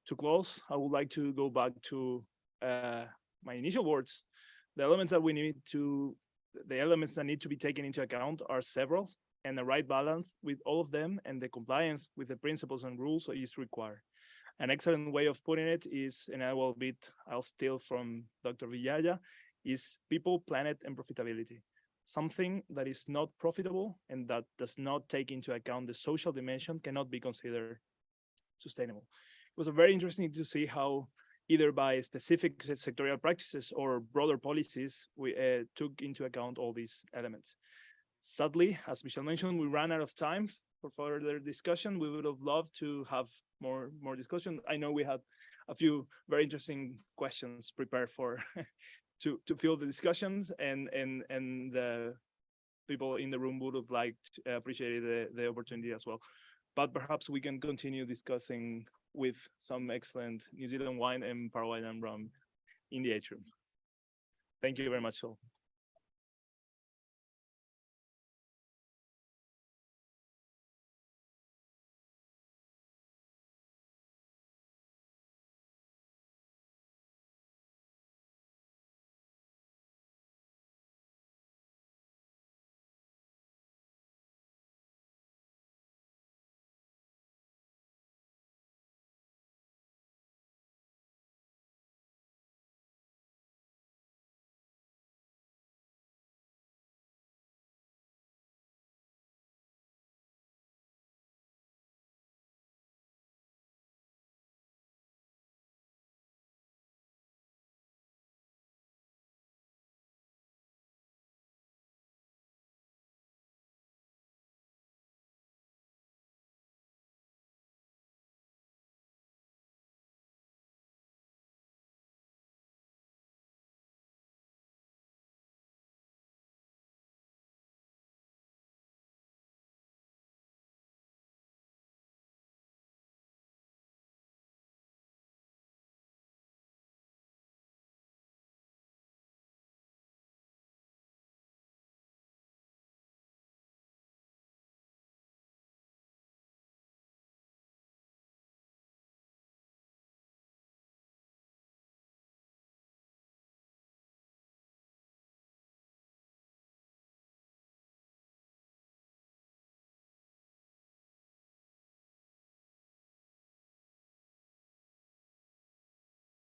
To close, I would like to go back to my initial words. The elements that need to be taken into account are several, and the right balance with all of them and the compliance with the principles and rules is required. An excellent way of putting it is, and I'll steal from Dr. Villaya, is people, planet, and profitability. Something that is not profitable and that does not take into account the social dimension cannot be considered sustainable. It was very interesting to see how either by specific sectorial practices or broader policies, we took into account all these elements. Sadly, as Michelle mentioned, we ran out of time for further discussion. We would have loved to have more discussion. I know we had a few very interesting questions prepared for to fill the discussions, and the people in the room would have liked, appreciated the opportunity as well. But perhaps we can continue discussing with some excellent New Zealand wine and Paraguayan rum in the atrium. Thank you very much all.